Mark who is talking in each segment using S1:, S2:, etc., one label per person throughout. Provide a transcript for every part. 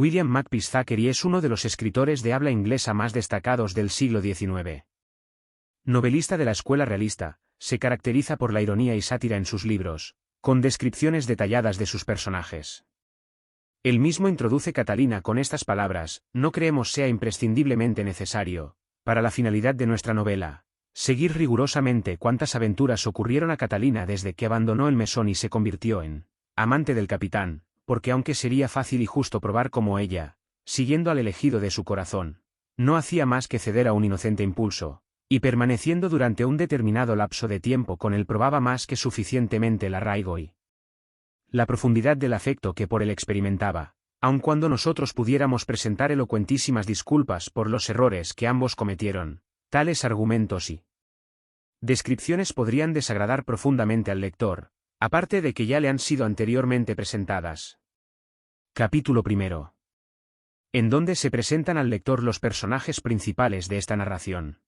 S1: William Makepeace Thackeray es uno de los escritores de habla inglesa más destacados del siglo XIX. Novelista de la escuela realista, se caracteriza por la ironía y sátira en sus libros, con descripciones detalladas de sus personajes. Él mismo introduce Catalina con estas palabras: no creemos sea imprescindiblemente necesario, para la finalidad de nuestra novela, seguir rigurosamente cuántas aventuras ocurrieron a Catalina desde que abandonó el mesón y se convirtió en amante del capitán, porque aunque sería fácil y justo probar cómo ella, siguiendo al elegido de su corazón, no hacía más que ceder a un inocente impulso, y permaneciendo durante un determinado lapso de tiempo con él probaba más que suficientemente el arraigo y la profundidad del afecto que por él experimentaba, aun cuando nosotros pudiéramos presentar elocuentísimas disculpas por los errores que ambos cometieron, tales argumentos y descripciones podrían desagradar profundamente al lector, aparte de que ya le han sido anteriormente presentadas. Capítulo 1. En donde se presentan al lector los personajes principales de esta narración.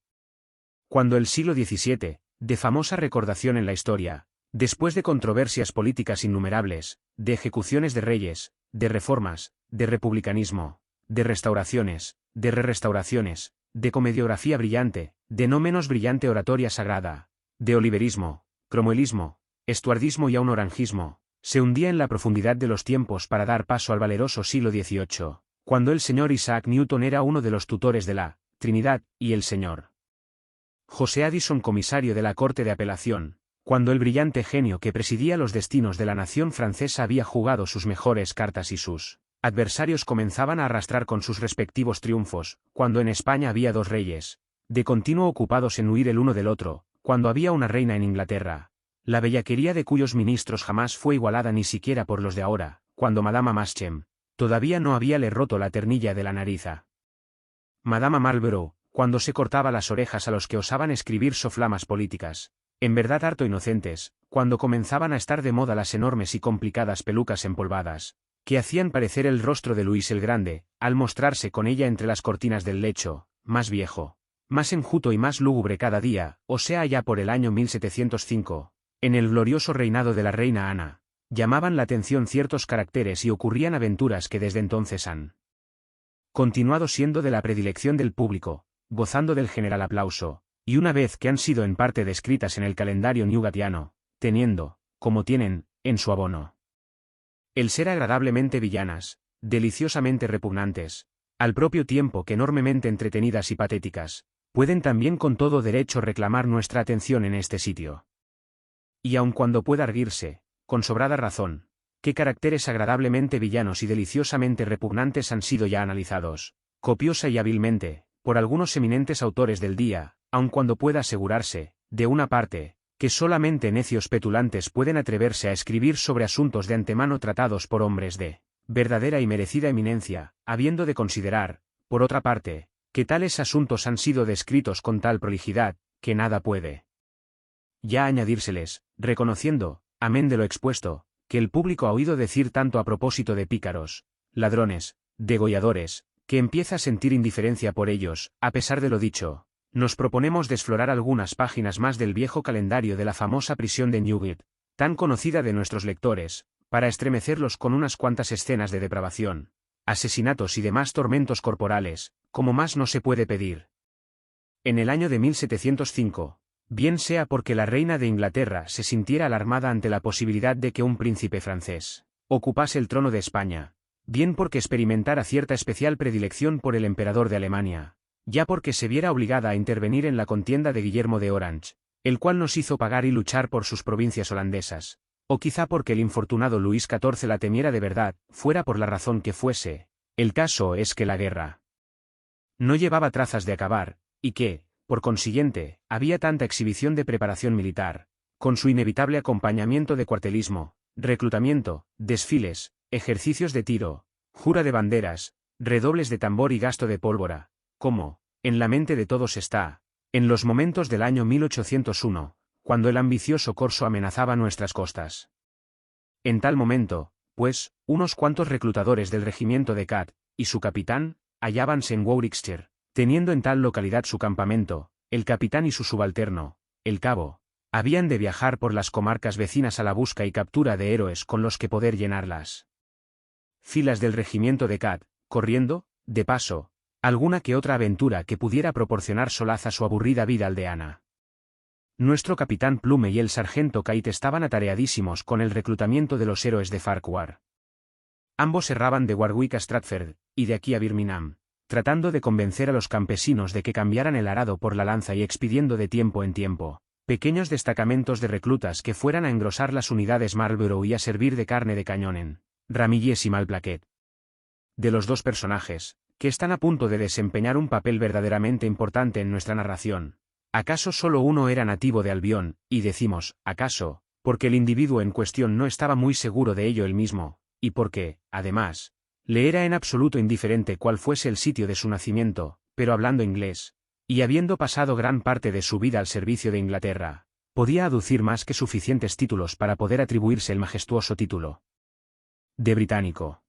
S1: Cuando el siglo XVII, de famosa recordación en la historia, después de controversias políticas innumerables, de ejecuciones de reyes, de reformas, de republicanismo, de restauraciones, de re-restauraciones, de comediografía brillante, de no menos brillante oratoria sagrada, de oliverismo, cromwellismo, estuardismo y aun orangismo, se hundía en la profundidad de los tiempos para dar paso al valeroso siglo XVIII, cuando el señor Isaac Newton era uno de los tutores de la Trinidad, y el señor José Addison comisario de la Corte de Apelación, cuando el brillante genio que presidía los destinos de la nación francesa había jugado sus mejores cartas y sus adversarios comenzaban a arrastrar con sus respectivos triunfos, cuando en España había dos reyes, de continuo ocupados en huir el uno del otro, cuando había una reina en Inglaterra, la bellaquería de cuyos ministros jamás fue igualada ni siquiera por los de ahora, cuando Madama Maschem todavía no habíale roto la ternilla de la nariz a Madama Marlborough, cuando se cortaba las orejas a los que osaban escribir soflamas políticas, en verdad harto inocentes, cuando comenzaban a estar de moda las enormes y complicadas pelucas empolvadas, que hacían parecer el rostro de Luis el Grande, al mostrarse con ella entre las cortinas del lecho, más viejo, más enjuto y más lúgubre cada día, o sea ya por el año 1705, en el glorioso reinado de la reina Ana, llamaban la atención ciertos caracteres y ocurrían aventuras que desde entonces han continuado siendo de la predilección del público, gozando del general aplauso, y una vez que han sido en parte descritas en el calendario newgatiano, teniendo, como tienen, en su abono, el ser agradablemente villanas, deliciosamente repugnantes, al propio tiempo que enormemente entretenidas y patéticas, pueden también con todo derecho reclamar nuestra atención en este sitio. Y aun cuando pueda arguirse, con sobrada razón, qué caracteres agradablemente villanos y deliciosamente repugnantes han sido ya analizados, copiosa y hábilmente, por algunos eminentes autores del día, aun cuando pueda asegurarse, de una parte, que solamente necios petulantes pueden atreverse a escribir sobre asuntos de antemano tratados por hombres de verdadera y merecida eminencia, habiendo de considerar, por otra parte, que tales asuntos han sido descritos con tal prolijidad, que nada puede ya añadírseles, reconociendo, amén de lo expuesto, que el público ha oído decir tanto a propósito de pícaros, ladrones, degolladores, que empieza a sentir indiferencia por ellos. A pesar de lo dicho, nos proponemos desflorar algunas páginas más del viejo calendario de la famosa prisión de Newgate, tan conocida de nuestros lectores, para estremecerlos con unas cuantas escenas de depravación, asesinatos y demás tormentos corporales, como más no se puede pedir. En el año de 1705, bien sea porque la reina de Inglaterra se sintiera alarmada ante la posibilidad de que un príncipe francés ocupase el trono de España, bien porque experimentara cierta especial predilección por el emperador de Alemania, ya porque se viera obligada a intervenir en la contienda de Guillermo de Orange, el cual nos hizo pagar y luchar por sus provincias holandesas, o quizá porque el infortunado Luis XIV la temiera de verdad, fuera por la razón que fuese, el caso es que la guerra no llevaba trazas de acabar, y que, por consiguiente, había tanta exhibición de preparación militar, con su inevitable acompañamiento de cuartelismo, reclutamiento, desfiles, ejercicios de tiro, jura de banderas, redobles de tambor y gasto de pólvora, como, en la mente de todos está, en los momentos del año 1801, cuando el ambicioso corso amenazaba nuestras costas. En tal momento, pues, unos cuantos reclutadores del regimiento de Cath, y su capitán, hallábanse en Warwickshire, teniendo en tal localidad su campamento. El capitán y su subalterno, el cabo, habían de viajar por las comarcas vecinas a la busca y captura de héroes con los que poder llenar las filas del regimiento de Cath, corriendo, de paso, alguna que otra aventura que pudiera proporcionar solaz a su aburrida vida aldeana. Nuestro capitán Plume y el sargento Kite estaban atareadísimos con el reclutamiento de los héroes de Farquhar. Ambos erraban de Warwick a Stratford, y de aquí a Birmingham, tratando de convencer a los campesinos de que cambiaran el arado por la lanza y expidiendo de tiempo en tiempo pequeños destacamentos de reclutas que fueran a engrosar las unidades Marlborough y a servir de carne de cañón en Ramillies y Malplaquet. De los dos personajes, que están a punto de desempeñar un papel verdaderamente importante en nuestra narración, ¿acaso solo uno era nativo de Albión? Y decimos, ¿acaso?, porque el individuo en cuestión no estaba muy seguro de ello él mismo, y porque, además, le era en absoluto indiferente cuál fuese el sitio de su nacimiento, pero hablando inglés, y habiendo pasado gran parte de su vida al servicio de Inglaterra, podía aducir más que suficientes títulos para poder atribuirse el majestuoso título de británico.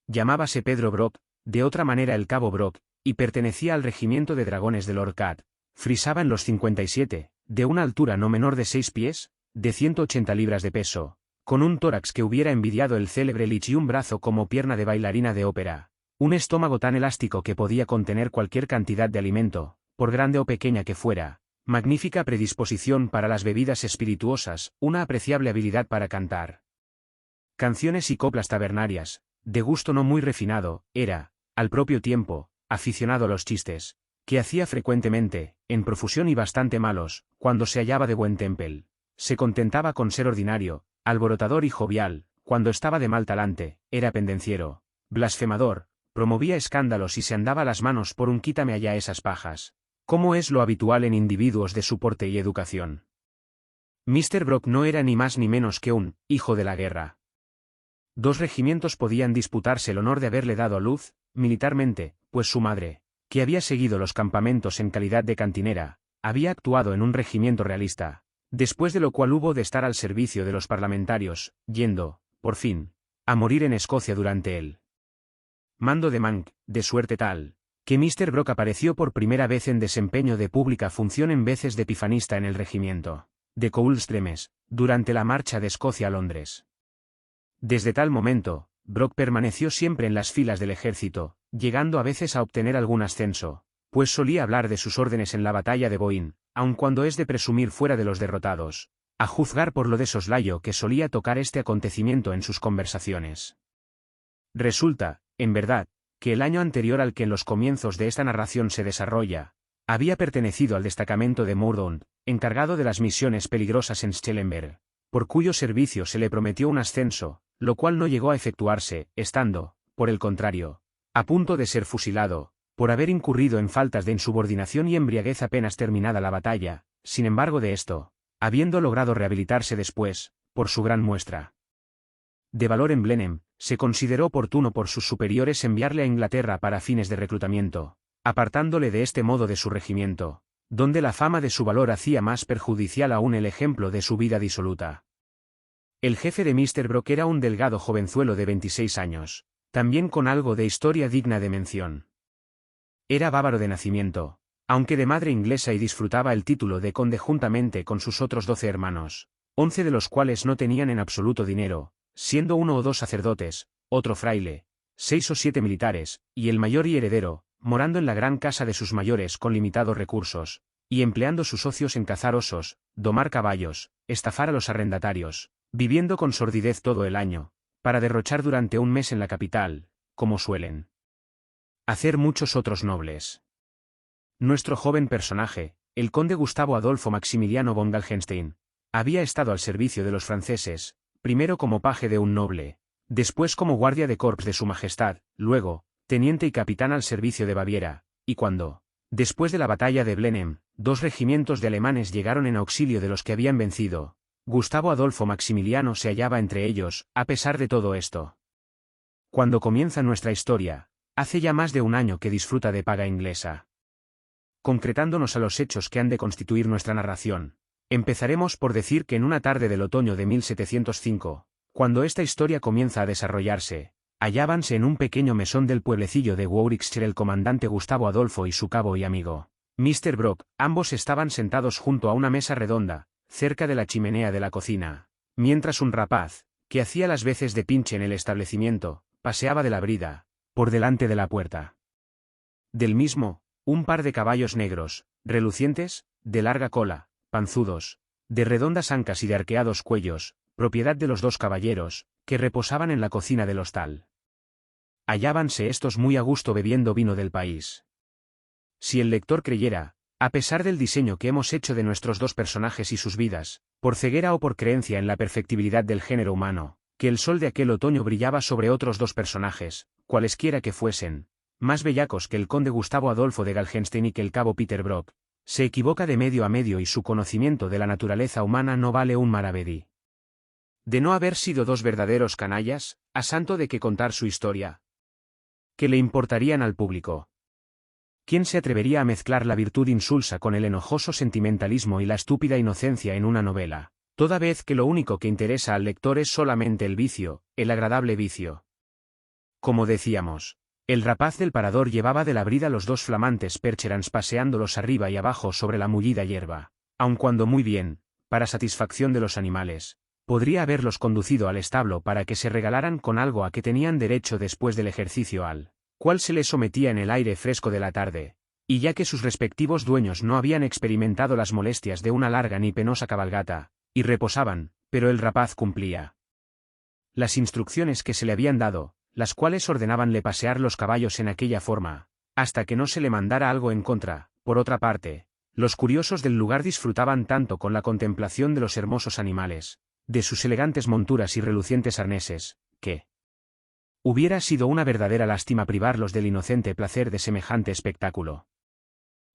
S1: Llamábase Pedro Brock, de otra manera el cabo Brock, y pertenecía al regimiento de dragones de Lord Cat. Frisaba en los 57, de una altura no menor de 6 pies, de 180 libras de peso, con un tórax que hubiera envidiado el célebre Leech y un brazo como pierna de bailarina de ópera, un estómago tan elástico que podía contener cualquier cantidad de alimento, por grande o pequeña que fuera, magnífica predisposición para las bebidas espirituosas, una apreciable habilidad para cantar canciones y coplas tabernarias, de gusto no muy refinado, era, al propio tiempo, aficionado a los chistes, que hacía frecuentemente, en profusión y bastante malos, cuando se hallaba de buen temple. Se contentaba con ser ordinario, alborotador y jovial, cuando estaba de mal talante, era pendenciero, blasfemador, promovía escándalos y se andaba las manos por un quítame allá esas pajas, como es lo habitual en individuos de su porte y educación. Mr. Brock no era ni más ni menos que un hijo de la guerra. 2 regimientos podían disputarse el honor de haberle dado a luz, militarmente, pues su madre, que había seguido los campamentos en calidad de cantinera, había actuado en un regimiento realista, después de lo cual hubo de estar al servicio de los parlamentarios, yendo, por fin, a morir en Escocia durante el mando de Monk, de suerte tal, que Mr. Brock apareció por primera vez en desempeño de pública función en veces de epifanista en el regimiento de Coldstreams, durante la marcha de Escocia a Londres. Desde tal momento, Brock permaneció siempre en las filas del ejército, llegando a veces a obtener algún ascenso, pues solía hablar de sus órdenes en la batalla de Boyne, aun cuando es de presumir fuera de los derrotados, a juzgar por lo de soslayo que solía tocar este acontecimiento en sus conversaciones. Resulta, en verdad, que el año anterior al que en los comienzos de esta narración se desarrolla, había pertenecido al destacamento de Mordaunt, encargado de las misiones peligrosas en Schellenberg, por cuyo servicio se le prometió un ascenso, lo cual no llegó a efectuarse, estando, por el contrario, a punto de ser fusilado, por haber incurrido en faltas de insubordinación y embriaguez apenas terminada la batalla. Sin embargo de esto, habiendo logrado rehabilitarse después, por su gran muestra de valor en Blenheim, se consideró oportuno por sus superiores enviarle a Inglaterra para fines de reclutamiento, apartándole de este modo de su regimiento, donde la fama de su valor hacía más perjudicial aún el ejemplo de su vida disoluta. El jefe de Mr. Brock era un delgado jovenzuelo de 26 años, también con algo de historia digna de mención. Era bávaro de nacimiento, aunque de madre inglesa, y disfrutaba el título de conde juntamente con sus otros 12 hermanos, 11 de los cuales no tenían en absoluto dinero, siendo 1 o 2 sacerdotes, otro fraile, 6 o 7 militares, y el mayor y heredero, morando en la gran casa de sus mayores con limitados recursos, y empleando sus ocios en cazar osos, domar caballos, estafar a los arrendatarios, viviendo con sordidez todo el año, para derrochar durante un mes en la capital, como suelen hacer muchos otros nobles. Nuestro joven personaje, el conde Gustavo Adolfo Maximiliano von Galgenstein, había estado al servicio de los franceses, primero como paje de un noble, después como guardia de corps de su majestad, luego, teniente y capitán al servicio de Baviera, y cuando, después de la batalla de Blenheim, 2 regimientos de alemanes llegaron en auxilio de los que habían vencido, Gustavo Adolfo Maximiliano se hallaba entre ellos. A pesar de todo esto, cuando comienza nuestra historia, hace ya más de un año que disfruta de paga inglesa. Concretándonos a los hechos que han de constituir nuestra narración, empezaremos por decir que en una tarde del otoño de 1705, cuando esta historia comienza a desarrollarse, hallábanse en un pequeño mesón del pueblecillo de Warwickshire el comandante Gustavo Adolfo y su cabo y amigo, Mr. Brock. Ambos estaban sentados junto a una mesa redonda, cerca de la chimenea de la cocina, mientras un rapaz, que hacía las veces de pinche en el establecimiento, paseaba de la brida, por delante de la puerta. Del mismo, un par de caballos negros, relucientes, de larga cola, panzudos, de redondas ancas y de arqueados cuellos, propiedad de los dos caballeros, que reposaban en la cocina del hostal. Hallábanse estos muy a gusto bebiendo vino del país. Si el lector creyera, a pesar del diseño que hemos hecho de nuestros dos personajes y sus vidas, por ceguera o por creencia en la perfectibilidad del género humano, que el sol de aquel otoño brillaba sobre otros dos personajes, cualesquiera que fuesen, más bellacos que el conde Gustavo Adolfo de Galgenstein y que el cabo Peter Brock, se equivoca de medio a medio y su conocimiento de la naturaleza humana no vale un maravedí. De no haber sido dos verdaderos canallas, a santo de que contar su historia, ¿qué le importarían al público? ¿Quién se atrevería a mezclar la virtud insulsa con el enojoso sentimentalismo y la estúpida inocencia en una novela, toda vez que lo único que interesa al lector es solamente el vicio, el agradable vicio? Como decíamos, el rapaz del parador llevaba de la brida los dos flamantes percherons paseándolos arriba y abajo sobre la mullida hierba, aun cuando muy bien, para satisfacción de los animales, podría haberlos conducido al establo para que se regalaran con algo a que tenían derecho después del ejercicio al cual se les sometía en el aire fresco de la tarde, y ya que sus respectivos dueños no habían experimentado las molestias de una larga ni penosa cabalgata, y reposaban, pero el rapaz cumplía las instrucciones que se le habían dado, las cuales ordenábanle pasear los caballos en aquella forma, hasta que no se le mandara algo en contra. Por otra parte, los curiosos del lugar disfrutaban tanto con la contemplación de los hermosos animales, de sus elegantes monturas y relucientes arneses, que hubiera sido una verdadera lástima privarlos del inocente placer de semejante espectáculo.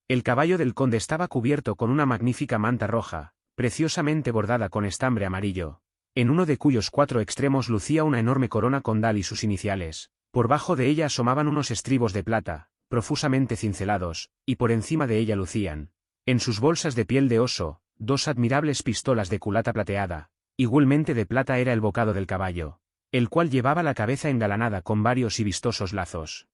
S1: El caballo del conde estaba cubierto con una magnífica manta roja, preciosamente bordada con estambre amarillo, en uno de cuyos cuatro extremos lucía una enorme corona condal y sus iniciales. Por bajo de ella asomaban unos estribos de plata, profusamente cincelados, y por encima de ella lucían, en sus bolsas de piel de oso, dos admirables pistolas de culata plateada. Igualmente de plata era el bocado del caballo, el cual llevaba la cabeza engalanada con varios y vistosos lazos.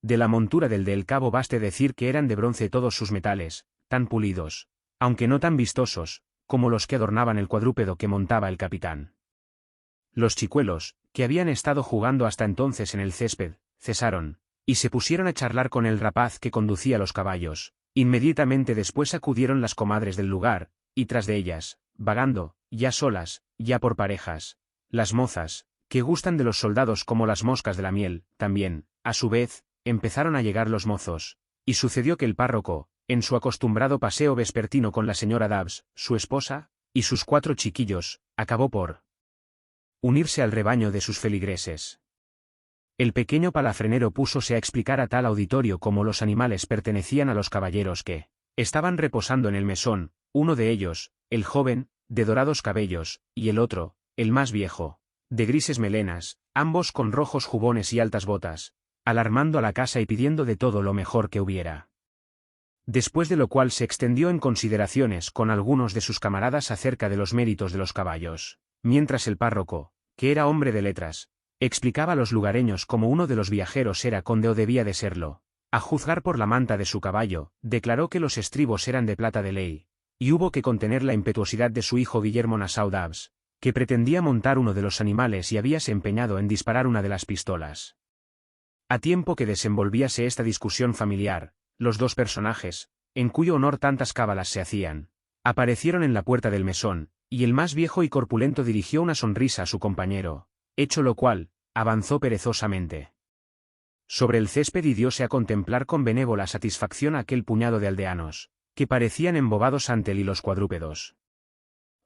S1: De la montura del cabo baste decir que eran de bronce todos sus metales, tan pulidos, aunque no tan vistosos, como los que adornaban el cuadrúpedo que montaba el capitán. Los chicuelos, que habían estado jugando hasta entonces en el césped, cesaron, y se pusieron a charlar con el rapaz que conducía los caballos. Inmediatamente después acudieron las comadres del lugar, y tras de ellas, vagando, ya solas, ya por parejas, las mozas, que gustan de los soldados como las moscas de la miel. También, a su vez, empezaron a llegar los mozos, y sucedió que el párroco, en su acostumbrado paseo vespertino con la señora Dabbs, su esposa, y sus 4 chiquillos, acabó por unirse al rebaño de sus feligreses. El pequeño palafrenero púsose a explicar a tal auditorio cómo los animales pertenecían a los caballeros que estaban reposando en el mesón, uno de ellos, el joven, de dorados cabellos, y el otro, el más viejo, de grises melenas, ambos con rojos jubones y altas botas, alarmando a la casa y pidiendo de todo lo mejor que hubiera. Después de lo cual se extendió en consideraciones con algunos de sus camaradas acerca de los méritos de los caballos, mientras el párroco, que era hombre de letras, explicaba a los lugareños cómo uno de los viajeros era conde o debía de serlo. A juzgar por la manta de su caballo, declaró que los estribos eran de plata de ley, y hubo que contener la impetuosidad de su hijo Guillermo Nassau Dabbs, que pretendía montar uno de los animales y habíase empeñado en disparar una de las pistolas. A tiempo que desenvolvíase esta discusión familiar, los dos personajes, en cuyo honor tantas cábalas se hacían, aparecieron en la puerta del mesón, y el más viejo y corpulento dirigió una sonrisa a su compañero, hecho lo cual, avanzó perezosamente sobre el césped y dióse a contemplar con benévola satisfacción a aquel puñado de aldeanos, que parecían embobados ante él y los cuadrúpedos.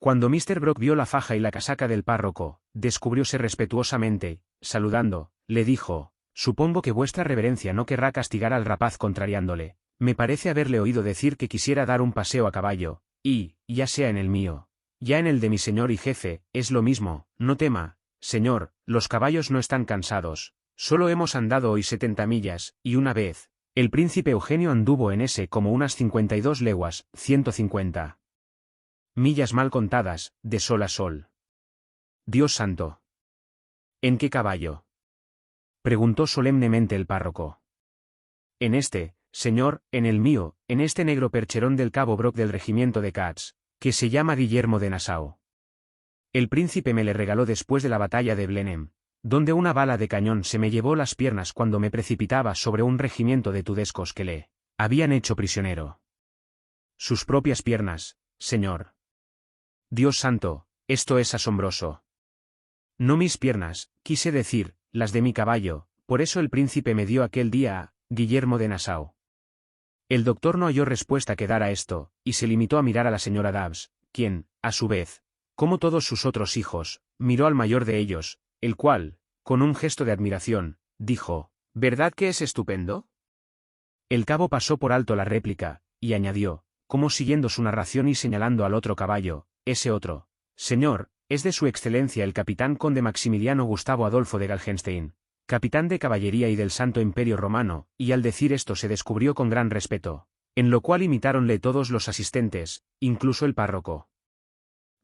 S1: Cuando Mr. Brock vio la faja y la casaca del párroco, descubrióse respetuosamente, saludando, le dijo: «Supongo que vuestra reverencia no querrá castigar al rapaz contrariándole. Me parece haberle oído decir que quisiera dar un paseo a caballo, y, ya sea en el mío, ya en el de mi señor y jefe, es lo mismo. No tema, señor, los caballos no están cansados. Solo hemos andado hoy 70 millas, y una vez, el príncipe Eugenio anduvo en ese como unas 52 leguas, 150 millas mal contadas, de sol a sol». «Dios santo. ¿En qué caballo?», preguntó solemnemente el párroco. «En este, señor, en el mío, en este negro percherón del cabo Brock del regimiento de Katz, que se llama Guillermo de Nassau. El príncipe me le regaló después de la batalla de Blenheim. donde una bala de cañón se me llevó las piernas cuando me precipitaba sobre un regimiento de tudescos que le habían hecho prisionero. Sus propias piernas, señor. Dios santo, esto es asombroso. No mis piernas, quise decir, las de mi caballo, por eso el príncipe me dio aquel día a Guillermo de Nassau. El doctor no halló respuesta que dar a esto, y se limitó a mirar a la señora Dawes, quien, a su vez, como todos sus otros hijos, miró al mayor de ellos, el cual, con un gesto de admiración, dijo, ¿verdad que es estupendo? El cabo pasó por alto la réplica, y añadió, como siguiendo su narración y señalando al otro caballo, ese otro, señor, es de su excelencia el capitán conde Maximiliano Gustavo Adolfo de Galgenstein, capitán de caballería y del Santo Imperio Romano, y al decir esto se descubrió con gran respeto, en lo cual imitáronle todos los asistentes, incluso el párroco.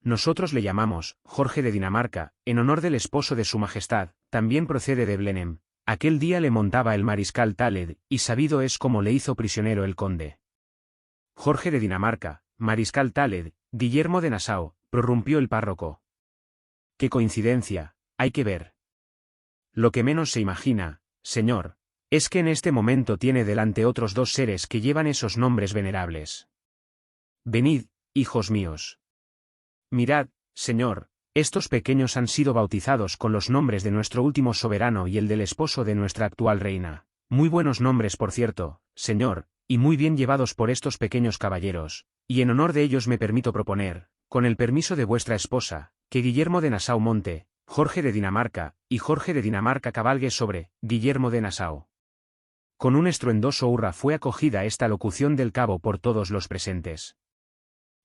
S1: Nosotros le llamamos Jorge de Dinamarca, en honor del esposo de su majestad, también procede de Blenheim. Aquel día le montaba el mariscal Thaled, y sabido es cómo le hizo prisionero el conde. Jorge de Dinamarca, mariscal Thaled, Guillermo de Nassau, prorrumpió el párroco. ¡Qué coincidencia! Hay que ver. Lo que menos se imagina, señor, es que en este momento tiene delante otros dos seres que llevan esos nombres venerables. Venid, hijos míos. Mirad, señor, estos pequeños han sido bautizados con los nombres de nuestro último soberano y el del esposo de nuestra actual reina. Muy buenos nombres, por cierto, señor, y muy bien llevados por estos pequeños caballeros, y en honor de ellos me permito proponer, con el permiso de vuestra esposa, que Guillermo de Nassau monte, Jorge de Dinamarca, y Jorge de Dinamarca cabalgue sobre Guillermo de Nassau. Con un estruendoso hurra fue acogida esta locución del cabo por todos los presentes.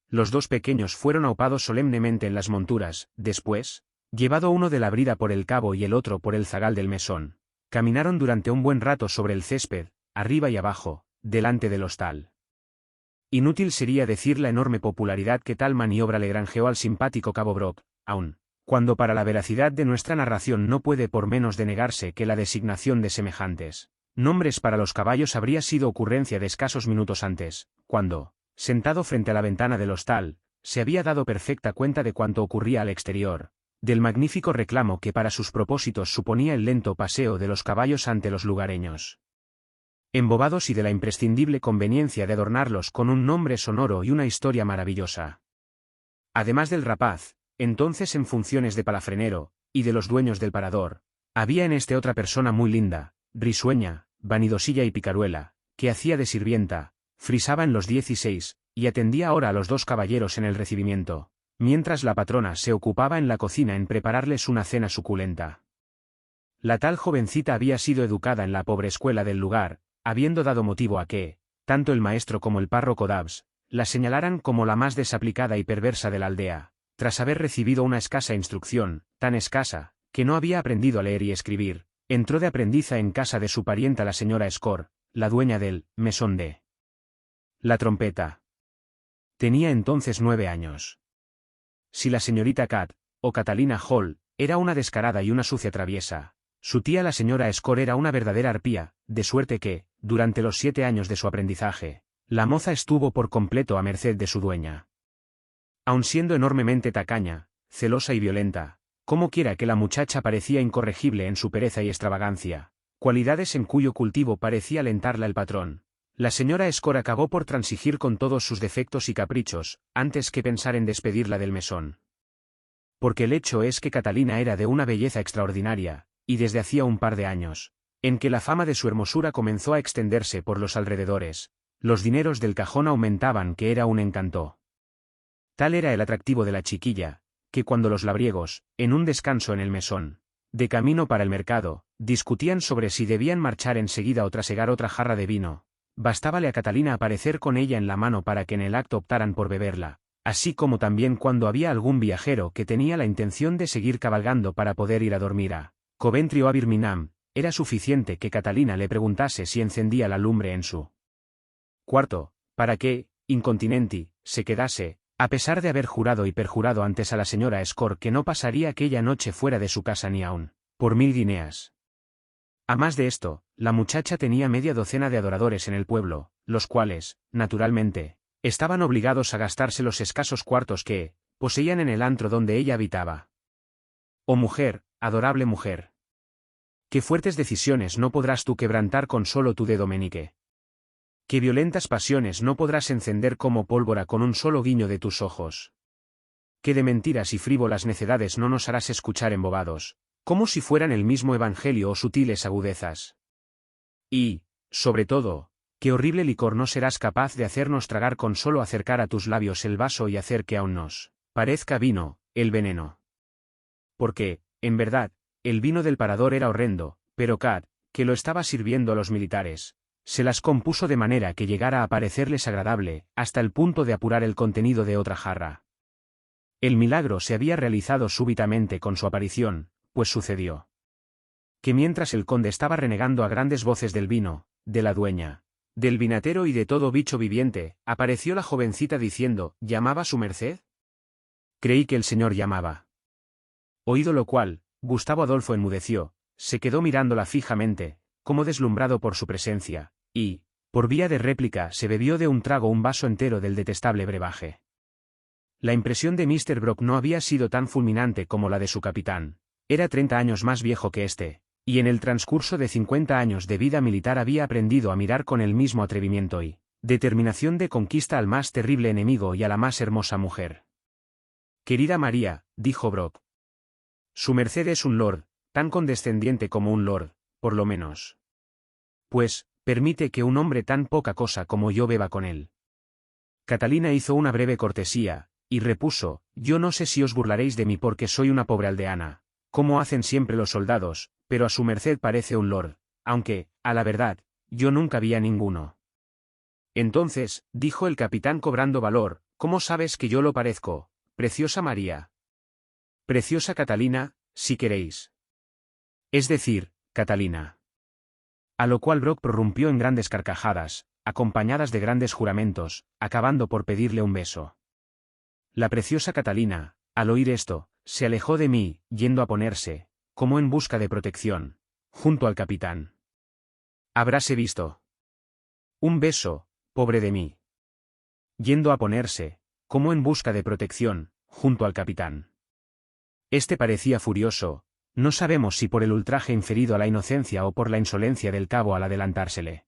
S1: Los dos pequeños fueron aupados solemnemente en las monturas, después, llevado uno de la brida por el cabo y el otro por el zagal del mesón, caminaron durante un buen rato sobre el césped, arriba y abajo, delante del hostal. Inútil sería decir la enorme popularidad que tal maniobra le granjeó al simpático cabo Brock, aun cuando para la veracidad de nuestra narración no puede por menos de negarse que la designación de semejantes nombres para los caballos habría sido ocurrencia de escasos minutos antes, cuando, sentado frente a la ventana del hostal, se había dado perfecta cuenta de cuanto ocurría al exterior, del magnífico reclamo que para sus propósitos suponía el lento paseo de los caballos ante los lugareños embobados y de la imprescindible conveniencia de adornarlos con un nombre sonoro y una historia maravillosa. Además del rapaz, entonces en funciones de palafrenero, y de los dueños del parador, había en este otra persona muy linda, risueña, vanidosilla y picaruela, que hacía de sirvienta, frisaba en los 16, y atendía ahora a los dos caballeros en el recibimiento, mientras la patrona se ocupaba en la cocina en prepararles una cena suculenta. La tal jovencita había sido educada en la pobre escuela del lugar, habiendo dado motivo a que, tanto el maestro como el párroco Dawes, la señalaran como la más desaplicada y perversa de la aldea, tras haber recibido una escasa instrucción, tan escasa, que no había aprendido a leer y escribir, entró de aprendiza en casa de su parienta la señora Score, la dueña del mesón de la trompeta. Tenía entonces 9 años. Si la señorita Cat, o Catalina Hall, era una descarada y una sucia traviesa, su tía la señora Score era una verdadera arpía, de suerte que, durante los 7 años de su aprendizaje, la moza estuvo por completo a merced de su dueña. Aun siendo enormemente tacaña, celosa y violenta, como quiera que la muchacha parecía incorregible en su pereza y extravagancia, cualidades en cuyo cultivo parecía alentarla el patrón. La señora Score acabó por transigir con todos sus defectos y caprichos, antes que pensar en despedirla del mesón. Porque el hecho es que Catalina era de una belleza extraordinaria, y desde hacía un par de años, en que la fama de su hermosura comenzó a extenderse por los alrededores, los dineros del cajón aumentaban que era un encanto. Tal era el atractivo de la chiquilla, que cuando los labriegos, en un descanso en el mesón, de camino para el mercado, discutían sobre si debían marchar enseguida o trasegar otra jarra de vino, bastábale a Catalina aparecer con ella en la mano para que en el acto optaran por beberla, así como también cuando había algún viajero que tenía la intención de seguir cabalgando para poder ir a dormir a Coventry o a Birmingham, era suficiente que Catalina le preguntase si encendía la lumbre en su cuarto, para que, incontinenti, se quedase, a pesar de haber jurado y perjurado antes a la señora Score que no pasaría aquella noche fuera de su casa ni aun por 1000 guineas. A más de esto, la muchacha tenía media docena de adoradores en el pueblo, los cuales, naturalmente, estaban obligados a gastarse los escasos cuartos que poseían en el antro donde ella habitaba. Oh mujer, adorable mujer. Qué fuertes decisiones no podrás tú quebrantar con solo tu dedo meñique. Qué violentas pasiones no podrás encender como pólvora con un solo guiño de tus ojos. Qué de mentiras y frívolas necedades no nos harás escuchar embobados, como si fueran el mismo evangelio o sutiles agudezas. Y, sobre todo, qué horrible licor no serás capaz de hacernos tragar con solo acercar a tus labios el vaso y hacer que aún nos parezca vino, el veneno. Porque, en verdad, el vino del parador era horrendo, pero Kat, que lo estaba sirviendo a los militares, se las compuso de manera que llegara a parecerles agradable, hasta el punto de apurar el contenido de otra jarra. El milagro se había realizado súbitamente con su aparición, pues sucedió que mientras el conde estaba renegando a grandes voces del vino, de la dueña, del vinatero y de todo bicho viviente, apareció la jovencita diciendo: ¿Llamaba su merced? Creí que el señor llamaba. Oído lo cual, Gustavo Adolfo enmudeció, se quedó mirándola fijamente, como deslumbrado por su presencia, y, por vía de réplica, se bebió de un trago un vaso entero del detestable brebaje. La impresión de Mr. Brooke no había sido tan fulminante como la de su capitán. Era 30 años más viejo que éste, y en el transcurso de 50 años de vida militar había aprendido a mirar con el mismo atrevimiento y determinación de conquista al más terrible enemigo y a la más hermosa mujer. Querida María, dijo Brooke. Su merced es un lord, tan condescendiente como un lord, por lo menos. Pues, permite que un hombre tan poca cosa como yo beba con él. Catalina hizo una breve cortesía, y repuso: yo no sé si os burlaréis de mí porque soy una pobre aldeana, como hacen siempre los soldados, pero a su merced parece un lord, aunque, a la verdad, yo nunca vi a ninguno. Entonces, dijo el capitán cobrando valor, ¿cómo sabes que yo lo parezco, preciosa María? Preciosa Catalina, si queréis. Es decir, Catalina. A lo cual Brooke prorrumpió en grandes carcajadas, acompañadas de grandes juramentos, acabando por pedirle un beso. La preciosa Catalina, al oír esto, se alejó de mí, yendo a ponerse, como en busca de protección, junto al capitán. Habráse visto. Un beso, pobre de mí. Yendo a ponerse, como en busca de protección, junto al capitán. Este parecía furioso, no sabemos si por el ultraje inferido a la inocencia o por la insolencia del cabo al adelantársele.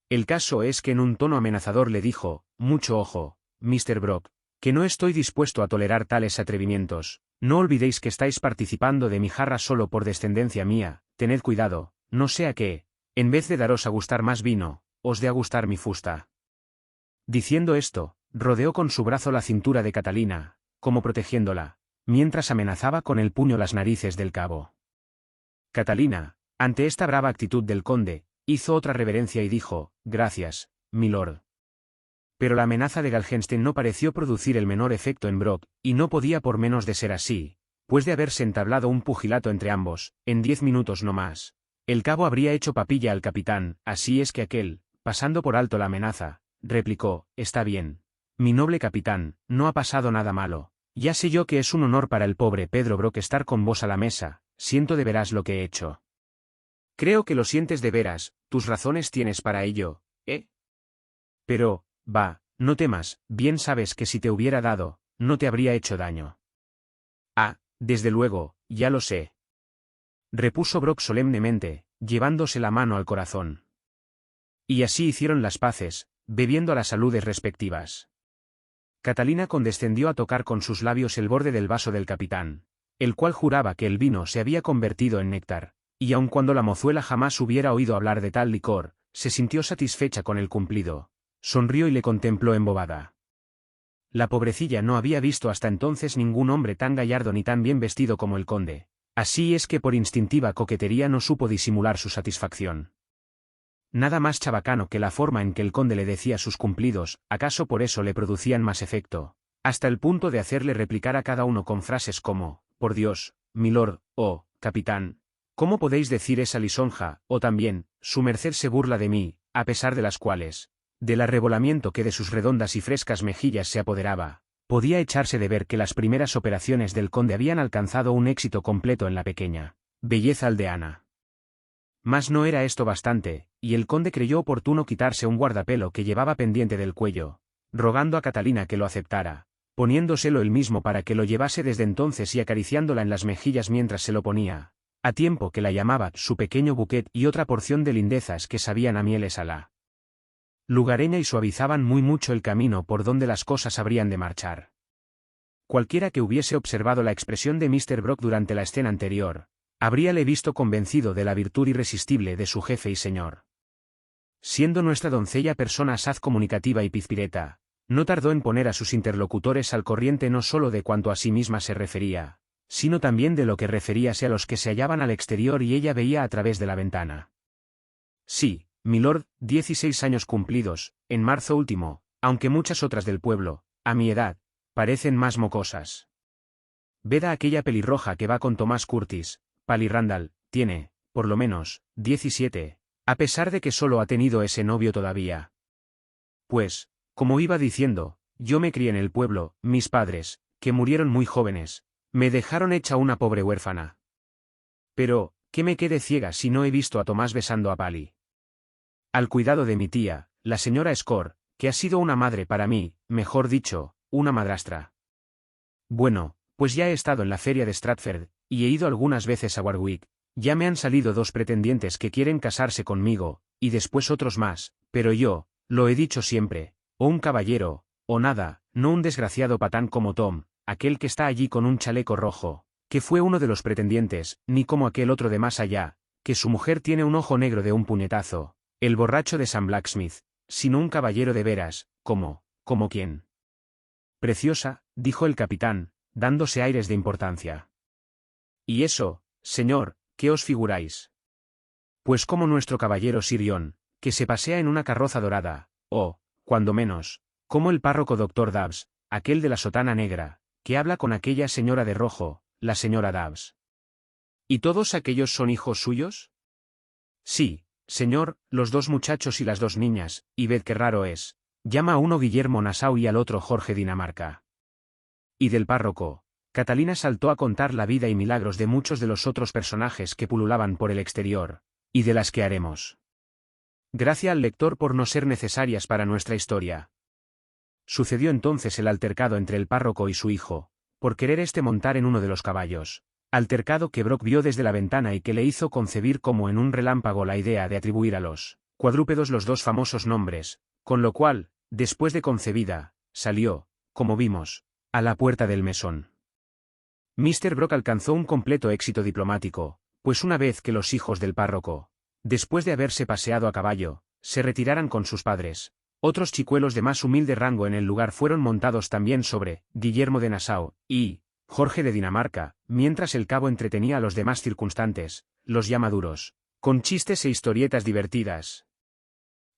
S1: El caso es que en un tono amenazador le dijo: mucho ojo, Mr. Brooke, que no estoy dispuesto a tolerar tales atrevimientos. No olvidéis que estáis participando de mi jarra solo por descendencia mía, tened cuidado, no sea que, en vez de daros a gustar más vino, os dé a gustar mi fusta. Diciendo esto, rodeó con su brazo la cintura de Catalina, como protegiéndola, mientras amenazaba con el puño las narices del cabo. Catalina, ante esta brava actitud del conde, hizo otra reverencia y dijo: gracias, milord. Pero la amenaza de Galgenstein no pareció producir el menor efecto en Brooke, y no podía por menos de ser así, pues de haberse entablado un pugilato entre ambos, en 10 minutos no más, el cabo habría hecho papilla al capitán. Así es que aquel, pasando por alto la amenaza, replicó: está bien, mi noble capitán, no ha pasado nada malo, ya sé yo que es un honor para el pobre Pedro Brooke estar con vos a la mesa, siento de veras lo que he hecho. Creo que lo sientes de veras, tus razones tienes para ello, ¿eh? Pero, va, no temas, bien sabes que si te hubiera dado, no te habría hecho daño. Ah, desde luego, ya lo sé. Repuso Brooke solemnemente, llevándose la mano al corazón. Y así hicieron las paces, bebiendo a las saludes respectivas. Catalina condescendió a tocar con sus labios el borde del vaso del capitán, el cual juraba que el vino se había convertido en néctar, y aun cuando la mozuela jamás hubiera oído hablar de tal licor, se sintió satisfecha con el cumplido. Sonrió y le contempló embobada. La pobrecilla no había visto hasta entonces ningún hombre tan gallardo ni tan bien vestido como el conde, así es que por instintiva coquetería no supo disimular su satisfacción. Nada más chabacano que la forma en que el conde le decía sus cumplidos, acaso por eso le producían más efecto, hasta el punto de hacerle replicar a cada uno con frases como: por Dios, milord, o, capitán, ¿cómo podéis decir esa lisonja? O también, su merced se burla de mí, a pesar de las cuales, del arrebolamiento que de sus redondas y frescas mejillas se apoderaba, podía echarse de ver que las primeras operaciones del conde habían alcanzado un éxito completo en la pequeña belleza aldeana. Mas no era esto bastante, y el conde creyó oportuno quitarse un guardapelo que llevaba pendiente del cuello, rogando a Catalina que lo aceptara, poniéndoselo él mismo para que lo llevase desde entonces y acariciándola en las mejillas mientras se lo ponía, a tiempo que la llamaba su pequeño buquet y otra porción de lindezas que sabían a mieles a la lugareña y suavizaban muy mucho el camino por donde las cosas habrían de marchar. Cualquiera que hubiese observado la expresión de Mr. Brock durante la escena anterior, habríale visto convencido de la virtud irresistible de su jefe y señor. Siendo nuestra doncella persona asaz comunicativa y pizpireta, no tardó en poner a sus interlocutores al corriente no solo de cuanto a sí misma se refería, sino también de lo que referíase a los que se hallaban al exterior y ella veía a través de la ventana. Sí, milord, 16 años cumplidos, en marzo último, aunque muchas otras del pueblo, a mi edad, parecen más mocosas. Ved a aquella pelirroja que va con Tomás Curtis, Pally Randall, tiene, por lo menos, 17, a pesar de que solo ha tenido ese novio todavía. Pues, como iba diciendo, yo me crié en el pueblo, mis padres, que murieron muy jóvenes, me dejaron hecha una pobre huérfana. Pero, ¿qué me quede ciega si no he visto a Tomás besando a Pally? Al cuidado de mi tía, la señora Score, que ha sido una madre para mí, mejor dicho, una madrastra. Bueno, pues ya he estado en la feria de Stratford, y he ido algunas veces a Warwick, ya me han salido 2 pretendientes que quieren casarse conmigo, y después otros más, pero yo, lo he dicho siempre, o un caballero, o nada, no un desgraciado patán como Tom, aquel que está allí con un chaleco rojo, que fue uno de los pretendientes, ni como aquel otro de más allá, que su mujer tiene un ojo negro de un puñetazo, el borracho de Sam Blacksmith, sino un caballero de veras, ¿como quién? Preciosa, dijo el capitán, dándose aires de importancia. ¿Y eso, señor, qué os figuráis? Pues como nuestro caballero Sirión, que se pasea en una carroza dorada, o, cuando menos, como el párroco doctor Dabbs, aquel de la sotana negra, que habla con aquella señora de rojo, la señora Dabbs. ¿Y todos aquellos son hijos suyos? Sí, señor, los 2 muchachos y las 2 niñas, y ved qué raro es, llama a uno Guillermo Nassau y al otro Jorge Dinamarca. Y del párroco, Catalina saltó a contar la vida y milagros de muchos de los otros personajes que pululaban por el exterior, y de las que haremos gracia al lector por no ser necesarias para nuestra historia. Sucedió entonces el altercado entre el párroco y su hijo, por querer montar en uno de los caballos, altercado que Brock vio desde la ventana y que le hizo concebir como en un relámpago la idea de atribuir a los cuadrúpedos los 2 famosos nombres, con lo cual, después de concebida, salió, como vimos, a la puerta del mesón. Mr. Brock alcanzó un completo éxito diplomático, pues una vez que los hijos del párroco, después de haberse paseado a caballo, se retiraran con sus padres, otros chicuelos de más humilde rango en el lugar fueron montados también sobre Guillermo de Nassau y Jorge de Dinamarca, mientras el cabo entretenía a los demás circunstantes, los ya maduros, con chistes e historietas divertidas.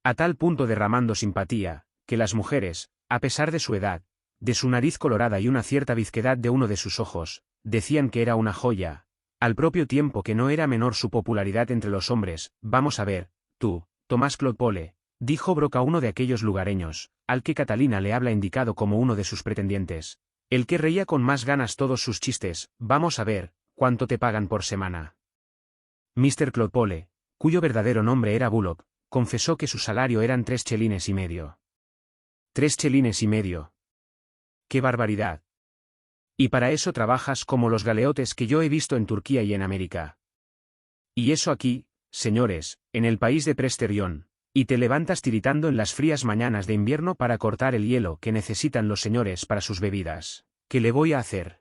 S1: A tal punto derramando simpatía, que las mujeres, a pesar de su edad, de su nariz colorada y una cierta bizquedad de uno de sus ojos, decían que era una joya, al propio tiempo que no era menor su popularidad entre los hombres. Vamos a ver, tú, Tomás Clodpole, dijo Brock a uno de aquellos lugareños, al que Catalina le habla indicado como uno de sus pretendientes, el que reía con más ganas todos sus chistes, vamos a ver, ¿cuánto te pagan por semana? Mr. Clodpole, cuyo verdadero nombre era Bullock, confesó que su salario eran 3 chelines y medio. 3 chelines y medio. ¡Qué barbaridad! Y para eso trabajas como los galeotes que yo he visto en Turquía y en América. Y eso aquí, señores, en el país de Presterión, y te levantas tiritando en las frías mañanas de invierno para cortar el hielo que necesitan los señores para sus bebidas. ¿Qué le voy a hacer?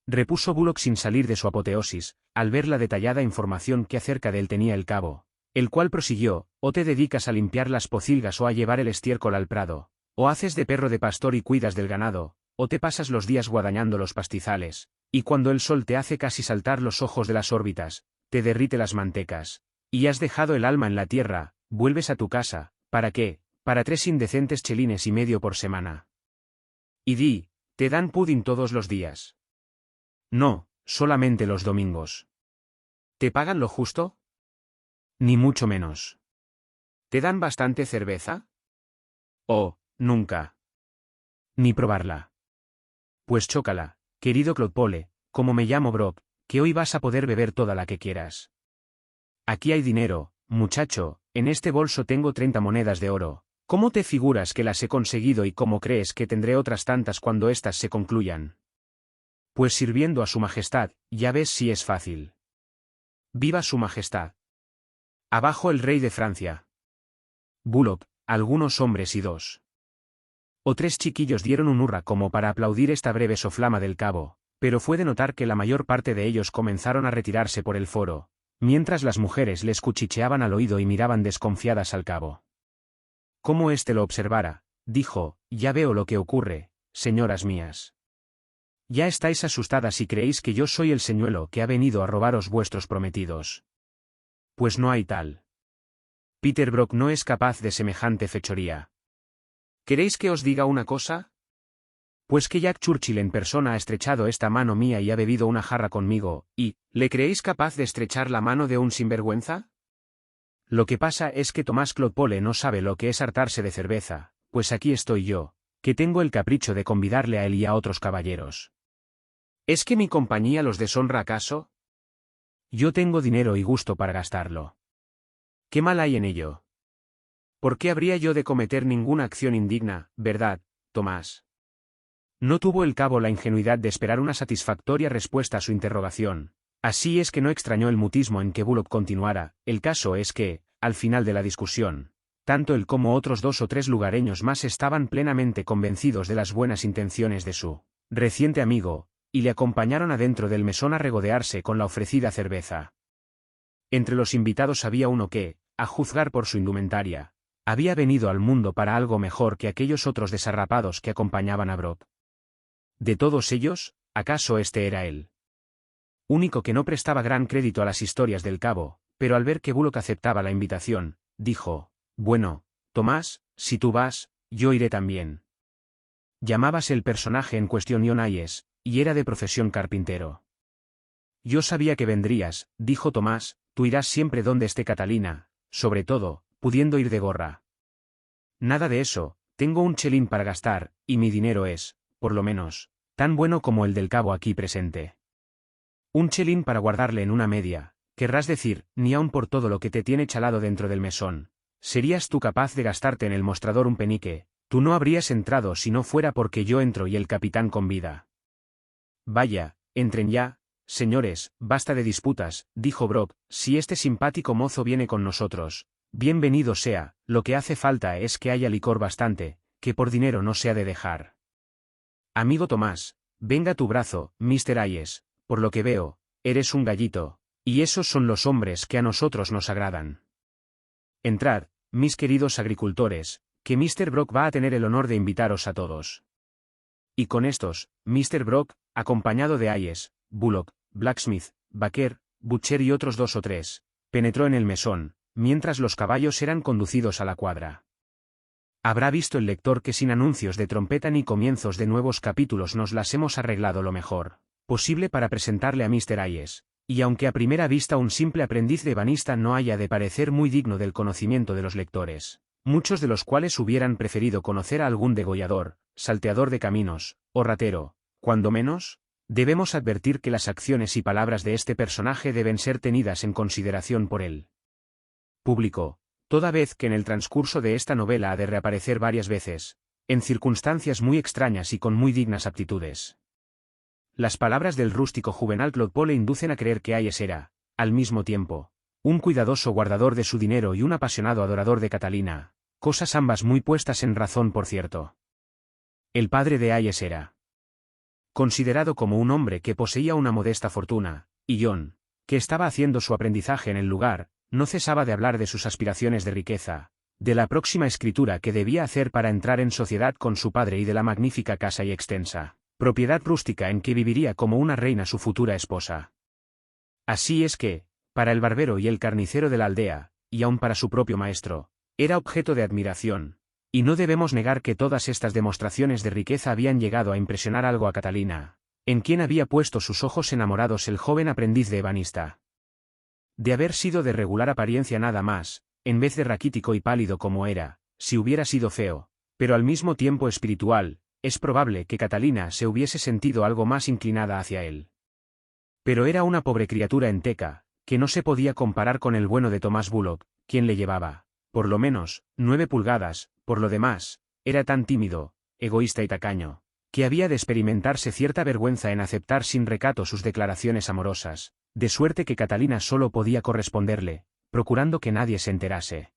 S1: Repuso Bullock sin salir de su apoteosis, al ver la detallada información que acerca de él tenía el cabo, el cual prosiguió, o te dedicas a limpiar las pocilgas o a llevar el estiércol al prado, o haces de perro de pastor y cuidas del ganado, o te pasas los días guadañando los pastizales, y cuando el sol te hace casi saltar los ojos de las órbitas, te derrite las mantecas, y has dejado el alma en la tierra, vuelves a tu casa, ¿para qué? Para 3 indecentes chelines y medio por semana. Y di, ¿te dan pudding todos los días? No, solamente los domingos. ¿Te pagan lo justo? Ni mucho menos. ¿Te dan bastante cerveza? Oh, nunca. Ni probarla. Pues chócala, querido Clodpole, como me llamo Brock, que hoy vas a poder beber toda la que quieras. Aquí hay dinero, muchacho, en este bolso tengo 30 monedas de oro. ¿Cómo te figuras que las he conseguido y cómo crees que tendré otras tantas cuando éstas se concluyan? Pues sirviendo a su majestad, ya ves si es fácil. ¡Viva su majestad! ¡Abajo el rey de Francia! Bullock, algunos hombres y 2 o 3 chiquillos dieron un hurra como para aplaudir esta breve soflama del cabo, pero fue de notar que la mayor parte de ellos comenzaron a retirarse por el foro, mientras las mujeres les cuchicheaban al oído y miraban desconfiadas al cabo. Como éste lo observara, dijo: «Ya veo lo que ocurre, señoras mías. Ya estáis asustadas y creéis que yo soy el señuelo que ha venido a robaros vuestros prometidos. Pues no hay tal. Peter Brock no es capaz de semejante fechoría. ¿Queréis que os diga una cosa? Pues que Jack Churchill en persona ha estrechado esta mano mía y ha bebido una jarra conmigo, y, ¿le creéis capaz de estrechar la mano de un sinvergüenza? Lo que pasa es que Tomás Clodpole no sabe lo que es hartarse de cerveza, pues aquí estoy yo, que tengo el capricho de convidarle a él y a otros caballeros. ¿Es que mi compañía los deshonra acaso? Yo tengo dinero y gusto para gastarlo. ¿Qué mal hay en ello? ¿Por qué habría yo de cometer ninguna acción indigna, verdad, Tomás? No tuvo el cabo la ingenuidad de esperar una satisfactoria respuesta a su interrogación. Así es que no extrañó el mutismo en que Bullock continuara. El caso es que, al final de la discusión, tanto él como otros 2 o 3 lugareños más estaban plenamente convencidos de las buenas intenciones de su reciente amigo, y le acompañaron adentro del mesón a regodearse con la ofrecida cerveza. Entre los invitados había uno que, a juzgar por su indumentaria, había venido al mundo para algo mejor que aquellos otros desarrapados que acompañaban a Brock. De todos ellos, ¿acaso este era él? Único que no prestaba gran crédito a las historias del cabo, pero al ver que Bullock aceptaba la invitación, dijo: «Bueno, Tomás, si tú vas, yo iré también». Llamábase el personaje en cuestión John Hayes, y era de profesión carpintero. «Yo sabía que vendrías», dijo Tomás, «tú irás siempre donde esté Catalina, sobre todo, pudiendo ir de gorra». «Nada de eso, tengo un chelín para gastar, y mi dinero es, por lo menos, tan bueno como el del cabo aquí presente. Un chelín para guardarle en una media, querrás decir, ni aun por todo lo que te tiene chalado dentro del mesón. ¿Serías tú capaz de gastarte en el mostrador un penique? Tú no habrías entrado si no fuera porque yo entro y el capitán convida». «Vaya, entren ya, señores, basta de disputas», dijo Brock, «si este simpático mozo viene con nosotros, bienvenido sea, lo que hace falta es que haya licor bastante, que por dinero no se ha de dejar». «Amigo Tomás, venga tu brazo, Mr. Hayes, por lo que veo, eres un gallito, y esos son los hombres que a nosotros nos agradan. Entrad, mis queridos agricultores, que Mr. Brock va a tener el honor de invitaros a todos». Y con estos, Mr. Brock, acompañado de Hayes, Bullock, Blacksmith, Baker, Butcher y otros 2 o 3, penetró en el mesón, mientras los caballos eran conducidos a la cuadra. Habrá visto el lector que sin anuncios de trompeta ni comienzos de nuevos capítulos nos las hemos arreglado lo mejor posible para presentarle a Mr. Hayes, y aunque a primera vista un simple aprendiz de ebanista no haya de parecer muy digno del conocimiento de los lectores, muchos de los cuales hubieran preferido conocer a algún degollador, salteador de caminos, o ratero, cuando menos, debemos advertir que las acciones y palabras de este personaje deben ser tenidas en consideración por el público, toda vez que en el transcurso de esta novela ha de reaparecer varias veces, en circunstancias muy extrañas y con muy dignas aptitudes. Las palabras del rústico Juvenal Clodpole inducen a creer que Hayes era, al mismo tiempo, un cuidadoso guardador de su dinero y un apasionado adorador de Catalina, cosas ambas muy puestas en razón por cierto. El padre de Hayes era considerado como un hombre que poseía una modesta fortuna, y John, que estaba haciendo su aprendizaje en el lugar, no cesaba de hablar de sus aspiraciones de riqueza, de la próxima escritura que debía hacer para entrar en sociedad con su padre y de la magnífica casa y extensa propiedad rústica en que viviría como una reina su futura esposa. Así es que, para el barbero y el carnicero de la aldea, y aun para su propio maestro, era objeto de admiración, y no debemos negar que todas estas demostraciones de riqueza habían llegado a impresionar algo a Catalina, en quien había puesto sus ojos enamorados el joven aprendiz de ebanista. De haber sido de regular apariencia nada más, en vez de raquítico y pálido como era, si hubiera sido feo, pero al mismo tiempo espiritual, es probable que Catalina se hubiese sentido algo más inclinada hacia él. Pero era una pobre criatura enteca, que no se podía comparar con el bueno de Tomás Bullock, quien le llevaba, por lo menos, 9 pulgadas, por lo demás, era tan tímido, egoísta y tacaño, que había de experimentarse cierta vergüenza en aceptar sin recato sus declaraciones amorosas, de suerte que Catalina solo podía corresponderle, procurando que nadie se enterase.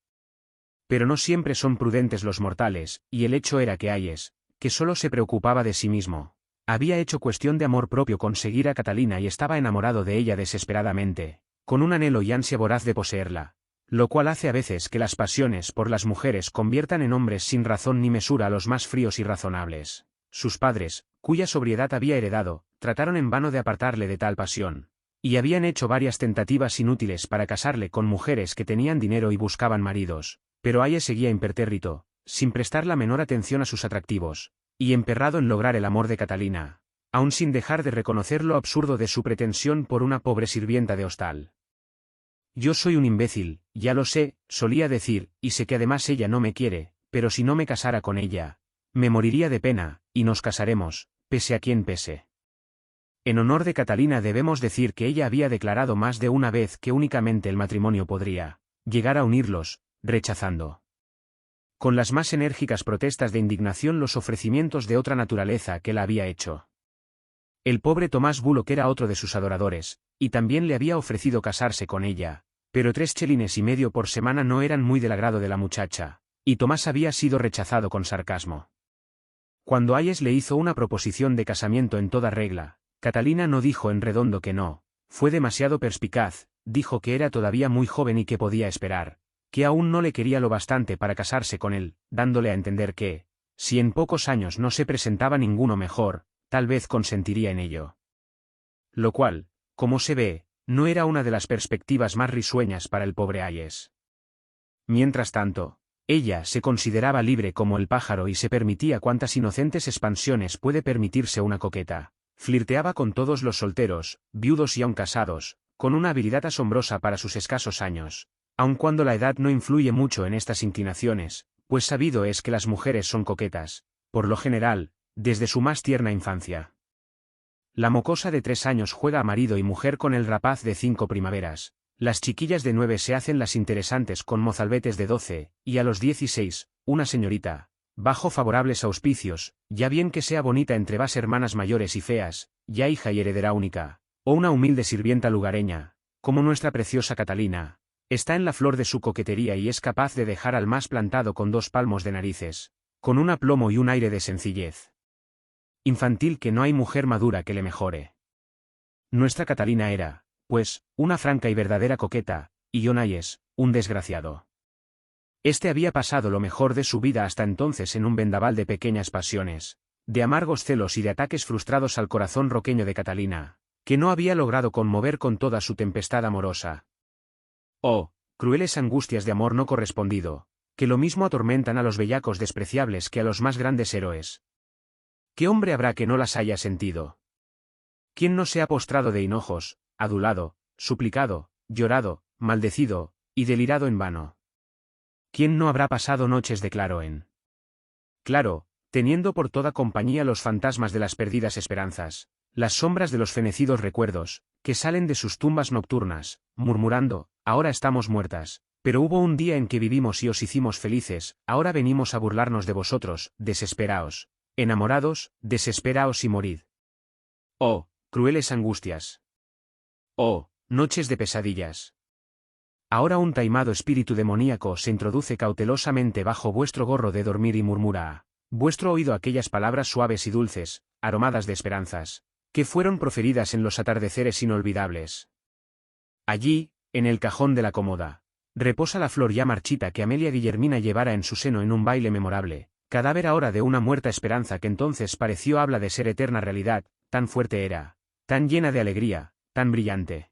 S1: Pero no siempre son prudentes los mortales, y el hecho era que Hayes, que solo se preocupaba de sí mismo, había hecho cuestión de amor propio conseguir a Catalina y estaba enamorado de ella desesperadamente, con un anhelo y ansia voraz de poseerla, lo cual hace a veces que las pasiones por las mujeres conviertan en hombres sin razón ni mesura a los más fríos y razonables. Sus padres, cuya sobriedad había heredado, trataron en vano de apartarle de tal pasión, y habían hecho varias tentativas inútiles para casarle con mujeres que tenían dinero y buscaban maridos, pero Hayes seguía impertérrito, sin prestar la menor atención a sus atractivos, y emperrado en lograr el amor de Catalina, aun sin dejar de reconocer lo absurdo de su pretensión por una pobre sirvienta de hostal. Yo soy un imbécil, ya lo sé, solía decir, y sé que además ella no me quiere, pero si no me casara con ella, me moriría de pena, y nos casaremos, pese a quien pese. En honor de Catalina debemos decir que ella había declarado más de una vez que únicamente el matrimonio podría llegar a unirlos, rechazando con las más enérgicas protestas de indignación los ofrecimientos de otra naturaleza que la había hecho. El pobre Tomás Bullock era otro de sus adoradores, y también le había ofrecido casarse con ella, pero 3,5 por semana no eran muy del agrado de la muchacha, y Tomás había sido rechazado con sarcasmo. Cuando Hayes le hizo una proposición de casamiento en toda regla, Catalina no dijo en redondo que no, fue demasiado perspicaz, dijo que era todavía muy joven y que podía esperar, que aún no le quería lo bastante para casarse con él, dándole a entender que, si en pocos años no se presentaba ninguno mejor, tal vez consentiría en ello. Lo cual, como se ve, no era una de las perspectivas más risueñas para el pobre Hayes. Mientras tanto, ella se consideraba libre como el pájaro y se permitía cuantas inocentes expansiones puede permitirse una coqueta. Flirteaba con todos los solteros, viudos y aun casados, con una habilidad asombrosa para sus escasos años, aun cuando la edad no influye mucho en estas inclinaciones, pues sabido es que las mujeres son coquetas, por lo general, desde su más tierna infancia. La mocosa de 3 años juega a marido y mujer con el rapaz de 5 primaveras, las chiquillas de 9 se hacen las interesantes con mozalbetes de 12, y a los 16, una señorita, bajo favorables auspicios, ya bien que sea bonita entre vas hermanas mayores y feas, ya hija y heredera única, o una humilde sirvienta lugareña, como nuestra preciosa Catalina, está en la flor de su coquetería y es capaz de dejar al más plantado con 2 palmos de narices, con un aplomo y un aire de sencillez infantil que no hay mujer madura que le mejore. Nuestra Catalina era, pues, una franca y verdadera coqueta, y John Hayes, un desgraciado. Este había pasado lo mejor de su vida hasta entonces en un vendaval de pequeñas pasiones, de amargos celos y de ataques frustrados al corazón roqueño de Catalina, que no había logrado conmover con toda su tempestad amorosa. Oh, crueles angustias de amor no correspondido, que lo mismo atormentan a los bellacos despreciables que a los más grandes héroes. ¿Qué hombre habrá que no las haya sentido? ¿Quién no se ha postrado de hinojos, adulado, suplicado, llorado, maldecido, y delirado en vano? ¿Quién no habrá pasado noches de claro, teniendo por toda compañía los fantasmas de las perdidas esperanzas, las sombras de los fenecidos recuerdos, que salen de sus tumbas nocturnas, murmurando, ahora estamos muertas, pero hubo un día en que vivimos y os hicimos felices, ahora venimos a burlarnos de vosotros, desesperaos, enamorados, desesperaos y morid. Oh, crueles angustias. Oh, noches de pesadillas. Ahora un taimado espíritu demoníaco se introduce cautelosamente bajo vuestro gorro de dormir y murmura a vuestro oído aquellas palabras suaves y dulces, aromadas de esperanzas, que fueron proferidas en los atardeceres inolvidables. Allí, en el cajón de la cómoda, reposa la flor ya marchita que Amelia Guillermina llevara en su seno en un baile memorable, cadáver ahora de una muerta esperanza que entonces pareció habla de ser eterna realidad, tan fuerte era, tan llena de alegría, tan brillante.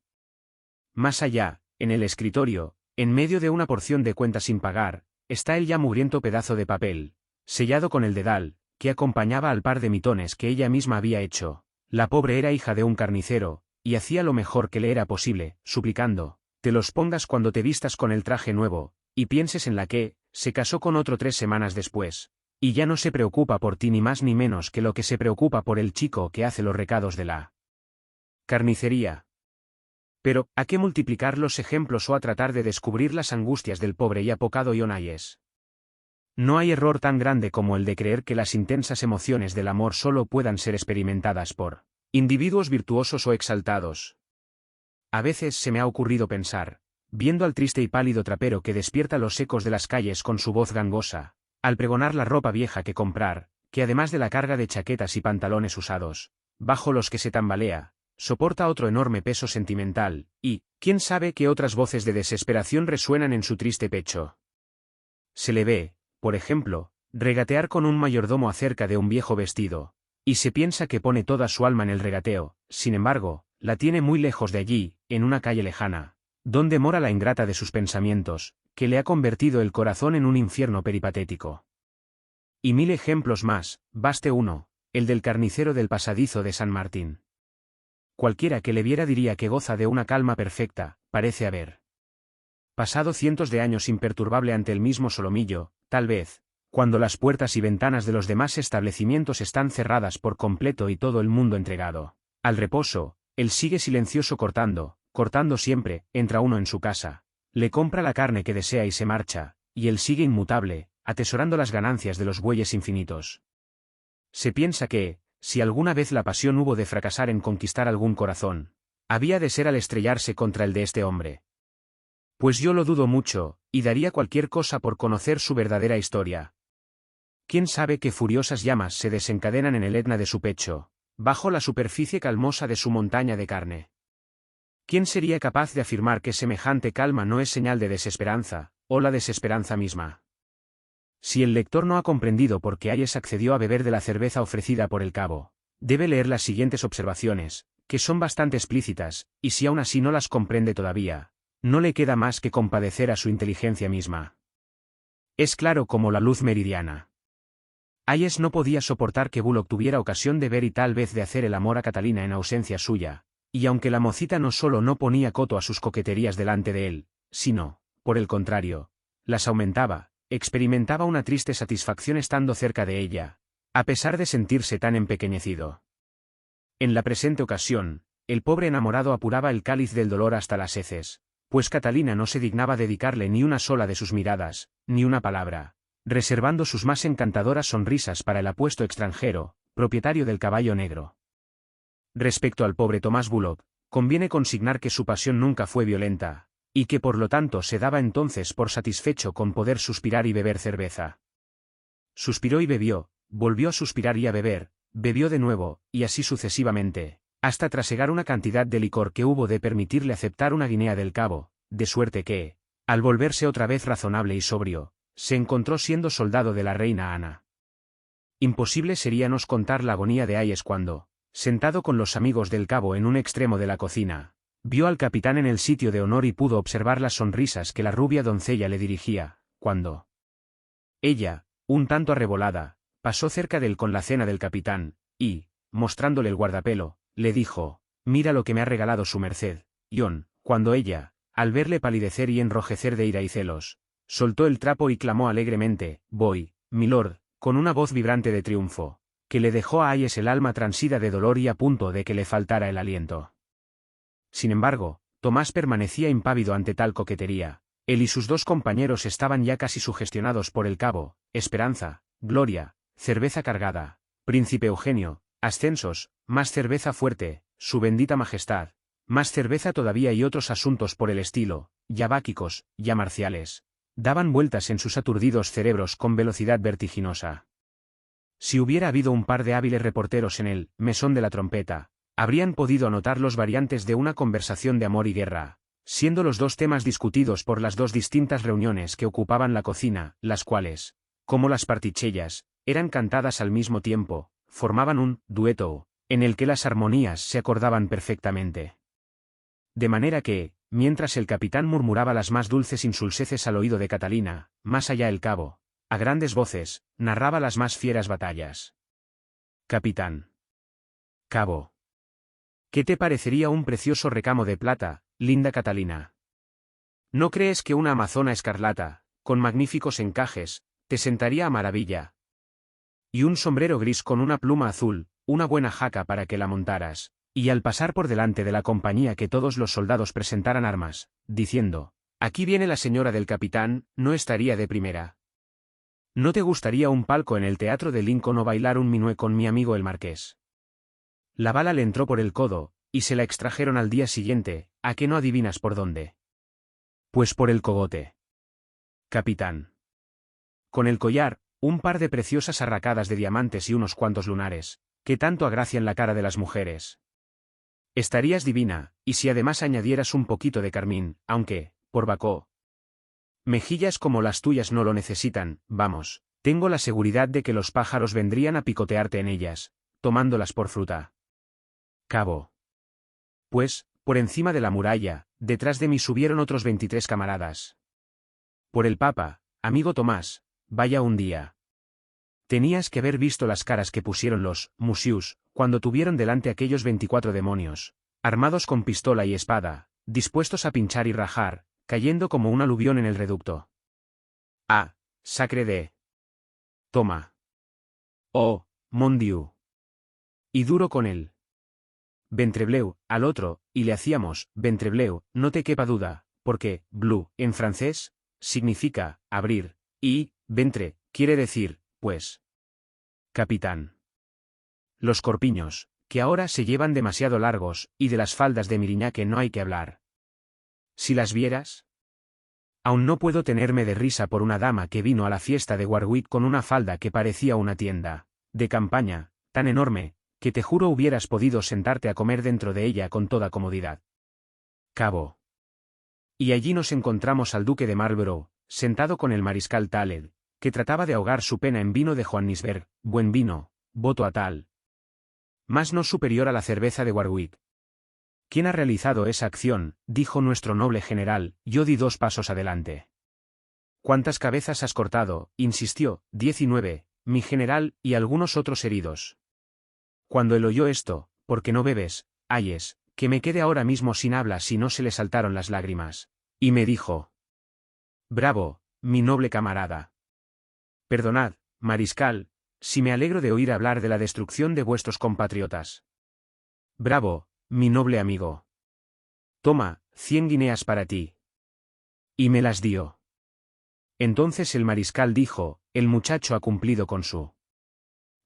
S1: Más allá, en el escritorio, en medio de una porción de cuenta sin pagar, está el ya mugriento pedazo de papel, sellado con el dedal, que acompañaba al par de mitones que ella misma había hecho. La pobre era hija de un carnicero, y hacía lo mejor que le era posible, suplicando, te los pongas cuando te vistas con el traje nuevo, y pienses en la que, se casó con otro 3 semanas después, y ya no se preocupa por ti ni más ni menos que lo que se preocupa por el chico que hace los recados de la carnicería. Pero, ¿a qué multiplicar los ejemplos o a tratar de descubrir las angustias del pobre y apocado John Hayes? No hay error tan grande como el de creer que las intensas emociones del amor solo puedan ser experimentadas por individuos virtuosos o exaltados. A veces se me ha ocurrido pensar, viendo al triste y pálido trapero que despierta los ecos de las calles con su voz gangosa, al pregonar la ropa vieja que comprar, que además de la carga de chaquetas y pantalones usados, bajo los que se tambalea, soporta otro enorme peso sentimental, y, quién sabe qué otras voces de desesperación resuenan en su triste pecho. Se le ve, por ejemplo, regatear con un mayordomo acerca de un viejo vestido, y se piensa que pone toda su alma en el regateo, sin embargo, la tiene muy lejos de allí, en una calle lejana, donde mora la ingrata de sus pensamientos, que le ha convertido el corazón en un infierno peripatético. Y mil ejemplos más, baste uno, el del carnicero del pasadizo de San Martín. Cualquiera que le viera diría que goza de una calma perfecta, parece haber pasado cientos de años imperturbable ante el mismo solomillo, tal vez, cuando las puertas y ventanas de los demás establecimientos están cerradas por completo y todo el mundo entregado al reposo, él sigue silencioso cortando siempre, entra uno en su casa, le compra la carne que desea y se marcha, y él sigue inmutable, atesorando las ganancias de los bueyes infinitos. Se piensa que, si alguna vez la pasión hubo de fracasar en conquistar algún corazón, había de ser al estrellarse contra el de este hombre. Pues yo lo dudo mucho, y daría cualquier cosa por conocer su verdadera historia. ¿Quién sabe qué furiosas llamas se desencadenan en el Etna de su pecho, bajo la superficie calmosa de su montaña de carne? ¿Quién sería capaz de afirmar que semejante calma no es señal de desesperanza, o la desesperanza misma? Si el lector no ha comprendido por qué Hayes accedió a beber de la cerveza ofrecida por el cabo, debe leer las siguientes observaciones, que son bastante explícitas, y si aún así no las comprende todavía, no le queda más que compadecer a su inteligencia misma. Es claro como la luz meridiana. Hayes no podía soportar que Bullock tuviera ocasión de ver y tal vez de hacer el amor a Catalina en ausencia suya, y aunque la mocita no solo no ponía coto a sus coqueterías delante de él, sino, por el contrario, las aumentaba, experimentaba una triste satisfacción estando cerca de ella, a pesar de sentirse tan empequeñecido. En la presente ocasión, el pobre enamorado apuraba el cáliz del dolor hasta las heces, pues Catalina no se dignaba dedicarle ni una sola de sus miradas, ni una palabra, reservando sus más encantadoras sonrisas para el apuesto extranjero, propietario del caballo negro. Respecto al pobre Tomás Bullock, conviene consignar que su pasión nunca fue violenta, y que por lo tanto se daba entonces por satisfecho con poder suspirar y beber cerveza. Suspiró y bebió, volvió a suspirar y a beber, bebió de nuevo, y así sucesivamente, hasta trasegar una cantidad de licor que hubo de permitirle aceptar una guinea del cabo, de suerte que, al volverse otra vez razonable y sobrio, se encontró siendo soldado de la reina Ana. Imposible seríanos contar la agonía de Hayes cuando, sentado con los amigos del cabo en un extremo de la cocina, vio al capitán en el sitio de honor y pudo observar las sonrisas que la rubia doncella le dirigía, cuando ella, un tanto arrebolada, pasó cerca de él con la cena del capitán, y, mostrándole el guardapelo, le dijo: «Mira lo que me ha regalado su merced, John», cuando ella, al verle palidecer y enrojecer de ira y celos, soltó el trapo y clamó alegremente: «Voy, milord», con una voz vibrante de triunfo, que le dejó a Hayes el alma transida de dolor y a punto de que le faltara el aliento. Sin embargo, Tomás permanecía impávido ante tal coquetería. Él y sus dos compañeros estaban ya casi sugestionados por el cabo, Esperanza, Gloria, cerveza cargada, Príncipe Eugenio, ascensos, más cerveza fuerte, su bendita majestad, más cerveza todavía y otros asuntos por el estilo, ya báquicos, ya marciales, daban vueltas en sus aturdidos cerebros con velocidad vertiginosa. Si hubiera habido un par de hábiles reporteros en el mesón de la trompeta, habrían podido anotar los variantes de una conversación de amor y guerra, siendo los dos temas discutidos por las dos distintas reuniones que ocupaban la cocina, las cuales, como las partichellas, eran cantadas al mismo tiempo, formaban un dueto, en el que las armonías se acordaban perfectamente. De manera que, mientras el capitán murmuraba las más dulces insulseces al oído de Catalina, más allá el cabo, a grandes voces, narraba las más fieras batallas. Capitán. Cabo. ¿Qué te parecería un precioso recamo de plata, linda Catalina? ¿No crees que una amazona escarlata, con magníficos encajes, te sentaría a maravilla? Y un sombrero gris con una pluma azul, una buena jaca para que la montaras, y al pasar por delante de la compañía que todos los soldados presentaran armas, diciendo: «Aquí viene la señora del capitán», no estaría de primera. ¿No te gustaría un palco en el teatro de Lincoln o bailar un minué con mi amigo el marqués? La bala le entró por el codo, y se la extrajeron al día siguiente, ¿a qué no adivinas por dónde? Pues por el cogote. Capitán. Con el collar, un par de preciosas arracadas de diamantes y unos cuantos lunares, que tanto agracian la cara de las mujeres. Estarías divina, y si además añadieras un poquito de carmín, aunque, por Bacó, mejillas como las tuyas no lo necesitan, vamos, tengo la seguridad de que los pájaros vendrían a picotearte en ellas, tomándolas por fruta. Cabo. Pues, por encima de la muralla, detrás de mí subieron otros 23 camaradas. Por el Papa, amigo Tomás, vaya un día. Tenías que haber visto las caras que pusieron los Musius, cuando tuvieron delante aquellos 24 demonios, armados con pistola y espada, dispuestos a pinchar y rajar, cayendo como un aluvión en el reducto. Ah, sacre de. Toma. Oh, mon Dieu. Y duro con él. Ventrebleu, al otro, y le hacíamos, Ventrebleu, no te quepa duda, porque, bleu, en francés, significa, abrir, y, ventre, quiere decir, pues. Capitán. Los corpiños, que ahora se llevan demasiado largos, y de las faldas de Miriñaque no hay que hablar. Si las vieras. Aún no puedo tenerme de risa por una dama que vino a la fiesta de Warwick con una falda que parecía una tienda de campaña, tan enorme, que te juro hubieras podido sentarte a comer dentro de ella con toda comodidad. Cabo. Y allí nos encontramos al duque de Marlborough, sentado con el mariscal Tallard, que trataba de ahogar su pena en vino de Johannisberg, buen vino, voto a tal. Más no superior a la cerveza de Warwick. ¿Quién ha realizado esa acción?, dijo nuestro noble general. Yo di 2 pasos adelante. ¿Cuántas cabezas has cortado?, insistió. 19, mi general, y algunos otros heridos. Cuando él oyó esto, ¿por qué no bebes, Hayes, que me quede ahora mismo sin habla si no se le saltaron las lágrimas? Y me dijo: bravo, mi noble camarada. Perdonad, mariscal, si me alegro de oír hablar de la destrucción de vuestros compatriotas. Bravo, mi noble amigo. Toma, 100 guineas para ti. Y me las dio. Entonces el mariscal dijo: el muchacho ha cumplido con su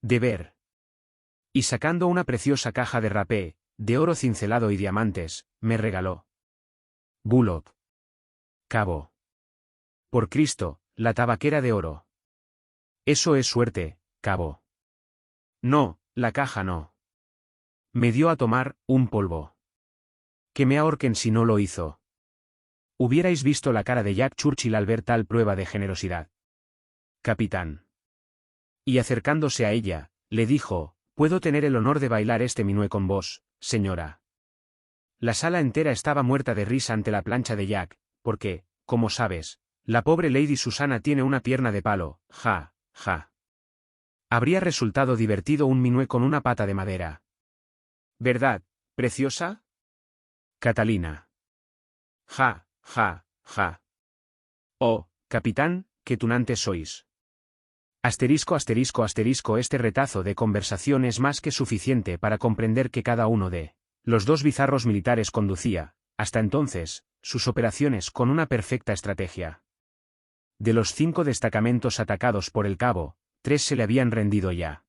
S1: deber. Y sacando una preciosa caja de rapé, de oro cincelado y diamantes, me regaló. Bullock. Cabo. Por Cristo, la tabaquera de oro. Eso es suerte, cabo. No, la caja no. Me dio a tomar un polvo. Que me ahorquen si no lo hizo. Hubierais visto la cara de Jack Churchill al ver tal prueba de generosidad. Capitán. Y acercándose a ella, le dijo: ¿puedo tener el honor de bailar este minué con vos, señora? La sala entera estaba muerta de risa ante la plancha de Jack, porque, como sabes, la pobre Lady Susana tiene una pierna de palo, ja, ja. Habría resultado divertido un minué con una pata de madera. ¿Verdad, preciosa? Catalina. Ja, ja, ja. Oh, capitán, qué tunantes sois. Asterisco asterisco asterisco. Este retazo de conversación es más que suficiente para comprender que cada uno de los 2 bizarros militares conducía, hasta entonces, sus operaciones con una perfecta estrategia. De los 5 destacamentos atacados por el cabo, 3 se le habían rendido ya.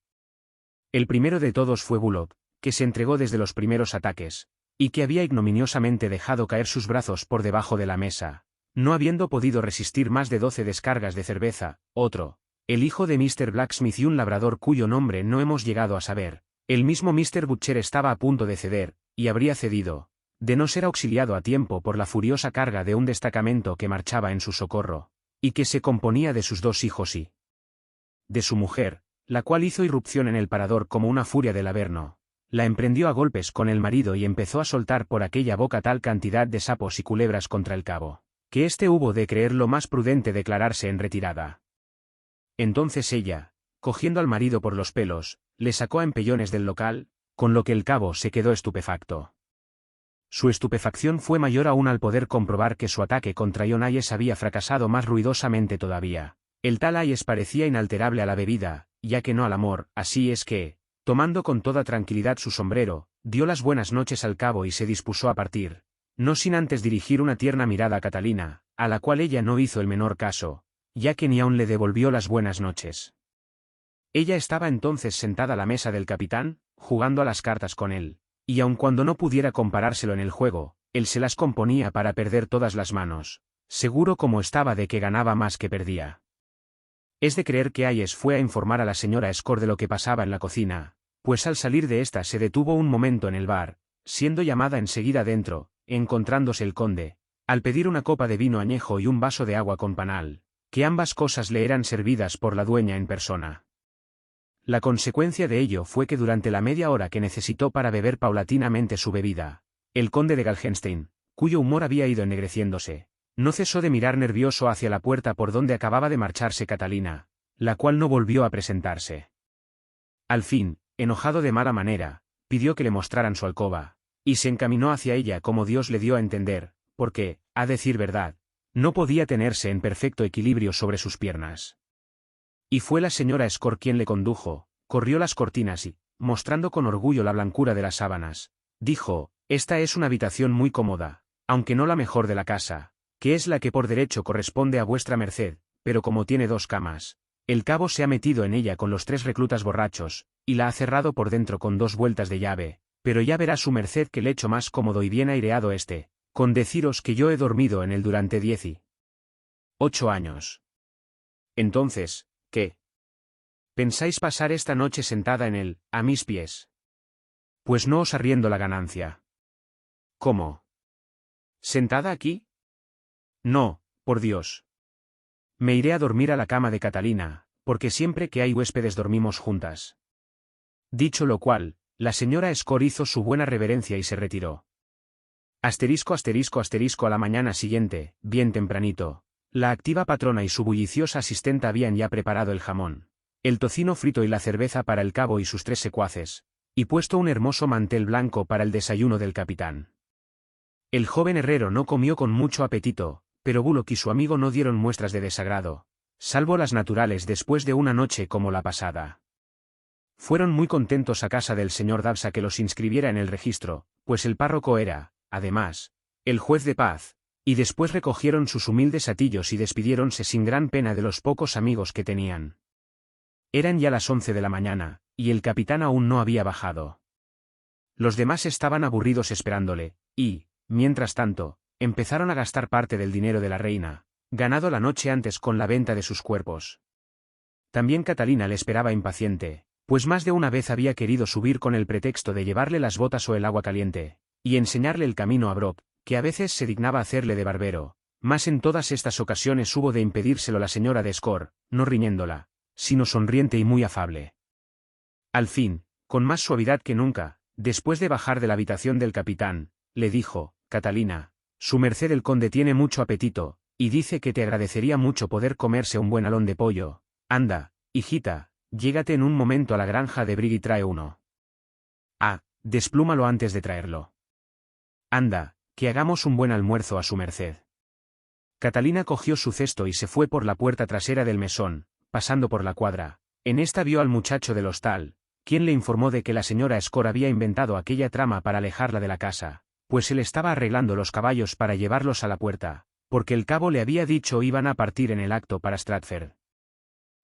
S1: El primero de todos fue Bullock, que se entregó desde los primeros ataques, y que había ignominiosamente dejado caer sus brazos por debajo de la mesa, no habiendo podido resistir más de 12 descargas de cerveza. Otro, el hijo de Mr. Blacksmith y un labrador cuyo nombre no hemos llegado a saber. El mismo Mr. Butcher estaba a punto de ceder, y habría cedido, de no ser auxiliado a tiempo por la furiosa carga de un destacamento que marchaba en su socorro, y que se componía de sus 2 hijos y de su mujer, la cual hizo irrupción en el parador como una furia del Averno. La emprendió a golpes con el marido y empezó a soltar por aquella boca tal cantidad de sapos y culebras contra el cabo, que éste hubo de creer lo más prudente declararse en retirada. Entonces ella, cogiendo al marido por los pelos, le sacó a empellones del local, con lo que el cabo se quedó estupefacto. Su estupefacción fue mayor aún al poder comprobar que su ataque contra John Hayes había fracasado más ruidosamente todavía. El tal Hayes parecía inalterable a la bebida, ya que no al amor, así es que, tomando con toda tranquilidad su sombrero, dio las buenas noches al cabo y se dispuso a partir, no sin antes dirigir una tierna mirada a Catalina, a la cual ella no hizo el menor caso, ya que ni aun le devolvió las buenas noches. Ella estaba entonces sentada a la mesa del capitán, jugando a las cartas con él, y aun cuando no pudiera comparárselo en el juego, él se las componía para perder todas las manos, seguro como estaba de que ganaba más que perdía. Es de creer que Hayes fue a informar a la señora Score de lo que pasaba en la cocina, pues al salir de ésta se detuvo un momento en el bar, siendo llamada enseguida dentro, encontrándose el conde, al pedir una copa de vino añejo y un vaso de agua con panal, que ambas cosas le eran servidas por la dueña en persona. La consecuencia de ello fue que durante la media hora que necesitó para beber paulatinamente su bebida, el conde de Galgenstein, cuyo humor había ido ennegreciéndose, no cesó de mirar nervioso hacia la puerta por donde acababa de marcharse Catalina, la cual no volvió a presentarse. Al fin, enojado de mala manera, pidió que le mostraran su alcoba, y se encaminó hacia ella como Dios le dio a entender, porque, a decir verdad, no podía tenerse en perfecto equilibrio sobre sus piernas. Y fue la señora Score quien le condujo, corrió las cortinas y, mostrando con orgullo la blancura de las sábanas, dijo: «Esta es una habitación muy cómoda, aunque no la mejor de la casa, que es la que por derecho corresponde a vuestra merced, pero como tiene 2 camas, el cabo se ha metido en ella con los 3 reclutas borrachos, y la ha cerrado por dentro con 2 vueltas de llave, pero ya verá su merced que lecho más cómodo y bien aireado con deciros que yo he dormido en él durante 18 años. Entonces, ¿qué pensáis pasar esta noche sentada en él, a mis pies? Pues no os arriendo la ganancia». «¿Cómo? ¿Sentada aquí?» «No, por Dios. Me iré a dormir a la cama de Catalina, porque siempre que hay huéspedes dormimos juntas». Dicho lo cual, la señora Score hizo su buena reverencia y se retiró. ***** A la mañana siguiente, bien tempranito, la activa patrona y su bulliciosa asistenta habían ya preparado el jamón, el tocino frito y la cerveza para el cabo y sus 3 secuaces, y puesto un hermoso mantel blanco para el desayuno del capitán. El joven herrero no comió con mucho apetito, pero Bullock y su amigo no dieron muestras de desagrado, salvo las naturales después de una noche como la pasada. Fueron muy contentos a casa del señor Davsa que los inscribiera en el registro, pues el párroco era, además, el juez de paz, y después recogieron sus humildes atillos y despidiéronse sin gran pena de los pocos amigos que tenían. Eran ya las 11 de la mañana, y el capitán aún no había bajado. Los demás estaban aburridos esperándole, y, mientras tanto, empezaron a gastar parte del dinero de la reina, ganado la noche antes con la venta de sus cuerpos. También Catalina le esperaba impaciente, pues más de una vez había querido subir con el pretexto de llevarle las botas o el agua caliente, y enseñarle el camino a Brooke, que a veces se dignaba hacerle de barbero, mas en todas estas ocasiones hubo de impedírselo la señora de Score, no riñéndola, sino sonriente y muy afable. Al fin, con más suavidad que nunca, después de bajar de la habitación del capitán, le dijo: «Catalina, su merced el conde tiene mucho apetito, y dice que te agradecería mucho poder comerse un buen alón de pollo. Anda, hijita, llégate en un momento a la granja de Brigg y trae uno. Ah, desplúmalo antes de traerlo. Anda, que hagamos un buen almuerzo a su merced». Catalina cogió su cesto y se fue por la puerta trasera del mesón, pasando por la cuadra. En esta vio al muchacho del hostal, quien le informó de que la señora Score había inventado aquella trama para alejarla de la casa, pues él estaba arreglando los caballos para llevarlos a la puerta, porque el cabo le había dicho iban a partir en el acto para Stratford.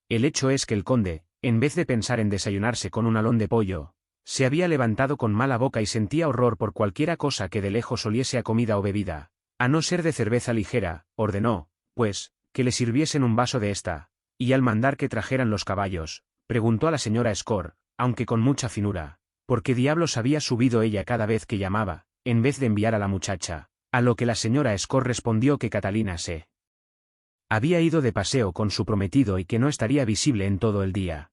S1: El hecho es que el conde, en vez de pensar en desayunarse con un alón de pollo, se había levantado con mala boca y sentía horror por cualquiera cosa que de lejos oliese a comida o bebida, a no ser de cerveza ligera. Ordenó, pues, que le sirviesen un vaso de esta, y al mandar que trajeran los caballos, preguntó a la señora Score, aunque con mucha finura, por qué diablos había subido ella cada vez que llamaba, en vez de enviar a la muchacha, a lo que la señora Score respondió que Catalina se había ido de paseo con su prometido y que no estaría visible en todo el día.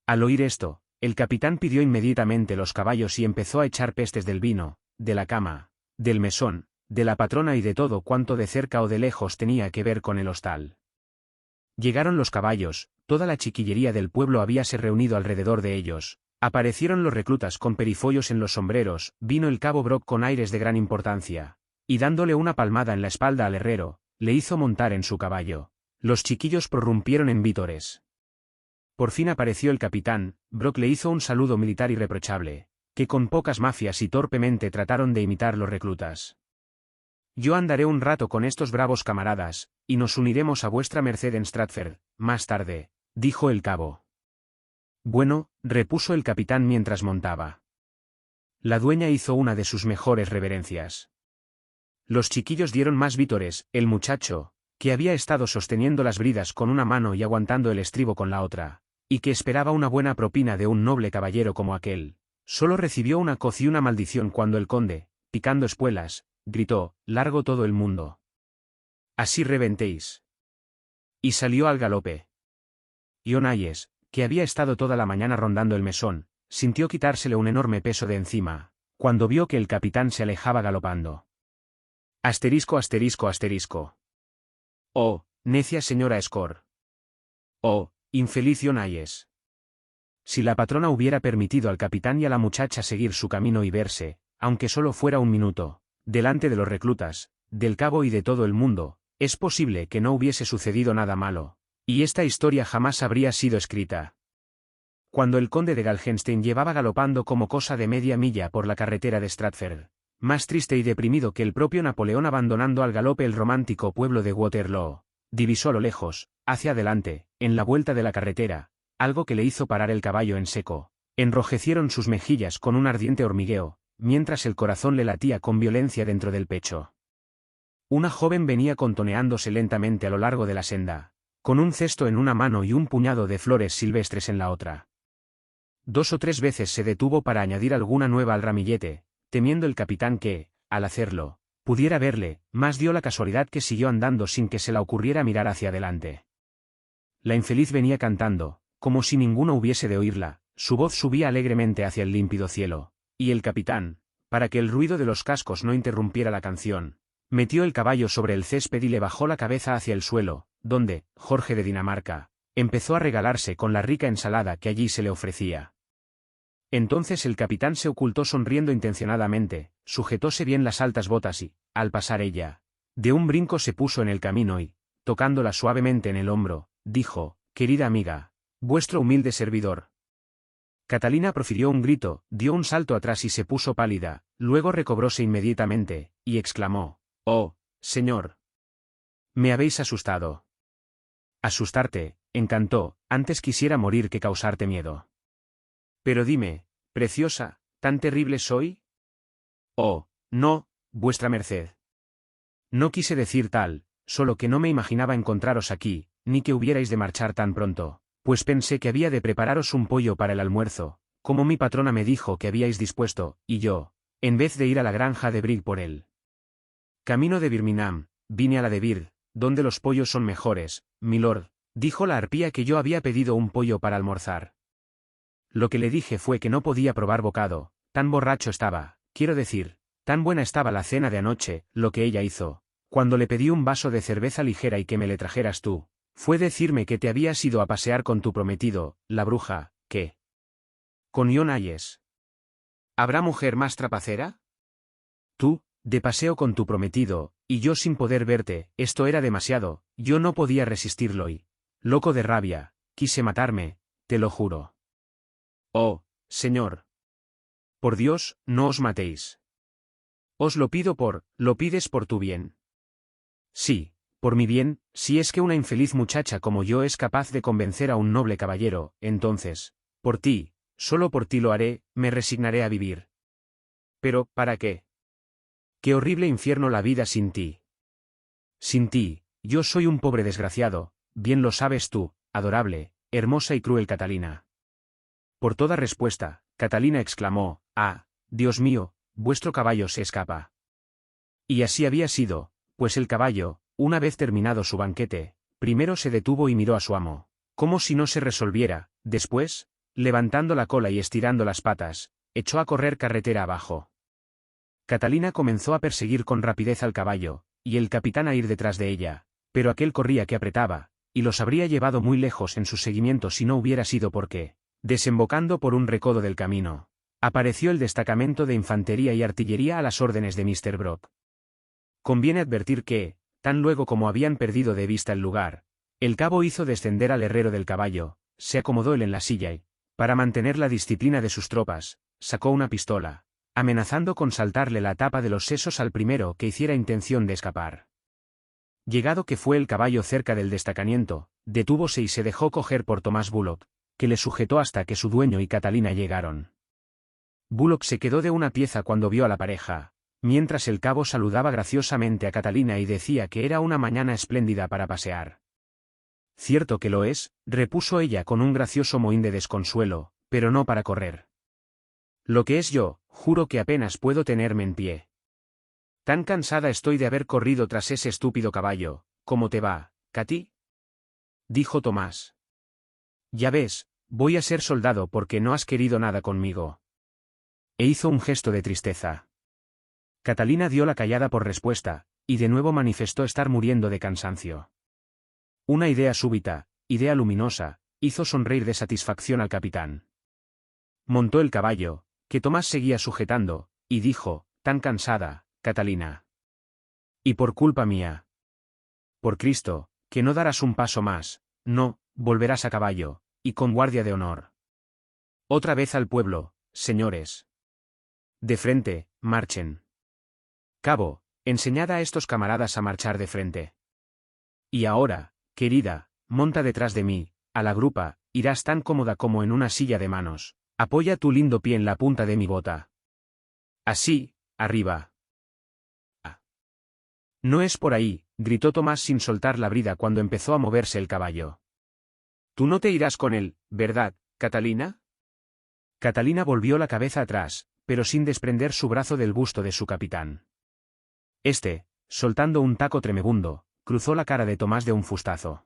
S1: Al oír esto, el capitán pidió inmediatamente los caballos y empezó a echar pestes del vino, de la cama, del mesón, de la patrona y de todo cuanto de cerca o de lejos tenía que ver con el hostal. Llegaron los caballos, toda la chiquillería del pueblo habíase reunido alrededor de ellos, aparecieron los reclutas con perifollos en los sombreros, vino el cabo Brooke con aires de gran importancia, y dándole una palmada en la espalda al herrero, le hizo montar en su caballo. Los chiquillos prorrumpieron en vítores. Por fin apareció el capitán. Brooke le hizo un saludo militar irreprochable, que con pocas mafias y torpemente trataron de imitar los reclutas. «Yo andaré un rato con estos bravos camaradas, y nos uniremos a vuestra merced en Stratford, más tarde», dijo el cabo. «Bueno», repuso el capitán mientras montaba. La dueña hizo una de sus mejores reverencias. Los chiquillos dieron más vítores. El muchacho, que había estado sosteniendo las bridas con una mano y aguantando el estribo con la otra, y que esperaba una buena propina de un noble caballero como aquel, solo recibió una coz y una maldición cuando el conde, picando espuelas, gritó: «Largo todo el mundo. Así reventéis». Y salió al galope. John Hayes, que había estado toda la mañana rondando el mesón, sintió quitársele un enorme peso de encima, cuando vio que el capitán se alejaba galopando. Asterisco asterisco asterisco. Oh, necia señora Score. Oh, infeliz John Hayes. Si la patrona hubiera permitido al capitán y a la muchacha seguir su camino y verse, aunque solo fuera un minuto, delante de los reclutas, del cabo y de todo el mundo, es posible que no hubiese sucedido nada malo, y esta historia jamás habría sido escrita. Cuando el conde de Galgenstein llevaba galopando como cosa de media milla por la carretera de Stratford, más triste y deprimido que el propio Napoleón abandonando al galope el romántico pueblo de Waterloo, divisó a lo lejos, hacia adelante, en la vuelta de la carretera, algo que le hizo parar el caballo en seco. Enrojecieron sus mejillas con un ardiente hormigueo, mientras el corazón le latía con violencia dentro del pecho. Una joven venía contoneándose lentamente a lo largo de la senda, con un cesto en una mano y un puñado de flores silvestres en la otra. 2 o 3 veces se detuvo para añadir alguna nueva al ramillete, temiendo el capitán que, al hacerlo, pudiera verle, mas dio la casualidad que siguió andando sin que se le ocurriera mirar hacia adelante. La infeliz venía cantando, como si ninguno hubiese de oírla, su voz subía alegremente hacia el límpido cielo, y el capitán, para que el ruido de los cascos no interrumpiera la canción, metió el caballo sobre el césped y le bajó la cabeza hacia el suelo, donde, Jorge de Dinamarca, empezó a regalarse con la rica ensalada que allí se le ofrecía. Entonces el capitán se ocultó sonriendo intencionadamente, sujetóse bien las altas botas y, al pasar ella, de un brinco se puso en el camino y, tocándola suavemente en el hombro, dijo: «Querida amiga, vuestro humilde servidor». Catalina profirió un grito, dio un salto atrás y se puso pálida, luego recobróse inmediatamente, y exclamó: «Oh, señor. Me habéis asustado». «Asustarte», encantó, «antes quisiera morir que causarte miedo». «Pero dime, preciosa, ¿tan terrible soy?» «Oh, no, vuestra merced. No quise decir tal, solo que no me imaginaba encontraros aquí, ni que hubierais de marchar tan pronto, pues pensé que había de prepararos un pollo para el almuerzo, como mi patrona me dijo que habíais dispuesto, y yo, en vez de ir a la granja de Brig por él camino de Birmingham, vine a la de Bird, donde los pollos son mejores, milord», dijo la arpía, que yo había pedido un pollo para almorzar. Lo que le dije fue que no podía probar bocado, tan borracho estaba, quiero decir, tan buena estaba la cena de anoche. Lo que ella hizo, cuando le pedí un vaso de cerveza ligera y que me le trajeras tú, fue decirme que te habías ido a pasear con tu prometido, la bruja, que... con John Hayes. ¿Habrá mujer más trapacera? Tú, de paseo con tu prometido, y yo sin poder verte. Esto era demasiado, yo no podía resistirlo y, loco de rabia, quise matarme, te lo juro. Oh, señor. Por Dios, no os matéis. Os lo pides por tu bien. Sí, por mi bien, si es que una infeliz muchacha como yo es capaz de convencer a un noble caballero, entonces, por ti, solo por ti lo haré, me resignaré a vivir. Pero, ¿para qué? Qué horrible infierno la vida sin ti. Sin ti, yo soy un pobre desgraciado, bien lo sabes tú, adorable, hermosa y cruel Catalina. Por toda respuesta, Catalina exclamó: «Ah, Dios mío, vuestro caballo se escapa». Y así había sido, pues el caballo, una vez terminado su banquete, primero se detuvo y miró a su amo, como si no se resolviera, después, levantando la cola y estirando las patas, echó a correr carretera abajo. Catalina comenzó a perseguir con rapidez al caballo, y el capitán a ir detrás de ella, pero aquel corría que apretaba, y los habría llevado muy lejos en su seguimiento si no hubiera sido porque, desembocando por un recodo del camino, apareció el destacamento de infantería y artillería a las órdenes de Mr. Brock. Conviene advertir que, tan luego como habían perdido de vista el lugar, el cabo hizo descender al herrero del caballo, se acomodó él en la silla y, para mantener la disciplina de sus tropas, sacó una pistola, amenazando con saltarle la tapa de los sesos al primero que hiciera intención de escapar. Llegado que fue el caballo cerca del destacamiento, detúvose y se dejó coger por Thomas Bullock, que le sujetó hasta que su dueño y Catalina llegaron. Bullock se quedó de una pieza cuando vio a la pareja, mientras el cabo saludaba graciosamente a Catalina y decía que era una mañana espléndida para pasear. Cierto que lo es, repuso ella con un gracioso mohín de desconsuelo, pero no para correr. Lo que es yo, juro que apenas puedo tenerme en pie. Tan cansada estoy de haber corrido tras ese estúpido caballo. ¿Cómo te va, Katy?, dijo Tomás. Ya ves, voy a ser soldado porque no has querido nada conmigo. E hizo un gesto de tristeza. Catalina dio la callada por respuesta, y de nuevo manifestó estar muriendo de cansancio. Una idea súbita, idea luminosa, hizo sonreír de satisfacción al capitán. Montó el caballo, que Tomás seguía sujetando, y dijo, tan cansada, Catalina. Y por culpa mía. Por Cristo, que no darás un paso más, no, volverás a caballo, y con guardia de honor. Otra vez al pueblo, señores. De frente, marchen. Cabo, enseñad a estos camaradas a marchar de frente. Y ahora, querida, monta detrás de mí, a la grupa, irás tan cómoda como en una silla de manos, apoya tu lindo pie en la punta de mi bota. Así, arriba. Ah. No es por ahí, gritó Tomás sin soltar la brida cuando empezó a moverse el caballo. Tú no te irás con él, ¿verdad, Catalina? Catalina volvió la cabeza atrás, pero sin desprender su brazo del busto de su capitán. Este, soltando un taco tremebundo, cruzó la cara de Tomás de un fustazo.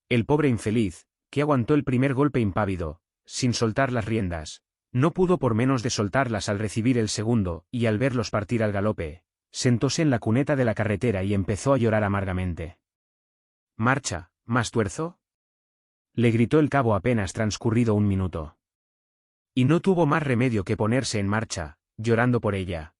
S1: El pobre infeliz, que aguantó el primer golpe impávido, sin soltar las riendas, no pudo por menos de soltarlas al recibir el segundo, y al verlos partir al galope, sentóse en la cuneta de la carretera y empezó a llorar amargamente. «Marcha, más tuerzo», le gritó el cabo apenas transcurrido un minuto. Y no tuvo más remedio que ponerse en marcha, llorando por ella.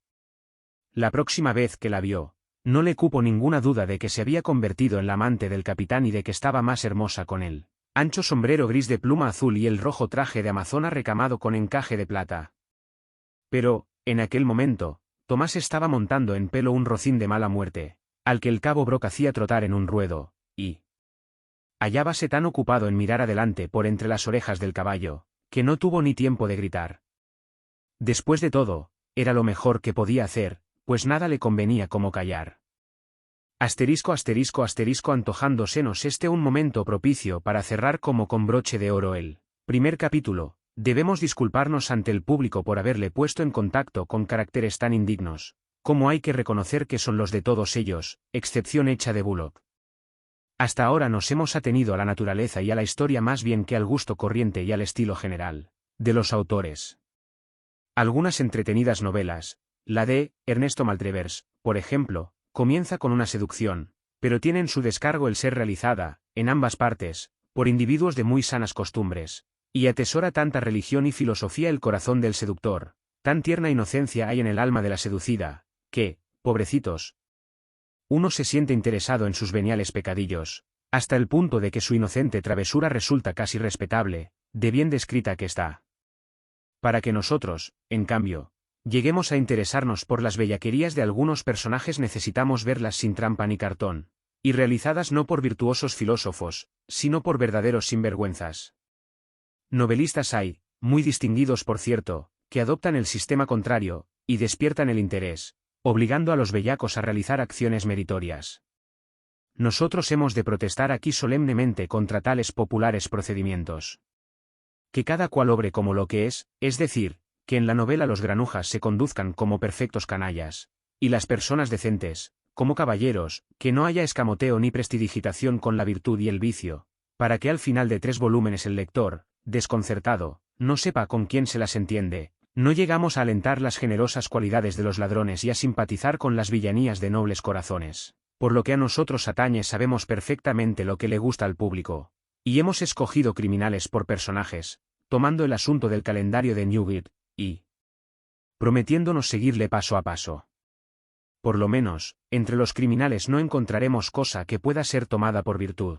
S1: La próxima vez que la vio, no le cupo ninguna duda de que se había convertido en la amante del capitán y de que estaba más hermosa con él. Ancho sombrero gris de pluma azul y el rojo traje de amazona recamado con encaje de plata. Pero, en aquel momento, Tomás estaba montando en pelo un rocín de mala muerte, al que el cabo Brock hacía trotar en un ruedo, y hallábase tan ocupado en mirar adelante por entre las orejas del caballo, que no tuvo ni tiempo de gritar. Después de todo, era lo mejor que podía hacer, pues nada le convenía como callar. Asterisco asterisco asterisco antojándosenos un momento propicio para cerrar como con broche de oro el primer capítulo. Debemos disculparnos ante el público por haberle puesto en contacto con caracteres tan indignos, como hay que reconocer que son los de todos ellos, excepción hecha de Bullock. Hasta ahora nos hemos atenido a la naturaleza y a la historia más bien que al gusto corriente y al estilo general de los autores. Algunas entretenidas novelas, la de Ernesto Maltravers, por ejemplo, comienza con una seducción, pero tiene en su descargo el ser realizada, en ambas partes, por individuos de muy sanas costumbres, y atesora tanta religión y filosofía el corazón del seductor, tan tierna inocencia hay en el alma de la seducida, que, pobrecitos, uno se siente interesado en sus veniales pecadillos, hasta el punto de que su inocente travesura resulta casi respetable, de bien descrita que está. Para que nosotros, en cambio, lleguemos a interesarnos por las bellaquerías de algunos personajes necesitamos verlas sin trampa ni cartón, y realizadas no por virtuosos filósofos, sino por verdaderos sinvergüenzas. Novelistas hay, muy distinguidos por cierto, que adoptan el sistema contrario, y despiertan el interés, obligando a los bellacos a realizar acciones meritorias. Nosotros hemos de protestar aquí solemnemente contra tales populares procedimientos. Que cada cual obre como lo que es decir, que en la novela los granujas se conduzcan como perfectos canallas, y las personas decentes, como caballeros, que no haya escamoteo ni prestidigitación con la virtud y el vicio, para que al final de 3 volúmenes el lector, desconcertado, no sepa con quién se las entiende. No llegamos a alentar las generosas cualidades de los ladrones y a simpatizar con las villanías de nobles corazones. Por lo que a nosotros atañe sabemos perfectamente lo que le gusta al público, y hemos escogido criminales por personajes, tomando el asunto del calendario de Newgate, y prometiéndonos seguirle paso a paso. Por lo menos, entre los criminales no encontraremos cosa que pueda ser tomada por virtud.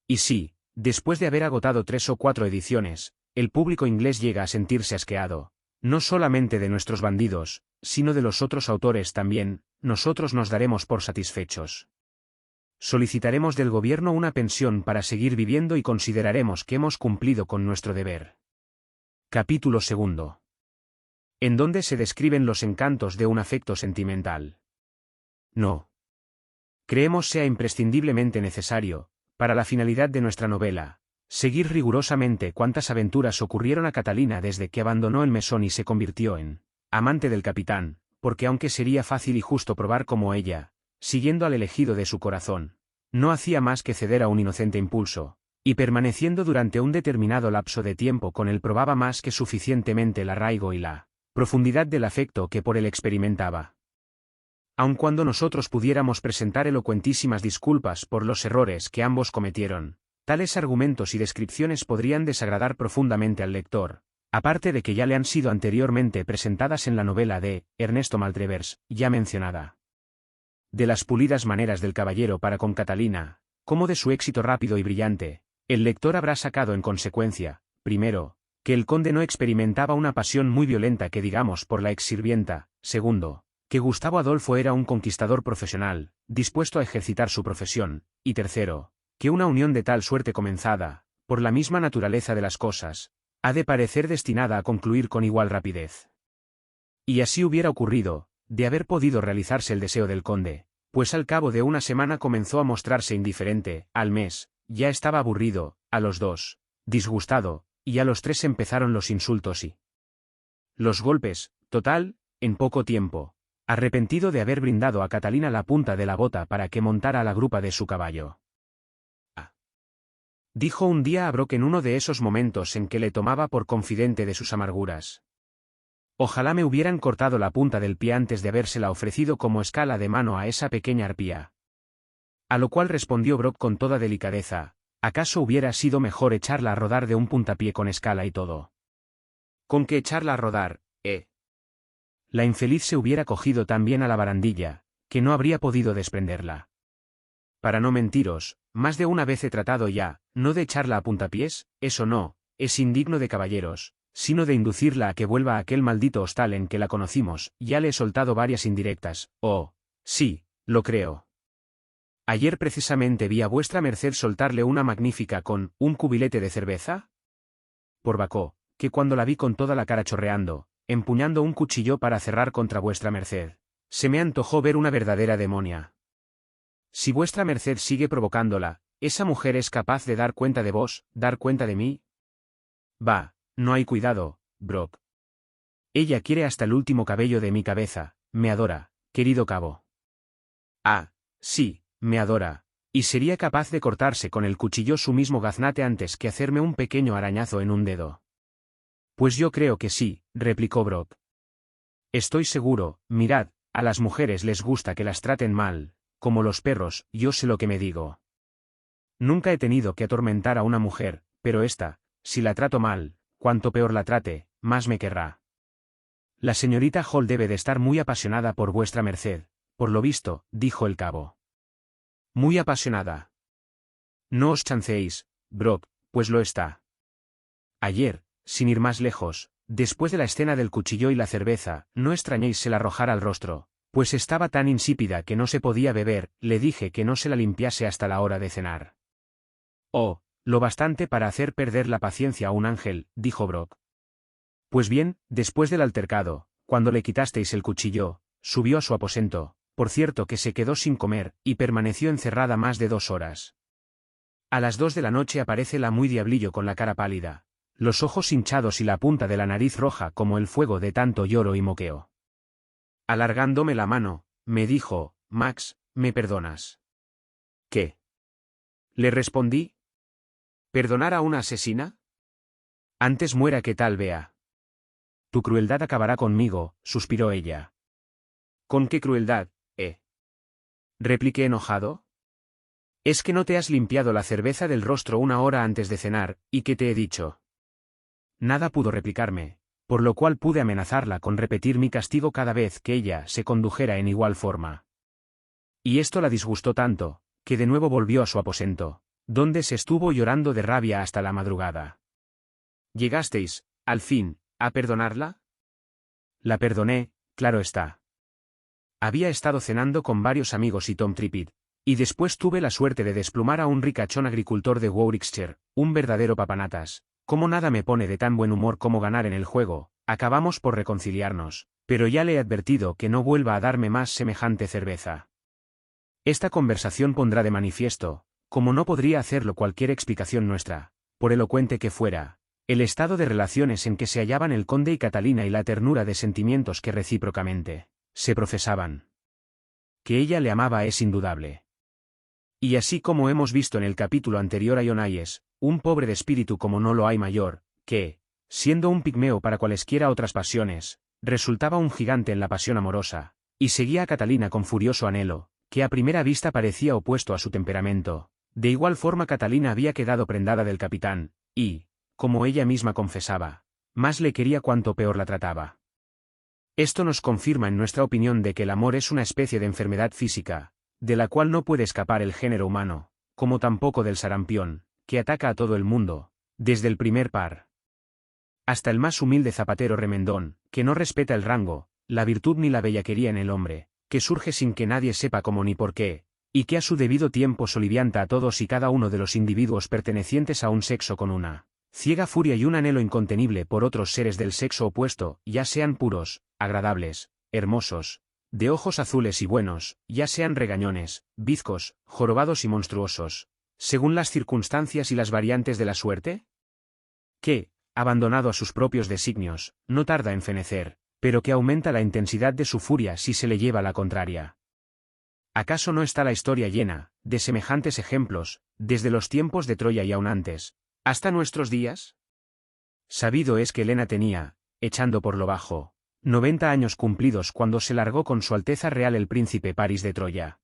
S1: Y si, después de haber agotado 3 o 4 ediciones, el público inglés llega a sentirse asqueado, no solamente de nuestros bandidos, sino de los otros autores también, nosotros nos daremos por satisfechos. Solicitaremos del gobierno una pensión para seguir viviendo y consideraremos que hemos cumplido con nuestro deber. Capítulo 2. en donde se describen los encantos de un afecto sentimental. No creemos sea imprescindiblemente necesario, para la finalidad de nuestra novela, seguir rigurosamente cuántas aventuras ocurrieron a Catalina desde que abandonó el mesón y se convirtió en amante del capitán, porque aunque sería fácil y justo probar cómo ella, siguiendo al elegido de su corazón, no hacía más que ceder a un inocente impulso, y permaneciendo durante un determinado lapso de tiempo con él probaba más que suficientemente el arraigo y la profundidad del afecto que por él experimentaba. Aun cuando nosotros pudiéramos presentar elocuentísimas disculpas por los errores que ambos cometieron, tales argumentos y descripciones podrían desagradar profundamente al lector, aparte de que ya le han sido anteriormente presentadas en la novela de Ernesto Maltravers, ya mencionada. De las pulidas maneras del caballero para con Catalina, como de su éxito rápido y brillante, el lector habrá sacado en consecuencia, primero, que el conde no experimentaba una pasión muy violenta que digamos por la exsirvienta, segundo, que Gustavo Adolfo era un conquistador profesional, dispuesto a ejercitar su profesión, y tercero, que una unión de tal suerte comenzada, por la misma naturaleza de las cosas, ha de parecer destinada a concluir con igual rapidez. Y así hubiera ocurrido, de haber podido realizarse el deseo del conde, pues al cabo de una semana comenzó a mostrarse indiferente, al mes, ya estaba aburrido, a los 2, disgustado, y a los 3 empezaron los insultos y los golpes, total, en poco tiempo, arrepentido de haber brindado a Catalina la punta de la bota para que montara a la grupa de su caballo. Dijo un día a Brock en uno de esos momentos en que le tomaba por confidente de sus amarguras. Ojalá me hubieran cortado la punta del pie antes de habérsela ofrecido como escala de mano a esa pequeña arpía. A lo cual respondió Brock con toda delicadeza, ¿acaso hubiera sido mejor echarla a rodar de un puntapié con escala y todo? ¿Con qué echarla a rodar, La infeliz se hubiera cogido tan bien a la barandilla, que no habría podido desprenderla. Para no mentiros, más de una vez he tratado ya, no de echarla a puntapiés, eso no, es indigno de caballeros, sino de inducirla a que vuelva a aquel maldito hostal en que la conocimos, ya le he soltado varias indirectas, sí, lo creo. Ayer precisamente vi a vuestra merced soltarle una magnífica con un cubilete de cerveza. Por Bacó, que cuando la vi con toda la cara chorreando, empuñando un cuchillo para cerrar contra vuestra merced, se me antojó ver una verdadera demonia. Si vuestra merced sigue provocándola, ¿esa mujer es capaz de dar cuenta de vos, dar cuenta de mí? Va, no hay cuidado, Brock. Ella quiere hasta el último cabello de mi cabeza, me adora, querido cabo. Ah, sí, me adora, y sería capaz de cortarse con el cuchillo su mismo gaznate antes que hacerme un pequeño arañazo en un dedo. Pues yo creo que sí, replicó Brock. Estoy seguro, mirad, a las mujeres les gusta que las traten mal, como los perros, yo sé lo que me digo. Nunca he tenido que atormentar a una mujer, pero esta, si la trato mal, cuanto peor la trate, más me querrá. La señorita Hall debe de estar muy apasionada por vuestra merced, por lo visto, dijo el cabo. Muy apasionada. No os chanceéis, Brock, pues lo está. Ayer, sin ir más lejos, después de la escena del cuchillo y la cerveza, no extrañéis se la arrojara al rostro, pues estaba tan insípida que no se podía beber, le dije que no se la limpiase hasta la hora de cenar. Oh, lo bastante para hacer perder la paciencia a un ángel, dijo Brock. Pues bien, después del altercado, cuando le quitasteis el cuchillo, subió a su aposento, por cierto que se quedó sin comer, y permaneció encerrada más de 2 horas. A las 2 de la noche aparece la muy diablillo con la cara pálida, los ojos hinchados y la punta de la nariz roja como el fuego de tanto lloro y moqueo. Alargándome la mano, me dijo, Max, ¿me perdonas? ¿Qué? Le respondí. ¿Perdonar a una asesina? Antes muera que tal vea. Tu crueldad acabará conmigo, suspiró ella. ¿Con qué crueldad, repliqué enojado? Es que no te has limpiado la cerveza del rostro 1 hora antes de cenar, ¿y qué te he dicho? Nada pudo replicarme, por lo cual pude amenazarla con repetir mi castigo cada vez que ella se condujera en igual forma. Y esto la disgustó tanto, que de nuevo volvió a su aposento, donde se estuvo llorando de rabia hasta la madrugada. ¿Llegasteis, al fin, a perdonarla? La perdoné, claro está. Había estado cenando con varios amigos y Tom Trippett, y después tuve la suerte de desplumar a un ricachón agricultor de Warwickshire, un verdadero papanatas. Como nada me pone de tan buen humor como ganar en el juego, Acabamos por reconciliarnos, pero ya le he advertido que no vuelva a darme más semejante cerveza. Esta conversación pondrá de manifiesto, como no podría hacerlo cualquier explicación nuestra, por elocuente que fuera, el estado de relaciones en que se hallaban el conde y Catalina y la ternura de sentimientos que recíprocamente se profesaban. Que ella le amaba es indudable. Y así como hemos visto en el capítulo anterior a Ionayes, un pobre de espíritu como no lo hay mayor, que, siendo un pigmeo para cualesquiera otras pasiones, resultaba un gigante en la pasión amorosa, y seguía a Catalina con furioso anhelo, que a primera vista parecía opuesto a su temperamento. De igual forma Catalina había quedado prendada del capitán, y, como ella misma confesaba, más le quería cuanto peor la trataba. Esto nos confirma en nuestra opinión de que el amor es una especie de enfermedad física, de la cual no puede escapar el género humano, como tampoco del sarampión, que ataca a todo el mundo, desde el primer par hasta el más humilde zapatero remendón, que no respeta el rango, la virtud ni la bellaquería en el hombre, que surge sin que nadie sepa cómo ni por qué, y que a su debido tiempo solivianta a todos y cada uno de los individuos pertenecientes a un sexo con una ciega furia y un anhelo incontenible por otros seres del sexo opuesto, ya sean puros, agradables, hermosos, de ojos azules y buenos, ya sean regañones, bizcos, jorobados y monstruosos, según las circunstancias y las variantes de la suerte? Que, abandonado a sus propios designios, no tarda en fenecer, pero que aumenta la intensidad de su furia si se le lleva la contraria. ¿Acaso no está la historia llena de semejantes ejemplos, desde los tiempos de Troya y aun antes, hasta nuestros días? Sabido es que Helena tenía, echando por lo bajo, 90 años cumplidos cuando se largó con su Alteza Real el príncipe París de Troya.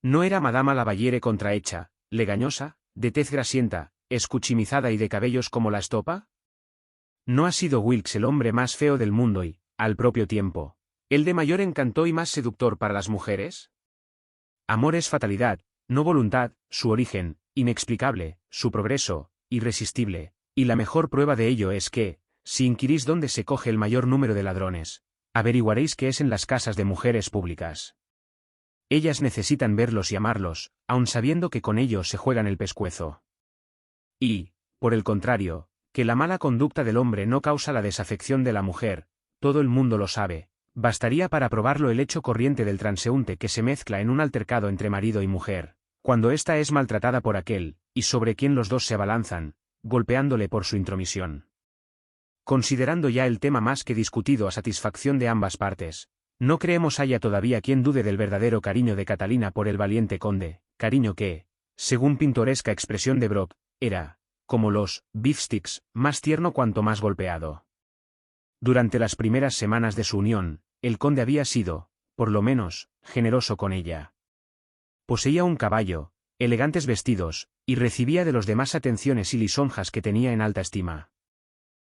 S1: ¿No era Madama la Valliere contrahecha, legañosa, de tez grasienta, escuchimizada y de cabellos como la estopa? ¿No ha sido Wilkes el hombre más feo del mundo y, al propio tiempo, el de mayor encanto y más seductor para las mujeres? Amor es fatalidad, no voluntad, su origen, inexplicable, su progreso, irresistible, y la mejor prueba de ello es que, si inquirís dónde se coge el mayor número de ladrones, averiguaréis que es en las casas de mujeres públicas. Ellas necesitan verlos y amarlos, aun sabiendo que con ellos se juegan el pescuezo. Y, por el contrario, que la mala conducta del hombre no causa la desafección de la mujer, todo el mundo lo sabe, bastaría para probarlo el hecho corriente del transeúnte que se mezcla en un altercado entre marido y mujer, cuando ésta es maltratada por aquel, y sobre quien los dos se abalanzan, golpeándole por su intromisión. Considerando ya el tema más que discutido a satisfacción de ambas partes, no creemos haya todavía quien dude del verdadero cariño de Catalina por el valiente conde, cariño que, según pintoresca expresión de Brock, era, como los beefsticks, más tierno cuanto más golpeado. Durante las primeras semanas de su unión, el conde había sido, por lo menos, generoso con ella. Poseía un caballo, elegantes vestidos, y recibía de los demás atenciones y lisonjas que tenía en alta estima.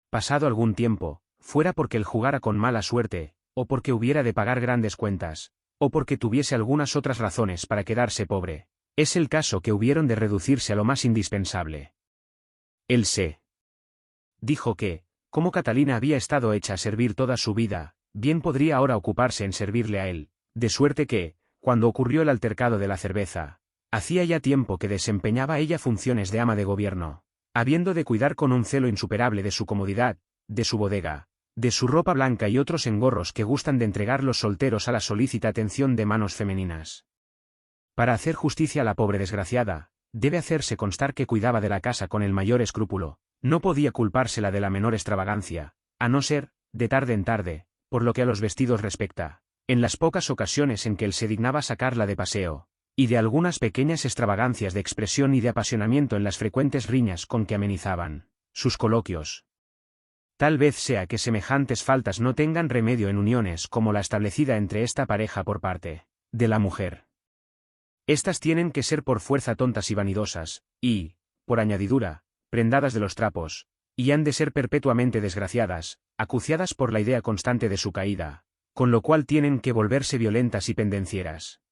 S1: Pasado algún tiempo, fuera porque él jugara con mala suerte, o porque hubiera de pagar grandes cuentas, o porque tuviese algunas otras razones para quedarse pobre, es el caso que hubieron de reducirse a lo más indispensable. Él se dijo que, como Catalina había estado hecha a servir toda su vida, bien podría ahora ocuparse en servirle a él, de suerte que, cuando ocurrió el altercado de la cerveza, hacía ya tiempo que desempeñaba ella funciones de ama de gobierno, habiendo de cuidar con un celo insuperable de su comodidad, de su bodega, de su ropa blanca y otros engorros que gustan de entregar los solteros a la solícita atención de manos femeninas. Para hacer justicia a la pobre desgraciada, debe hacerse constar que cuidaba de la casa con el mayor escrúpulo, no podía culpársela de la menor extravagancia, a no ser, de tarde en tarde, por lo que a los vestidos respecta, en las pocas ocasiones en que él se dignaba sacarla de paseo, y de algunas pequeñas extravagancias de expresión y de apasionamiento en las frecuentes riñas con que amenizaban sus coloquios. Tal vez sea que semejantes faltas no tengan remedio en uniones como la establecida entre esta pareja por parte de la mujer. Estas tienen que ser por fuerza tontas y vanidosas, y, por añadidura, prendadas de los trapos, y han de ser perpetuamente desgraciadas, acuciadas por la idea constante de su caída, con lo cual tienen que volverse violentas y pendencieras.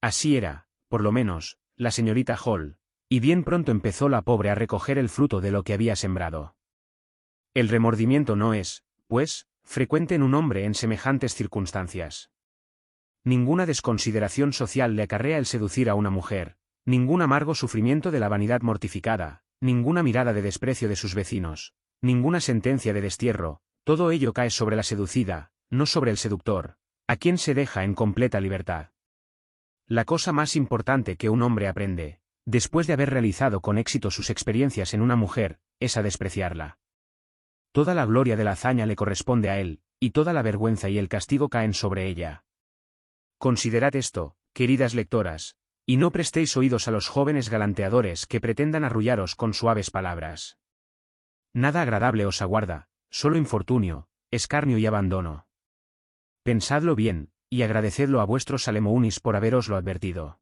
S1: Así era, por lo menos, la señorita Hall, y bien pronto empezó la pobre a recoger el fruto de lo que había sembrado. El remordimiento no es, pues, frecuente en un hombre en semejantes circunstancias. Ninguna desconsideración social le acarrea el seducir a una mujer, ningún amargo sufrimiento de la vanidad mortificada, ninguna mirada de desprecio de sus vecinos, ninguna sentencia de destierro, todo ello cae sobre la seducida, no sobre el seductor, a quien se deja en completa libertad. La cosa más importante que un hombre aprende, después de haber realizado con éxito sus experiencias en una mujer, es a despreciarla. Toda la gloria de la hazaña le corresponde a él, y toda la vergüenza y el castigo caen sobre ella. Considerad esto, queridas lectoras, y no prestéis oídos a los jóvenes galanteadores que pretendan arrullaros con suaves palabras. Nada agradable os aguarda, solo infortunio, escarnio y abandono. Pensadlo bien, y agradecedlo a vuestros Alemounis por haberoslo advertido.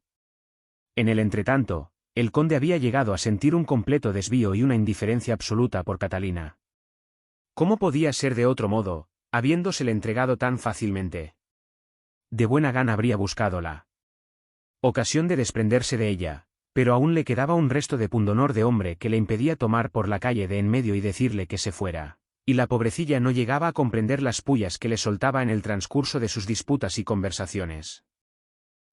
S1: En el entretanto, el conde había llegado a sentir un completo desvío y una indiferencia absoluta por Catalina. ¿Cómo podía ser de otro modo, habiéndosele entregado tan fácilmente? De buena gana habría buscado la ocasión de desprenderse de ella, pero aún le quedaba un resto de pundonor de hombre que le impedía tomar por la calle de en medio y decirle que se fuera, y la pobrecilla no llegaba a comprender las pullas que le soltaba en el transcurso de sus disputas y conversaciones.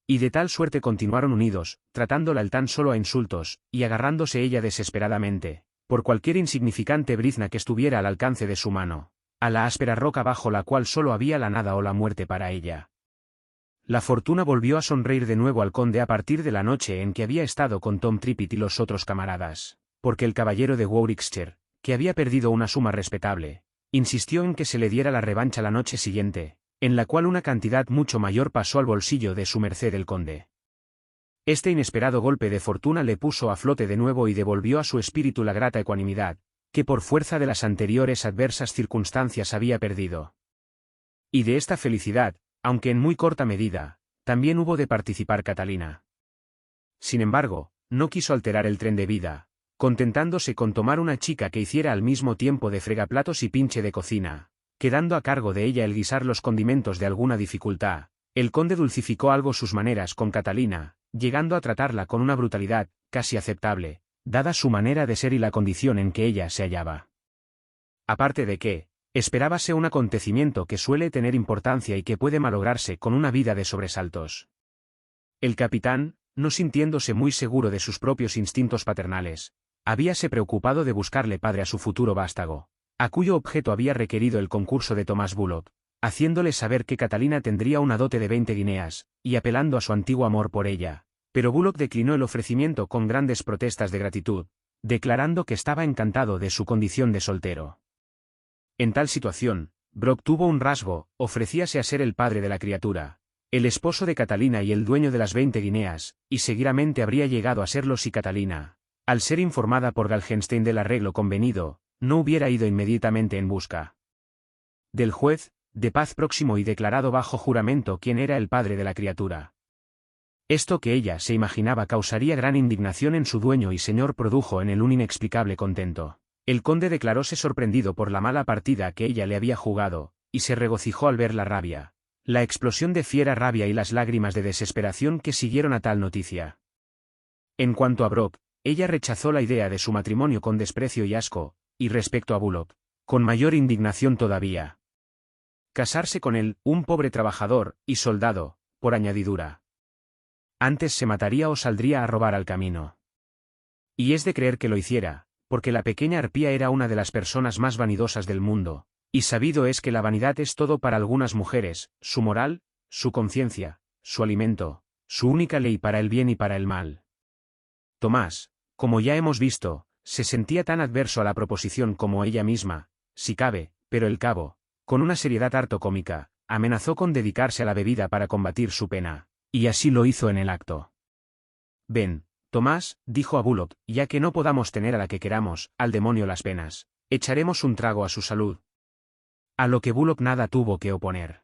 S1: Y de tal suerte continuaron unidos, tratándola el tan solo a insultos, y agarrándose ella desesperadamente, por cualquier insignificante brizna que estuviera al alcance de su mano, a la áspera roca bajo la cual solo había la nada o la muerte para ella. La fortuna volvió a sonreír de nuevo al conde a partir de la noche en que había estado con Tom Trippit y los otros camaradas, porque el caballero de Warwickshire, que había perdido una suma respetable, insistió en que se le diera la revancha la noche siguiente, en la cual una cantidad mucho mayor pasó al bolsillo de su merced el conde. Este inesperado golpe de fortuna le puso a flote de nuevo y devolvió a su espíritu la grata ecuanimidad, que por fuerza de las anteriores adversas circunstancias había perdido. Y de esta felicidad, aunque en muy corta medida, también hubo de participar Catalina. Sin embargo, no quiso alterar el tren de vida, contentándose con tomar una chica que hiciera al mismo tiempo de fregaplatos y pinche de cocina, quedando a cargo de ella el guisar los condimentos de alguna dificultad. El conde dulcificó algo sus maneras con Catalina, llegando a tratarla con una brutalidad casi aceptable, dada su manera de ser y la condición en que ella se hallaba. Aparte de que, esperábase un acontecimiento que suele tener importancia y que puede malograrse con una vida de sobresaltos. El capitán, no sintiéndose muy seguro de sus propios instintos paternales, habíase preocupado de buscarle padre a su futuro vástago, a cuyo objeto había requerido el concurso de Thomas Bullock, haciéndole saber que Catalina tendría una dote de 20 guineas, y apelando a su antiguo amor por ella, pero Bullock declinó el ofrecimiento con grandes protestas de gratitud, declarando que estaba encantado de su condición de soltero. En tal situación, Brock tuvo un rasgo, ofrecíase a ser el padre de la criatura, el esposo de Catalina y el dueño de las 20 guineas, y seguidamente habría llegado a serlo si Catalina, al ser informada por Galgenstein del arreglo convenido, no hubiera ido inmediatamente en busca del juez de paz próximo y declarado bajo juramento quién era el padre de la criatura. Esto que ella se imaginaba causaría gran indignación en su dueño y señor produjo en él un inexplicable contento. El conde declaróse sorprendido por la mala partida que ella le había jugado, y se regocijó al ver la rabia, la explosión de fiera rabia y las lágrimas de desesperación que siguieron a tal noticia. En cuanto a Brock, ella rechazó la idea de su matrimonio con desprecio y asco, y respecto a Bullock, con mayor indignación todavía. Casarse con él, un pobre trabajador, y soldado, por añadidura. Antes se mataría o saldría a robar al camino. Y es de creer que lo hiciera, porque la pequeña arpía era una de las personas más vanidosas del mundo, y sabido es que la vanidad es todo para algunas mujeres, su moral, su conciencia, su alimento, su única ley para el bien y para el mal. Tomás, como ya hemos visto, se sentía tan adverso a la proposición como ella misma, si cabe, pero el cabo, con una seriedad harto cómica, amenazó con dedicarse a la bebida para combatir su pena, y así lo hizo en el acto. Ven, Tomás, dijo a Bullock, ya que no podamos tener a la que queramos, al demonio las penas, echaremos un trago a su salud. A lo que Bullock nada tuvo que oponer.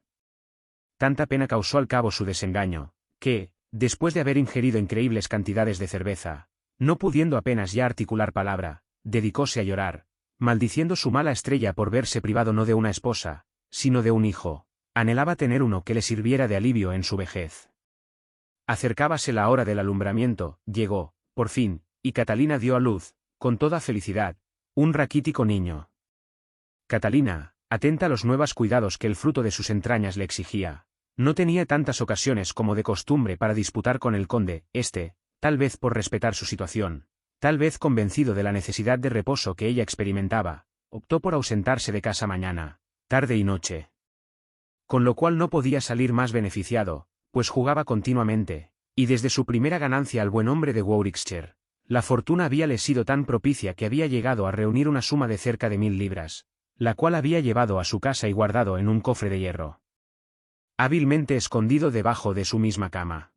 S1: Tanta pena causó al cabo su desengaño, que, después de haber ingerido increíbles cantidades de cerveza, no pudiendo apenas ya articular palabra, dedicóse a llorar, maldiciendo su mala estrella por verse privado no de una esposa, sino de un hijo. Anhelaba tener uno que le sirviera de alivio en su vejez. Acercábase la hora del alumbramiento, llegó, por fin, y Catalina dio a luz, con toda felicidad, un raquítico niño. Catalina, atenta a los nuevos cuidados que el fruto de sus entrañas le exigía, no tenía tantas ocasiones como de costumbre para disputar con el conde, tal vez por respetar su situación, tal vez convencido de la necesidad de reposo que ella experimentaba, optó por ausentarse de casa mañana, tarde y noche. Con lo cual no podía salir más beneficiado, pues jugaba continuamente, y desde su primera ganancia al buen hombre de Warwickshire, la fortuna habíale sido tan propicia que había llegado a reunir una suma de cerca de 1000 libras, la cual había llevado a su casa y guardado en un cofre de hierro, hábilmente escondido debajo de su misma cama.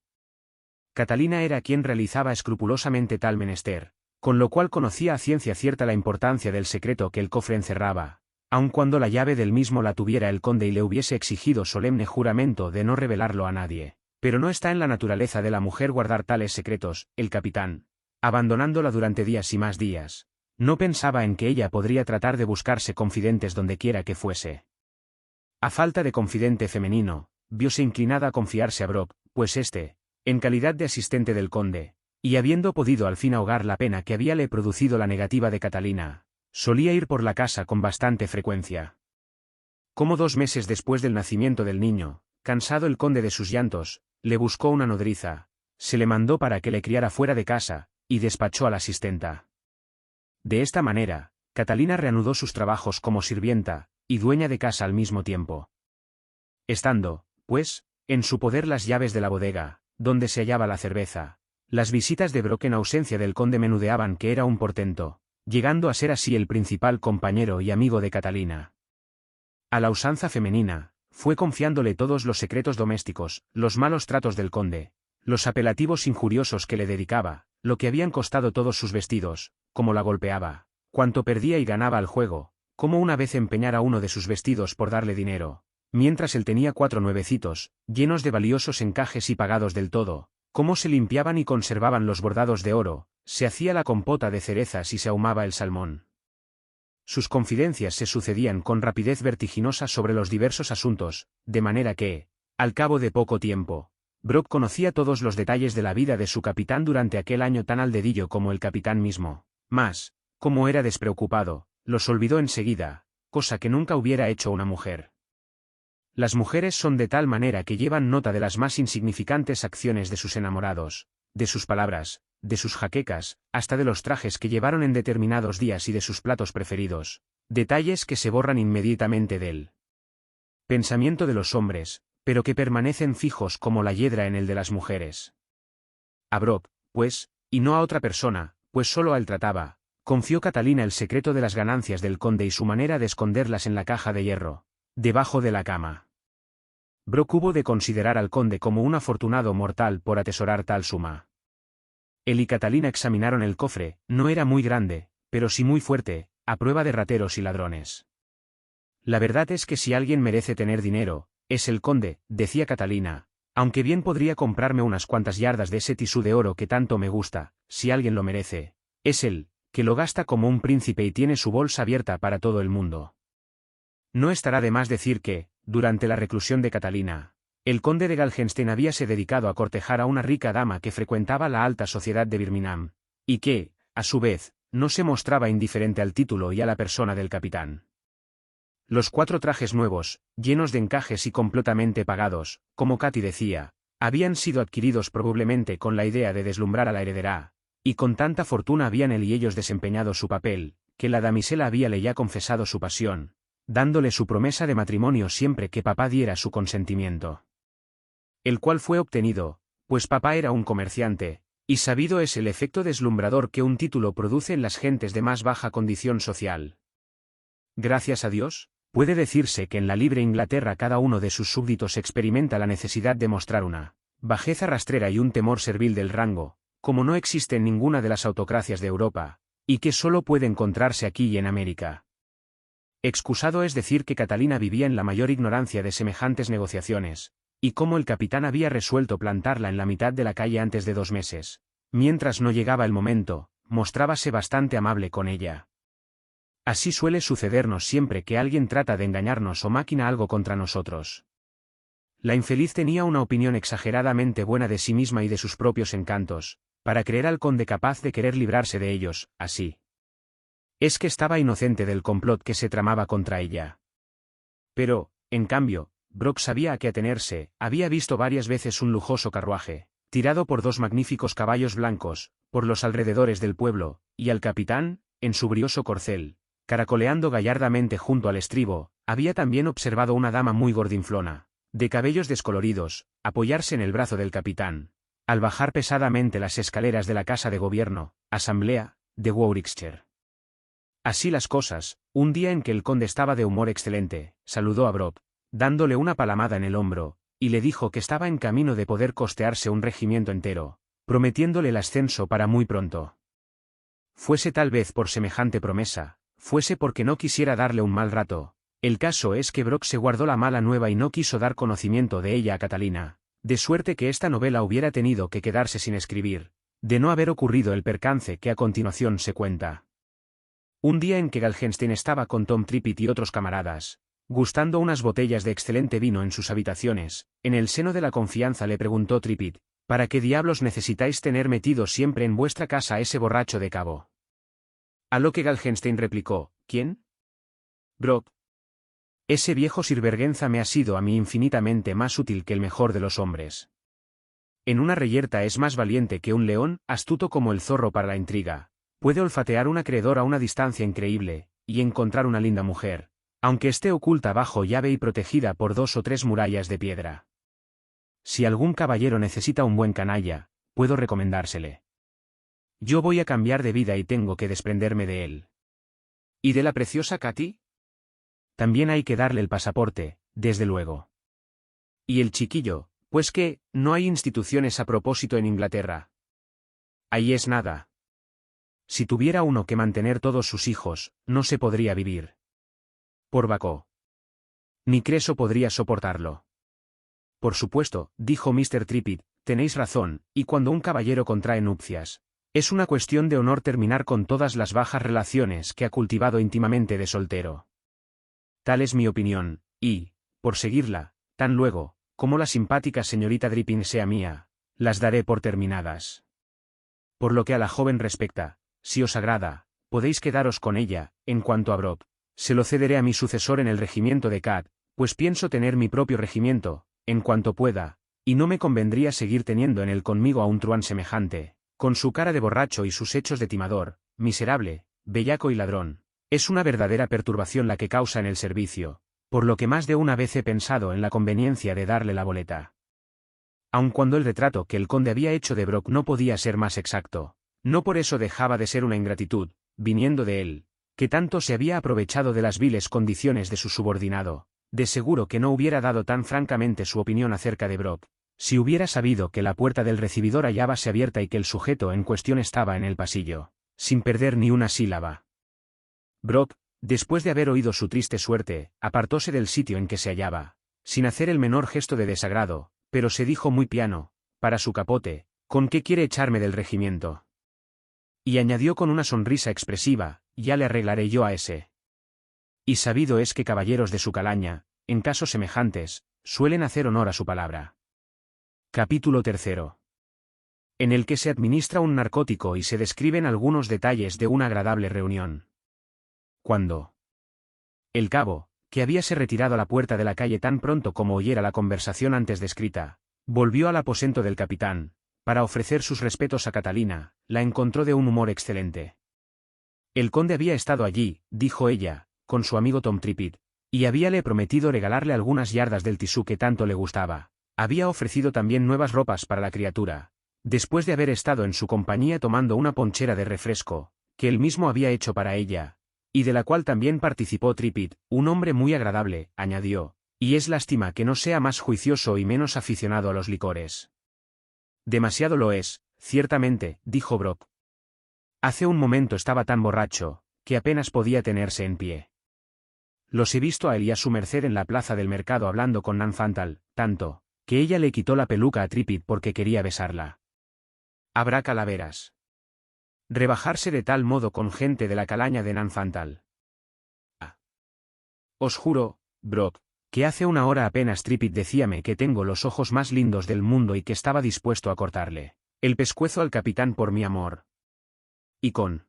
S1: Catalina era quien realizaba escrupulosamente tal menester, con lo cual conocía a ciencia cierta la importancia del secreto que el cofre encerraba, aun cuando la llave del mismo la tuviera el conde y le hubiese exigido solemne juramento de no revelarlo a nadie. Pero no está en la naturaleza de la mujer guardar tales secretos. El capitán, abandonándola durante días y más días, no pensaba en que ella podría tratar de buscarse confidentes dondequiera que fuese. A falta de confidente femenino, viose inclinada a confiarse a Brooke, pues éste, en calidad de asistente del conde, y habiendo podido al fin ahogar la pena que habíale producido la negativa de Catalina, solía ir por la casa con bastante frecuencia. Como 2 meses después del nacimiento del niño, cansado el conde de sus llantos, le buscó una nodriza, se le mandó para que le criara fuera de casa, y despachó a la asistenta. De esta manera, Catalina reanudó sus trabajos como sirvienta, y dueña de casa al mismo tiempo. Estando, pues, en su poder las llaves de la bodega, donde se hallaba la cerveza, las visitas de Brooke en ausencia del conde menudeaban que era un portento, llegando a ser así el principal compañero y amigo de Catalina. A la usanza femenina, fue confiándole todos los secretos domésticos, los malos tratos del conde, los apelativos injuriosos que le dedicaba, lo que habían costado todos sus vestidos, cómo la golpeaba, cuánto perdía y ganaba al juego, cómo una vez empeñara uno de sus vestidos por darle dinero, mientras él tenía 4 nuevecitos, llenos de valiosos encajes y pagados del todo, cómo se limpiaban y conservaban los bordados de oro, se hacía la compota de cerezas y se ahumaba el salmón. Sus confidencias se sucedían con rapidez vertiginosa sobre los diversos asuntos, de manera que, al cabo de poco tiempo, Brooke conocía todos los detalles de la vida de su capitán durante aquel año tan al dedillo como el capitán mismo, mas, como era despreocupado, los olvidó enseguida, cosa que nunca hubiera hecho una mujer. Las mujeres son de tal manera que llevan nota de las más insignificantes acciones de sus enamorados, de sus palabras, de sus jaquecas, hasta de los trajes que llevaron en determinados días y de sus platos preferidos, detalles que se borran inmediatamente del pensamiento de los hombres, pero que permanecen fijos como la hiedra en el de las mujeres. A Brooke, pues, y no a otra persona, pues solo a él trataba, confió Catalina el secreto de las ganancias del conde y su manera de esconderlas en la caja de hierro, debajo de la cama. Brooke hubo de considerar al conde como un afortunado mortal por atesorar tal suma. Él y Catalina examinaron el cofre, no era muy grande, pero sí muy fuerte, a prueba de rateros y ladrones. La verdad es que si alguien merece tener dinero, es el conde, decía Catalina, aunque bien podría comprarme unas cuantas yardas de ese tisú de oro que tanto me gusta, si alguien lo merece, es él, que lo gasta como un príncipe y tiene su bolsa abierta para todo el mundo. No estará de más decir que, durante la reclusión de Catalina, el conde de Galgenstein habíase dedicado a cortejar a una rica dama que frecuentaba la alta sociedad de Birmingham, y que, a su vez, no se mostraba indiferente al título y a la persona del capitán. Los 4 trajes nuevos, llenos de encajes y completamente pagados, como Katy decía, habían sido adquiridos probablemente con la idea de deslumbrar a la heredera, y con tanta fortuna habían él y ellos desempeñado su papel, que la damisela habíale ya confesado su pasión, dándole su promesa de matrimonio siempre que papá diera su consentimiento. El cual fue obtenido, pues papá era un comerciante, y sabido es el efecto deslumbrador que un título produce en las gentes de más baja condición social. Gracias a Dios, puede decirse que en la libre Inglaterra cada uno de sus súbditos experimenta la necesidad de mostrar una bajeza rastrera y un temor servil del rango, como no existe en ninguna de las autocracias de Europa, y que solo puede encontrarse aquí y en América. Excusado es decir que Catalina vivía en la mayor ignorancia de semejantes negociaciones, y cómo el capitán había resuelto plantarla en la mitad de la calle antes de 2 meses, mientras no llegaba el momento, mostrábase bastante amable con ella. Así suele sucedernos siempre que alguien trata de engañarnos o maquina algo contra nosotros. La infeliz tenía una opinión exageradamente buena de sí misma y de sus propios encantos, para creer al conde capaz de querer librarse de ellos, así. Es que estaba inocente del complot que se tramaba contra ella. Pero, en cambio, Brooke sabía a qué atenerse, había visto varias veces un lujoso carruaje, tirado por 2 magníficos caballos blancos, por los alrededores del pueblo, y al capitán, en su brioso corcel, caracoleando gallardamente junto al estribo, Había también observado una dama muy gordinflona, de cabellos descoloridos, apoyarse en el brazo del capitán, al bajar pesadamente las escaleras de la Casa de Gobierno, Asamblea, de Warwickshire. Así las cosas, un día en que el conde estaba de humor excelente, saludó a Brooke, dándole una palmada en el hombro, y le dijo que estaba en camino de poder costearse un regimiento entero, prometiéndole el ascenso para muy pronto. Fuese tal vez por semejante promesa, fuese porque no quisiera darle un mal rato, el caso es que Brooke se guardó la mala nueva y no quiso dar conocimiento de ella a Catalina, de suerte que esta novela hubiera tenido que quedarse sin escribir, de no haber ocurrido el percance que a continuación se cuenta. Un día en que Galgenstein estaba con Tom Trippett y otros camaradas, gustando unas botellas de excelente vino en sus habitaciones, en el seno de la confianza le preguntó Trippett, ¿para qué diablos necesitáis tener metido siempre en vuestra casa a ese borracho de cabo? A lo que Galgenstein replicó, ¿quién? Brooke. Ese viejo sirvergüenza me ha sido a mí infinitamente más útil que el mejor de los hombres. En una reyerta es más valiente que un león, astuto como el zorro para la intriga, puede olfatear un acreedor a una distancia increíble, y encontrar una linda mujer, aunque esté oculta bajo llave y protegida por 2 o 3 murallas de piedra. Si algún caballero necesita un buen canalla, puedo recomendársele. Yo voy a cambiar de vida y tengo que desprenderme de él. ¿Y de la preciosa Katy? También hay que darle el pasaporte, desde luego. ¿Y el chiquillo? Pues que, no hay instituciones a propósito en Inglaterra. Ahí es nada. Si tuviera uno que mantener todos sus hijos, no se podría vivir. Por Bacó. Ni Creso podría soportarlo. Por supuesto, dijo Mr. Trippett, tenéis razón, y cuando un caballero contrae nupcias, es una cuestión de honor terminar con todas las bajas relaciones que ha cultivado íntimamente de soltero. Tal es mi opinión, y, por seguirla, tan luego, como la simpática señorita Dripping sea mía, las daré por terminadas. Por lo que a la joven respecta, si os agrada, podéis quedaros con ella. En cuanto a Brooke, se lo cederé a mi sucesor en el regimiento de Cat, pues pienso tener mi propio regimiento, en cuanto pueda, y no me convendría seguir teniendo en él conmigo a un truán semejante, con su cara de borracho y sus hechos de timador, miserable, bellaco y ladrón. Es una verdadera perturbación la que causa en el servicio, por lo que más de una vez he pensado en la conveniencia de darle la boleta. Aun cuando el retrato que el conde había hecho de Brooke no podía ser más exacto, no por eso dejaba de ser una ingratitud, viniendo de él, que tanto se había aprovechado de las viles condiciones de su subordinado. De seguro que no hubiera dado tan francamente su opinión acerca de Brooke, si hubiera sabido que la puerta del recibidor hallábase abierta y que el sujeto en cuestión estaba en el pasillo, sin perder ni una sílaba. Brooke, después de haber oído su triste suerte, apartóse del sitio en que se hallaba, sin hacer el menor gesto de desagrado, pero se dijo muy piano, para su capote, ¿con qué quiere echarme del regimiento? Y añadió con una sonrisa expresiva, ya le arreglaré yo a ese. Y sabido es que caballeros de su calaña, en casos semejantes, suelen hacer honor a su palabra. Capítulo 3. En el que se administra un narcótico y se describen algunos detalles de una agradable reunión. Cuando el cabo, que habíase retirado a la puerta de la calle tan pronto como oyera la conversación antes descrita, volvió al aposento del capitán, para ofrecer sus respetos a Catalina, la encontró de un humor excelente. El conde había estado allí, dijo ella, con su amigo Tom Trippett, y habíale prometido regalarle algunas yardas del tisú que tanto le gustaba. Había ofrecido también nuevas ropas para la criatura, después de haber estado en su compañía tomando una ponchera de refresco, que él mismo había hecho para ella, y de la cual también participó Trippett, un hombre muy agradable, añadió, y es lástima que no sea más juicioso y menos aficionado a los licores. Demasiado lo es, ciertamente, dijo Brooke. Hace un momento estaba tan borracho, que apenas podía tenerse en pie. Los he visto a él y a su merced en la plaza del mercado hablando con Nan Fantal, tanto, que ella le quitó la peluca a Trippett porque quería besarla. Habrá calaveras. Rebajarse de tal modo con gente de la calaña de Nan Fantal. Os juro, Brooke, que hace una hora apenas Trippett decíame que tengo los ojos más lindos del mundo y que estaba dispuesto a cortarle el pescuezo al capitán por mi amor. Y con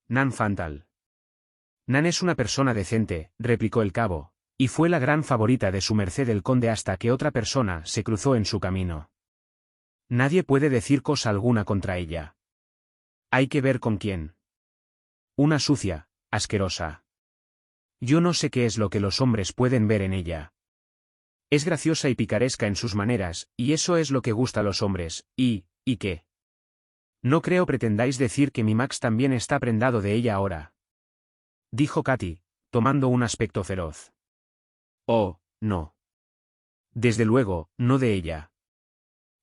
S1: Nan Fantal. Nan es una persona decente, replicó el cabo, y fue la gran favorita de su merced el conde hasta que otra persona se cruzó en su camino. Nadie puede decir cosa alguna contra ella. Hay que ver con quién. Una sucia, asquerosa. Yo no sé qué es lo que los hombres pueden ver en ella. Es graciosa y picaresca en sus maneras, y eso es lo que gusta a los hombres, ¿y qué? No creo pretendáis decir que mi Max también está prendado de ella ahora. Dijo Katy, tomando un aspecto feroz. Oh, no. Desde luego, no de ella.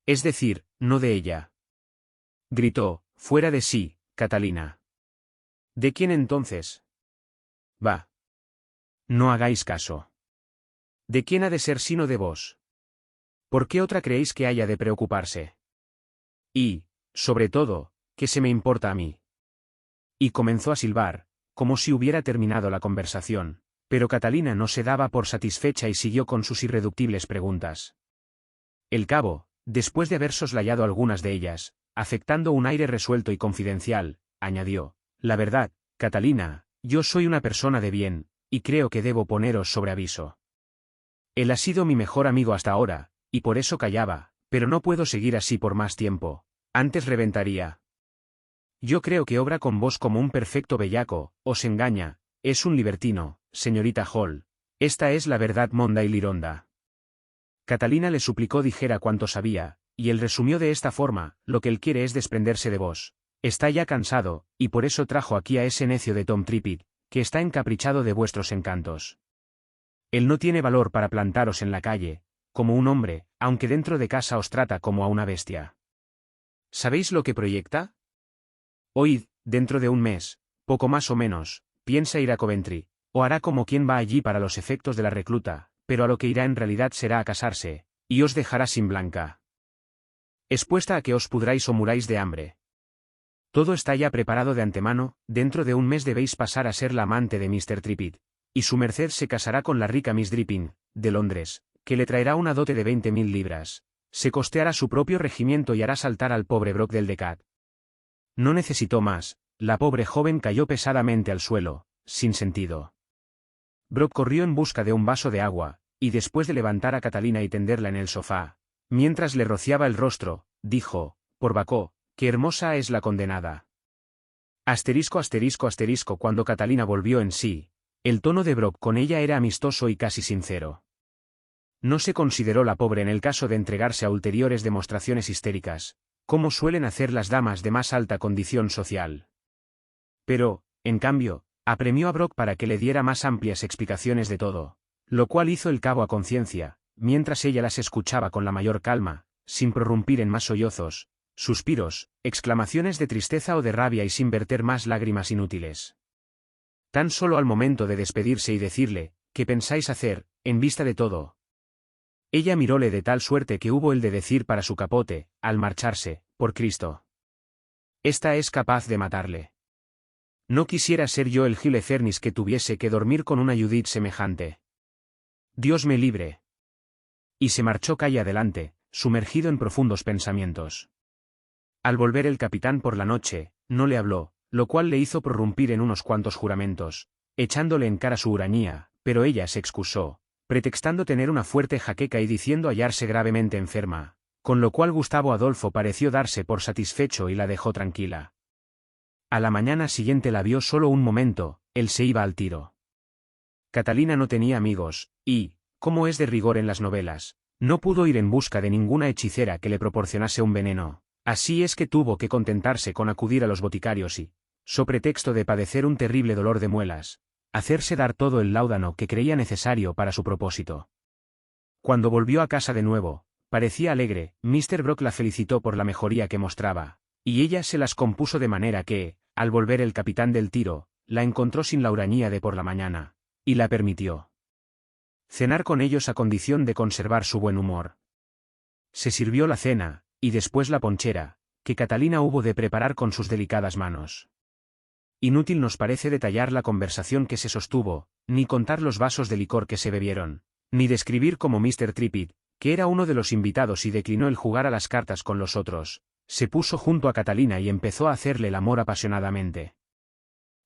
S1: Es decir, no de ella. Gritó, fuera de sí, Catalina. ¿De quién entonces? Va. No hagáis caso. ¿De quién ha de ser sino de vos? ¿Por qué otra creéis que haya de preocuparse? Y, sobre todo, ¿qué se me importa a mí? Y comenzó a silbar, como si hubiera terminado la conversación, pero Catalina no se daba por satisfecha y siguió con sus irreductibles preguntas. El cabo, después de haber soslayado algunas de ellas, afectando un aire resuelto y confidencial, añadió, la verdad, Catalina, yo soy una persona de bien, y creo que debo poneros sobre aviso. Él ha sido mi mejor amigo hasta ahora, y por eso callaba, pero no puedo seguir así por más tiempo, antes reventaría. Yo creo que obra con vos como un perfecto bellaco, os engaña, es un libertino, señorita Hall. Esta es la verdad monda y lironda. Catalina le suplicó dijera cuanto sabía, y él resumió de esta forma, lo que él quiere es desprenderse de vos. Está ya cansado, y por eso trajo aquí a ese necio de Tom Trippit, que está encaprichado de vuestros encantos. Él no tiene valor para plantaros en la calle, como un hombre, aunque dentro de casa os trata como a una bestia. ¿Sabéis lo que proyecta? Oíd, dentro de un mes, poco más o menos, piensa ir a Coventry, o hará como quien va allí para los efectos de la recluta, pero a lo que irá en realidad será a casarse, y os dejará sin blanca. Expuesta a que os pudráis o muráis de hambre. Todo está ya preparado de antemano, dentro de un mes debéis pasar a ser la amante de Mr. Trippit, y su merced se casará con la rica Miss Dripping, de Londres, que le traerá una dote de 20.000 libras, se costeará su propio regimiento y hará saltar al pobre Brock del Decat. No necesitó más, la pobre joven cayó pesadamente al suelo, sin sentido. Brock corrió en busca de un vaso de agua, y después de levantar a Catalina y tenderla en el sofá, mientras le rociaba el rostro, dijo, por Bacó, qué hermosa es la condenada. Asterisco asterisco asterisco cuando Catalina volvió en sí, el tono de Brock con ella era amistoso y casi sincero. No se consideró la pobre en el caso de entregarse a ulteriores demostraciones histéricas, como suelen hacer las damas de más alta condición social. Pero, en cambio, apremió a Brock para que le diera más amplias explicaciones de todo, lo cual hizo el cabo a conciencia, mientras ella las escuchaba con la mayor calma, sin prorrumpir en más sollozos, suspiros, exclamaciones de tristeza o de rabia y sin verter más lágrimas inútiles. Tan solo al momento de despedirse y decirle, ¿qué pensáis hacer, en vista de todo? Ella miróle de tal suerte que hubo el de decir para su capote, al marcharse, por Cristo. Esta es capaz de matarle. No quisiera ser yo el Gile Cernis que tuviese que dormir con una Judith semejante. Dios me libre. Y se marchó calle adelante, sumergido en profundos pensamientos. Al volver el capitán por la noche, no le habló, lo cual le hizo prorrumpir en unos cuantos juramentos, echándole en cara su hurañía, pero ella se excusó, pretextando tener una fuerte jaqueca y diciendo hallarse gravemente enferma, con lo cual Gustavo Adolfo pareció darse por satisfecho y la dejó tranquila. A la mañana siguiente la vio solo un momento, él se iba al tiro. Catalina no tenía amigos, y, como es de rigor en las novelas, no pudo ir en busca de ninguna hechicera que le proporcionase un veneno, así es que tuvo que contentarse con acudir a los boticarios y, so pretexto de padecer un terrible dolor de muelas, hacerse dar todo el láudano que creía necesario para su propósito. Cuando volvió a casa de nuevo, parecía alegre, Mr. Brock la felicitó por la mejoría que mostraba, y ella se las compuso de manera que, al volver el capitán del tiro, la encontró sin la hurañía de por la mañana, y la permitió cenar con ellos a condición de conservar su buen humor. Se sirvió la cena, y después la ponchera, que Catalina hubo de preparar con sus delicadas manos. Inútil nos parece detallar la conversación que se sostuvo, ni contar los vasos de licor que se bebieron, ni describir cómo Mr. Trippit, que era uno de los invitados y declinó el jugar a las cartas con los otros, se puso junto a Catalina y empezó a hacerle el amor apasionadamente.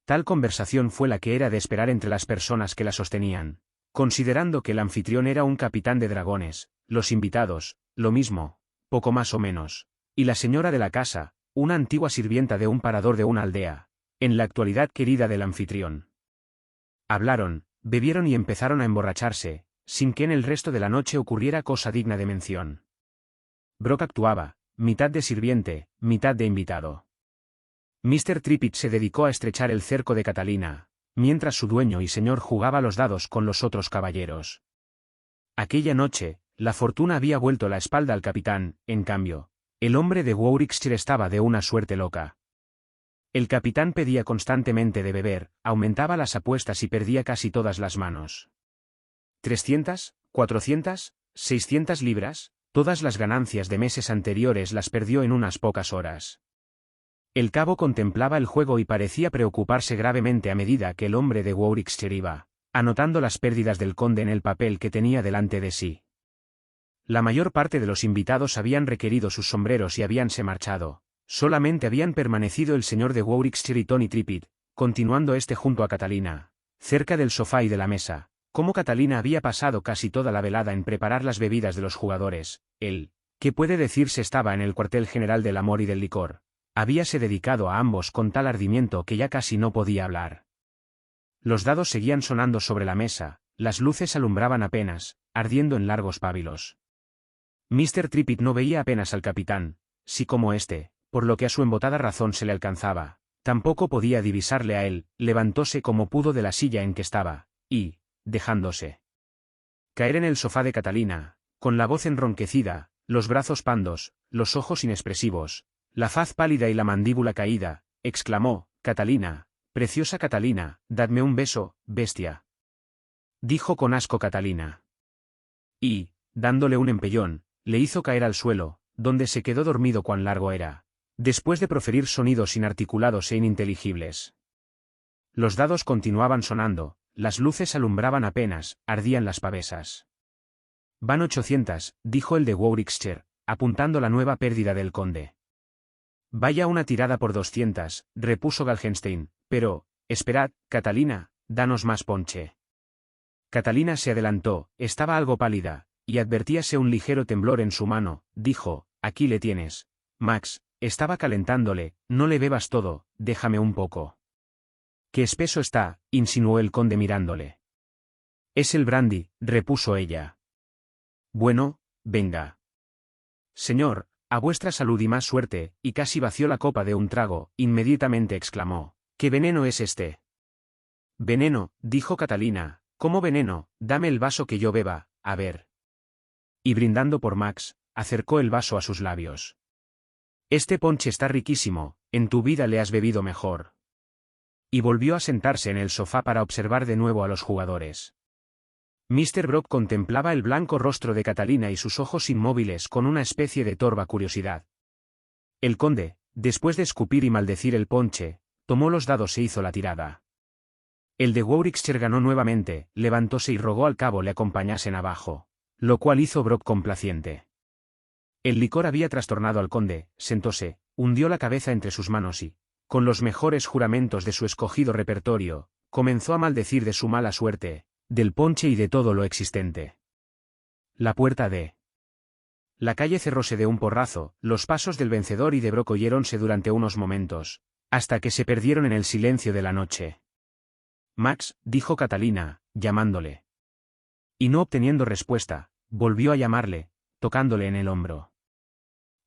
S1: Tal conversación fue la que era de esperar entre las personas que la sostenían, considerando que el anfitrión era un capitán de dragones, los invitados, lo mismo, poco más o menos, y la señora de la casa, una antigua sirvienta de un parador de una aldea, en la actualidad querida del anfitrión. Hablaron, Bebieron y empezaron a emborracharse, sin que en el resto de la noche ocurriera cosa digna de mención. Brock actuaba, mitad de sirviente, mitad de invitado. Mr. Trippett se dedicó a estrechar el cerco de Catalina, mientras su dueño y señor jugaba los dados con los otros caballeros. Aquella noche, la fortuna había vuelto la espalda al capitán, en cambio, el hombre de Warwickshire estaba de una suerte loca. El capitán pedía constantemente de beber, aumentaba las apuestas y perdía casi todas las manos. 300, 400, 600 libras, todas las ganancias de meses anteriores las perdió en unas pocas horas. El cabo contemplaba el juego y parecía preocuparse gravemente a medida que el hombre de Warwickshire iba, anotando las pérdidas del conde en el papel que tenía delante de sí. La mayor parte de los invitados habían requerido sus sombreros y habíanse marchado. Solamente habían permanecido el señor de Warwickshire y Tony Trippett, continuando junto a Catalina, cerca del sofá y de la mesa. Como Catalina había pasado casi toda la velada en preparar las bebidas de los jugadores, él, que puede decirse estaba en el cuartel general del amor y del licor, habíase dedicado a ambos con tal ardimiento que ya casi no podía hablar. Los dados seguían sonando sobre la mesa, las luces alumbraban apenas, ardiendo en largos pábilos. Mr. Trippett no veía apenas al capitán, sí como por lo que a su embotada razón se le alcanzaba, tampoco podía divisarle a él. Levantóse como pudo de la silla en que estaba, y, dejándose caer en el sofá de Catalina, con la voz enronquecida, los brazos pandos, los ojos inexpresivos, la faz pálida y la mandíbula caída, exclamó: «Catalina, preciosa Catalina, dadme un beso, bestia», dijo con asco Catalina. Y, dándole un empellón, le hizo caer al suelo, donde se quedó dormido cuán largo era, después de proferir sonidos inarticulados e ininteligibles. Los dados continuaban sonando, las luces alumbraban apenas, ardían las pavesas. «Van 800, dijo el de Warwickshire, apuntando la nueva pérdida del conde. «Vaya una tirada por 200, repuso Galgenstein, pero, esperad, Catalina, danos más ponche». Catalina se adelantó, estaba algo pálida, y advertíase un ligero temblor en su mano. Dijo: «Aquí le tienes, Max». Estaba calentándole: «No le bebas todo, déjame un poco». «Qué espeso está», insinuó el conde mirándole. «Es el brandy», repuso ella. «Bueno, venga». «Señor, a vuestra salud y más suerte», y casi vació la copa de un trago. Inmediatamente exclamó: «¿Qué veneno es este?». «Veneno», dijo Catalina. «¿Cómo veneno? Dame el vaso que yo beba, a ver». Y brindando por Max, acercó el vaso a sus labios. «Este ponche está riquísimo, en tu vida le has bebido mejor». Y volvió a sentarse en el sofá para observar de nuevo a los jugadores. Mr. Brock contemplaba el blanco rostro de Catalina y sus ojos inmóviles con una especie de torva curiosidad. El conde, después de escupir y maldecir el ponche, tomó los dados e hizo la tirada. El de Warwickshire ganó nuevamente, levantóse y rogó al cabo le acompañasen abajo, lo cual hizo Brock complaciente. El licor había trastornado al conde, sentóse, hundió la cabeza entre sus manos y, con los mejores juramentos de su escogido repertorio, comenzó a maldecir de su mala suerte, del ponche y de todo lo existente. La puerta de la calle cerróse de un porrazo, los pasos del vencedor y de Brock oyéronse durante unos momentos, hasta que se perdieron en el silencio de la noche. «Max», dijo Catalina, llamándole. Y no obteniendo respuesta, volvió a llamarle, tocándole en el hombro.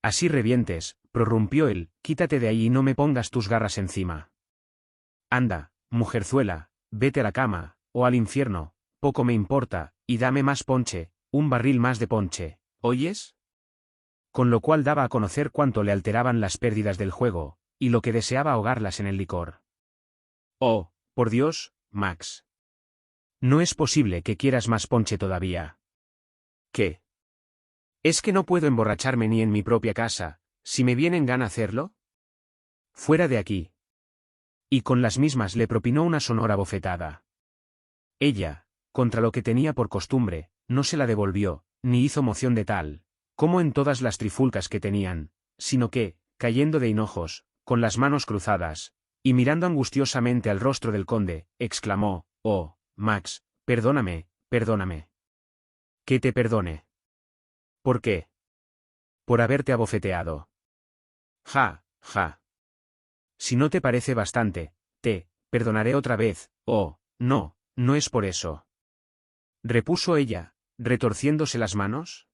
S1: «Así revientes», prorrumpió él, «quítate de ahí y no me pongas tus garras encima. Anda, mujerzuela, vete a la cama, o al infierno, poco me importa, y dame más ponche, un barril más de ponche, ¿oyes?». Con lo cual daba a conocer cuánto le alteraban las pérdidas del juego, y lo que deseaba ahogarlas en el licor. «Oh, por Dios, Max. No es posible que quieras más ponche todavía». «¿Qué? ¿Es que no puedo emborracharme ni en mi propia casa, si me viene en gana hacerlo? Fuera de aquí». Y con las mismas le propinó una sonora bofetada. Ella, contra lo que tenía por costumbre, no se la devolvió, ni hizo moción de tal, como en todas las trifulcas que tenían, sino que, cayendo de hinojos, con las manos cruzadas, y mirando angustiosamente al rostro del conde, exclamó: «Oh, Max, perdóname, perdóname». «¿Que te perdone? ¿Por qué?». «Por haberte abofeteado». «Ja, ja. Si no te parece bastante, te perdonaré otra vez». «Oh, no, no es por eso. Repuso ella, retorciéndose las manos.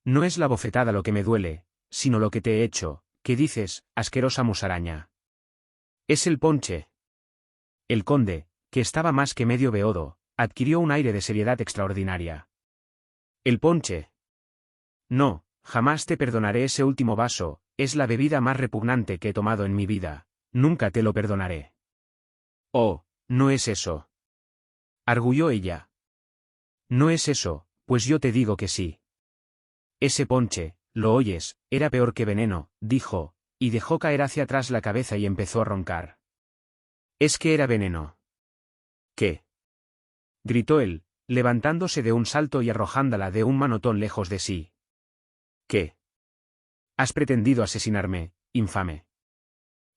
S1: No es la bofetada lo que me duele, sino lo que te he hecho. ¿Qué dices, asquerosa musaraña? Es el ponche. El conde, que estaba más que medio beodo, adquirió un aire de seriedad extraordinaria. ¿El ponche? No, jamás te perdonaré ese último vaso, es la bebida más repugnante que he tomado en mi vida, nunca te lo perdonaré. Oh, no es eso. Arguyó ella. No es eso, pues yo te digo que sí. Ese ponche, ¿lo oyes?, era peor que veneno, dijo, y dejó caer hacia atrás la cabeza y empezó a roncar. Es que era veneno. ¿Qué? Gritó él, levantándose de un salto y arrojándola de un manotón lejos de sí. ¿Qué? ¿Has pretendido asesinarme, infame?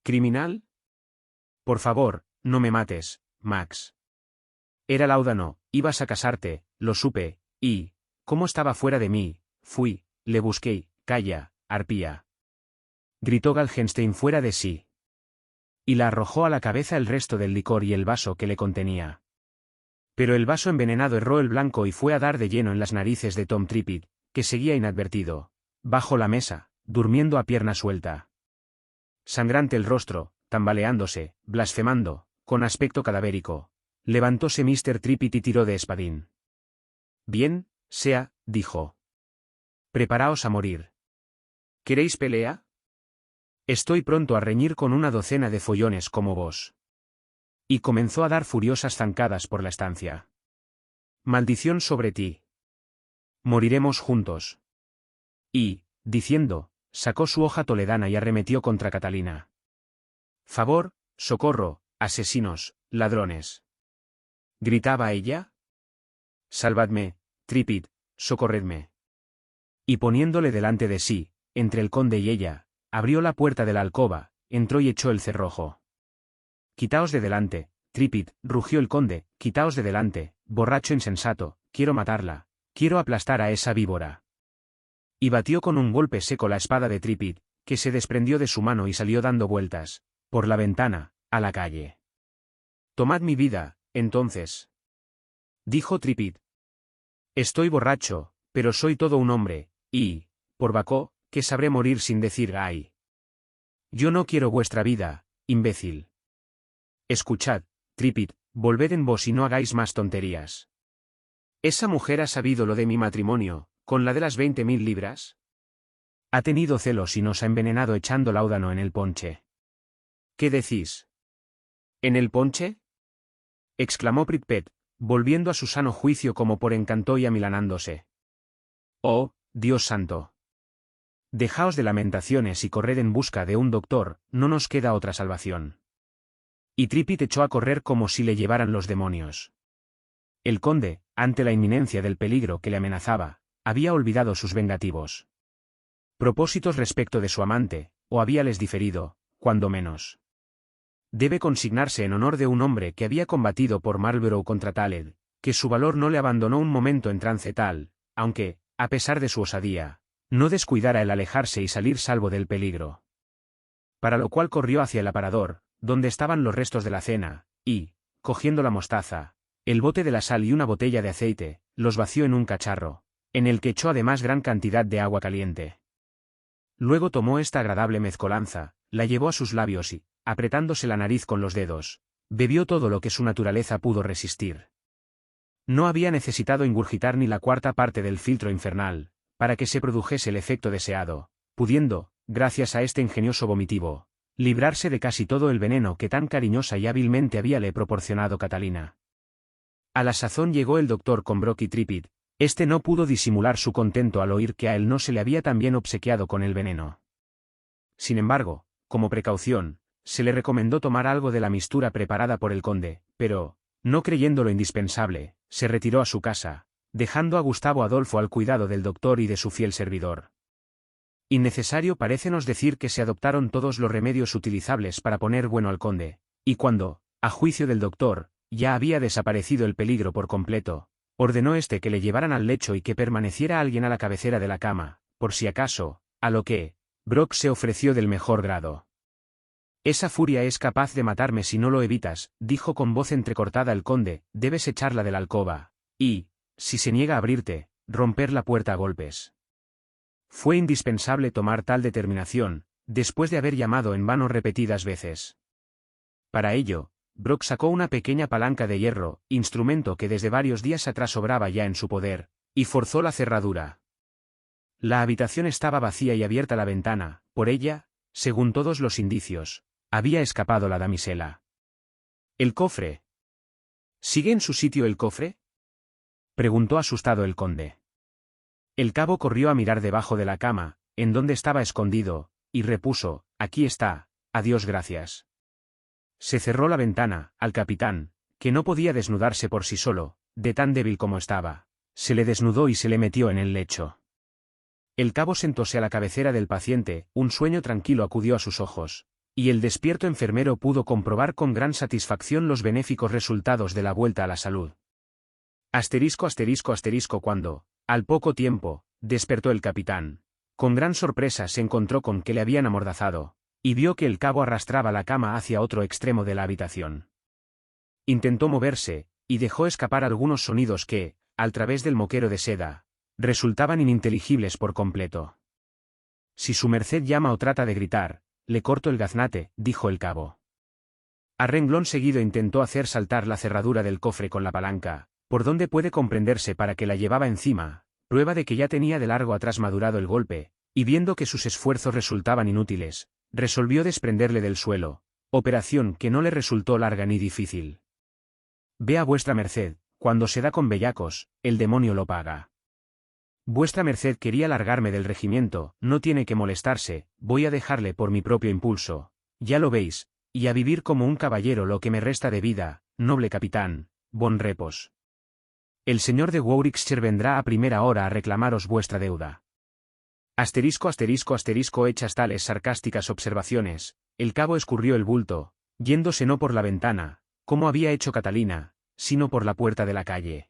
S1: ¿Criminal? Por favor, no me mates, Max. Era Láudano, ibas a casarte, lo supe, y, como estaba fuera de mí, fui, le busqué, calla, arpía. Gritó Galgenstein fuera de sí. Y la arrojó a la cabeza el resto del licor y el vaso que le contenía. Pero el vaso envenenado erró el blanco y fue a dar de lleno en las narices de Tom Trippett, que seguía inadvertido, bajo la mesa, durmiendo a pierna suelta. Sangrante el rostro, tambaleándose, blasfemando, con aspecto cadavérico, levantóse Mr. Trippett y tiró de espadín. Bien, sea, dijo. Preparaos a morir. ¿Queréis pelea? Estoy pronto a reñir con una docena de follones como vos. Y comenzó a dar furiosas zancadas por la estancia. Maldición sobre ti. Moriremos juntos. Y, diciendo, sacó su hoja toledana y arremetió contra Catalina. Favor, socorro, asesinos, ladrones. ¿Gritaba ella? Salvadme, Trippett, socorredme. Y poniéndole delante de sí, entre el conde y ella, abrió la puerta de la alcoba, entró y echó el cerrojo. Quitaos de delante, Trippett, rugió el conde, quitaos de delante, borracho insensato, quiero matarla, quiero aplastar a esa víbora. Y batió con un golpe seco la espada de Trippett, que se desprendió de su mano y salió dando vueltas, por la ventana, a la calle. Tomad mi vida, entonces. Dijo Trippett. Estoy borracho, pero soy todo un hombre, y, por Bacó, que sabré morir sin decir ay. Yo no quiero vuestra vida, imbécil. Escuchad, Trippett, volved en vos y no hagáis más tonterías. ¿Esa mujer ha sabido lo de mi matrimonio, con la de las 20.000 libras? Ha tenido celos y nos ha envenenado echando láudano en el ponche. ¿Qué decís? ¿En el ponche? Exclamó Trippett, volviendo a su sano juicio como por encanto y amilanándose. Oh, Dios santo. Dejaos de lamentaciones y corred en busca de un doctor, no nos queda otra salvación. Y Trippett echó a correr como si le llevaran los demonios. El conde, ante la inminencia del peligro que le amenazaba, había olvidado sus vengativos propósitos respecto de su amante, o habíales diferido, cuando menos. Debe consignarse en honor de un hombre que había combatido por Marlborough contra Thaled, que su valor no le abandonó un momento en trance tal, aunque, a pesar de su osadía, no descuidara el alejarse y salir salvo del peligro. Para lo cual corrió hacia el aparador, donde estaban los restos de la cena, y, cogiendo la mostaza, el bote de la sal y una botella de aceite, los vació en un cacharro, en el que echó además gran cantidad de agua caliente. Luego tomó esta agradable mezcolanza, la llevó a sus labios y, apretándose la nariz con los dedos, bebió todo lo que su naturaleza pudo resistir. No había necesitado ingurgitar ni la cuarta parte del filtro infernal, para que se produjese el efecto deseado, pudiendo, gracias a este ingenioso vomitivo, librarse de casi todo el veneno que tan cariñosa y hábilmente habíale proporcionado Catalina. A la sazón llegó el doctor con Brooke y Trippett. Este no pudo disimular su contento al oír que a él no se le había también obsequiado con el veneno. Sin embargo, como precaución, se le recomendó tomar algo de la mistura preparada por el conde, pero, no creyéndolo indispensable, se retiró a su casa, dejando a Gustavo Adolfo al cuidado del doctor y de su fiel servidor. Innecesario parécenos decir que se adoptaron todos los remedios utilizables para poner bueno al conde, y cuando, a juicio del doctor, ya había desaparecido el peligro por completo, ordenó que le llevaran al lecho y que permaneciera alguien a la cabecera de la cama, por si acaso, a lo que, Brooke se ofreció del mejor grado. Esa furia es capaz de matarme si no lo evitas, dijo con voz entrecortada el conde, debes echarla de la alcoba, y, si se niega a abrirte, romper la puerta a golpes. Fue indispensable tomar tal determinación, después de haber llamado en vano repetidas veces. Para ello, Brock sacó una pequeña palanca de hierro, instrumento que desde varios días atrás obraba ya en su poder, y forzó la cerradura. La habitación estaba vacía y abierta la ventana, por ella, según todos los indicios, había escapado la damisela. ¿El cofre? ¿Sigue en su sitio el cofre?, preguntó asustado el conde. El cabo corrió a mirar debajo de la cama, en donde estaba escondido, y repuso, aquí está, adiós gracias. Se cerró la ventana, al capitán, que no podía desnudarse por sí solo, de tan débil como estaba, se le desnudó y se le metió en el lecho. El cabo sentóse a la cabecera del paciente, un sueño tranquilo acudió a sus ojos, y el despierto enfermero pudo comprobar con gran satisfacción los benéficos resultados de la vuelta a la salud. Cuando, al poco tiempo, despertó el capitán, con gran sorpresa se encontró con que le habían amordazado, y vio que el cabo arrastraba la cama hacia otro extremo de la habitación. Intentó moverse, y dejó escapar algunos sonidos que, al través del moquero de seda, resultaban ininteligibles por completo. Si su merced llama o trata de gritar, le corto el gaznate, dijo el cabo. A renglón seguido intentó hacer saltar la cerradura del cofre con la palanca, por donde puede comprenderse para que la llevaba encima, prueba de que ya tenía de largo atrás madurado el golpe, y viendo que sus esfuerzos resultaban inútiles, resolvió desprenderle del suelo, operación que no le resultó larga ni difícil. Vea vuestra merced, cuando se da con bellacos, el demonio lo paga. Vuestra merced quería largarme del regimiento, no tiene que molestarse, voy a dejarle por mi propio impulso, ya lo veis, y a vivir como un caballero lo que me resta de vida, noble capitán, bon repos. El señor de Warwickshire vendrá a primera hora a reclamaros vuestra deuda. Hechas tales sarcásticas observaciones, el cabo escurrió el bulto, yéndose no por la ventana, como había hecho Catalina, sino por la puerta de la calle.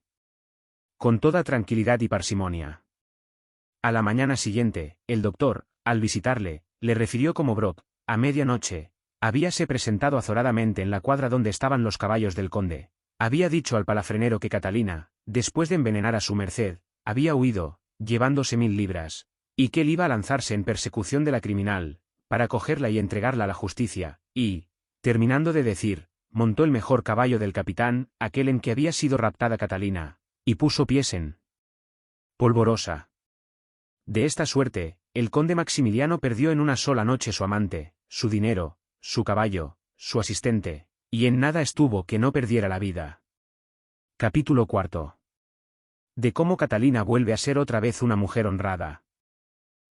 S1: Con toda tranquilidad y parsimonia. A la mañana siguiente, el doctor, al visitarle, le refirió cómo Brock, a medianoche, habíase presentado azoradamente en la cuadra donde estaban los caballos del conde. Había dicho al palafrenero que Catalina, después de envenenar a su merced, había huido, llevándose 1000 libras, y que él iba a lanzarse en persecución de la criminal, para cogerla y entregarla a la justicia, y, terminando de decir, montó el mejor caballo del capitán, aquel en que había sido raptada Catalina, y puso pies en Polvorosa. De esta suerte, el conde Maximiliano perdió en una sola noche su amante, su dinero, su caballo, su asistente, y en nada estuvo que no perdiera la vida. Capítulo 4. De cómo Catalina vuelve a ser otra vez una mujer honrada.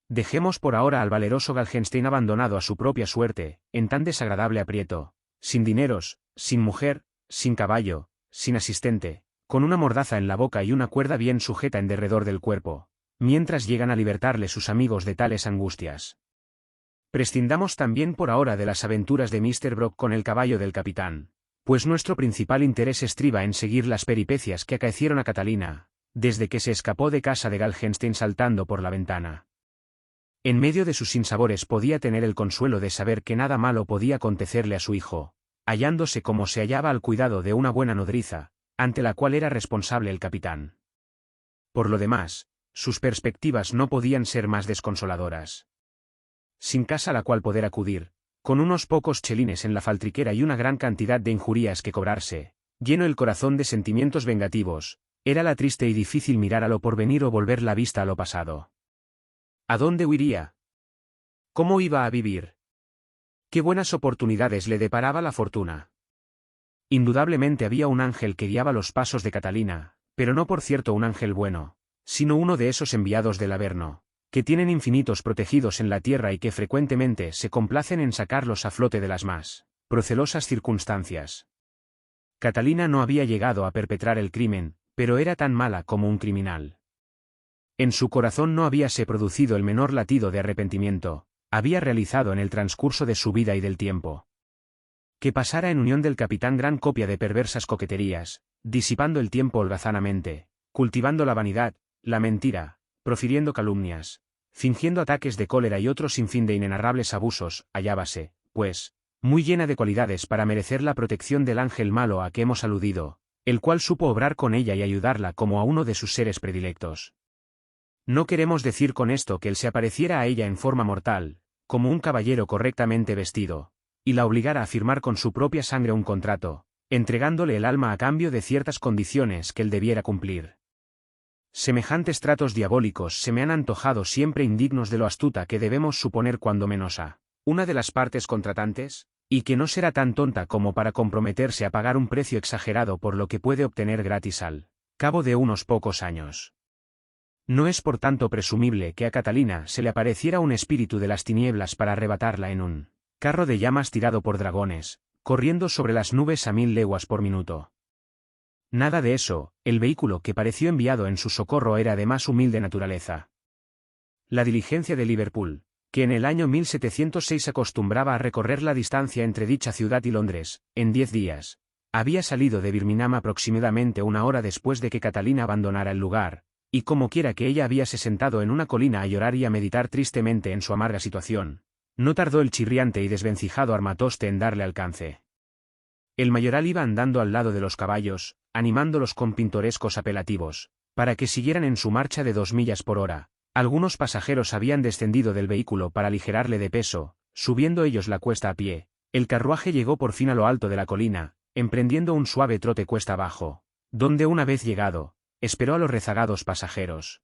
S1: Dejemos por ahora al valeroso Galgenstein abandonado a su propia suerte, en tan desagradable aprieto, sin dineros, sin mujer, sin caballo, sin asistente, con una mordaza en la boca y una cuerda bien sujeta en derredor del cuerpo, mientras llegan a libertarle sus amigos de tales angustias. Prescindamos también por ahora de las aventuras de Mr. Brock con el caballo del capitán, pues nuestro principal interés estriba en seguir las peripecias que acaecieron a Catalina, desde que se escapó de casa de Galgenstein saltando por la ventana. En medio de sus sinsabores podía tener el consuelo de saber que nada malo podía acontecerle a su hijo, hallándose como se hallaba al cuidado de una buena nodriza, ante la cual era responsable el capitán. Por lo demás, sus perspectivas no podían ser más desconsoladoras. Sin casa a la cual poder acudir, con unos pocos chelines en la faltriquera y una gran cantidad de injurias que cobrarse, lleno el corazón de sentimientos vengativos, era la triste y difícil mirar a lo porvenir o volver la vista a lo pasado. ¿A dónde huiría? ¿Cómo iba a vivir? ¿Qué buenas oportunidades le deparaba la fortuna? Indudablemente había un ángel que guiaba los pasos de Catalina, pero no por cierto un ángel bueno, sino uno de esos enviados del Averno, que tienen infinitos protegidos en la tierra y que frecuentemente se complacen en sacarlos a flote de las más procelosas circunstancias. Catalina no había llegado a perpetrar el crimen, pero era tan mala como un criminal. En su corazón no habíase producido el menor latido de arrepentimiento, había realizado en el transcurso de su vida y del tiempo que pasara en unión del capitán gran copia de perversas coqueterías, disipando el tiempo holgazanamente, cultivando la vanidad, la mentira, profiriendo calumnias, fingiendo ataques de cólera y otro sinfín de inenarrables abusos, hallábase, pues, muy llena de cualidades para merecer la protección del ángel malo a que hemos aludido, el cual supo obrar con ella y ayudarla como a uno de sus seres predilectos. No queremos decir con esto que él se apareciera a ella en forma mortal, como un caballero correctamente vestido, y la obligara a firmar con su propia sangre un contrato, entregándole el alma a cambio de ciertas condiciones que él debiera cumplir. Semejantes tratos diabólicos se me han antojado siempre indignos de lo astuta que debemos suponer cuando menos a una de las partes contratantes, y que no será tan tonta como para comprometerse a pagar un precio exagerado por lo que puede obtener gratis al cabo de unos pocos años. No es por tanto presumible que a Catalina se le apareciera un espíritu de las tinieblas para arrebatarla en un carro de llamas tirado por dragones, corriendo sobre las nubes a 1000 leguas por minuto. Nada de eso, el vehículo que pareció enviado en su socorro era de más humilde naturaleza. La diligencia de Liverpool, que en el año 1706 acostumbraba a recorrer la distancia entre dicha ciudad y Londres, en 10 días, había salido de Birmingham aproximadamente una hora después de que Catalina abandonara el lugar, y como quiera que ella habíase sentado en una colina a llorar y a meditar tristemente en su amarga situación, no tardó el chirriante y desvencijado armatoste en darle alcance. El mayoral iba andando al lado de los caballos, animándolos con pintorescos apelativos, para que siguieran en su marcha de 2 millas por hora. Algunos pasajeros habían descendido del vehículo para aligerarle de peso, subiendo ellos la cuesta a pie. El carruaje llegó por fin a lo alto de la colina, emprendiendo un suave trote cuesta abajo, donde una vez llegado, esperó a los rezagados pasajeros.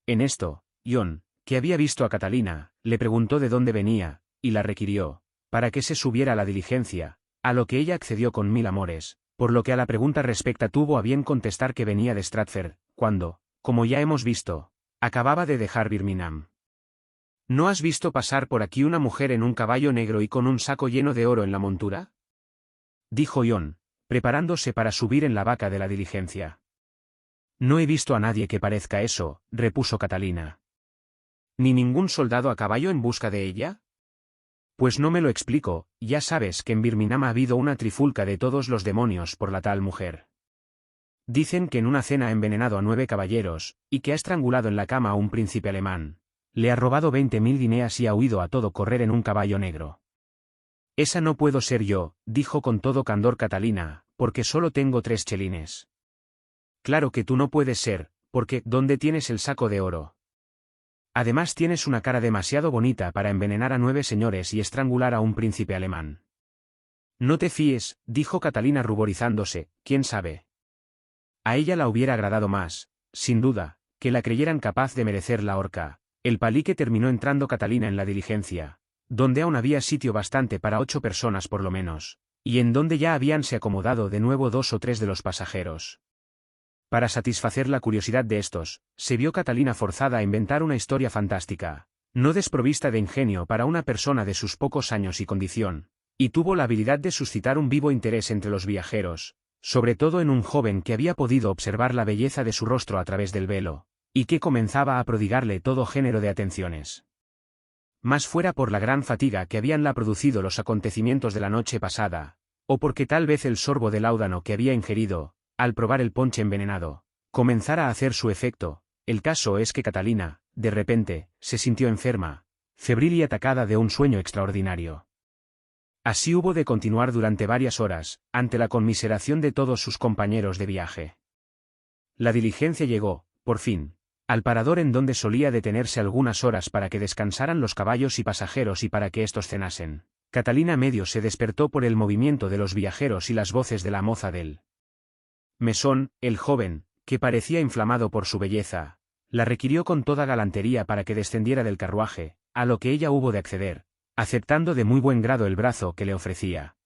S1: En esto, John, que había visto a Catalina, le preguntó de dónde venía, y la requirió, para que se subiera a la diligencia, a lo que ella accedió con 1000 amores, por lo que a la pregunta respecta tuvo a bien contestar que venía de Stratford, cuando, como ya hemos visto, acababa de dejar Birmingham. ¿No has visto pasar por aquí una mujer en un caballo negro y con un saco lleno de oro en la montura?, dijo John, preparándose para subir en la vaca de la diligencia. No he visto a nadie que parezca eso, repuso Catalina. ¿Ni ningún soldado a caballo en busca de ella? Pues no me lo explico, ya sabes que en Birmingham ha habido una trifulca de todos los demonios por la tal mujer. Dicen que en una cena ha envenenado a 9 caballeros, y que ha estrangulado en la cama a un príncipe alemán. Le ha robado 20.000 guineas y ha huido a todo correr en un caballo negro. Esa no puedo ser yo, dijo con todo candor Catalina, porque solo tengo 3 chelines. Claro que tú no puedes ser, porque ¿dónde tienes el saco de oro? Además tienes una cara demasiado bonita para envenenar a 9 señores y estrangular a un príncipe alemán. No te fíes, dijo Catalina ruborizándose, quién sabe. A ella la hubiera agradado más, sin duda, que la creyeran capaz de merecer la horca. El palique terminó entrando Catalina en la diligencia, donde aún había sitio bastante para 8 personas por lo menos, y en donde ya habíanse acomodado de nuevo 2 o 3 de los pasajeros. Para satisfacer la curiosidad de estos, se vio Catalina forzada a inventar una historia fantástica, no desprovista de ingenio para una persona de sus pocos años y condición, y tuvo la habilidad de suscitar un vivo interés entre los viajeros, sobre todo en un joven que había podido observar la belleza de su rostro a través del velo, y que comenzaba a prodigarle todo género de atenciones. Más fuera por la gran fatiga que habíanla producido los acontecimientos de la noche pasada, o porque tal vez el sorbo de láudano que había ingerido, al probar el ponche envenenado, comenzara a hacer su efecto. El caso es que Catalina, de repente, se sintió enferma, febril y atacada de un sueño extraordinario. Así hubo de continuar durante varias horas, ante la conmiseración de todos sus compañeros de viaje. La diligencia llegó, por fin, al parador en donde solía detenerse algunas horas para que descansaran los caballos y pasajeros y para que éstos cenasen. Catalina medio se despertó por el movimiento de los viajeros y las voces de la moza del mesón. El joven, que parecía inflamado por su belleza, la requirió con toda galantería para que descendiera del carruaje, a lo que ella hubo de acceder, aceptando de muy buen grado el brazo que le ofrecía.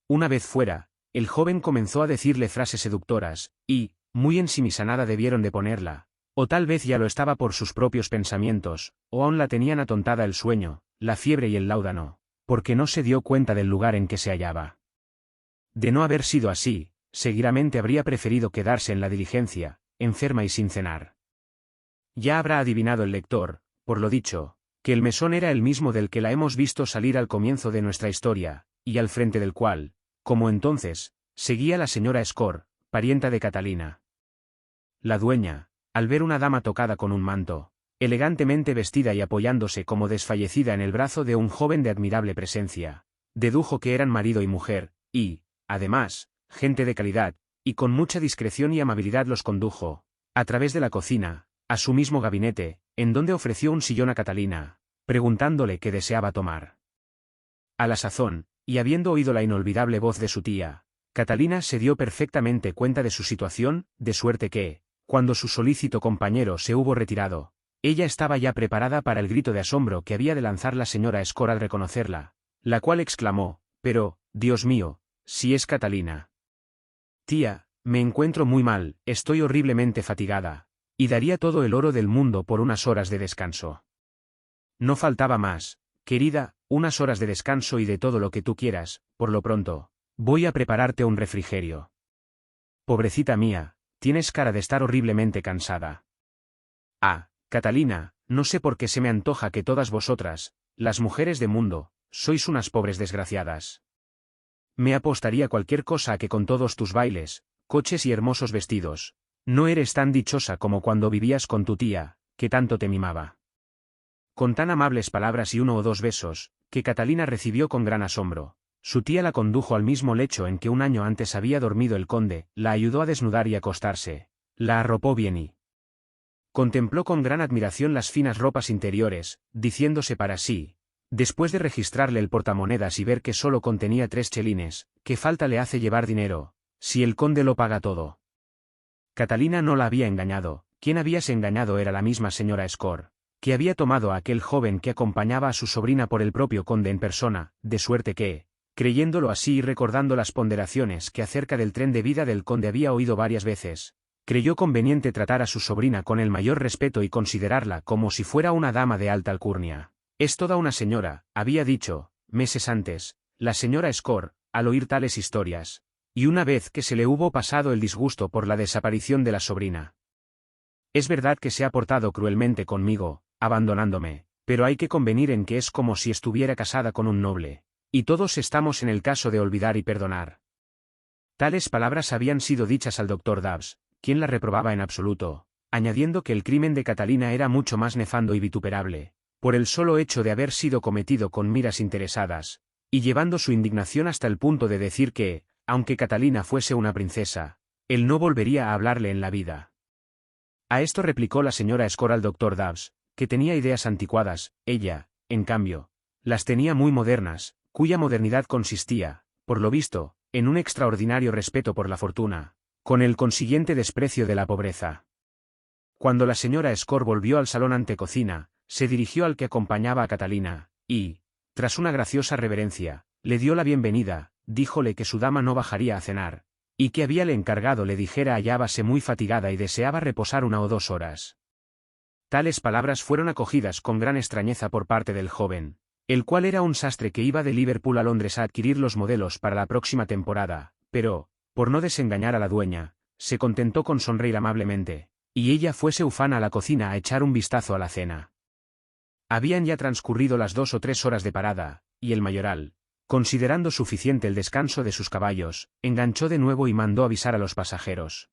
S1: Una vez fuera, el joven comenzó a decirle frases seductoras, y, muy ensimismada debieron de ponerla, o tal vez ya lo estaba por sus propios pensamientos, o aún la tenían atontada el sueño, la fiebre y el láudano, porque no se dio cuenta del lugar en que se hallaba. De no haber sido así, seguramente habría preferido quedarse en la diligencia, enferma y sin cenar. Ya habrá adivinado el lector, por lo dicho, que el mesón era el mismo del que la hemos visto salir al comienzo de nuestra historia, y al frente del cual, como entonces, seguía la señora Score, parienta de Catalina. La dueña, al ver una dama tocada con un manto, elegantemente vestida y apoyándose como desfallecida en el brazo de un joven de admirable presencia, dedujo que eran marido y mujer, y, además, gente de calidad, y con mucha discreción y amabilidad los condujo, a través de la cocina, a su mismo gabinete, en donde ofreció un sillón a Catalina, preguntándole qué deseaba tomar. A la sazón, y habiendo oído la inolvidable voz de su tía, Catalina se dio perfectamente cuenta de su situación, de suerte que, cuando su solícito compañero se hubo retirado, ella estaba ya preparada para el grito de asombro que había de lanzar la señora Score al reconocerla, la cual exclamó: «Pero, Dios mío, si es Catalina». «Tía, me encuentro muy mal, estoy horriblemente fatigada, y daría todo el oro del mundo por unas horas de descanso». «No faltaba más, querida, unas horas de descanso y de todo lo que tú quieras, por lo pronto, voy a prepararte un refrigerio». «Pobrecita mía, tienes cara de estar horriblemente cansada». «Ah, Catalina, no sé por qué se me antoja que todas vosotras, las mujeres de mundo, sois unas pobres desgraciadas. Me apostaría cualquier cosa a que con todos tus bailes, coches y hermosos vestidos, no eres tan dichosa como cuando vivías con tu tía, que tanto te mimaba». Con tan amables palabras y 1 o 2 besos, que Catalina recibió con gran asombro, su tía la condujo al mismo lecho en que un año antes había dormido el conde, la ayudó a desnudar y acostarse, la arropó bien y contempló con gran admiración las finas ropas interiores, diciéndose para sí, después de registrarle el portamonedas y ver que solo contenía 3 chelines, ¿qué falta le hace llevar dinero, si el conde lo paga todo? Catalina no la había engañado, quien habíase engañado era la misma señora Score, que había tomado a aquel joven que acompañaba a su sobrina por el propio conde en persona, de suerte que, creyéndolo así y recordando las ponderaciones que acerca del tren de vida del conde había oído varias veces, creyó conveniente tratar a su sobrina con el mayor respeto y considerarla como si fuera una dama de alta alcurnia. «Es toda una señora», había dicho, meses antes, la señora Score, al oír tales historias, y una vez que se le hubo pasado el disgusto por la desaparición de la sobrina. «Es verdad que se ha portado cruelmente conmigo, abandonándome, pero hay que convenir en que es como si estuviera casada con un noble, y todos estamos en el caso de olvidar y perdonar». Tales palabras habían sido dichas al doctor Dabbs, quien la reprobaba en absoluto, añadiendo que el crimen de Catalina era mucho más nefando y vituperable, por el solo hecho de haber sido cometido con miras interesadas, y llevando su indignación hasta el punto de decir que, aunque Catalina fuese una princesa, él no volvería a hablarle en la vida. A esto replicó la señora Score al doctor Dabbs, que tenía ideas anticuadas, ella, en cambio, las tenía muy modernas, cuya modernidad consistía, por lo visto, en un extraordinario respeto por la fortuna, con el consiguiente desprecio de la pobreza. Cuando la señora Score volvió al salón antecocina, se dirigió al que acompañaba a Catalina, y, tras una graciosa reverencia, le dio la bienvenida, díjole que su dama no bajaría a cenar, y que habíale encargado le dijera hallábase muy fatigada y deseaba reposar 1 o 2 horas. Tales palabras fueron acogidas con gran extrañeza por parte del joven, el cual era un sastre que iba de Liverpool a Londres a adquirir los modelos para la próxima temporada, pero, por no desengañar a la dueña, se contentó con sonreír amablemente, y ella fuese ufana a la cocina a echar un vistazo a la cena. Habían ya transcurrido las 2 o 3 horas de parada, y el mayoral, considerando suficiente el descanso de sus caballos, enganchó de nuevo y mandó avisar a los pasajeros.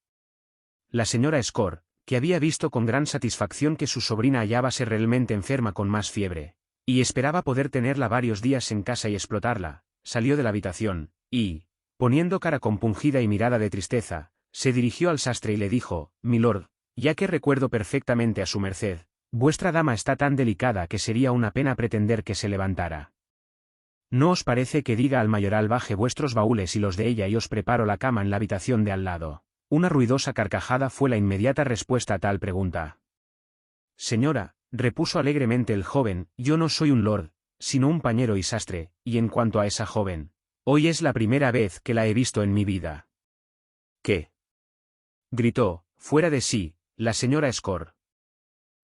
S1: La señora Score, que había visto con gran satisfacción que su sobrina hallábase realmente enferma con más fiebre, y esperaba poder tenerla varios días en casa y explotarla, salió de la habitación, y, poniendo cara compungida y mirada de tristeza, se dirigió al sastre y le dijo: «Milord, ya que recuerdo perfectamente a su merced, vuestra dama está tan delicada que sería una pena pretender que se levantara. ¿No os parece que diga al mayoral baje vuestros baúles y los de ella y os preparo la cama en la habitación de al lado?» Una ruidosa carcajada fue la inmediata respuesta a tal pregunta. «Señora», repuso alegremente el joven, «yo no soy un lord, sino un pañero y sastre, y en cuanto a esa joven, hoy es la primera vez que la he visto en mi vida». «¿Qué?», gritó, fuera de sí, la señora Score.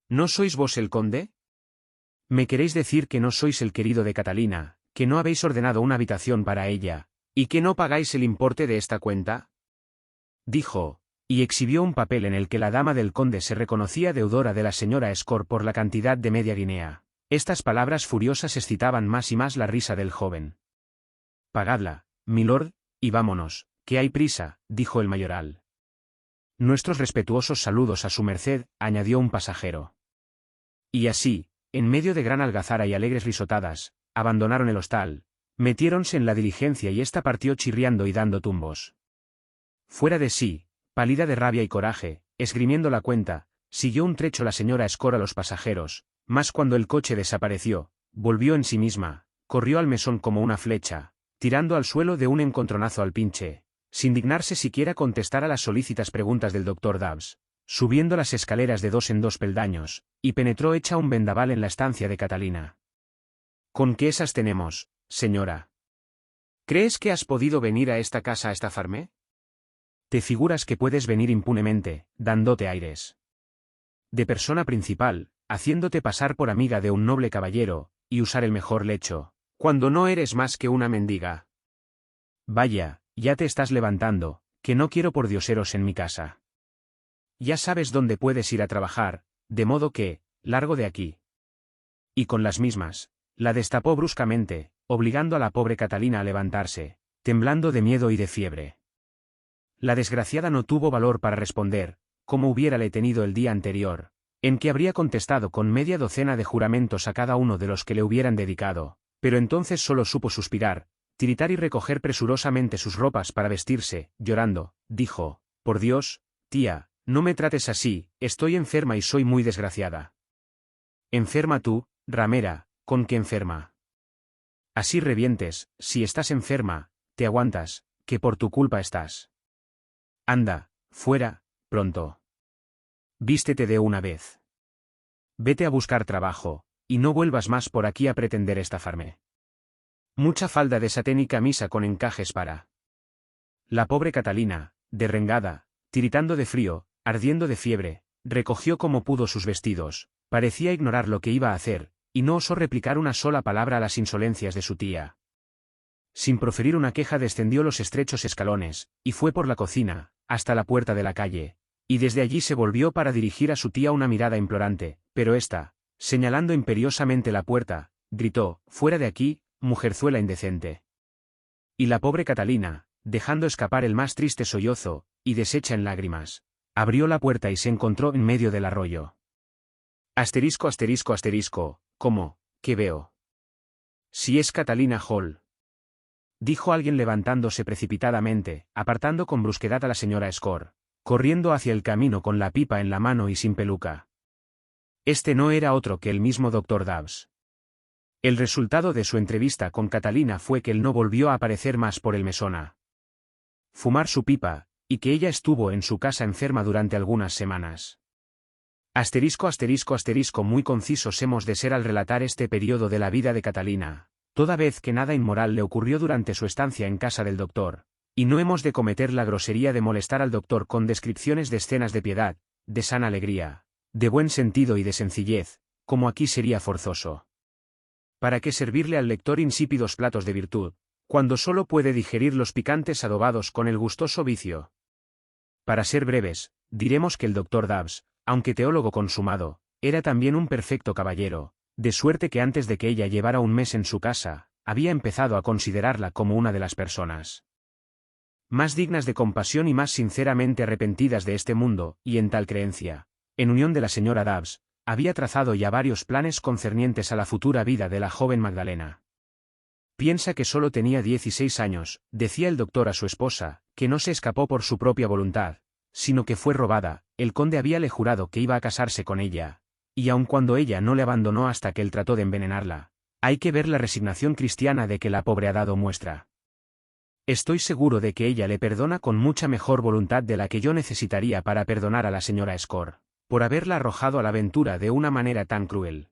S1: «¿No sois vos el conde? ¿Me queréis decir que no sois el querido de Catalina, que no habéis ordenado una habitación para ella, y que no pagáis el importe de esta cuenta?», dijo, y exhibió un papel en el que la dama del conde se reconocía deudora de la señora Score por la cantidad de media guinea. Estas palabras furiosas excitaban más y más la risa del joven. «Pagadla, milord, y vámonos, que hay prisa», dijo el mayoral. «Nuestros respetuosos saludos a su merced», añadió un pasajero. Y así, en medio de gran algazara y alegres risotadas, abandonaron el hostal, Metiéronse en la diligencia y ésta partió chirriando y dando tumbos. Fuera de sí, pálida de rabia y coraje, esgrimiendo la cuenta, siguió un trecho la señora Score a los pasajeros, mas cuando el coche desapareció, volvió en sí misma, corrió al mesón como una flecha, tirando al suelo de un encontronazo al pinche, sin dignarse siquiera contestar a las solícitas preguntas del doctor Dabbs, subiendo las escaleras de 2 en 2 peldaños, y penetró hecha un vendaval en la estancia de Catalina. ¿Con qué esas tenemos, señora? ¿Crees que has podido venir a esta casa a estafarme? ¿Te figuras que puedes venir impunemente, dándote aires de persona principal, haciéndote pasar por amiga de un noble caballero, y usar el mejor lecho, cuando no eres más que una mendiga? Vaya, ya te estás levantando, que no quiero pordioseros en mi casa. Ya sabes dónde puedes ir a trabajar, de modo que, largo de aquí. Y con las mismas, la destapó bruscamente, obligando a la pobre Catalina a levantarse, temblando de miedo y de fiebre. La desgraciada no tuvo valor para responder, como hubiérale tenido el día anterior, en que habría contestado con media docena de juramentos a cada uno de los que le hubieran dedicado, pero entonces solo supo suspirar, tiritar y recoger presurosamente sus ropas para vestirse, llorando, dijo: «Por Dios, tía, no me trates así, estoy enferma y soy muy desgraciada». «Enferma tú, ramera, ¿con qué enferma? Así revientes, si estás enferma, te aguantas, que por tu culpa estás. Anda, fuera, pronto. Vístete de una vez. Vete a buscar trabajo, y no vuelvas más por aquí a pretender estafarme. Mucha falda de satén y camisa con encajes para». La pobre Catalina, derrengada, tiritando de frío, ardiendo de fiebre, recogió como pudo sus vestidos, parecía ignorar lo que iba a hacer, y no osó replicar una sola palabra a las insolencias de su tía. Sin proferir una queja descendió los estrechos escalones, y fue por la cocina, hasta la puerta de la calle, y desde allí se volvió para dirigir a su tía una mirada implorante, pero ésta, señalando imperiosamente la puerta, gritó: «Fuera de aquí, mujerzuela indecente». Y la pobre Catalina, dejando escapar el más triste sollozo, y deshecha en lágrimas, abrió la puerta y se encontró en medio del arroyo. Asterisco asterisco asterisco, ¿cómo? ¿Qué veo? Si es Catalina Hall, dijo alguien levantándose precipitadamente, apartando con brusquedad a la señora Score, corriendo hacia el camino con la pipa en la mano y sin peluca. Este no era otro que el mismo doctor Dabbs. El resultado de su entrevista con Catalina fue que él no volvió a aparecer más por el mesón a fumar su pipa, y que ella estuvo en su casa enferma durante algunas semanas. Asterisco asterisco asterisco muy concisos hemos de ser al relatar este periodo de la vida de Catalina, toda vez que nada inmoral le ocurrió durante su estancia en casa del doctor, y no hemos de cometer la grosería de molestar al doctor con descripciones de escenas de piedad, de sana alegría, de buen sentido y de sencillez, como aquí sería forzoso. ¿Para qué servirle al lector insípidos platos de virtud, cuando solo puede digerir los picantes adobados con el gustoso vicio? Para ser breves, diremos que el doctor Dabbs, aunque teólogo consumado, era también un perfecto caballero, de suerte que antes de que ella llevara un mes en su casa, había empezado a considerarla como una de las personas más dignas de compasión y más sinceramente arrepentidas de este mundo, y en tal creencia, en unión de la señora Dabbs, había trazado ya varios planes concernientes a la futura vida de la joven Magdalena. «Piensa que solo tenía 16 años», decía el doctor a su esposa, «que no se escapó por su propia voluntad, sino que fue robada. El conde habíale jurado que iba a casarse con ella, y aun cuando ella no le abandonó hasta que él trató de envenenarla, hay que ver la resignación cristiana de que la pobre ha dado muestra. Estoy seguro de que ella le perdona con mucha mejor voluntad de la que yo necesitaría para perdonar a la señora Score, por haberla arrojado a la aventura de una manera tan cruel».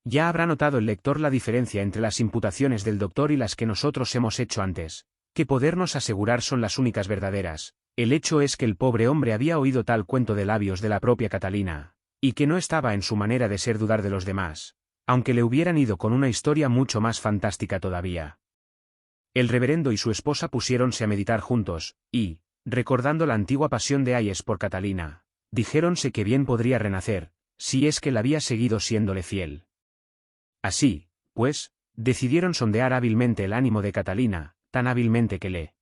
S1: Ya habrá notado el lector la diferencia entre las imputaciones del doctor y las que nosotros hemos hecho antes, que podernos asegurar son las únicas verdaderas. El hecho es que el pobre hombre había oído tal cuento de labios de la propia Catalina, y que no estaba en su manera de ser dudar de los demás, aunque le hubieran ido con una historia mucho más fantástica todavía. El reverendo y su esposa pusiéronse a meditar juntos, y, recordando la antigua pasión de Hayes por Catalina, dijéronse que bien podría renacer, si es que la había seguido siéndole fiel. Así, pues, decidieron sondear hábilmente el ánimo de Catalina, tan hábilmente que le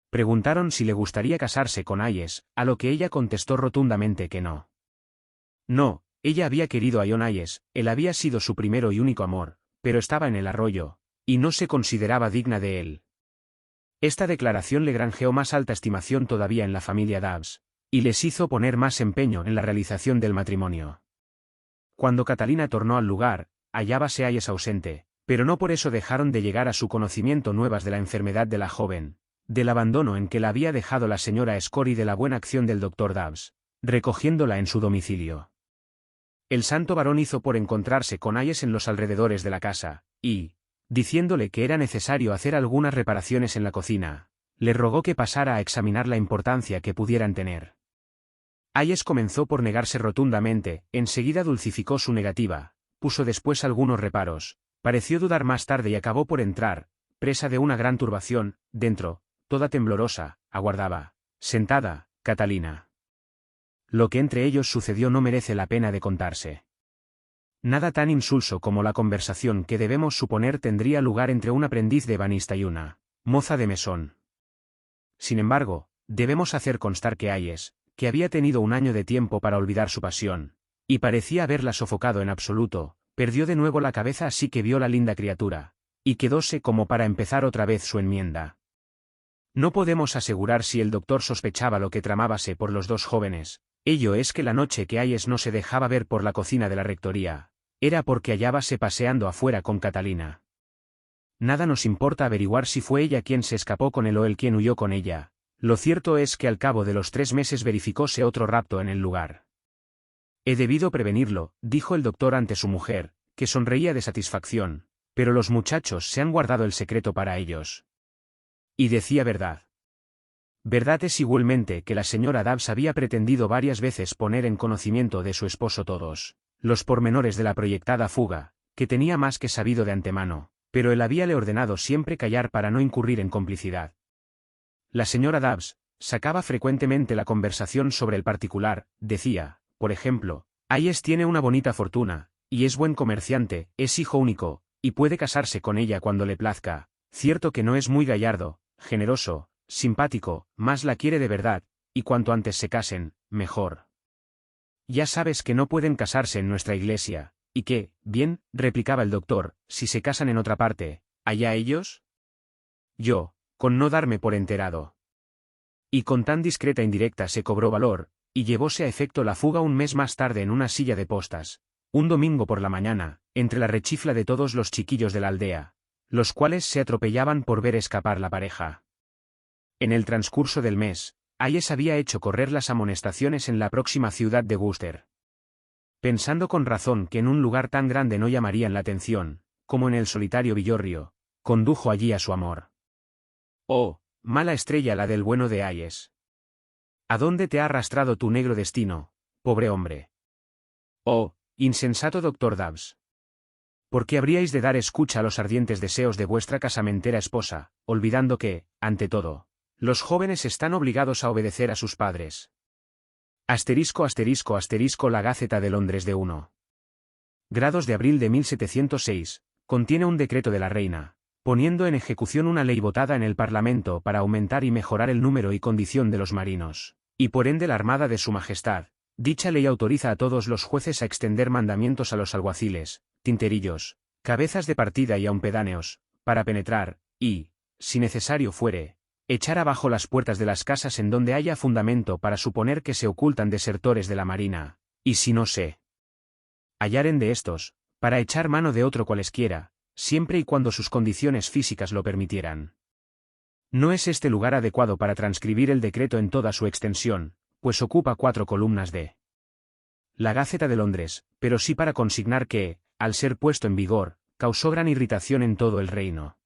S1: preguntaron si le gustaría casarse con Hayes, a lo que ella contestó rotundamente que no. No, ella había querido a John Hayes, él había sido su primero y único amor, pero estaba en el arroyo, y no se consideraba digna de él. Esta declaración le granjeó más alta estimación todavía en la familia Dabbs, y les hizo poner más empeño en la realización del matrimonio. Cuando Catalina tornó al lugar, hallábase Hayes ausente, pero no por eso dejaron de llegar a su conocimiento nuevas de la enfermedad de la joven, del abandono en que la había dejado la señora Score y de la buena acción del doctor Dabbs, recogiéndola en su domicilio. El santo varón hizo por encontrarse con Hayes en los alrededores de la casa, y, diciéndole que era necesario hacer algunas reparaciones en la cocina, le rogó que pasara a examinar la importancia que pudieran tener. Hayes comenzó por negarse rotundamente, enseguida dulcificó su negativa, puso después algunos reparos, pareció dudar más tarde y acabó por entrar, presa de una gran turbación. Dentro, toda temblorosa, aguardaba, sentada, Catalina. Lo que entre ellos sucedió no merece la pena de contarse. Nada tan insulso como la conversación que debemos suponer tendría lugar entre un aprendiz de ebanista y una moza de mesón. Sin embargo, debemos hacer constar que Hayes, que había tenido un año de tiempo para olvidar su pasión, y parecía haberla sofocado en absoluto, perdió de nuevo la cabeza así que vio la linda criatura, y quedóse como para empezar otra vez su enmienda. No podemos asegurar si el doctor sospechaba lo que tramábase por los dos jóvenes. Ello es que la noche que Hayes no se dejaba ver por la cocina de la rectoría, era porque hallábase paseando afuera con Catalina. Nada nos importa averiguar si fue ella quien se escapó con él o él quien huyó con ella. Lo cierto es que al cabo de los 3 meses verificóse otro rapto en el lugar. He debido prevenirlo, dijo el doctor ante su mujer, que sonreía de satisfacción, pero los muchachos se han guardado el secreto para ellos. Y decía verdad. Verdad es igualmente que la señora Dabbs había pretendido varias veces poner en conocimiento de su esposo todos los pormenores de la proyectada fuga, que tenía más que sabido de antemano, pero él habíale ordenado siempre callar para no incurrir en complicidad. La señora Dabbs sacaba frecuentemente la conversación sobre el particular, decía, por ejemplo, Hayes tiene una bonita fortuna, y es buen comerciante, es hijo único, y puede casarse con ella cuando le plazca, cierto que no es muy gallardo, generoso, simpático, más la quiere de verdad, y cuanto antes se casen, mejor. Ya sabes que no pueden casarse en nuestra iglesia, y que, bien, replicaba el doctor, si se casan en otra parte, ¿allá ellos? Yo, con no darme por enterado. Y con tan discreta indirecta se cobró valor, y llevóse a efecto la fuga un mes más tarde en una silla de postas, un domingo por la mañana, entre la rechifla de todos los chiquillos de la aldea, los cuales se atropellaban por ver escapar la pareja. En el transcurso del mes, Hayes había hecho correr las amonestaciones en la próxima ciudad de Worcester. Pensando con razón que en un lugar tan grande no llamarían la atención, como en el solitario villorrio, condujo allí a su amor. Oh, mala estrella la del bueno de Hayes. ¿A dónde te ha arrastrado tu negro destino, pobre hombre? Oh, insensato doctor Dabbs. ¿Por qué habríais de dar escucha a los ardientes deseos de vuestra casamentera esposa, olvidando que, ante todo, los jóvenes están obligados a obedecer a sus padres? Asterisco asterisco asterisco La Gaceta de Londres de 1 grados de abril de 1706, contiene un decreto de la reina, poniendo en ejecución una ley votada en el Parlamento para aumentar y mejorar el número y condición de los marinos, y por ende la armada de su majestad. Dicha ley autoriza a todos los jueces a extender mandamientos a los alguaciles, tinterillos, cabezas de partida y aun pedáneos, para penetrar, y, si necesario fuere, echar abajo las puertas de las casas en donde haya fundamento para suponer que se ocultan desertores de la marina, y si no se hallaren de estos, para echar mano de otro cualesquiera, siempre y cuando sus condiciones físicas lo permitieran. No es este lugar adecuado para transcribir el decreto en toda su extensión, pues ocupa 4 columnas de la Gaceta de Londres, pero sí para consignar que, al ser puesto en vigor, causó gran irritación en todo el reino.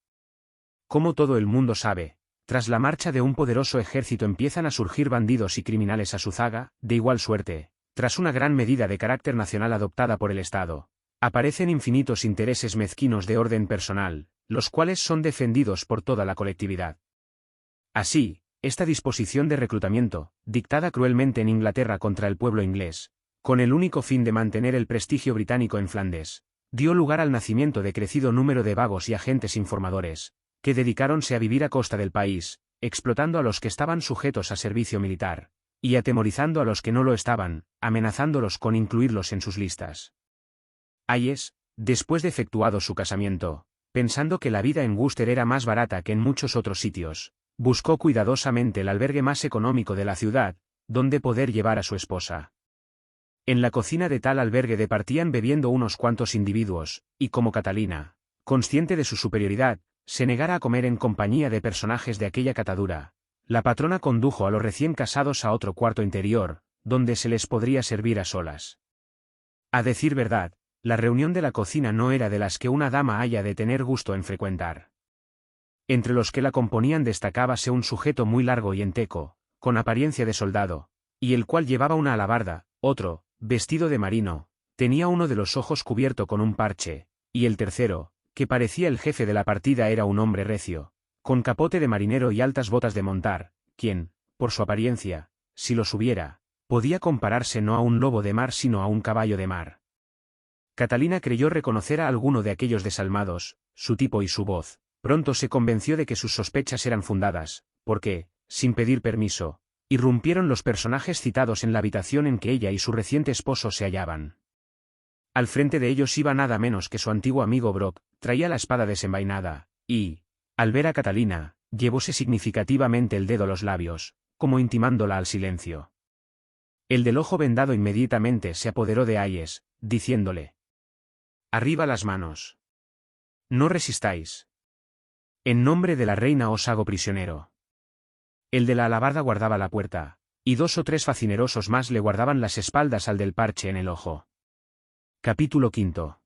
S1: Como todo el mundo sabe, tras la marcha de un poderoso ejército empiezan a surgir bandidos y criminales a su zaga. De igual suerte, tras una gran medida de carácter nacional adoptada por el Estado, aparecen infinitos intereses mezquinos de orden personal, los cuales son defendidos por toda la colectividad. Así, esta disposición de reclutamiento, dictada cruelmente en Inglaterra contra el pueblo inglés, con el único fin de mantener el prestigio británico en Flandes, dio lugar al nacimiento de crecido número de vagos y agentes informadores, que dedicáronse a vivir a costa del país, explotando a los que estaban sujetos a servicio militar, y atemorizando a los que no lo estaban, amenazándolos con incluirlos en sus listas. Hayes, después de efectuado su casamiento, pensando que la vida en Wooster era más barata que en muchos otros sitios, buscó cuidadosamente el albergue más económico de la ciudad, donde poder llevar a su esposa. En la cocina de tal albergue departían bebiendo unos cuantos individuos, y como Catalina, consciente de su superioridad, se negara a comer en compañía de personajes de aquella catadura, la patrona condujo a los recién casados a otro cuarto interior, donde se les podría servir a solas. A decir verdad, la reunión de la cocina no era de las que una dama haya de tener gusto en frecuentar. Entre los que la componían destacábase un sujeto muy largo y enteco, con apariencia de soldado, y el cual llevaba una alabarda; otro, vestido de marino, tenía uno de los ojos cubierto con un parche, y el tercero, que parecía el jefe de la partida, era un hombre recio, con capote de marinero y altas botas de montar, quien, por su apariencia, si los hubiera, podía compararse no a un lobo de mar sino a un caballo de mar. Catalina creyó reconocer a alguno de aquellos desalmados, su tipo y su voz. Pronto se convenció de que sus sospechas eran fundadas, porque, sin pedir permiso, irrumpieron los personajes citados en la habitación en que ella y su reciente esposo se hallaban. Al frente de ellos iba nada menos que su antiguo amigo Brock, traía la espada desenvainada, y, al ver a Catalina, llevóse significativamente el dedo a los labios, como intimándola al silencio. El del ojo vendado inmediatamente se apoderó de Hayes, diciéndole: «Arriba las manos. No resistáis. En nombre de la reina os hago prisionero». El de la alabarda guardaba la puerta, y 2 o 3 facinerosos más le guardaban las espaldas al del parche en el ojo. Capítulo 5.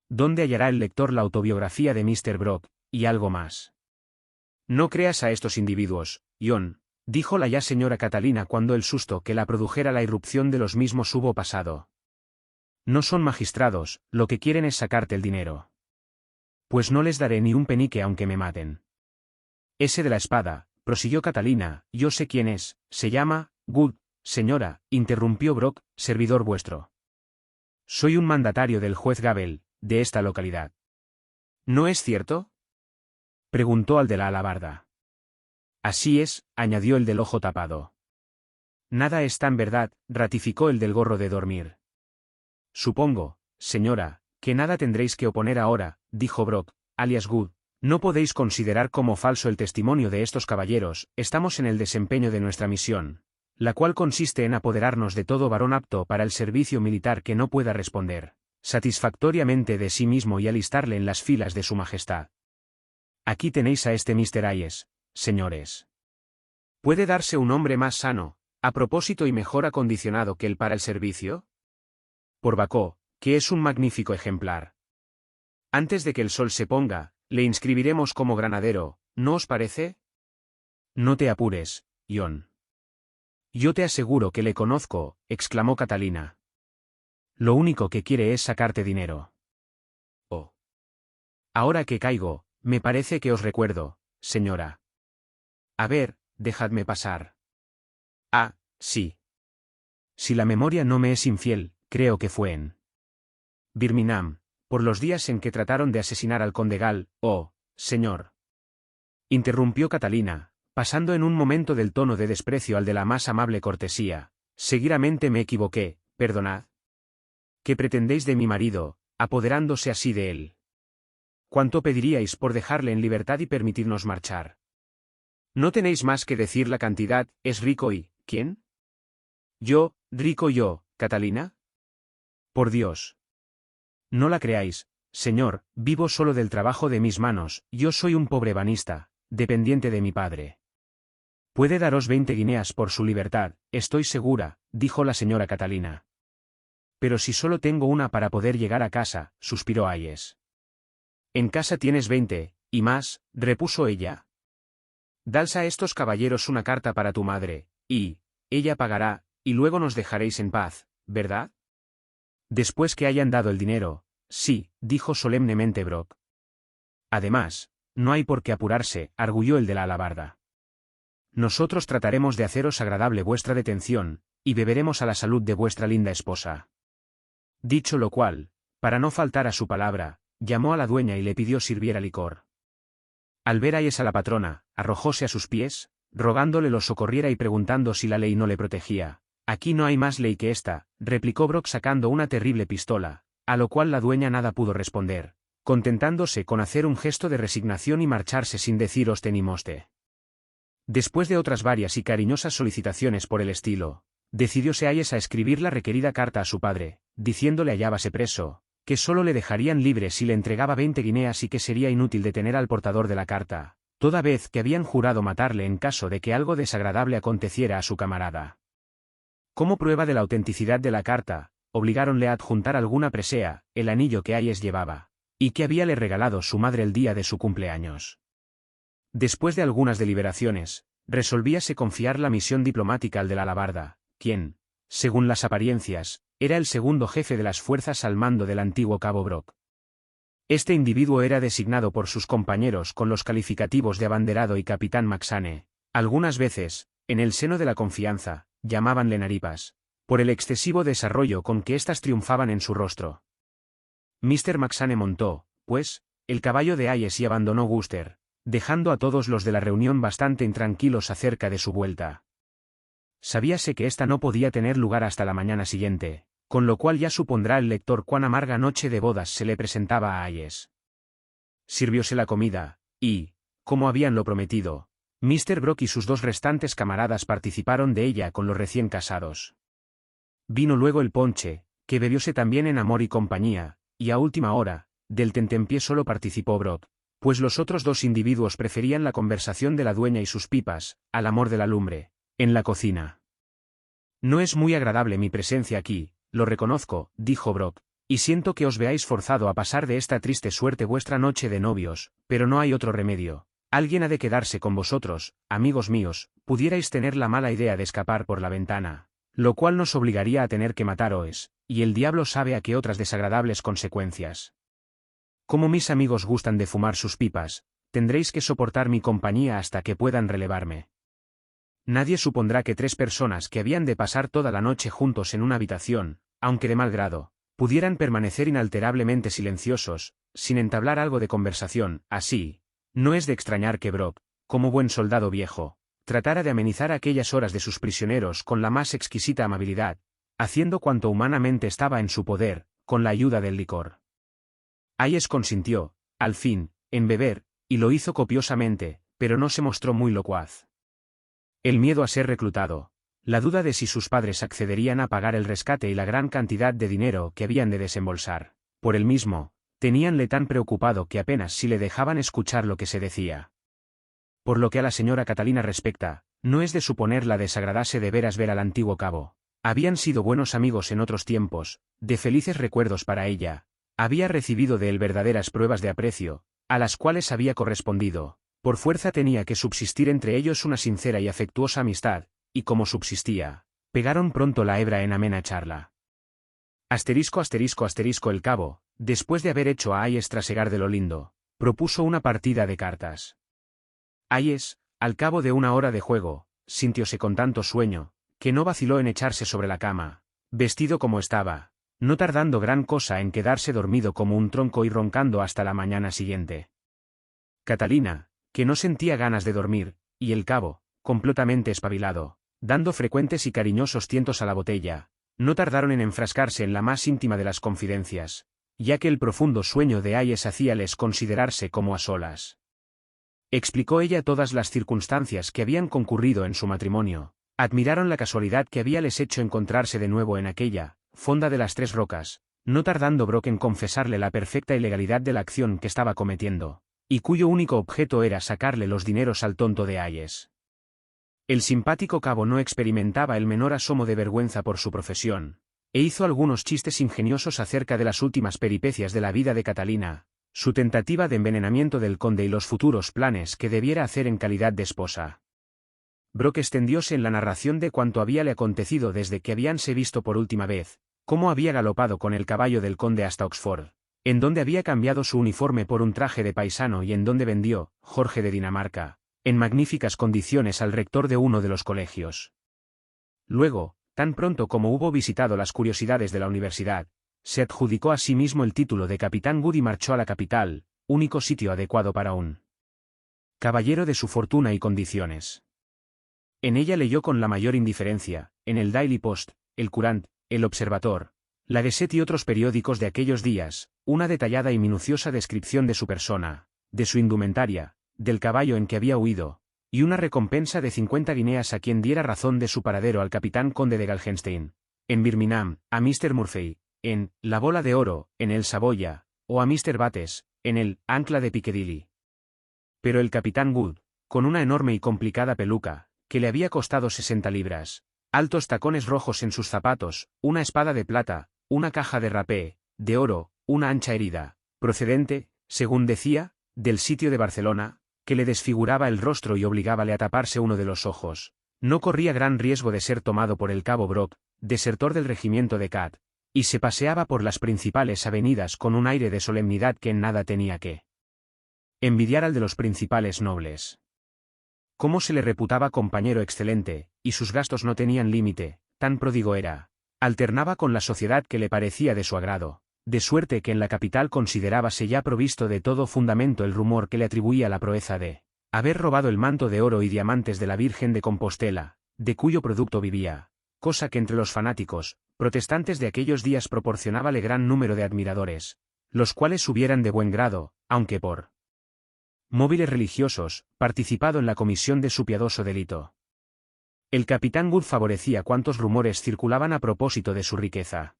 S1: ¿Dónde hallará el lector la autobiografía de Mr. Brock, y algo más? No creas a estos individuos, John, dijo la ya señora Catalina cuando el susto que la produjera la irrupción de los mismos hubo pasado. No son magistrados, lo que quieren es sacarte el dinero. Pues no les daré ni un penique aunque me maten. Ese de la espada, prosiguió Catalina, yo sé quién es, se llama, Good, señora, interrumpió Brock, servidor vuestro. Soy un mandatario del juez Gabel, de esta localidad. ¿No es cierto?, preguntó al de la alabarda. Así es, añadió el del ojo tapado. Nada es tan verdad, ratificó el del gorro de dormir. Supongo, señora, que nada tendréis que oponer ahora, dijo Brock, alias Good. No podéis considerar como falso el testimonio de estos caballeros, estamos en el desempeño de nuestra misión, la cual consiste en apoderarnos de todo varón apto para el servicio militar que no pueda responder satisfactoriamente de sí mismo y alistarle en las filas de su majestad. Aquí tenéis a este Mr. Hayes, señores. ¿Puede darse un hombre más sano, a propósito y mejor acondicionado que él para el servicio? Por Bacó, que es un magnífico ejemplar. Antes de que el sol se ponga, le inscribiremos como granadero, ¿no os parece? No te apures, John. Yo te aseguro que le conozco, exclamó Catalina. Lo único que quiere es sacarte dinero. Oh. Ahora que caigo, me parece que os recuerdo, señora. A ver, dejadme pasar. Ah, sí. Si la memoria no me es infiel, creo que fue en Birmingham, por los días en que trataron de asesinar al conde Gal, oh, señor. Interrumpió Catalina, pasando en un momento del tono de desprecio al de la más amable cortesía. Seguramente me equivoqué, perdonad. ¿Qué pretendéis de mi marido, apoderándose así de él? ¿Cuánto pediríais por dejarle en libertad y permitirnos marchar? No tenéis más que decir la cantidad, es rico y, ¿quién? Yo, rico yo, Catalina. Por Dios. No la creáis, señor, vivo solo del trabajo de mis manos, yo soy un pobre banista, dependiente de mi padre. Puede daros 20 guineas por su libertad, estoy segura, dijo la señora Catalina. Pero si solo tengo una para poder llegar a casa, suspiró Hayes. En casa tienes 20, y más, repuso ella. Dals a estos caballeros una carta para tu madre, y ella pagará, y luego nos dejaréis en paz, ¿verdad? Después que hayan dado el dinero, sí, dijo solemnemente Brock. Además, no hay por qué apurarse, arguyó el de la alabarda. Nosotros trataremos de haceros agradable vuestra detención, y beberemos a la salud de vuestra linda esposa. Dicho lo cual, para no faltar a su palabra, llamó a la dueña y le pidió sirviera licor. Al ver a Hayes a la patrona, arrojóse a sus pies, rogándole los socorriera y preguntando si la ley no le protegía. Aquí no hay más ley que esta, replicó Brock sacando una terrible pistola, a lo cual la dueña nada pudo responder, contentándose con hacer un gesto de resignación y marcharse sin decir oste ni moste. Después de otras varias y cariñosas solicitaciones por el estilo, decidióse Hayes a escribir la requerida carta a su padre, diciéndole hallábase preso, que solo le dejarían libre si le entregaba 20 guineas y que sería inútil detener al portador de la carta, toda vez que habían jurado matarle en caso de que algo desagradable aconteciera a su camarada. Como prueba de la autenticidad de la carta, obligáronle a adjuntar alguna presea, el anillo que Hayes llevaba, y que habíale regalado su madre el día de su cumpleaños. Después de algunas deliberaciones, resolvíase confiar la misión diplomática al de la alabarda, quien, según las apariencias, era el segundo jefe de las fuerzas al mando del antiguo cabo Brock. Este individuo era designado por sus compañeros con los calificativos de abanderado y capitán Maxane, algunas veces, en el seno de la confianza, llamabanle naripas, por el excesivo desarrollo con que éstas triunfaban en su rostro. Mr. Maxane montó, pues, el caballo de Hayes y abandonó Wooster, dejando a todos los de la reunión bastante intranquilos acerca de su vuelta. Sabíase que ésta no podía tener lugar hasta la mañana siguiente, con lo cual ya supondrá el lector cuán amarga noche de bodas se le presentaba a Hayes. Sirvióse la comida, y, como habíanlo prometido, Mr. Brock y sus dos restantes camaradas participaron de ella con los recién casados. Vino luego el ponche, que bebióse también en amor y compañía, y a última hora, del tentempié solo participó Brock, pues los otros dos individuos preferían la conversación de la dueña y sus pipas, al amor de la lumbre, en la cocina. No es muy agradable mi presencia aquí, lo reconozco, dijo Brock, y siento que os veáis forzado a pasar de esta triste suerte vuestra noche de novios, pero no hay otro remedio. Alguien ha de quedarse con vosotros, amigos míos, pudierais tener la mala idea de escapar por la ventana, lo cual nos obligaría a tener que mataros, y el diablo sabe a qué otras desagradables consecuencias. Como mis amigos gustan de fumar sus pipas, tendréis que soportar mi compañía hasta que puedan relevarme. Nadie supondrá que 3 personas que habían de pasar toda la noche juntos en una habitación, aunque de mal grado, pudieran permanecer inalterablemente silenciosos, sin entablar algo de conversación. Así, no es de extrañar que Brock, como buen soldado viejo, tratara de amenizar aquellas horas de sus prisioneros con la más exquisita amabilidad, haciendo cuanto humanamente estaba en su poder, con la ayuda del licor. Hayes consintió, al fin, en beber, y lo hizo copiosamente, pero no se mostró muy locuaz. El miedo a ser reclutado, la duda de si sus padres accederían a pagar el rescate y la gran cantidad de dinero que habían de desembolsar, por él mismo, teníanle tan preocupado que apenas si le dejaban escuchar lo que se decía. Por lo que a la señora Catalina respecta, no es de suponer la desagradase de veras ver al antiguo cabo. Habían sido buenos amigos en otros tiempos, de felices recuerdos para ella. Había recibido de él verdaderas pruebas de aprecio, a las cuales había correspondido. Por fuerza tenía que subsistir entre ellos una sincera y afectuosa amistad, y como subsistía, pegaron pronto la hebra en amena charla. El cabo, después de haber hecho a Hayes trasegar de lo lindo, propuso una partida de cartas. Hayes, al cabo de una hora de juego, sintióse con tanto sueño, que no vaciló en echarse sobre la cama, vestido como estaba, no tardando gran cosa en quedarse dormido como un tronco y roncando hasta la mañana siguiente. Catalina, que no sentía ganas de dormir, y el cabo, completamente espabilado, dando frecuentes y cariñosos tientos a la botella, no tardaron en enfrascarse en la más íntima de las confidencias, ya que el profundo sueño de Hayes hacíales considerarse como a solas. Explicó ella todas las circunstancias que habían concurrido en su matrimonio. Admiraron la casualidad que habíales hecho encontrarse de nuevo en aquella fonda de las 3 rocas, no tardando Brock en confesarle la perfecta ilegalidad de la acción que estaba cometiendo, y cuyo único objeto era sacarle los dineros al tonto de Hayes. El simpático cabo no experimentaba el menor asomo de vergüenza por su profesión, e hizo algunos chistes ingeniosos acerca de las últimas peripecias de la vida de Catalina, su tentativa de envenenamiento del conde y los futuros planes que debiera hacer en calidad de esposa. Brock extendióse en la narración de cuanto habíale acontecido desde que habíanse visto por última vez, cómo había galopado con el caballo del conde hasta Oxford, en donde había cambiado su uniforme por un traje de paisano y en donde vendió, Jorge de Dinamarca, en magníficas condiciones al rector de uno de los colegios. Luego, tan pronto como hubo visitado las curiosidades de la universidad, se adjudicó a sí mismo el título de capitán Good y marchó a la capital, único sitio adecuado para un caballero de su fortuna y condiciones. En ella leyó con la mayor indiferencia, en el Daily Post, el Courant, el Observator, la Gazette y otros periódicos de aquellos días, una detallada y minuciosa descripción de su persona, de su indumentaria, del caballo en que había huido, y una recompensa de 50 guineas a quien diera razón de su paradero al capitán conde de Galgenstein, en Birmingham, a Mr. Murphy, en La Bola de Oro, en el Saboya, o a Mr. Bates, en el Ancla de Piccadilly. Pero el capitán Wood, con una enorme y complicada peluca, que le había costado 60 libras, altos tacones rojos en sus zapatos, una espada de plata, una caja de rapé, de oro, una ancha herida, procedente, según decía, del sitio de Barcelona, que le desfiguraba el rostro y obligábale a taparse uno de los ojos, no corría gran riesgo de ser tomado por el cabo Brock, desertor del regimiento de Catt, y se paseaba por las principales avenidas con un aire de solemnidad que en nada tenía que envidiar al de los principales nobles. Cómo se le reputaba compañero excelente, y sus gastos no tenían límite, tan pródigo era. Alternaba con la sociedad que le parecía de su agrado, de suerte que en la capital considerábase ya provisto de todo fundamento el rumor que le atribuía la proeza de haber robado el manto de oro y diamantes de la Virgen de Compostela, de cuyo producto vivía, cosa que entre los fanáticos, protestantes de aquellos días proporcionábale gran número de admiradores, los cuales hubieran de buen grado, aunque por móviles religiosos, participado en la comisión de su piadoso delito. El capitán Wood favorecía cuantos rumores circulaban a propósito de su riqueza.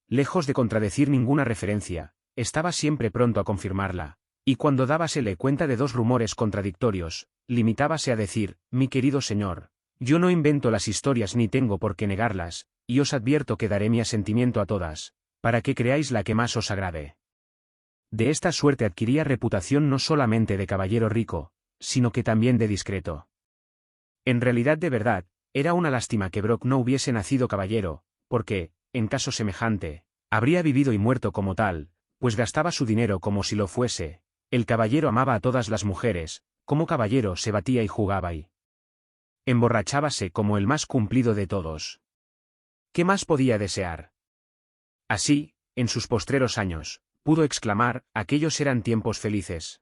S1: Lejos de contradecir ninguna referencia, estaba siempre pronto a confirmarla, y cuando dábasele cuenta de dos rumores contradictorios, limitábase a decir, mi querido señor, yo no invento las historias ni tengo por qué negarlas, y os advierto que daré mi asentimiento a todas, para que creáis la que más os agrade. De esta suerte adquiría reputación no solamente de caballero rico, sino que también de discreto. En realidad de verdad, era una lástima que Brock no hubiese nacido caballero, porque, en caso semejante, habría vivido y muerto como tal, pues gastaba su dinero como si lo fuese. El caballero amaba a todas las mujeres, como caballero se batía y jugaba y emborrachábase como el más cumplido de todos. ¿Qué más podía desear? Así, en sus postreros años, pudo exclamar, aquellos eran tiempos felices.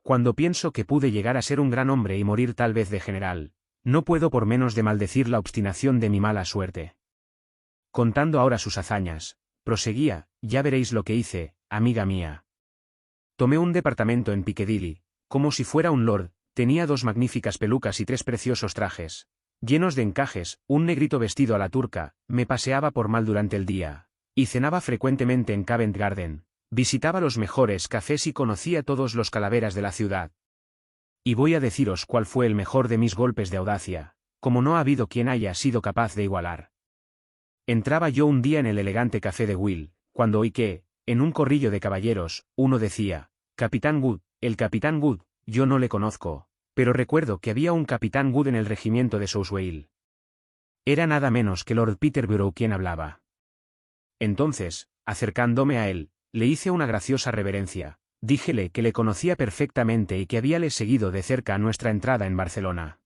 S1: Cuando pienso que pude llegar a ser un gran hombre y morir tal vez de general, no puedo por menos de maldecir la obstinación de mi mala suerte. Contando ahora sus hazañas, proseguía, ya veréis lo que hice, amiga mía. Tomé un departamento en Piccadilly, como si fuera un lord, tenía 2 magníficas pelucas y 3 preciosos trajes, llenos de encajes, un negrito vestido a la turca, me paseaba por mal durante el día, y cenaba frecuentemente en Covent Garden, visitaba los mejores cafés y conocía todos los calaveras de la ciudad. Y voy a deciros cuál fue el mejor de mis golpes de audacia, como no ha habido quien haya sido capaz de igualar. Entraba yo un día en el elegante café de Will, cuando oí que, en un corrillo de caballeros, uno decía, Capitán Wood, el Capitán Wood, yo no le conozco, pero recuerdo que había un Capitán Wood en el regimiento de Souswell. Era nada menos que Lord Peterborough quien hablaba. Entonces, acercándome a él, le hice una graciosa reverencia, díjele que le conocía perfectamente y que habíale seguido de cerca a nuestra entrada en Barcelona.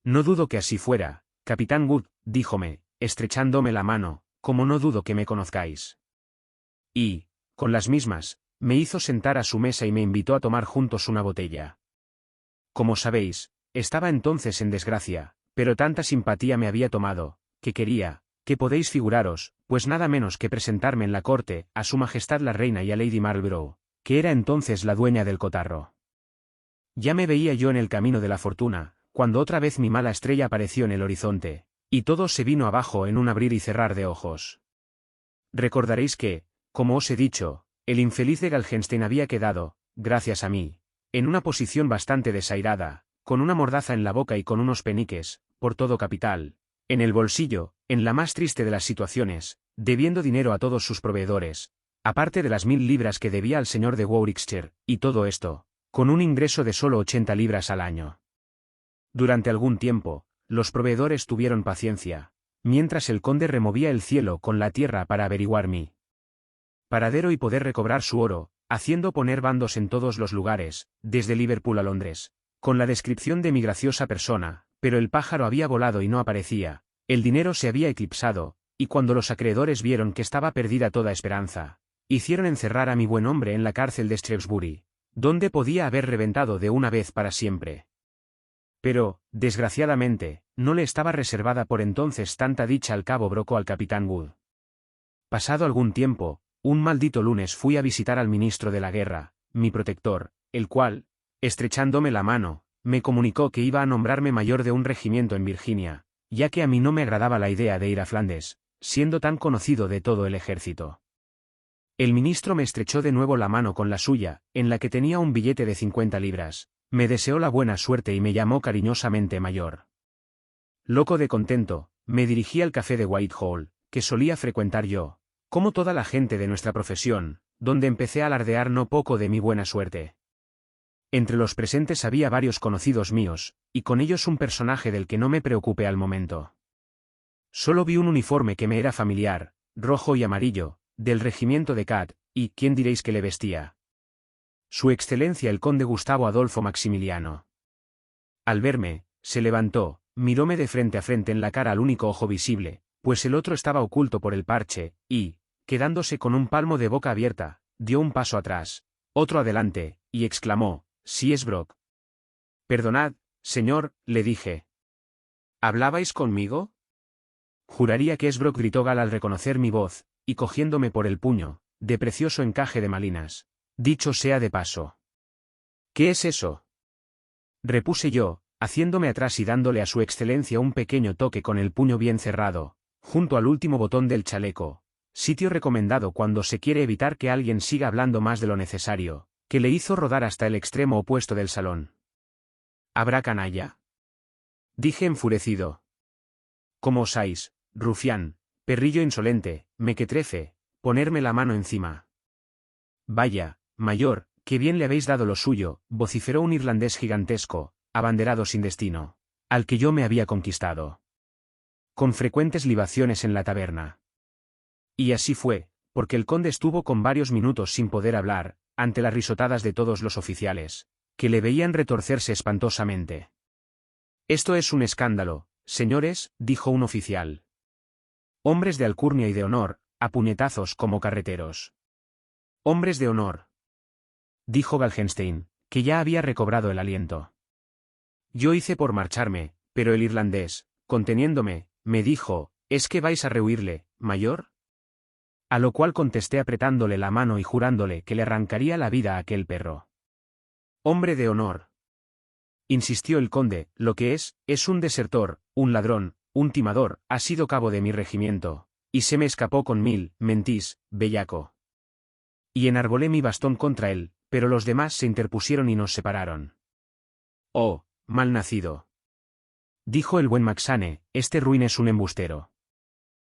S1: No dudo que así fuera, Capitán Wood, díjome, estrechándome la mano, como no dudo que me conozcáis. Y, con las mismas, me hizo sentar a su mesa y me invitó a tomar juntos una botella. Como sabéis, estaba entonces en desgracia, pero tanta simpatía me había tomado, que quería, que podéis figuraros, pues nada menos que presentarme en la corte, a su majestad la reina y a Lady Marlborough, que era entonces la dueña del cotarro. Ya me veía yo en el camino de la fortuna, cuando otra vez mi mala estrella apareció en el horizonte, y todo se vino abajo en un abrir y cerrar de ojos. Recordaréis que, como os he dicho, el infeliz de Galgenstein había quedado, gracias a mí, en una posición bastante desairada, con una mordaza en la boca y con unos peniques, por todo capital, en el bolsillo, en la más triste de las situaciones, debiendo dinero a todos sus proveedores, aparte de las 1000 libras que debía al señor de Warwickshire, y todo esto, con un ingreso de solo 80 libras al año. Durante algún tiempo, los proveedores tuvieron paciencia, mientras el conde removía el cielo con la tierra para averiguar mi paradero y poder recobrar su oro, haciendo poner bandos en todos los lugares, desde Liverpool a Londres, con la descripción de mi graciosa persona, pero el pájaro había volado y no aparecía, el dinero se había eclipsado, y cuando los acreedores vieron que estaba perdida toda esperanza, hicieron encerrar a mi buen hombre en la cárcel de Shrewsbury, donde podía haber reventado de una vez para siempre. Pero, desgraciadamente, no le estaba reservada por entonces tanta dicha al cabo Brock o al capitán Wood. Pasado algún tiempo, un maldito lunes fui a visitar al ministro de la guerra, mi protector, el cual, estrechándome la mano, me comunicó que iba a nombrarme mayor de un regimiento en Virginia, ya que a mí no me agradaba la idea de ir a Flandes, siendo tan conocido de todo el ejército. El ministro me estrechó de nuevo la mano con la suya, en la que tenía un billete de 50 libras, me deseó la buena suerte y me llamó cariñosamente mayor. Loco de contento, me dirigí al café de Whitehall, que solía frecuentar yo, como toda la gente de nuestra profesión, donde empecé a alardear no poco de mi buena suerte. Entre los presentes había varios conocidos míos, y con ellos un personaje del que no me preocupé al momento. Solo vi un uniforme que me era familiar, rojo y amarillo, del regimiento de Cath, y ¿quién diréis que le vestía? Su Excelencia el conde Gustavo Adolfo Maximiliano. Al verme, se levantó, miróme de frente a frente en la cara al único ojo visible, pues el otro estaba oculto por el parche, y, quedándose con un palmo de boca abierta, dio un paso atrás, otro adelante, y exclamó, «Sí es Brock». «Perdonad, señor», le dije. «¿Hablabais conmigo?» «Juraría que es Brock», gritó Gal al reconocer mi voz, y cogiéndome por el puño, de precioso encaje de malinas. «Dicho sea de paso». «¿Qué es eso?», repuse yo, haciéndome atrás y dándole a su excelencia un pequeño toque con el puño bien cerrado, junto al último botón del chaleco, sitio recomendado cuando se quiere evitar que alguien siga hablando más de lo necesario, que le hizo rodar hasta el extremo opuesto del salón. «¿Habrá canalla?», dije enfurecido. «¿Cómo osáis, rufián, perrillo insolente, mequetrefe, ponerme la mano encima?» «Vaya, mayor, que bien le habéis dado lo suyo», vociferó un irlandés gigantesco, abanderado sin destino, al que yo me había conquistado con frecuentes libaciones en la taberna. Y así fue, porque el conde estuvo con varios minutos sin poder hablar, ante las risotadas de todos los oficiales, que le veían retorcerse espantosamente. «Esto es un escándalo, señores», dijo un oficial. «Hombres de alcurnia y de honor, a puñetazos como carreteros». «Hombres de honor», dijo Galgenstein, que ya había recobrado el aliento. Yo hice por marcharme, pero el irlandés, conteniéndome, me dijo, «¿Es que vais a rehuirle, mayor?». A lo cual contesté apretándole la mano y jurándole que le arrancaría la vida a aquel perro. «Hombre de honor», insistió el conde, «lo que es un desertor, un ladrón, un timador, ha sido cabo de mi regimiento, y se me escapó con 1000, mentís, bellaco». Y enarbolé mi bastón contra él, pero los demás se interpusieron y nos separaron. «Oh, mal nacido», dijo el buen Maxane, «este ruin es un embustero».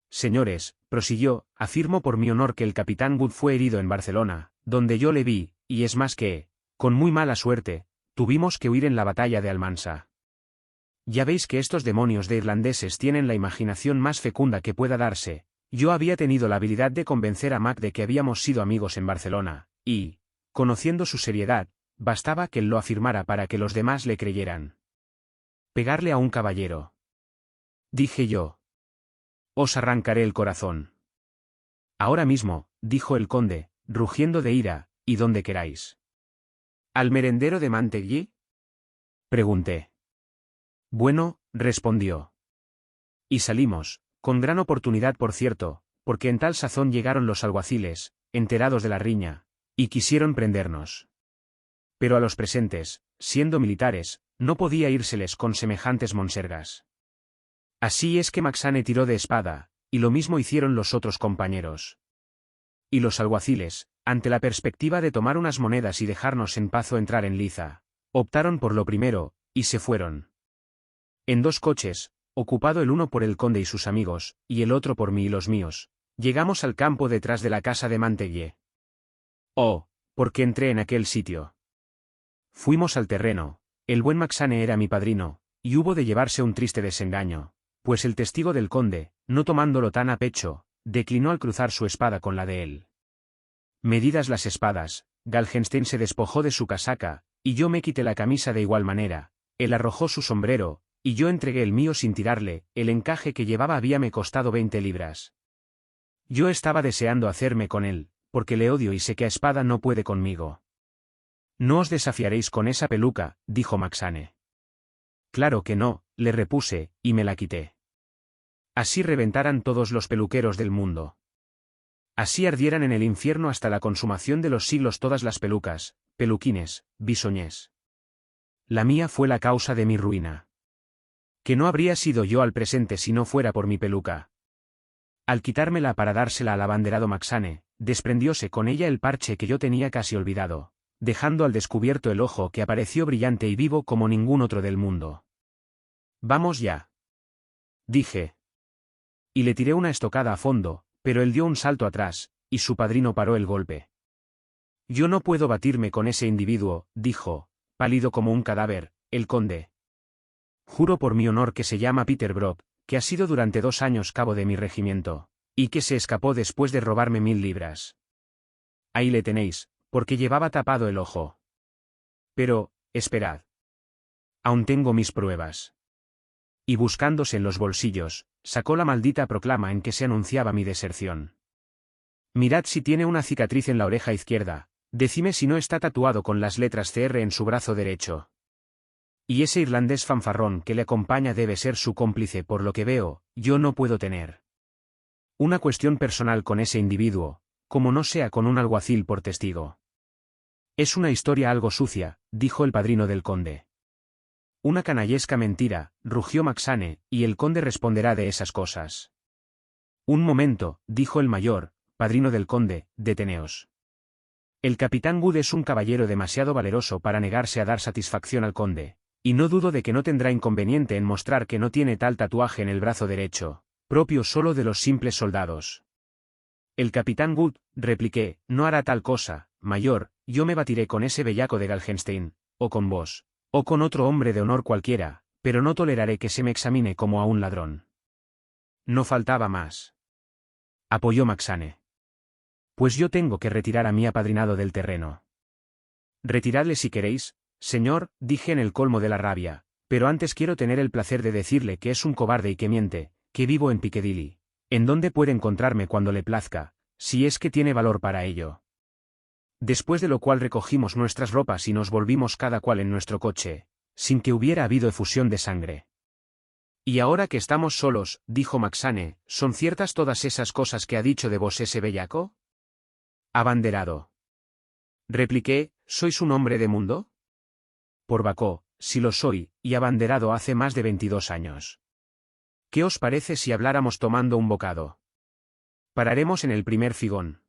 S1: «Señores», prosiguió, «afirmo por mi honor que el capitán Wood fue herido en Barcelona, donde yo le vi, y es más que, con muy mala suerte, tuvimos que huir en la batalla de Almansa. Ya veis que estos demonios de irlandeses tienen la imaginación más fecunda que pueda darse. Yo había tenido la habilidad de convencer a Mac de que habíamos sido amigos en Barcelona, y, conociendo su seriedad, bastaba que él lo afirmara para que los demás le creyeran. Pegarle a un caballero. Dije yo. Os arrancaré el corazón. Ahora mismo, dijo el conde, rugiendo de ira, y donde queráis. ¿Al merendero de Mantegui?, pregunté. Bueno, respondió. Y salimos, con gran oportunidad por cierto, porque en tal sazón llegaron los alguaciles, enterados de la riña, y quisieron prendernos. Pero a los presentes, siendo militares, no podía írseles con semejantes monsergas. Así es que Maxane tiró de espada, y lo mismo hicieron los otros compañeros. Y los alguaciles, ante la perspectiva de tomar unas monedas y dejarnos en paz o entrar en liza, optaron por lo primero, y se fueron. En 2 coches, ocupado el uno por el conde y sus amigos, y el otro por mí y los míos, llegamos al campo detrás de la casa de Mantegui. Oh, ¿por qué entré en aquel sitio? Fuimos al terreno, el buen Maxane era mi padrino, y hubo de llevarse un triste desengaño, pues el testigo del conde, no tomándolo tan a pecho, declinó al cruzar su espada con la de él. Medidas las espadas, Galgenstein se despojó de su casaca, y yo me quité la camisa de igual manera, él arrojó su sombrero, y yo entregué el mío sin tirarle, el encaje que llevaba habíame costado 20 libras. Yo estaba deseando hacerme con él, porque le odio y sé que a espada no puede conmigo. No os desafiaréis con esa peluca, dijo Maxane. Claro que no, le repuse, y me la quité. Así reventaran todos los peluqueros del mundo. Así ardieran en el infierno hasta la consumación de los siglos todas las pelucas, peluquines, bisoñés. La mía fue la causa de mi ruina. Que no habría sido yo al presente si no fuera por mi peluca. Al quitármela para dársela al abanderado Maxane, desprendióse con ella el parche que yo tenía casi olvidado, dejando al descubierto el ojo que apareció brillante y vivo como ningún otro del mundo. «Vamos ya», dije. Y le tiré una estocada a fondo, pero él dio un salto atrás, y su padrino paró el golpe. «Yo no puedo batirme con ese individuo», dijo, pálido como un cadáver, el conde. «Juro por mi honor que se llama Peter Brock, que ha sido durante 2 años cabo de mi regimiento, y que se escapó después de robarme 1000 libras. Ahí le tenéis, porque llevaba tapado el ojo. Pero, esperad. Aún tengo mis pruebas». Y buscándose en los bolsillos, sacó la maldita proclama en que se anunciaba mi deserción. «Mirad si tiene una cicatriz en la oreja izquierda, decime si no está tatuado con las letras CR en su brazo derecho. Y ese irlandés fanfarrón que le acompaña debe ser su cómplice por lo que veo, yo no puedo tener una cuestión personal con ese individuo, como no sea con un alguacil por testigo». «Es una historia algo sucia», dijo el padrino del conde. «Una canallesca mentira», rugió Maxane, «y el conde responderá de esas cosas». «Un momento», dijo el mayor, padrino del conde, «deteneos. El capitán Wood es un caballero demasiado valeroso para negarse a dar satisfacción al conde, y no dudo de que no tendrá inconveniente en mostrar que no tiene tal tatuaje en el brazo derecho, propio solo de los simples soldados». «El capitán Wood», repliqué, «no hará tal cosa, mayor, yo me batiré con ese bellaco de Galgenstein, o con vos, o con otro hombre de honor cualquiera, pero no toleraré que se me examine como a un ladrón». «No faltaba más», apoyó Maxane. «Pues yo tengo que retirar a mi apadrinado del terreno». «Retiradle si queréis, señor», dije en el colmo de la rabia, «pero antes quiero tener el placer de decirle que es un cobarde y que miente, que vivo en Piccadilly, en donde puede encontrarme cuando le plazca, si es que tiene valor para ello». Después de lo cual recogimos nuestras ropas y nos volvimos cada cual en nuestro coche, sin que hubiera habido efusión de sangre. «Y ahora que estamos solos», dijo Maxane, «¿son ciertas todas esas cosas que ha dicho de vos ese bellaco?» «Abanderado», repliqué, «¿sois un hombre de mundo?» «Por Bacó, si lo soy, y abanderado hace más de 22 años. ¿Qué os parece si habláramos tomando un bocado? Pararemos en el primer figón».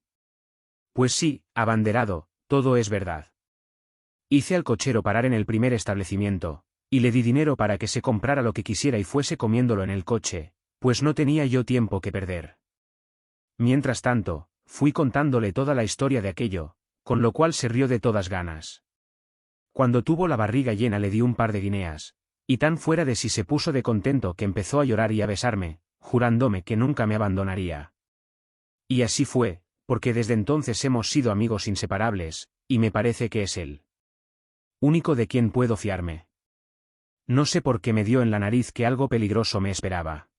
S1: «Pues sí, abanderado, todo es verdad». Hice al cochero parar en el primer establecimiento, y le di dinero para que se comprara lo que quisiera y fuese comiéndolo en el coche, pues no tenía yo tiempo que perder. Mientras tanto, fui contándole toda la historia de aquello, con lo cual se rió de todas ganas. Cuando tuvo la barriga llena le di un par de guineas, y tan fuera de sí se puso de contento que empezó a llorar y a besarme, jurándome que nunca me abandonaría. Y así fue, porque desde entonces hemos sido amigos inseparables, y me parece que es él único de quien puedo fiarme. No sé por qué me dio en la nariz que algo peligroso me esperaba.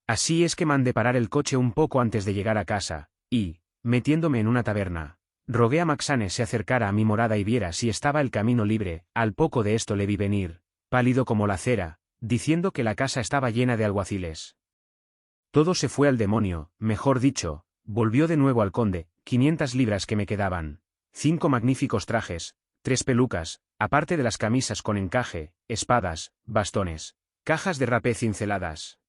S1: Así es que mandé parar el coche un poco antes de llegar a casa, y, metiéndome en una taberna, rogué a Maxane se acercara a mi morada y viera si estaba el camino libre. Al poco de esto le vi venir, pálido como la cera, diciendo que la casa estaba llena de alguaciles. Todo se fue al demonio, mejor dicho, volvió de nuevo al conde, 500 libras que me quedaban, 5 magníficos trajes, 3 pelucas, aparte de las camisas con encaje, espadas, bastones, cajas de rapé cinceladas.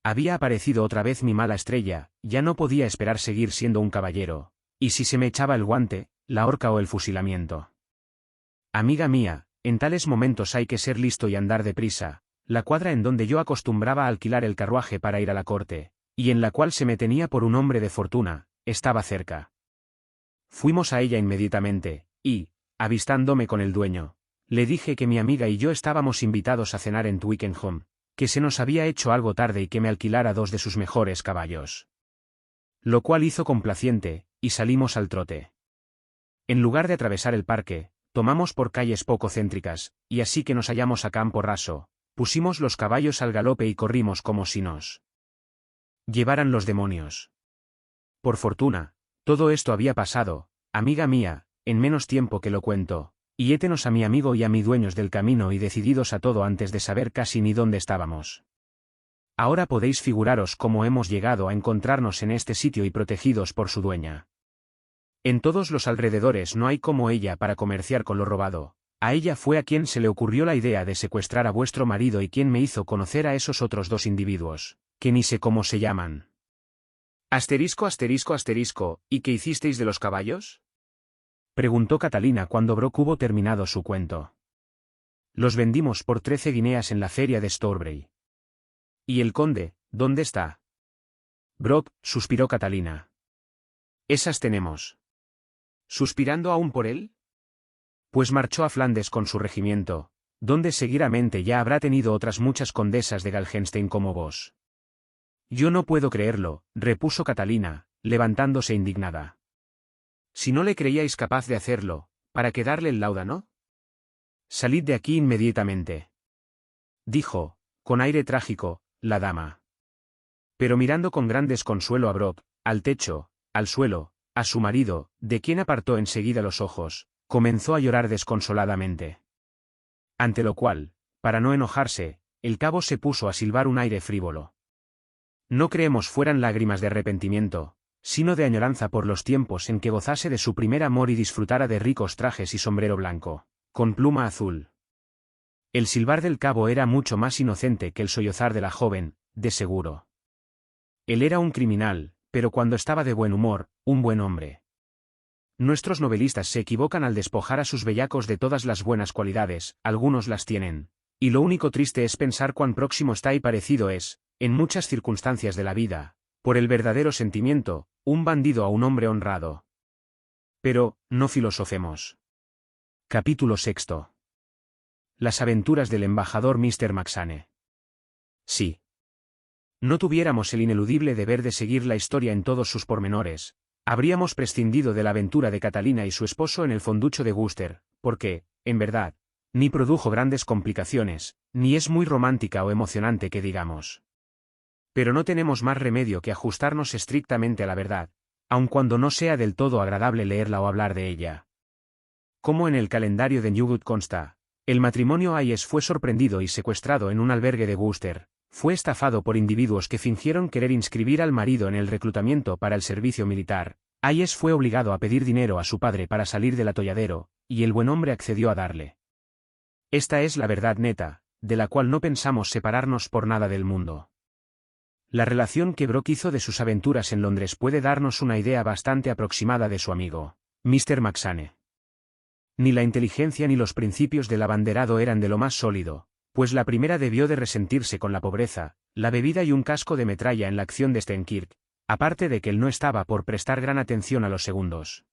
S1: Había aparecido otra vez mi mala estrella, ya no podía esperar seguir siendo un caballero, y si se me echaba el guante, la horca o el fusilamiento. Amiga mía, en tales momentos hay que ser listo y andar deprisa. La cuadra en donde yo acostumbraba a alquilar el carruaje para ir a la corte, y en la cual se me tenía por un hombre de fortuna, estaba cerca. Fuimos a ella inmediatamente, y, avistándome con el dueño, le dije que mi amiga y yo estábamos invitados a cenar en Twickenham, que se nos había hecho algo tarde y que me alquilara 2 de sus mejores caballos. Lo cual hizo complaciente, y salimos al trote. En lugar de atravesar el parque, tomamos por calles poco céntricas, y así que nos hallamos a campo raso, pusimos los caballos al galope y corrimos como si nos llevaran los demonios. Por fortuna, todo esto había pasado, amiga mía, en menos tiempo que lo cuento, y hétenos a mi amigo y a mi dueños del camino y decididos a todo antes de saber casi ni dónde estábamos. Ahora podéis figuraros cómo hemos llegado a encontrarnos en este sitio y protegidos por su dueña. En todos los alrededores no hay como ella para comerciar con lo robado. A ella fue a quien se le ocurrió la idea de secuestrar a vuestro marido y quien me hizo conocer a esos otros dos individuos, que ni sé cómo se llaman. Asterisco, asterisco, asterisco, ¿y qué hicisteis de los caballos? Preguntó Catalina cuando Brock hubo terminado su cuento. Los vendimos por 13 guineas en la feria de Stourbray. ¿Y el conde, dónde está? Brock, suspiró Catalina. Esas tenemos. ¿Suspirando aún por él? Pues marchó a Flandes con su regimiento, donde seguramente ya habrá tenido otras muchas condesas de Galgenstein como vos. Yo no puedo creerlo, repuso Catalina, levantándose indignada. Si no le creíais capaz de hacerlo, ¿para qué darle el láudano? Salid de aquí inmediatamente. Dijo, con aire trágico, la dama. Pero mirando con gran desconsuelo a Brock, al techo, al suelo, a su marido, de quien apartó enseguida los ojos, comenzó a llorar desconsoladamente. Ante lo cual, para no enojarse, el cabo se puso a silbar un aire frívolo. No creemos fueran lágrimas de arrepentimiento, sino de añoranza por los tiempos en que gozase de su primer amor y disfrutara de ricos trajes y sombrero blanco, con pluma azul. El silbar del cabo era mucho más inocente que el sollozar de la joven, de seguro. Él era un criminal, pero cuando estaba de buen humor, un buen hombre. Nuestros novelistas se equivocan al despojar a sus bellacos de todas las buenas cualidades, algunos las tienen, y lo único triste es pensar cuán próximo está y parecido es, en muchas circunstancias de la vida, por el verdadero sentimiento, un bandido a un hombre honrado. Pero, no filosofemos. Capítulo 6. Las aventuras del embajador Mr. Maxane. Sí. No tuviéramos el ineludible deber de seguir la historia en todos sus pormenores, habríamos prescindido de la aventura de Catalina y su esposo en el fonducho de Wooster, porque, en verdad, ni produjo grandes complicaciones, ni es muy romántica o emocionante que digamos. Pero no tenemos más remedio que ajustarnos estrictamente a la verdad, aun cuando no sea del todo agradable leerla o hablar de ella. Como en el calendario de Newwood consta, el matrimonio Hayes fue sorprendido y secuestrado en un albergue de Wooster, fue estafado por individuos que fingieron querer inscribir al marido en el reclutamiento para el servicio militar. Hayes fue obligado a pedir dinero a su padre para salir del atolladero, y el buen hombre accedió a darle. Esta es la verdad neta, de la cual no pensamos separarnos por nada del mundo. La relación que Brock hizo de sus aventuras en Londres puede darnos una idea bastante aproximada de su amigo, Mr. Maxane. Ni la inteligencia ni los principios del abanderado eran de lo más sólido, pues la primera debió de resentirse con la pobreza, la bebida y un casco de metralla en la acción de Stenkirk, aparte de que él no estaba por prestar gran atención a los segundos.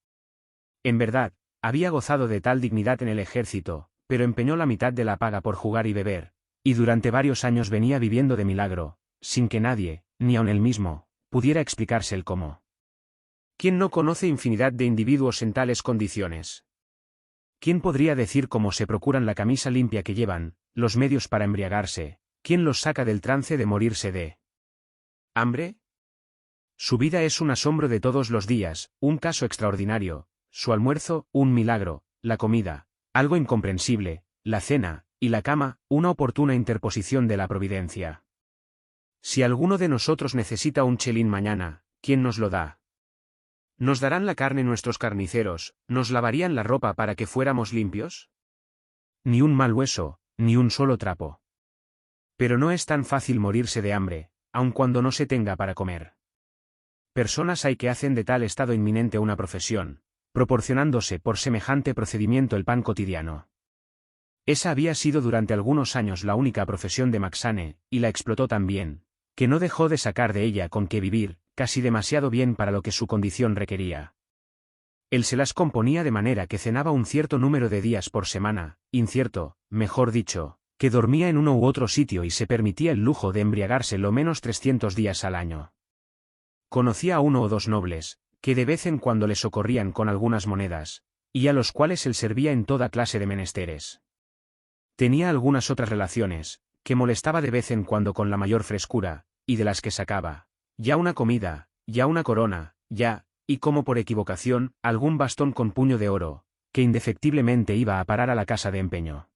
S1: En verdad, había gozado de tal dignidad en el ejército, pero empeñó la mitad de la paga por jugar y beber, y durante varios años venía viviendo de milagro, sin que nadie, ni aun él mismo, pudiera explicarse el cómo. ¿Quién no conoce infinidad de individuos en tales condiciones? ¿Quién podría decir cómo se procuran la camisa limpia que llevan, los medios para embriagarse, quién los saca del trance de morirse de hambre? Su vida es un asombro de todos los días, un caso extraordinario, su almuerzo, un milagro, la comida, algo incomprensible, la cena, y la cama, una oportuna interposición de la providencia. Si alguno de nosotros necesita un chelín mañana, ¿quién nos lo da? ¿Nos darán la carne nuestros carniceros, nos lavarían la ropa para que fuéramos limpios? Ni un mal hueso, ni un solo trapo. Pero no es tan fácil morirse de hambre, aun cuando no se tenga para comer. Personas hay que hacen de tal estado inminente una profesión, proporcionándose por semejante procedimiento el pan cotidiano. Esa había sido durante algunos años la única profesión de Maxane, y la explotó tan bien, que no dejó de sacar de ella con qué vivir, casi demasiado bien para lo que su condición requería. Él se las componía de manera que cenaba un cierto número de días por semana, incierto, mejor dicho, que dormía en uno u otro sitio y se permitía el lujo de embriagarse lo menos 300 días al año. Conocía a uno o dos nobles, que de vez en cuando le socorrían con algunas monedas, y a los cuales él servía en toda clase de menesteres. Tenía algunas otras relaciones, que molestaba de vez en cuando con la mayor frescura, y de las que sacaba, ya una comida, ya una corona, ya, y como por equivocación, algún bastón con puño de oro, que indefectiblemente iba a parar a la casa de empeño.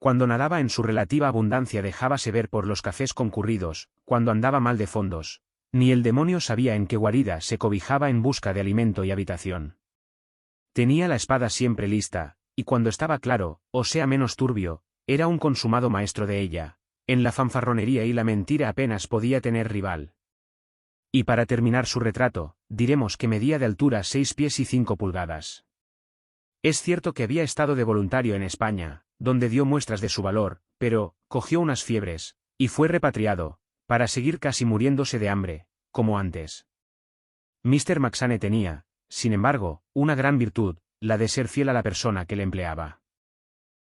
S1: Cuando nadaba en su relativa abundancia dejábase ver por los cafés concurridos, cuando andaba mal de fondos. Ni el demonio sabía en qué guarida se cobijaba en busca de alimento y habitación. Tenía la espada siempre lista, y cuando estaba claro, o sea menos turbio, era un consumado maestro de ella. En la fanfarronería y la mentira apenas podía tener rival. Y para terminar su retrato, diremos que medía de altura 6 pies y 5 pulgadas. Es cierto que había estado de voluntario en España, donde dio muestras de su valor, pero, cogió unas fiebres, y fue repatriado, para seguir casi muriéndose de hambre, como antes. Mr. McSane tenía, sin embargo, una gran virtud, la de ser fiel a la persona que le empleaba.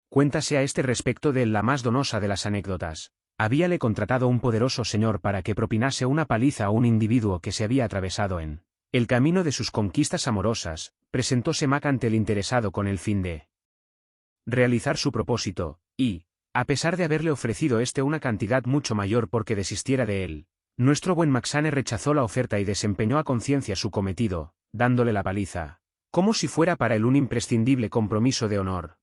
S1: Cuéntase a este respecto de la más donosa de las anécdotas. Habíale contratado un poderoso señor para que propinase una paliza a un individuo que se había atravesado en el camino de sus conquistas amorosas. Presentóse Mac ante el interesado con el fin de realizar su propósito, y, a pesar de haberle ofrecido una cantidad mucho mayor porque desistiera de él, nuestro buen McSane rechazó la oferta y desempeñó a conciencia su cometido, dándole la paliza, como si fuera para él un imprescindible compromiso de honor.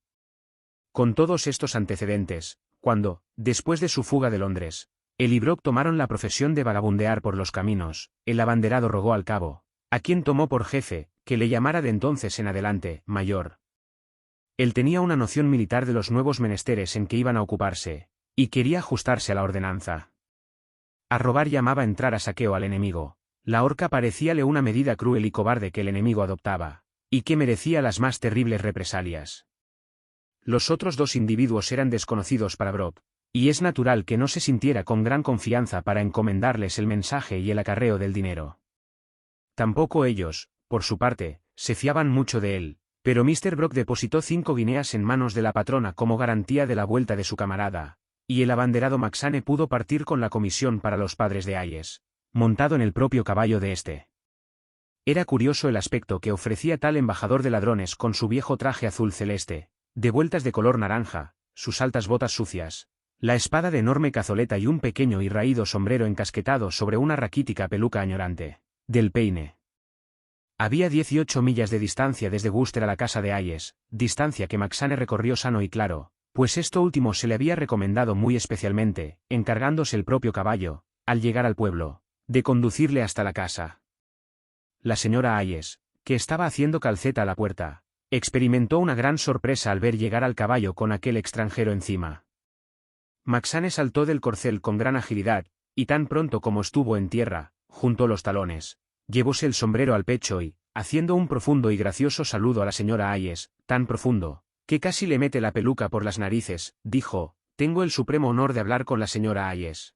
S1: Con todos estos antecedentes, cuando, después de su fuga de Londres, él y Brock tomaron la profesión de vagabundear por los caminos, el abanderado rogó al cabo, a quien tomó por jefe, que le llamara de entonces en adelante, mayor. Él tenía una noción militar de los nuevos menesteres en que iban a ocuparse, y quería ajustarse a la ordenanza. A robar llamaba entrar a saqueo al enemigo. La horca parecíale una medida cruel y cobarde que el enemigo adoptaba, y que merecía las más terribles represalias. Los otros dos individuos eran desconocidos para Brock, y es natural que no se sintiera con gran confianza para encomendarles el mensaje y el acarreo del dinero. Tampoco ellos, por su parte, se fiaban mucho de él, pero Mr. Brock depositó 5 guineas en manos de la patrona como garantía de la vuelta de su camarada, y el abanderado McSane pudo partir con la comisión para los padres de Hayes, montado en el propio caballo de este. Era curioso el aspecto que ofrecía tal embajador de ladrones con su viejo traje azul celeste, de vueltas de color naranja, sus altas botas sucias, la espada de enorme cazoleta y un pequeño y raído sombrero encasquetado sobre una raquítica peluca añorante del peine. Había 18 millas de distancia desde Worcester a la casa de Hayes, distancia que McSane recorrió sano y claro, pues esto último se le había recomendado muy especialmente, encargándose el propio caballo, al llegar al pueblo, de conducirle hasta la casa. La señora Hayes, que estaba haciendo calceta a la puerta, experimentó una gran sorpresa al ver llegar al caballo con aquel extranjero encima. McSane saltó del corcel con gran agilidad, y tan pronto como estuvo en tierra, juntó los talones, llevóse el sombrero al pecho y, haciendo un profundo y gracioso saludo a la señora Hayes, tan profundo, que casi le mete la peluca por las narices, dijo, «Tengo el supremo honor de hablar con la señora Hayes».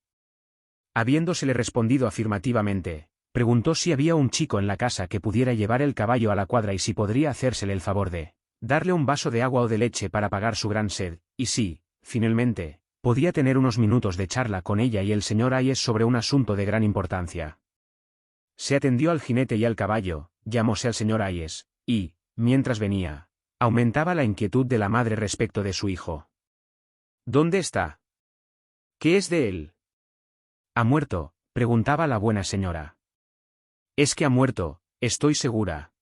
S1: Habiéndosele respondido afirmativamente, preguntó si había un chico en la casa que pudiera llevar el caballo a la cuadra y si podría hacérsele el favor de darle un vaso de agua o de leche para apagar su gran sed, y si, finalmente, podía tener unos minutos de charla con ella y el señor Hayes sobre un asunto de gran importancia. Se atendió al jinete y al caballo, llamóse al señor Hayes, y, mientras venía, aumentaba la inquietud de la madre respecto de su hijo. ¿Dónde está? ¿Qué es de él? ¿Ha muerto?, preguntaba la buena señora. Es que ha muerto, estoy segura.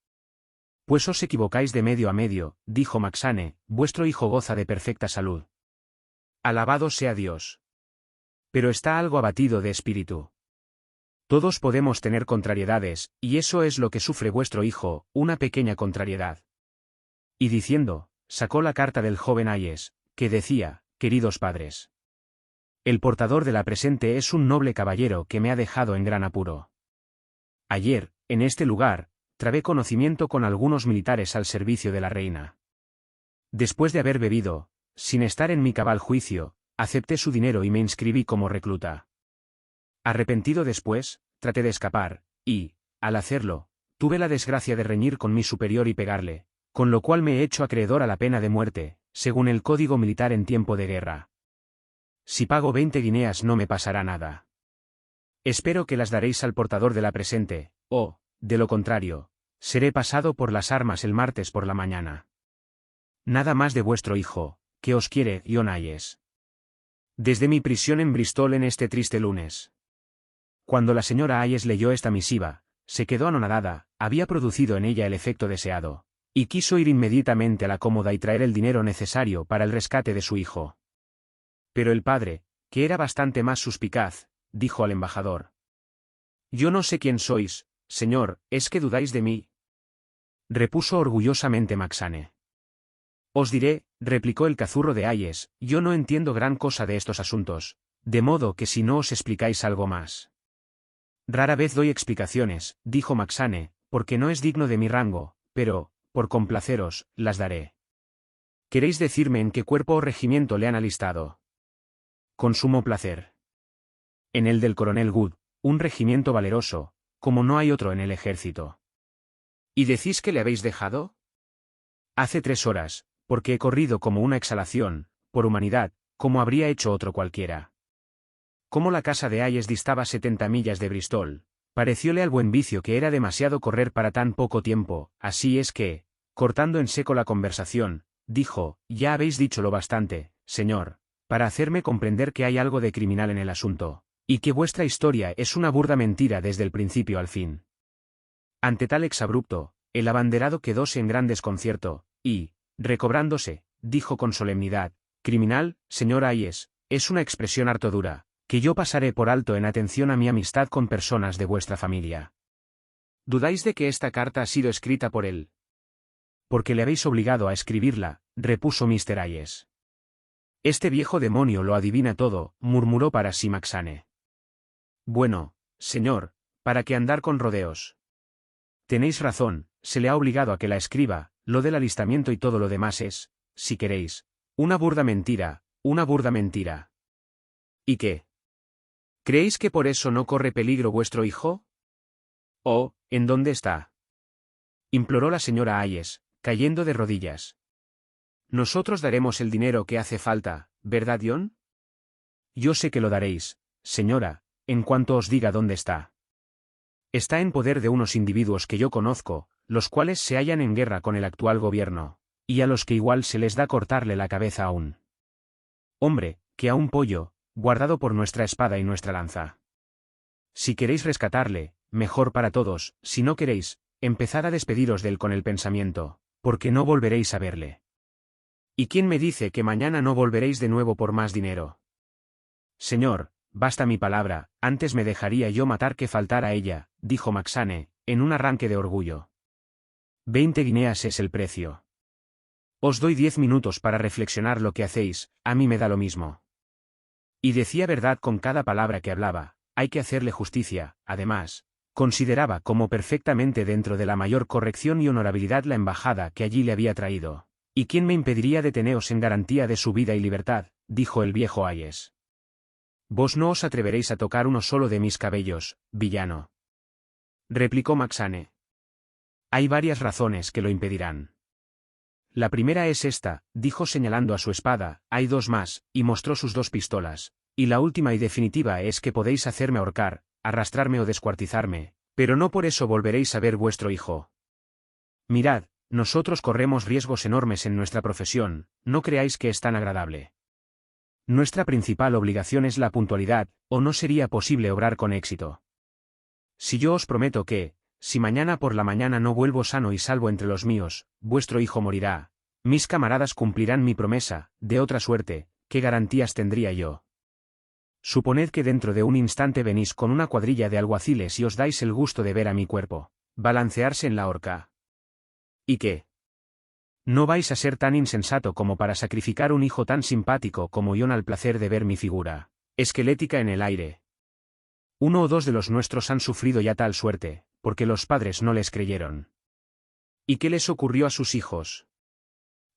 S1: Pues os equivocáis de medio a medio, dijo McSane, vuestro hijo goza de perfecta salud. Alabado sea Dios. Pero está algo abatido de espíritu. Todos podemos tener contrariedades, y eso es lo que sufre vuestro hijo, una pequeña contrariedad. Y diciendo, sacó la carta del joven Hayes, que decía, queridos padres. El portador de la presente es un noble caballero que me ha dejado en gran apuro. Ayer, en este lugar, trabé conocimiento con algunos militares al servicio de la reina. Después de haber bebido, sin estar en mi cabal juicio, acepté su dinero y me inscribí como recluta. Arrepentido después, traté de escapar, y, al hacerlo, tuve la desgracia de reñir con mi superior y pegarle, con lo cual me he hecho acreedor a la pena de muerte, según el código militar en tiempo de guerra. Si pago 20 guineas no me pasará nada. Espero que las daréis al portador de la presente, o, de lo contrario, seré pasado por las armas el martes por la mañana. Nada más de vuestro hijo, que os quiere, John Hayes. Desde mi prisión en Bristol en este triste lunes. Cuando la señora Hayes leyó esta misiva, se quedó anonadada, había producido en ella el efecto deseado, y quiso ir inmediatamente a la cómoda y traer el dinero necesario para el rescate de su hijo. Pero el padre, que era bastante más suspicaz, dijo al embajador: «Yo no sé quién sois, señor, ¿es que dudáis de mí?», repuso orgullosamente Macsane. «Os diré», replicó el cazurro de Hayes, «yo no entiendo gran cosa de estos asuntos, de modo que si no os explicáis algo más». «Rara vez doy explicaciones», dijo Macsane, «porque no es digno de mi rango, pero, por complaceros, las daré». «¿Queréis decirme en qué cuerpo o regimiento le han alistado?». «Con sumo placer». «En el del coronel Wood, un regimiento valeroso, como no hay otro en el ejército». «¿Y decís que le habéis dejado?». «Hace 3 horas, porque he corrido como una exhalación, por humanidad, como habría hecho otro cualquiera». Como la casa de Hayes distaba 70 millas de Bristol, parecióle al buen vicio que era demasiado correr para tan poco tiempo, así es que, cortando en seco la conversación, dijo: «Ya habéis dicho lo bastante, señor, para hacerme comprender que hay algo de criminal en el asunto, y que vuestra historia es una burda mentira desde el principio al fin». Ante tal exabrupto, el abanderado quedóse en gran desconcierto, y, recobrándose, dijo con solemnidad: «Criminal, señor Hayes, es una expresión harto dura, que yo pasaré por alto en atención a mi amistad con personas de vuestra familia». «¿Dudáis de que esta carta ha sido escrita por él?». «Porque le habéis obligado a escribirla», repuso Mr. Hayes. «Este viejo demonio lo adivina todo», murmuró para sí Macsane. «Bueno, señor, ¿para qué andar con rodeos? Tenéis razón, se le ha obligado a que la escriba, lo del alistamiento y todo lo demás es, si queréis, una burda mentira, una burda mentira». «¿Y qué? ¿Creéis que por eso no corre peligro vuestro hijo?». «Oh, ¿en dónde está?», imploró la señora Hayes, cayendo de rodillas. «Nosotros daremos el dinero que hace falta, ¿verdad, John?». «Yo sé que lo daréis, señora, en cuanto os diga dónde está. Está en poder de unos individuos que yo conozco, los cuales se hallan en guerra con el actual gobierno, y a los que igual se les da cortarle la cabeza a un hombre, que a un pollo, guardado por nuestra espada y nuestra lanza. Si queréis rescatarle, mejor para todos; si no queréis, empezad a despediros de él con el pensamiento, porque no volveréis a verle. ¿Y quién me dice que mañana no volveréis de nuevo por más dinero?». «Señor, basta mi palabra, antes me dejaría yo matar que faltar a ella», dijo Macsane, en un arranque de orgullo. 20 guineas es el precio. Os doy 10 minutos para reflexionar lo que hacéis, a mí me da lo mismo. Y decía verdad con cada palabra que hablaba, hay que hacerle justicia, además, consideraba como perfectamente dentro de la mayor corrección y honorabilidad la embajada que allí le había traído. «¿Y quién me impediría deteneos en garantía de su vida y libertad?», dijo el viejo Hayes. «Vos no os atreveréis a tocar uno solo de mis cabellos, villano», replicó Macsane. «Hay varias razones que lo impedirán. La primera es esta», dijo señalando a su espada, «hay 2 más», y mostró sus 2 pistolas, «y la última y definitiva es que podéis hacerme ahorcar, arrastrarme o descuartizarme, pero no por eso volveréis a ver vuestro hijo. Mirad, nosotros corremos riesgos enormes en nuestra profesión, no creáis que es tan agradable. Nuestra principal obligación es la puntualidad, o no sería posible obrar con éxito. Si yo os prometo que, si mañana por la mañana no vuelvo sano y salvo entre los míos, vuestro hijo morirá, mis camaradas cumplirán mi promesa; de otra suerte, ¿qué garantías tendría yo? Suponed que dentro de un instante venís con una cuadrilla de alguaciles y os dais el gusto de ver a mi cuerpo balancearse en la horca. ¿Y qué? ¿No vais a ser tan insensato como para sacrificar un hijo tan simpático como John al placer de ver mi figura esquelética en el aire? 1 o 2 de los nuestros han sufrido ya tal suerte, porque los padres no les creyeron». «¿Y qué les ocurrió a sus hijos?»,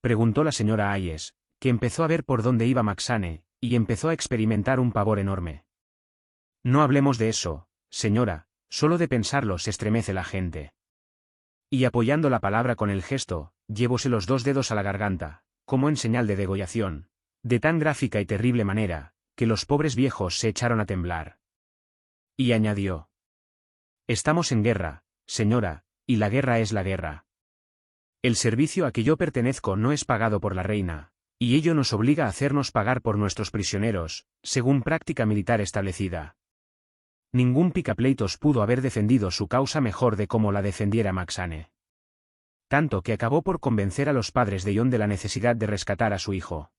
S1: preguntó la señora Hayes, que empezó a ver por dónde iba Macsane, y empezó a experimentar un pavor enorme. «No hablemos de eso, señora, solo de pensarlo se estremece la gente». Y apoyando la palabra con el gesto, llevóse los 2 dedos a la garganta, como en señal de degollación, de tan gráfica y terrible manera, que los pobres viejos se echaron a temblar. Y añadió: «Estamos en guerra, señora, y la guerra es la guerra. El servicio a que yo pertenezco no es pagado por la reina, y ello nos obliga a hacernos pagar por nuestros prisioneros, según práctica militar establecida». Ningún picapleitos pudo haber defendido su causa mejor de como la defendiera Macsane. Tanto que acabó por convencer a los padres de John de la necesidad de rescatar a su hijo.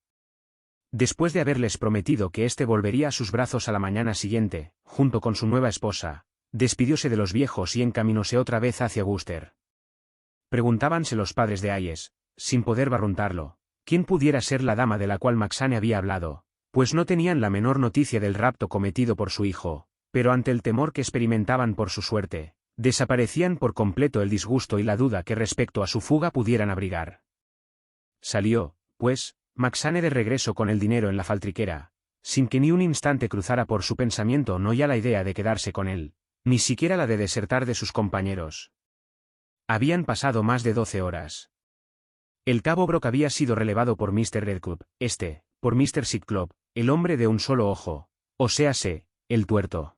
S1: Después de haberles prometido que éste volvería a sus brazos a la mañana siguiente, junto con su nueva esposa, despidióse de los viejos y encaminóse otra vez hacia Wooster. Preguntábanse los padres de Hayes, sin poder barruntarlo, quién pudiera ser la dama de la cual Maxane había hablado, pues no tenían la menor noticia del rapto cometido por su hijo, pero ante el temor que experimentaban por su suerte, desaparecían por completo el disgusto y la duda que respecto a su fuga pudieran abrigar. Salió, pues, Maxane de regreso con el dinero en la faltriquera, sin que ni un instante cruzara por su pensamiento no ya la idea de quedarse con él, ni siquiera la de desertar de sus compañeros. Habían pasado más de 12 horas. El cabo Brock había sido relevado por Mr. Redclub, por Mr. Sidclop, el hombre de un solo ojo, o séase, el tuerto.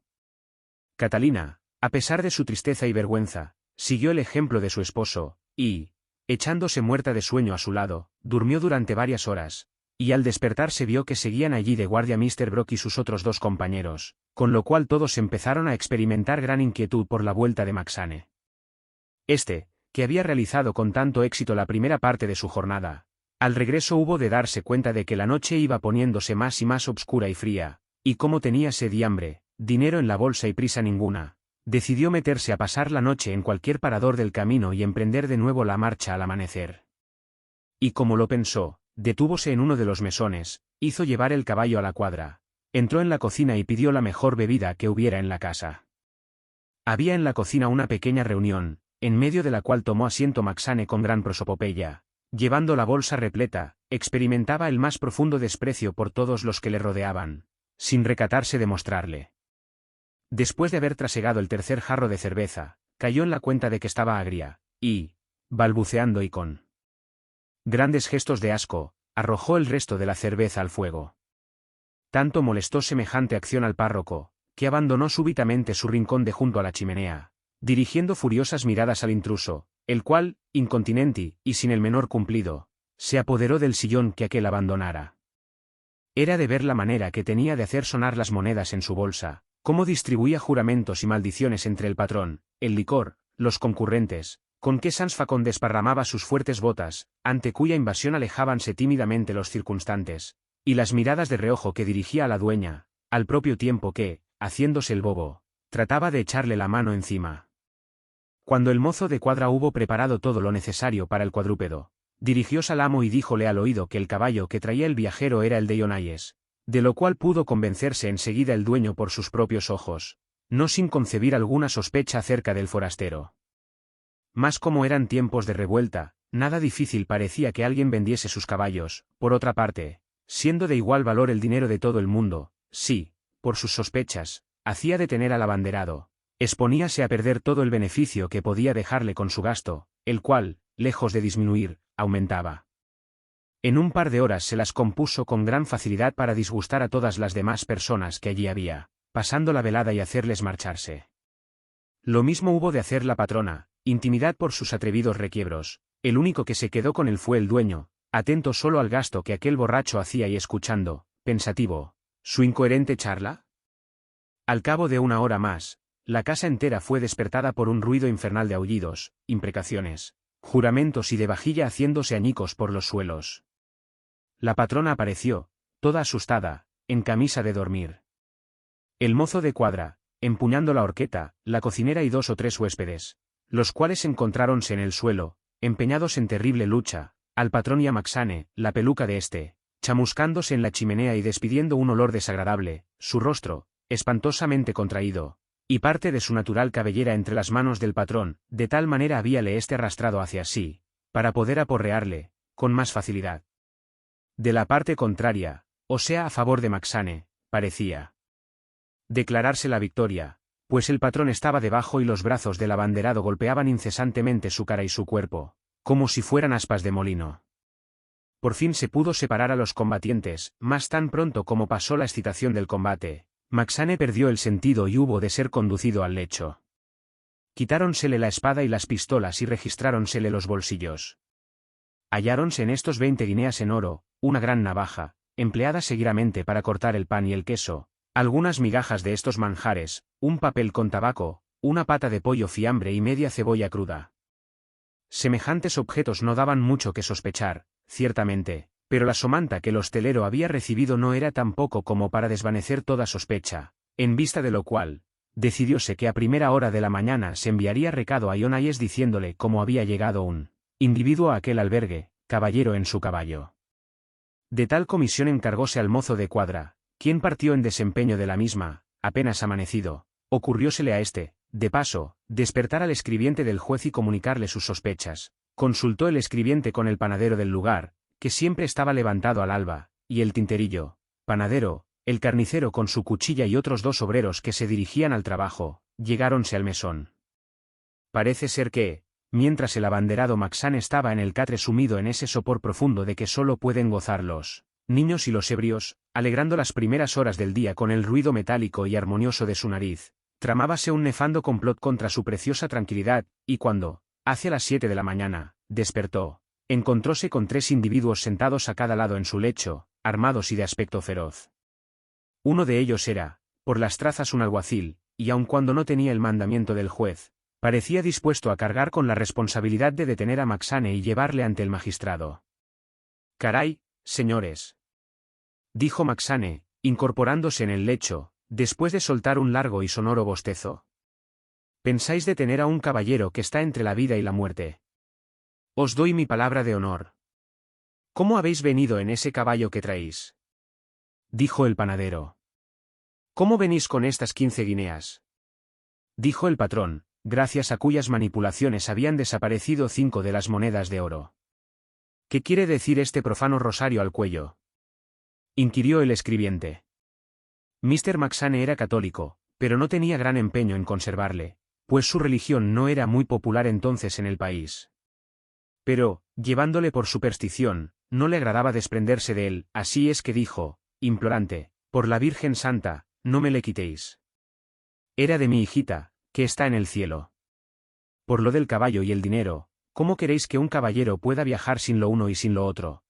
S1: Catalina, a pesar de su tristeza y vergüenza, siguió el ejemplo de su esposo, y, echándose muerta de sueño a su lado, durmió durante varias horas, y al despertarse vio que seguían allí de guardia Mr. Brock y sus otros 2 compañeros, con lo cual todos empezaron a experimentar gran inquietud por la vuelta de Maxane. Que había realizado con tanto éxito la primera parte de su jornada, al regreso hubo de darse cuenta de que la noche iba poniéndose más y más obscura y fría, y como tenía sed y hambre, dinero en la bolsa y prisa ninguna, decidió meterse a pasar la noche en cualquier parador del camino y emprender de nuevo la marcha al amanecer. Y como lo pensó, detúvose en uno de los mesones, hizo llevar el caballo a la cuadra, entró en la cocina y pidió la mejor bebida que hubiera en la casa. Había en la cocina una pequeña reunión, en medio de la cual tomó asiento Maxane con gran prosopopeya. Llevando la bolsa repleta, experimentaba el más profundo desprecio por todos los que le rodeaban, sin recatarse de mostrarle. Después de haber trasegado el tercer jarro de cerveza, cayó en la cuenta de que estaba agria, y, balbuceando y con grandes gestos de asco, arrojó el resto de la cerveza al fuego. Tanto molestó semejante acción al párroco, que abandonó súbitamente su rincón de junto a la chimenea, dirigiendo furiosas miradas al intruso, el cual, incontinenti, y sin el menor cumplido, se apoderó del sillón que aquel abandonara. Era de ver la manera que tenía de hacer sonar las monedas en su bolsa, cómo distribuía juramentos y maldiciones entre el patrón, el licor, los concurrentes, con qué sans facon desparramaba sus fuertes botas, ante cuya invasión alejábanse tímidamente los circunstantes, y las miradas de reojo que dirigía a la dueña, al propio tiempo que, haciéndose el bobo, trataba de echarle la mano encima. Cuando el mozo de cuadra hubo preparado todo lo necesario para el cuadrúpedo, dirigióse al amo y díjole al oído que el caballo que traía el viajero era el de John Hayes, de lo cual pudo convencerse enseguida el dueño por sus propios ojos, no sin concebir alguna sospecha acerca del forastero. Mas como eran tiempos de revuelta, nada difícil parecía que alguien vendiese sus caballos. Por otra parte, siendo de igual valor el dinero de todo el mundo, sí, por sus sospechas, hacía detener al abanderado, exponíase a perder todo el beneficio que podía dejarle con su gasto, el cual, lejos de disminuir, aumentaba. En un par de horas se las compuso con gran facilidad para disgustar a todas las demás personas que allí había, pasando la velada y hacerles marcharse. Lo mismo hubo de hacer la patrona, intimidad por sus atrevidos requiebros. El único que se quedó con él fue el dueño, atento solo al gasto que aquel borracho hacía y escuchando, pensativo, su incoherente charla. Al cabo de una hora más, la casa entera fue despertada por un ruido infernal de aullidos, imprecaciones, juramentos y de vajilla haciéndose añicos por los suelos. La patrona apareció, toda asustada, en camisa de dormir. El mozo de cuadra, empuñando la horqueta, la cocinera y 2 o 3 huéspedes, los cuales encontráronse en el suelo, empeñados en terrible lucha, al patrón y a Maxane, la peluca de chamuscándose en la chimenea y despidiendo un olor desagradable, su rostro, espantosamente contraído, y parte de su natural cabellera entre las manos del patrón, de tal manera habíale arrastrado hacia sí, para poder aporrearle, con más facilidad. De la parte contraria, o sea a favor de Maxane, parecía declararse la victoria, pues el patrón estaba debajo y los brazos del abanderado golpeaban incesantemente su cara y su cuerpo, como si fueran aspas de molino. Por fin se pudo separar a los combatientes, mas tan pronto como pasó la excitación del combate, Maxane perdió el sentido y hubo de ser conducido al lecho. Quitáronsele la espada y las pistolas y registráronsele los bolsillos. Halláronse en estos 20 guineas en oro, una gran navaja, empleada seguidamente para cortar el pan y el queso, algunas migajas de estos manjares, un papel con tabaco, una pata de pollo fiambre y media cebolla cruda. Semejantes objetos no daban mucho que sospechar, ciertamente, Pero la somanta que el hostelero había recibido no era tampoco como para desvanecer toda sospecha, en vista de lo cual, decidióse que a primera hora de la mañana se enviaría recado a Ionayes diciéndole cómo había llegado un individuo a aquel albergue, caballero en su caballo. De tal comisión encargóse al mozo de cuadra, quien partió en desempeño de la misma, apenas amanecido, ocurriósele a este, de paso, despertar al escribiente del juez y comunicarle sus sospechas. Consultó el escribiente con el panadero del lugar, que siempre estaba levantado al alba, y el tinterillo, panadero, el carnicero con su cuchilla y otros 2 obreros que se dirigían al trabajo, llegáronse al mesón. Parece ser que, mientras el abanderado Maxane estaba en el catre sumido en ese sopor profundo de que solo pueden gozar los niños y los ebrios, alegrando las primeras horas del día con el ruido metálico y armonioso de su nariz, tramábase un nefando complot contra su preciosa tranquilidad, y cuando, hacia las 7 de la mañana, despertó, encontróse con 3 individuos sentados a cada lado en su lecho, armados y de aspecto feroz. Uno de ellos era, por las trazas un alguacil, y aun cuando no tenía el mandamiento del juez, parecía dispuesto a cargar con la responsabilidad de detener a Maxane y llevarle ante el magistrado. «Caray, señores», dijo Maxane, incorporándose en el lecho, después de soltar un largo y sonoro bostezo. «¿Pensáis detener a un caballero que está entre la vida y la muerte? Os doy mi palabra de honor». «¿Cómo habéis venido en ese caballo que traéis?», dijo el panadero. «¿Cómo venís con estas 15 guineas?», dijo el patrón, gracias a cuyas manipulaciones habían desaparecido 5 de las monedas de oro. «¿Qué quiere decir este profano rosario al cuello?», inquirió el escribiente. Mr. Maxane era católico, pero no tenía gran empeño en conservarle, pues su religión no era muy popular entonces en el país. Pero, llevándole por superstición, no le agradaba desprenderse de él, así es que dijo, implorante, «Por la Virgen Santa, no me le quitéis. Era de mi hijita, que está en el cielo. Por lo del caballo y el dinero, ¿cómo queréis que un caballero pueda viajar sin lo uno y sin lo otro?».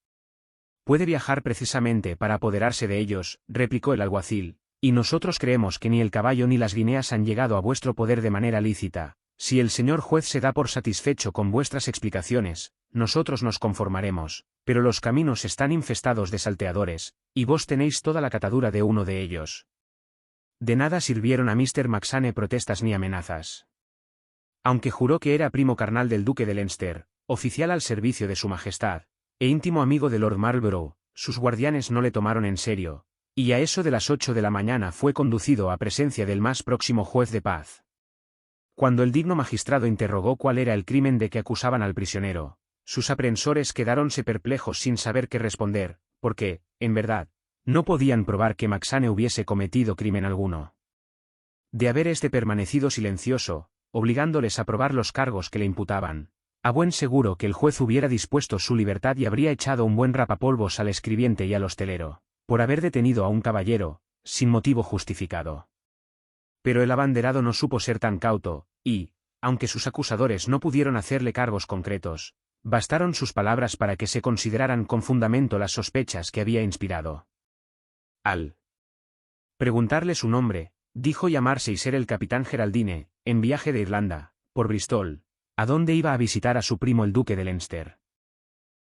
S1: «Puede viajar precisamente para apoderarse de ellos», replicó el alguacil, «y nosotros creemos que ni el caballo ni las guineas han llegado a vuestro poder de manera lícita. Si el señor juez se da por satisfecho con vuestras explicaciones, nosotros nos conformaremos, pero los caminos están infestados de salteadores, y vos tenéis toda la catadura de uno de ellos». De nada sirvieron a Mr. Maxane protestas ni amenazas. Aunque juró que era primo carnal del duque de Leinster, oficial al servicio de su majestad, e íntimo amigo de Lord Marlborough, sus guardianes no le tomaron en serio, y a eso de las 8 de la mañana fue conducido a presencia del más próximo juez de paz. Cuando el digno magistrado interrogó cuál era el crimen de que acusaban al prisionero, sus aprehensores quedáronse perplejos sin saber qué responder, porque, en verdad, no podían probar que Maxane hubiese cometido crimen alguno. De haber éste permanecido silencioso, obligándoles a probar los cargos que le imputaban, a buen seguro que el juez hubiera dispuesto su libertad y habría echado un buen rapapolvos al escribiente y al hostelero, por haber detenido a un caballero, sin motivo justificado. Pero el abanderado no supo ser tan cauto, y, aunque sus acusadores no pudieron hacerle cargos concretos, bastaron sus palabras para que se consideraran con fundamento las sospechas que había inspirado. Al preguntarle su nombre, dijo llamarse y ser el capitán Geraldine, en viaje de Irlanda, por Bristol, a donde iba a visitar a su primo el duque de Leinster.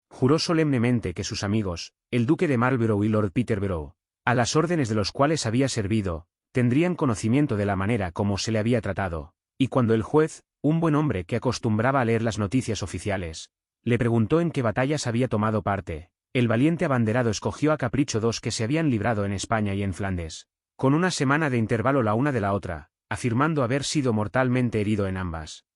S1: Juró solemnemente que sus amigos, el duque de Marlborough y Lord Peterborough, a las órdenes de los cuales había servido, tendrían conocimiento de la manera como se le había tratado, y cuando el juez, un buen hombre que acostumbraba a leer las noticias oficiales, le preguntó en qué batallas había tomado parte, el valiente abanderado escogió a capricho 2 que se habían librado en España y en Flandes, con una semana de intervalo la una de la otra, afirmando haber sido mortalmente herido en ambas.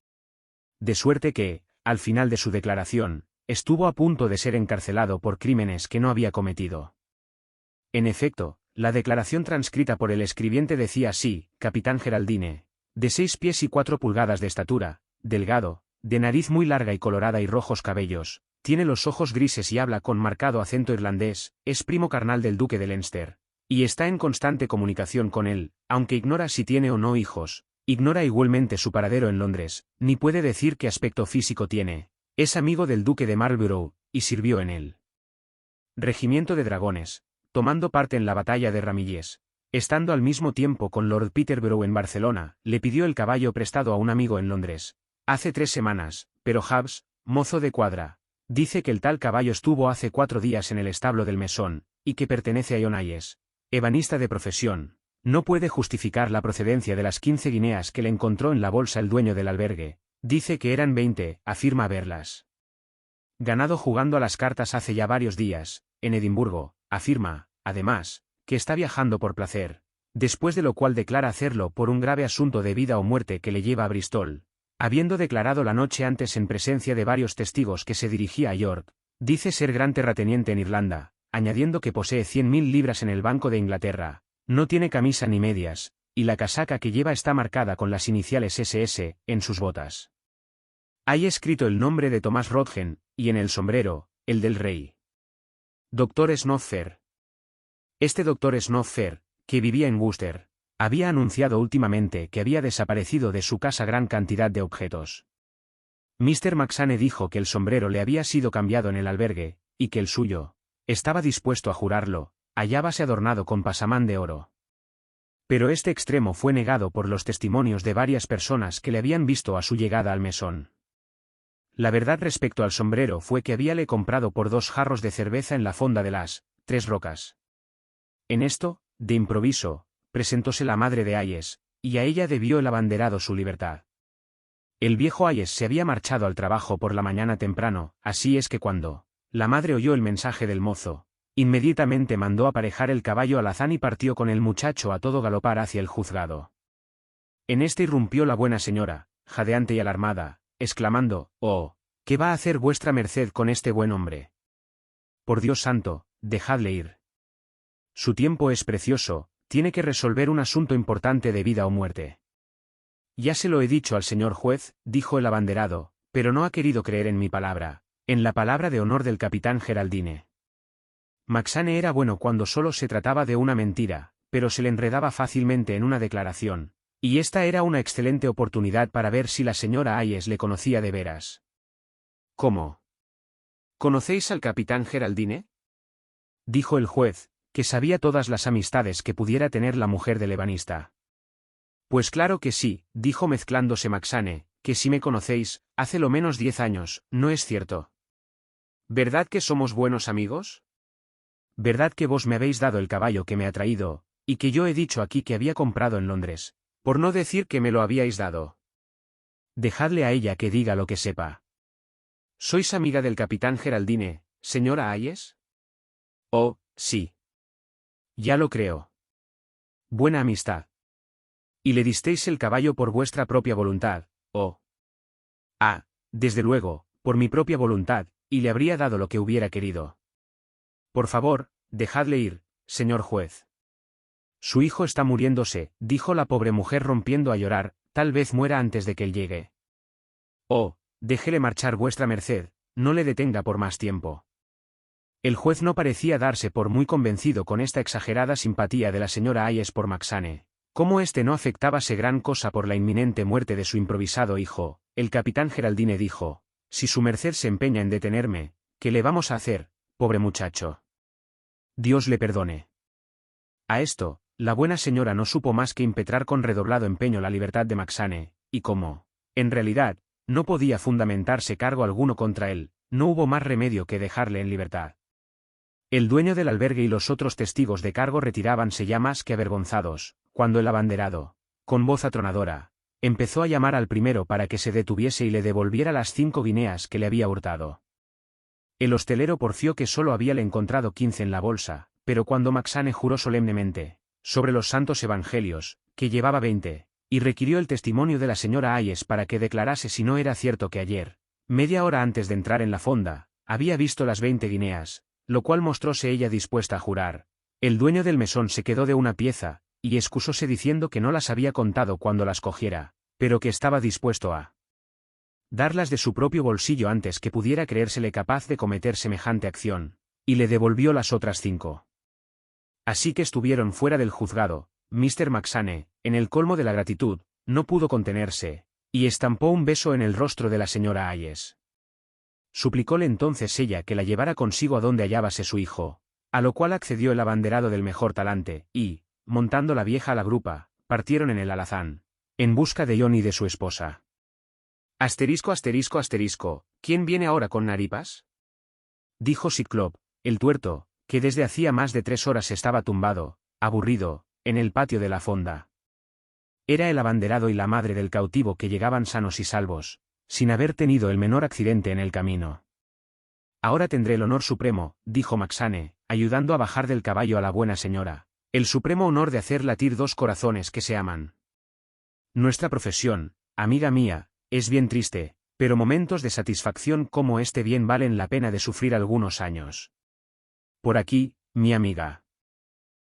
S1: De suerte que, al final de su declaración, estuvo a punto de ser encarcelado por crímenes que no había cometido. En efecto, la declaración transcrita por el escribiente decía así: capitán Geraldine, de 6 pies y 4 pulgadas de estatura, delgado, de nariz muy larga y colorada y rojos cabellos, tiene los ojos grises y habla con marcado acento irlandés, es primo carnal del duque de Leinster, y está en constante comunicación con él, aunque ignora si tiene o no hijos, ignora igualmente su paradero en Londres, ni puede decir qué aspecto físico tiene, es amigo del duque de Marlborough, y sirvió en el regimiento de dragones, tomando parte en la batalla de Ramillies, estando al mismo tiempo con Lord Peterborough en Barcelona, le pidió el caballo prestado a un amigo en Londres, hace 3 semanas, pero Hobbs, mozo de cuadra, Dice que el tal caballo estuvo hace 4 días en el establo del mesón, y que pertenece a John Hayes, ebanista de profesión. No puede justificar la procedencia de las 15 guineas que le encontró en la bolsa el dueño del albergue. Dice que eran 20, afirma haberlas ganado jugando a las cartas hace ya varios días, en Edimburgo. Afirma, además, que está viajando por placer, después de lo cual declara hacerlo por un grave asunto de vida o muerte que le lleva a Bristol, habiendo declarado la noche antes en presencia de varios testigos que se dirigía a York. Dice ser gran terrateniente en Irlanda, añadiendo que posee 100.000 libras en el Banco de Inglaterra, no tiene camisa ni medias, y la casaca que lleva está marcada con las iniciales SS, en sus botas. Hay escrito el nombre de Thomas Rodgen, y en el sombrero, el del rey. Dr. Snodfer. Este Dr. Snodfer, que vivía en Worcester, había anunciado últimamente que había desaparecido de su casa gran cantidad de objetos. Mr. Maxane dijo que el sombrero le había sido cambiado en el albergue, y que el suyo, estaba dispuesto a jurarlo, hallábase adornado con pasamán de oro. Pero este extremo fue negado por los testimonios de varias personas que le habían visto a su llegada al mesón. La verdad respecto al sombrero fue que habíale comprado por 2 jarros de cerveza en la fonda de las 3 Rocas. En esto, de improviso, presentóse la madre de Hayes, y a ella debió el abanderado su libertad. El viejo Hayes se había marchado al trabajo por la mañana temprano, así es que cuando la madre oyó el mensaje del mozo, inmediatamente mandó aparejar el caballo alazán y partió con el muchacho a todo galopar hacia el juzgado. En este irrumpió la buena señora, jadeante y alarmada, exclamando: «Oh, ¿qué va a hacer vuestra merced con este buen hombre? Por Dios santo, dejadle ir. Su tiempo es precioso, tiene que resolver un asunto importante de vida o muerte». «Ya se lo he dicho al señor juez», dijo el abanderado, «pero no ha querido creer en mi palabra, en la palabra de honor del capitán Geraldine». Maxane era bueno cuando solo se trataba de una mentira, pero se le enredaba fácilmente en una declaración, y esta era una excelente oportunidad para ver si la señora Hayes le conocía de veras. «¿Cómo? ¿Conocéis al capitán Geraldine?», dijo el juez, que sabía todas las amistades que pudiera tener la mujer del ebanista. «Pues claro que sí», dijo mezclándose Maxane, «que si me conocéis, hace lo menos 10 años, ¿no es cierto? ¿Verdad que somos buenos amigos? ¿Verdad que vos me habéis dado el caballo que me ha traído, y que yo he dicho aquí que había comprado en Londres, por no decir que me lo habíais dado? Dejadle a ella que diga lo que sepa». «¿Sois amiga del capitán Geraldine, señora Hayes?». «Oh, sí. Ya lo creo. Buena amistad. ¿Y le disteis el caballo por vuestra propia voluntad, oh?» «Ah, desde luego, por mi propia voluntad, y le habría dado lo que hubiera querido». «Por favor, dejadle ir, señor juez». «Su hijo está muriéndose», dijo la pobre mujer rompiendo a llorar, «tal vez muera antes de que él llegue». «Oh, déjele marchar vuestra merced, no le detenga por más tiempo». El juez no parecía darse por muy convencido con esta exagerada simpatía de la señora Hayes por Maxane. Como éste no afectábase gran cosa por la inminente muerte de su improvisado hijo, el capitán Geraldine dijo: «Si su merced se empeña en detenerme, ¿qué le vamos a hacer, pobre muchacho? Dios le perdone». A esto, la buena señora no supo más que impetrar con redoblado empeño la libertad de Maxane, y como, en realidad, no podía fundamentarse cargo alguno contra él, no hubo más remedio que dejarle en libertad. El dueño del albergue y los otros testigos de cargo retirábanse ya más que avergonzados, cuando el abanderado, con voz atronadora, empezó a llamar al primero para que se detuviese y le devolviera las 5 guineas que le había hurtado. El hostelero porfió que solo habíale encontrado 15 en la bolsa, pero cuando Maxane juró solemnemente, sobre los santos evangelios, que llevaba 20, y requirió el testimonio de la señora Hayes para que declarase si no era cierto que ayer, media hora antes de entrar en la fonda, había visto las 20 guineas, lo cual mostróse ella dispuesta a jurar, el dueño del mesón se quedó de una pieza, y excusóse diciendo que no las había contado cuando las cogiera, pero que estaba dispuesto a darlas de su propio bolsillo antes que pudiera creérsele capaz de cometer semejante acción, y le devolvió las otras 5. Así que estuvieron fuera del juzgado. Mr. Maxane, en el colmo de la gratitud, no pudo contenerse, y estampó un beso en el rostro de la señora Hayes. Suplicóle entonces ella que la llevara consigo a donde hallábase su hijo, a lo cual accedió el abanderado del mejor talante, y, montando la vieja a la grupa, partieron en el alazán, en busca de John y de su esposa. Asterisco, asterisco, asterisco, ¿quién viene ahora con naripas? dijo Ciclop, el tuerto, que desde hacía más de 3 horas estaba tumbado, aburrido, en el patio de la fonda. Era el abanderado y la madre del cautivo que llegaban sanos y salvos, sin haber tenido el menor accidente en el camino. Ahora tendré el honor supremo, dijo Macsane, ayudando a bajar del caballo a la buena señora, el supremo honor de hacer latir 2 corazones que se aman. Nuestra profesión, amiga mía, es bien triste, pero momentos de satisfacción como este bien valen la pena de sufrir algunos años. Por aquí, mi amiga.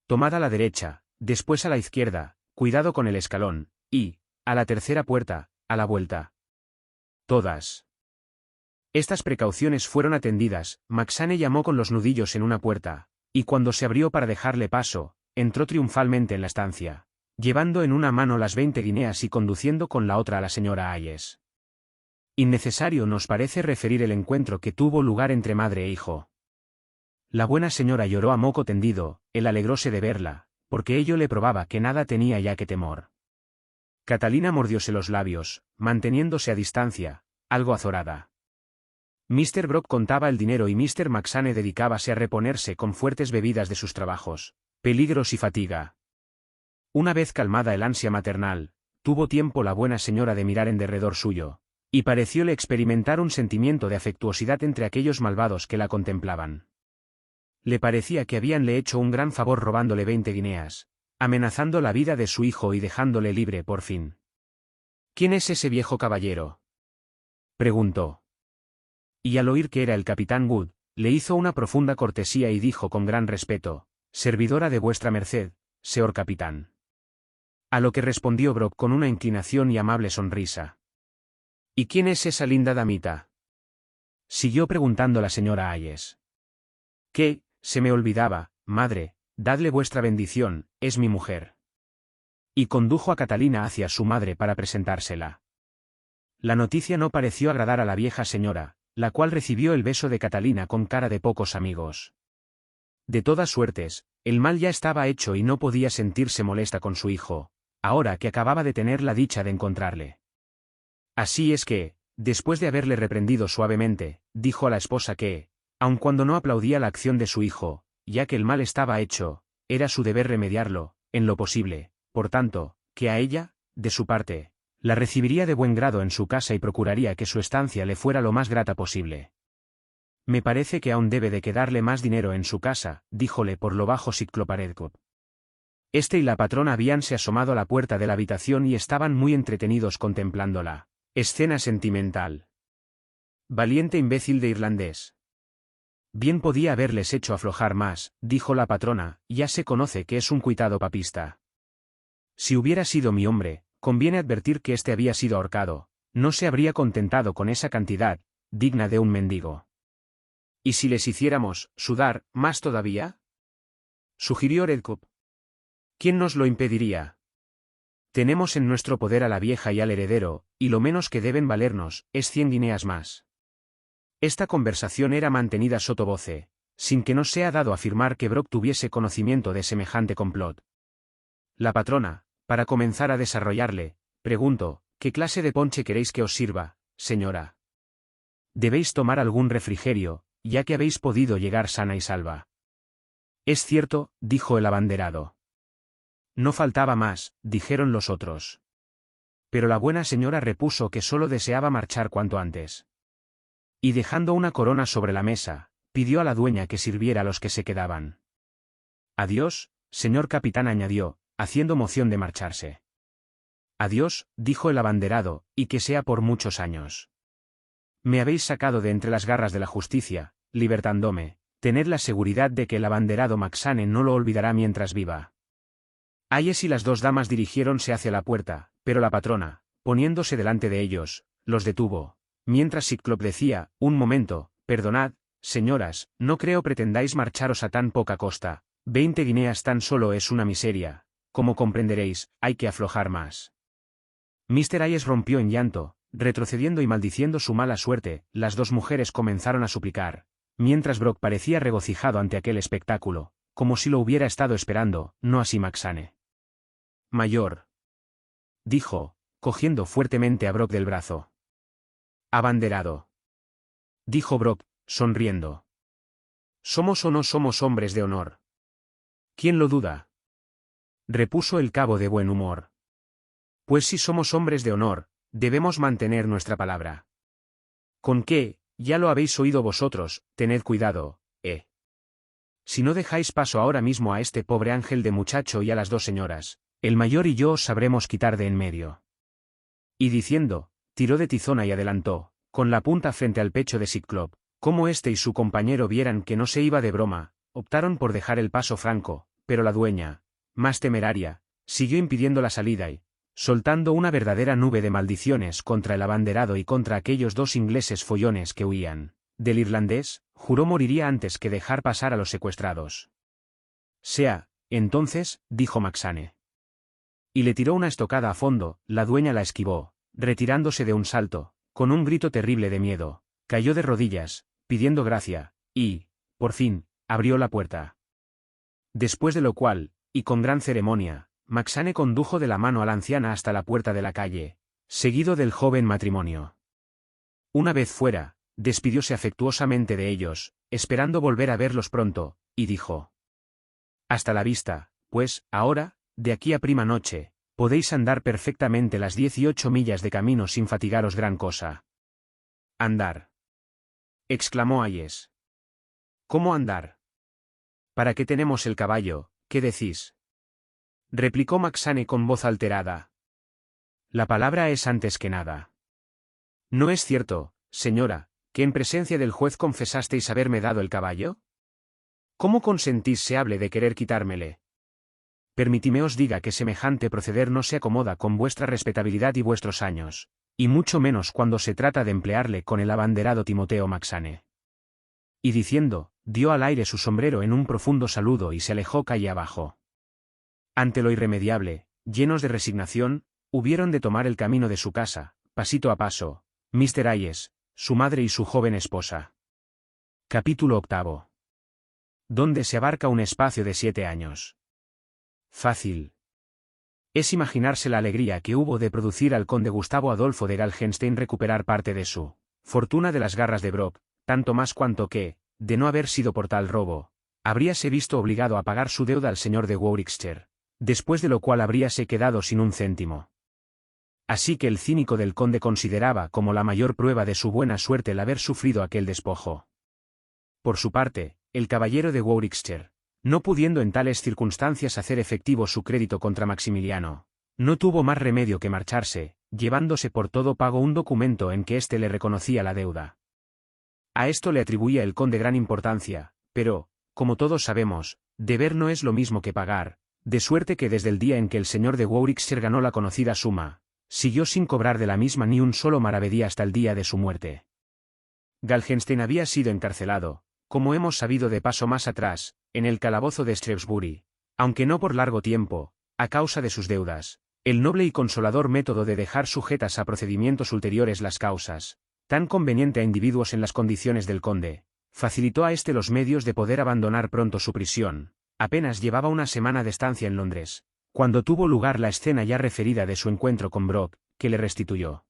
S1: Tomad a la derecha, después a la izquierda, cuidado con el escalón, y, a la tercera puerta, a la vuelta. Todas. Estas precauciones fueron atendidas, Macsane llamó con los nudillos en una puerta, y cuando se abrió para dejarle paso, entró triunfalmente en la estancia, llevando en una mano las 20 guineas y conduciendo con la otra a la señora Hayes. Innecesario nos parece referir el encuentro que tuvo lugar entre madre e hijo. La buena señora lloró a moco tendido, él alegróse de verla, porque ello le probaba que nada tenía ya que temor. Catalina mordióse los labios, manteniéndose a distancia, algo azorada. Mr. Brooke contaba el dinero y Mr. Macsane dedicábase a reponerse con fuertes bebidas de sus trabajos, peligros y fatiga. Una vez calmada el ansia maternal, tuvo tiempo la buena señora de mirar en derredor suyo, y parecióle experimentar un sentimiento de afectuosidad entre aquellos malvados que la contemplaban. Le parecía que habíanle hecho un gran favor robándole 20 guineas, amenazando la vida de su hijo y dejándole libre por fin. ¿Quién es ese viejo caballero?, preguntó. Y al oír que era el capitán Wood, le hizo una profunda cortesía y dijo con gran respeto: servidora de vuestra merced, señor capitán. A lo que respondió Brooke con una inclinación y amable sonrisa. ¿Y quién es esa linda damita?, siguió preguntando la señora Hayes. ¿Qué? Se me olvidaba, madre, dadle vuestra bendición, es mi mujer. Y condujo a Catalina hacia su madre para presentársela. La noticia no pareció agradar a la vieja señora, la cual recibió el beso de Catalina con cara de pocos amigos. De todas suertes, el mal ya estaba hecho y no podía sentirse molesta con su hijo, ahora que acababa de tener la dicha de encontrarle. Así es que, después de haberle reprendido suavemente, dijo a la esposa que, aun cuando no aplaudía la acción de su hijo, ya que el mal estaba hecho, era su deber remediarlo, en lo posible, por tanto, que a ella, de su parte, la recibiría de buen grado en su casa y procuraría que su estancia le fuera lo más grata posible. Me parece que aún debe de quedarle más dinero en su casa, díjole por lo bajo Cicloparedcop. Este y la patrona habíanse asomado a la puerta de la habitación y estaban muy entretenidos contemplándola. Escena sentimental. Valiente imbécil de irlandés. Bien podía haberles hecho aflojar más, dijo la patrona, ya se conoce que es un cuitado papista. Si hubiera sido mi hombre, conviene advertir que este había sido ahorcado, no se habría contentado con esa cantidad, digna de un mendigo. ¿Y si les hiciéramos sudar más todavía?, sugirió Redcup. ¿Quién nos lo impediría? Tenemos en nuestro poder a la vieja y al heredero, y lo menos que deben valernos, es 100 guineas más. Esta conversación era mantenida sottovoce, sin que nos sea dado afirmar que Brooke tuviese conocimiento de semejante complot. La patrona, para comenzar a desarrollarle, preguntó: ¿qué clase de ponche queréis que os sirva, señora? Debéis tomar algún refrigerio, ya que habéis podido llegar sana y salva. Es cierto, dijo el abanderado. No faltaba más, dijeron los otros. Pero la buena señora repuso que solo deseaba marchar cuanto antes. Y dejando una corona sobre la mesa, pidió a la dueña que sirviera a los que se quedaban. Adiós, señor capitán, añadió, haciendo moción de marcharse. Adiós, dijo el abanderado, y que sea por muchos años. Me habéis sacado de entre las garras de la justicia, libertándome, tened la seguridad de que el abanderado Macsane no lo olvidará mientras viva. Hayes y las 2 damas dirigiéronse hacia la puerta, pero la patrona, poniéndose delante de ellos, los detuvo. Mientras Ciclop decía: un momento, perdonad, señoras, no creo pretendáis marcharos a tan poca costa, 20 guineas tan solo es una miseria, como comprenderéis, hay que aflojar más. Mr. Hayes rompió en llanto, retrocediendo y maldiciendo su mala suerte. Las 2 mujeres comenzaron a suplicar, mientras Brooke parecía regocijado ante aquel espectáculo, como si lo hubiera estado esperando, no así Macsane. Mayor, dijo, cogiendo fuertemente a Brooke del brazo. Abanderado, dijo Brooke, sonriendo. ¿Somos o no somos hombres de honor? ¿Quién lo duda? Repuso el cabo de buen humor. Pues si somos hombres de honor, debemos mantener nuestra palabra. ¿Con qué? Ya lo habéis oído vosotros, tened cuidado, Si no dejáis paso ahora mismo a este pobre ángel de muchacho y a las dos señoras, el mayor y yo os sabremos quitar de en medio. Y diciendo, tiró de tizona y adelantó, con la punta frente al pecho de Ciclop. Como éste y su compañero vieran que no se iba de broma, optaron por dejar el paso franco, pero la dueña, más temeraria, siguió impidiendo la salida y, soltando una verdadera nube de maldiciones contra el abanderado y contra aquellos dos ingleses follones que huían del irlandés, juró moriría antes que dejar pasar a los secuestrados. Sea, entonces, dijo Macsane. Y le tiró una estocada a fondo, la dueña la esquivó, retirándose de un salto, con un grito terrible de miedo, cayó de rodillas, pidiendo gracia, y, por fin, abrió la puerta. Después de lo cual, y con gran ceremonia, Macsane condujo de la mano a la anciana hasta la puerta de la calle, seguido del joven matrimonio. Una vez fuera, despidióse afectuosamente de ellos, esperando volver a verlos pronto, y dijo: Hasta la vista, pues, ahora, de aquí a prima noche, podéis andar perfectamente las 18 millas de camino sin fatigaros gran cosa. Andar. Exclamó Hayes. ¿Cómo andar? ¿Para qué tenemos el caballo, qué decís? Replicó Macsane con voz alterada. La palabra es antes que nada. ¿No es cierto, señora, que en presencia del juez confesasteis haberme dado el caballo? ¿Cómo consentís se hable de querer quitármele? Permitidme os diga que semejante proceder no se acomoda con vuestra respetabilidad y vuestros años, y mucho menos cuando se trata de emplearle con el abanderado Timoteo Macsane. Y diciendo, dio al aire su sombrero en un profundo saludo y se alejó calle abajo. Ante lo irremediable, llenos de resignación, hubieron de tomar el camino de su casa, pasito a paso, Mr. Hayes, su madre y su joven esposa. Capítulo 8. Donde se abarca un espacio de 7 años. Fácil. Es imaginarse la alegría que hubo de producir al conde Gustavo Adolfo de Galgenstein recuperar parte de su fortuna de las garras de Brock, tanto más cuanto que, de no haber sido por tal robo, habríase visto obligado a pagar su deuda al señor de Warwickshire, después de lo cual habríase quedado sin un céntimo. Así que el cínico del conde consideraba como la mayor prueba de su buena suerte el haber sufrido aquel despojo. Por su parte, el caballero de Warwickshire, no pudiendo en tales circunstancias hacer efectivo su crédito contra Maximiliano, no tuvo más remedio que marcharse, llevándose por todo pago un documento en que éste le reconocía la deuda. A esto le atribuía el conde gran importancia, pero, como todos sabemos, deber no es lo mismo que pagar, de suerte que desde el día en que el señor de Warwickshire ganó la conocida suma, siguió sin cobrar de la misma ni un solo maravedí hasta el día de su muerte. Galgenstein había sido encarcelado, como hemos sabido de paso más atrás, en el calabozo de Shrewsbury, aunque no por largo tiempo, a causa de sus deudas. El noble y consolador método de dejar sujetas a procedimientos ulteriores las causas, tan conveniente a individuos en las condiciones del conde, facilitó a éste los medios de poder abandonar pronto su prisión. Apenas llevaba una semana de estancia en Londres, cuando tuvo lugar la escena ya referida de su encuentro con Brock, que le restituyó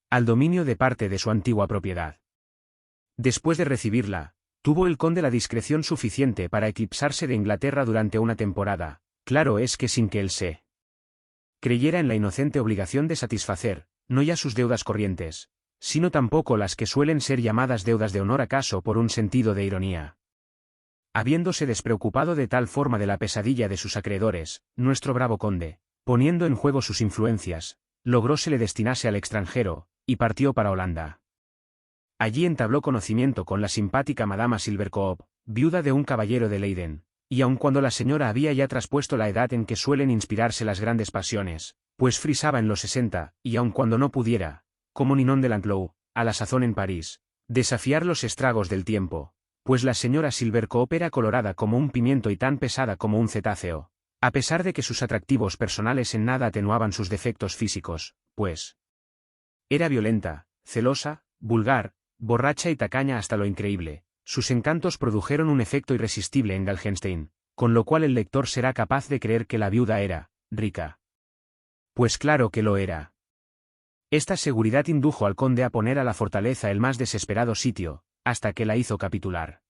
S1: al dominio de parte de su antigua propiedad. Después de recibirla, tuvo el conde la discreción suficiente para eclipsarse de Inglaterra durante una temporada, claro es que sin que él se creyera en la inocente obligación de satisfacer, no ya sus deudas corrientes, sino tampoco las que suelen ser llamadas deudas de honor acaso por un sentido de ironía. Habiéndose despreocupado de tal forma de la pesadilla de sus acreedores, nuestro bravo conde, poniendo en juego sus influencias, logró se le destinase al extranjero, y partió para Holanda. Allí entabló conocimiento con la simpática Madama Silvercoop, viuda de un caballero de Leyden, y aun cuando la señora había ya traspuesto la edad en que suelen inspirarse las grandes pasiones, pues frisaba en los 60, y aun cuando no pudiera, como Ninon de Landlou, a la sazón en París, desafiar los estragos del tiempo, pues la señora Silvercoop era colorada como un pimiento y tan pesada como un cetáceo, a pesar de que sus atractivos personales en nada atenuaban sus defectos físicos, pues era violenta, celosa, vulgar, borracha y tacaña hasta lo increíble. Sus encantos produjeron un efecto irresistible en Galgenstein, con lo cual el lector será capaz de creer que la viuda era rica. Pues claro que lo era. Esta seguridad indujo al conde a poner a la fortaleza el más desesperado sitio, hasta que la hizo capitular.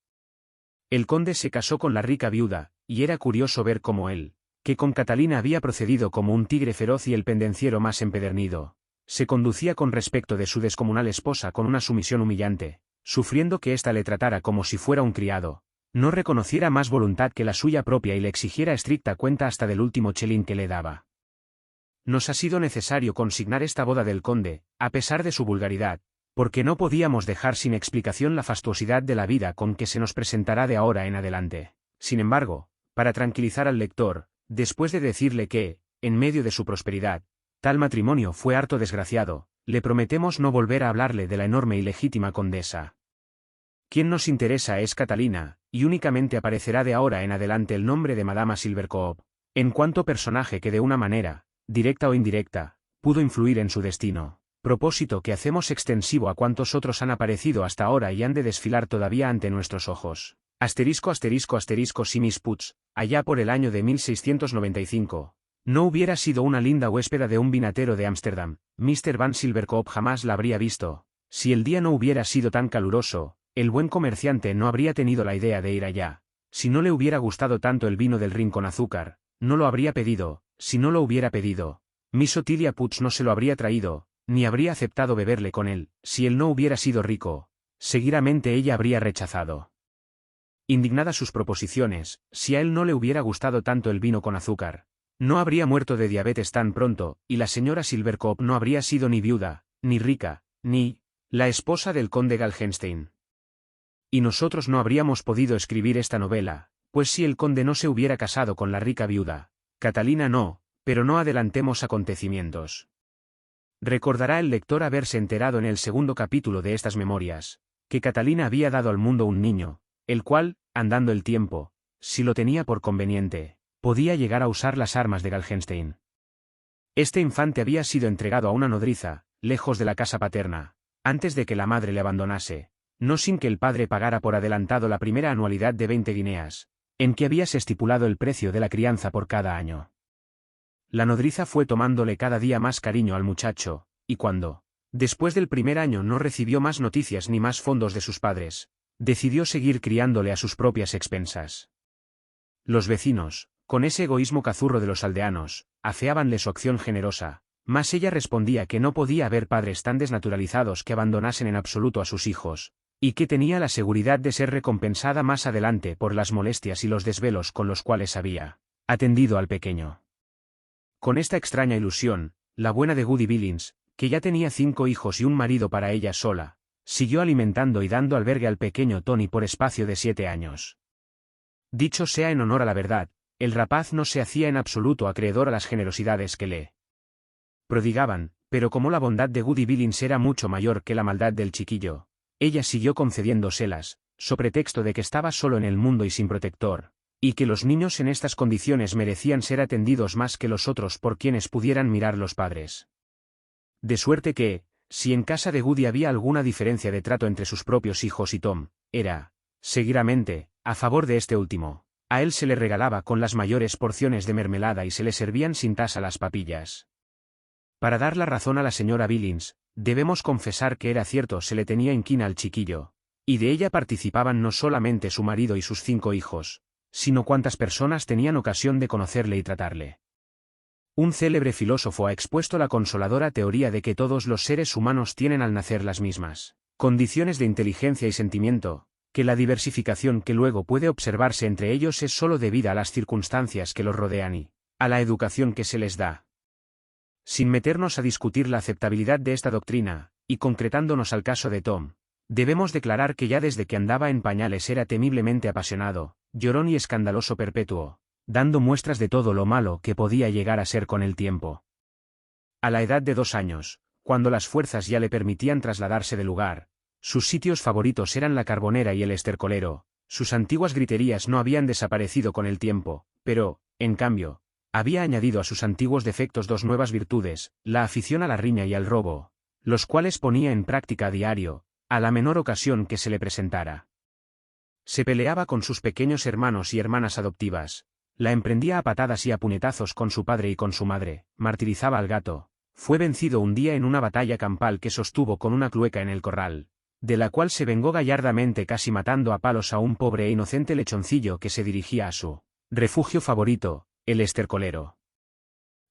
S1: El conde se casó con la rica viuda, y era curioso ver cómo él, que con Catalina había procedido como un tigre feroz y el pendenciero más empedernido, se conducía con respecto de su descomunal esposa con una sumisión humillante, sufriendo que ésta le tratara como si fuera un criado, no reconociera más voluntad que la suya propia y le exigiera estricta cuenta hasta del último chelín que le daba. Nos ha sido necesario consignar esta boda del conde, a pesar de su vulgaridad, porque no podíamos dejar sin explicación la fastuosidad de la vida con que se nos presentará de ahora en adelante. Sin embargo, para tranquilizar al lector, después de decirle que, en medio de su prosperidad, tal matrimonio fue harto desgraciado, le prometemos no volver a hablarle de la enorme y legítima condesa. Quien nos interesa es Catalina, y únicamente aparecerá de ahora en adelante el nombre de Madama Silvercope, en cuanto personaje que de una manera, directa o indirecta, pudo influir en su destino, propósito que hacemos extensivo a cuantos otros han aparecido hasta ahora y han de desfilar todavía ante nuestros ojos. Si Miss Potts, allá por el año de 1695, no hubiera sido una linda huéspeda de un vinatero de Ámsterdam, Mr. Van Silvercope jamás la habría visto. Si el día no hubiera sido tan caluroso, el buen comerciante no habría tenido la idea de ir allá. Si no le hubiera gustado tanto el vino del Rin con azúcar, no lo habría pedido. Si no lo hubiera pedido, Miss Otilia Potts no se lo habría traído, ni habría aceptado beberle con él. Si él no hubiera sido rico, seguidamente ella habría rechazado. Indignada sus proposiciones, si a él no le hubiera gustado tanto el vino con azúcar, no habría muerto de diabetes tan pronto, y la señora Silvercope no habría sido ni viuda, ni rica, ni la esposa del conde Galgenstein. Y nosotros no habríamos podido escribir esta novela, pues si el conde no se hubiera casado con la rica viuda, Catalina no, pero no adelantemos acontecimientos. Recordará el lector haberse enterado en el segundo capítulo de estas memorias, que Catalina había dado al mundo un niño, el cual, andando el tiempo, si lo tenía por conveniente, podía llegar a usar las armas de Galgenstein. Este infante había sido entregado a una nodriza, lejos de la casa paterna, antes de que la madre le abandonase, no sin que el padre pagara por adelantado la primera anualidad de 20 guineas, en que habíase estipulado el precio de la crianza por cada año. La nodriza fue tomándole cada día más cariño al muchacho, y cuando, después del primer año no recibió más noticias ni más fondos de sus padres, decidió seguir criándole a sus propias expensas. Los vecinos, con ese egoísmo cazurro de los aldeanos, afeábanle su acción generosa, mas ella respondía que no podía haber padres tan desnaturalizados que abandonasen en absoluto a sus hijos, y que tenía la seguridad de ser recompensada más adelante por las molestias y los desvelos con los cuales había atendido al pequeño. Con esta extraña ilusión, la buena de Goody Billings, que ya tenía 5 hijos y un marido para ella sola, siguió alimentando y dando albergue al pequeño Tony por espacio de 7 años. Dicho sea en honor a la verdad, el rapaz no se hacía en absoluto acreedor a las generosidades que le prodigaban, pero como la bondad de Goody Billings era mucho mayor que la maldad del chiquillo, ella siguió concediéndoselas, so pretexto de que estaba solo en el mundo y sin protector, y que los niños en estas condiciones merecían ser atendidos más que los otros por quienes pudieran mirar los padres. De suerte que, si en casa de Goody había alguna diferencia de trato entre sus propios hijos y Tom, era, seguidamente, a favor de este último. A él se le regalaba con las mayores porciones de mermelada y se le servían sin tasa las papillas. Para dar la razón a la señora Billings, debemos confesar que era cierto, se le tenía inquina al chiquillo, y de ella participaban no solamente su marido y sus 5 hijos, sino cuantas personas tenían ocasión de conocerle y tratarle. Un célebre filósofo ha expuesto la consoladora teoría de que todos los seres humanos tienen al nacer las mismas condiciones de inteligencia y sentimiento, que la diversificación que luego puede observarse entre ellos es sólo debida a las circunstancias que los rodean y a la educación que se les da. Sin meternos a discutir la aceptabilidad de esta doctrina, y concretándonos al caso de Tom, debemos declarar que ya desde que andaba en pañales era temiblemente apasionado, llorón y escandaloso perpetuo, dando muestras de todo lo malo que podía llegar a ser con el tiempo. A la edad de 2 años, cuando las fuerzas ya le permitían trasladarse de lugar, sus sitios favoritos eran la carbonera y el estercolero, sus antiguas griterías no habían desaparecido con el tiempo, pero, en cambio, había añadido a sus antiguos defectos 2 nuevas virtudes, la afición a la riña y al robo, los cuales ponía en práctica a diario, a la menor ocasión que se le presentara. Se peleaba con sus pequeños hermanos y hermanas adoptivas, la emprendía a patadas y a puñetazos con su padre y con su madre, martirizaba al gato, fue vencido un día en una batalla campal que sostuvo con una clueca en el corral, de la cual se vengó gallardamente casi matando a palos a un pobre e inocente lechoncillo que se dirigía a su refugio favorito, el estercolero.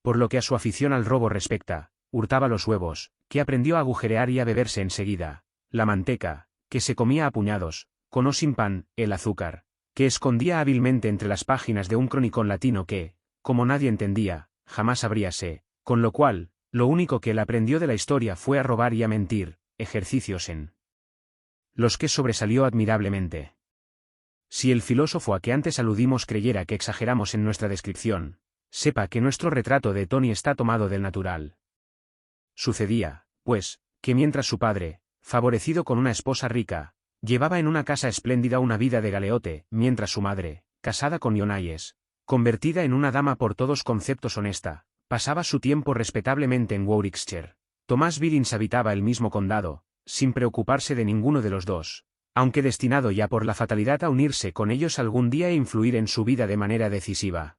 S1: Por lo que a su afición al robo respecta, hurtaba los huevos, que aprendió a agujerear y a beberse enseguida, la manteca, que se comía a puñados, con o sin pan, el azúcar, que escondía hábilmente entre las páginas de un cronicón latino que, como nadie entendía, jamás abríase, con lo cual, lo único que él aprendió de la historia fue a robar y a mentir, ejercicios en los que sobresalió admirablemente. Si el filósofo a que antes aludimos creyera que exageramos en nuestra descripción, sepa que nuestro retrato de Tony está tomado del natural. Sucedía, pues, que mientras su padre, favorecido con una esposa rica, llevaba en una casa espléndida una vida de galeote, mientras su madre, casada con Ionayes, convertida en una dama por todos conceptos honesta, pasaba su tiempo respetablemente en Warwickshire, Thomas Billings habitaba el mismo condado, sin preocuparse de ninguno de los dos, aunque destinado ya por la fatalidad a unirse con ellos algún día e influir en su vida de manera decisiva.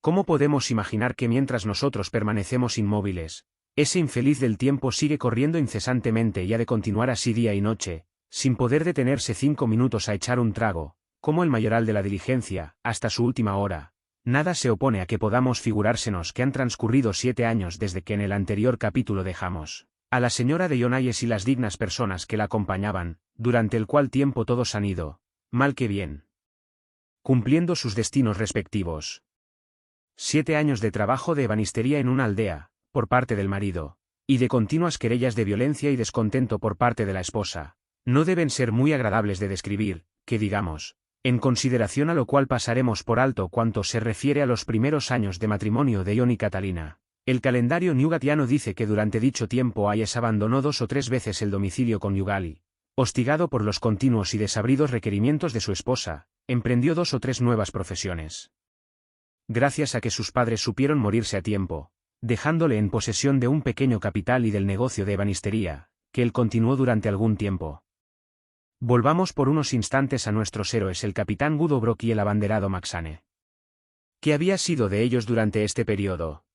S1: ¿Cómo podemos imaginar que mientras nosotros permanecemos inmóviles, ese infeliz del tiempo sigue corriendo incesantemente y ha de continuar así día y noche, sin poder detenerse 5 minutos a echar un trago, como el mayoral de la diligencia, hasta su última hora? Nada se opone a que podamos figurársenos que han transcurrido 7 años desde que en el anterior capítulo dejamos a la señora de Ionayes y las dignas personas que la acompañaban, durante el cual tiempo todos han ido, mal que bien, cumpliendo sus destinos respectivos. 7 años de trabajo de ebanistería en una aldea, por parte del marido, y de continuas querellas de violencia y descontento por parte de la esposa, no deben ser muy agradables de describir, que digamos, en consideración a lo cual pasaremos por alto cuanto se refiere a los primeros años de matrimonio de Ion y Catalina. El calendario newgatiano dice que durante dicho tiempo Hayes abandonó 2 o 3 veces el domicilio conyugal y, hostigado por los continuos y desabridos requerimientos de su esposa, emprendió 2 o 3 nuevas profesiones. Gracias a que sus padres supieron morirse a tiempo, dejándole en posesión de un pequeño capital y del negocio de ebanistería, que él continuó durante algún tiempo. Volvamos por unos instantes a nuestros héroes el capitán Woodobrook y el abanderado Maxane. ¿Qué había sido de ellos durante este periodo?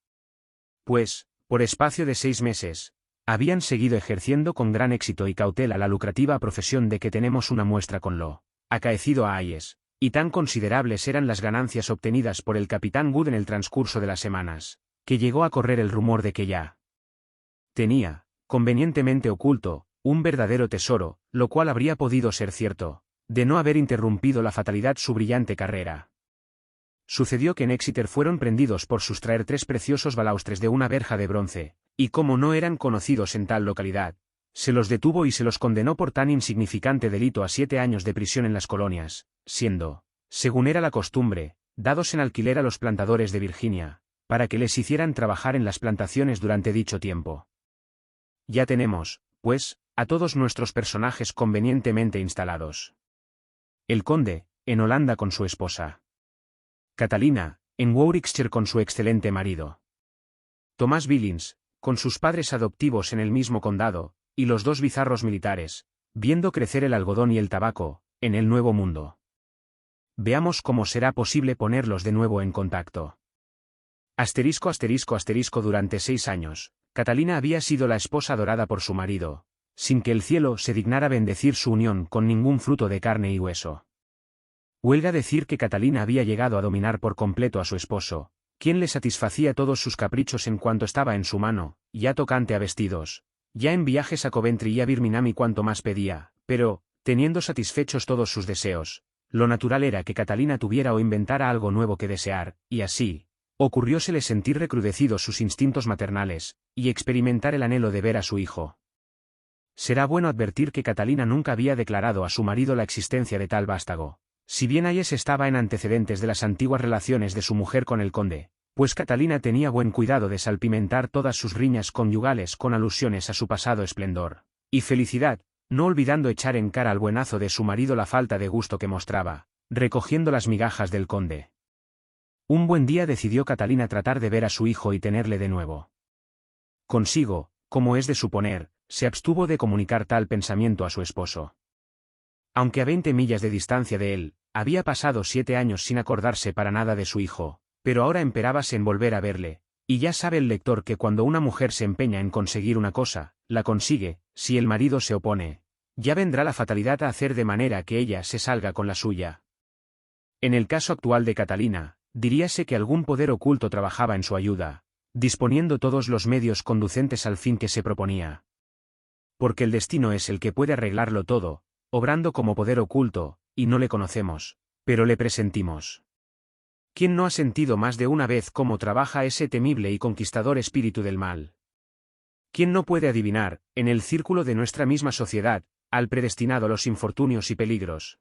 S1: Pues, por espacio de 6 meses, habían seguido ejerciendo con gran éxito y cautela la lucrativa profesión de que tenemos una muestra con lo acaecido a Hayes, y tan considerables eran las ganancias obtenidas por el capitán Wood en el transcurso de las semanas, que llegó a correr el rumor de que ya tenía, convenientemente oculto, un verdadero tesoro, lo cual habría podido ser cierto, de no haber interrumpido la fatalidad su brillante carrera. Sucedió que en Exeter fueron prendidos por sustraer 3 preciosos balaustres de una verja de bronce, y como no eran conocidos en tal localidad, se los detuvo y se los condenó por tan insignificante delito a 7 años de prisión en las colonias, siendo, según era la costumbre, dados en alquiler a los plantadores de Virginia, para que les hicieran trabajar en las plantaciones durante dicho tiempo. Ya tenemos, pues, a todos nuestros personajes convenientemente instalados. El conde, en Holanda con su esposa. Catalina, en Warwickshire con su excelente marido. Thomas Billings, con sus padres adoptivos en el mismo condado, y los 2 bizarros militares, viendo crecer el algodón y el tabaco, en el Nuevo Mundo. Veamos cómo será posible ponerlos de nuevo en contacto. Durante 6 años, Catalina había sido la esposa adorada por su marido, sin que el cielo se dignara bendecir su unión con ningún fruto de carne y hueso. Huelga decir que Catalina había llegado a dominar por completo a su esposo, quien le satisfacía todos sus caprichos en cuanto estaba en su mano, ya tocante a vestidos, ya en viajes a Coventry y a Birmingham y cuanto más pedía, pero, teniendo satisfechos todos sus deseos, lo natural era que Catalina tuviera o inventara algo nuevo que desear, y así, ocurriósele sentir recrudecidos sus instintos maternales, y experimentar el anhelo de ver a su hijo. Será bueno advertir que Catalina nunca había declarado a su marido la existencia de tal vástago. Si bien Hayes estaba en antecedentes de las antiguas relaciones de su mujer con el conde, pues Catalina tenía buen cuidado de salpimentar todas sus riñas conyugales con alusiones a su pasado esplendor y felicidad, no olvidando echar en cara al buenazo de su marido la falta de gusto que mostraba, recogiendo las migajas del conde. Un buen día decidió Catalina tratar de ver a su hijo y tenerle de nuevo consigo, como es de suponer, se abstuvo de comunicar tal pensamiento a su esposo. Aunque a 20 millas de distancia de él, había pasado 7 años sin acordarse para nada de su hijo, pero ahora emperábase en volver a verle, y ya sabe el lector que cuando una mujer se empeña en conseguir una cosa, la consigue, si el marido se opone, Ya vendrá la fatalidad a hacer de manera que ella se salga con la suya. En el caso actual de Catalina, diríase que algún poder oculto trabajaba en su ayuda, disponiendo todos los medios conducentes al fin que se proponía. Porque el destino es el que puede arreglarlo todo, obrando como poder oculto, y no le conocemos, pero le presentimos. ¿Quién no ha sentido más de una vez cómo trabaja ese temible y conquistador espíritu del mal? ¿Quién no puede adivinar, en el círculo de nuestra misma sociedad, al predestinado a los infortunios y peligros?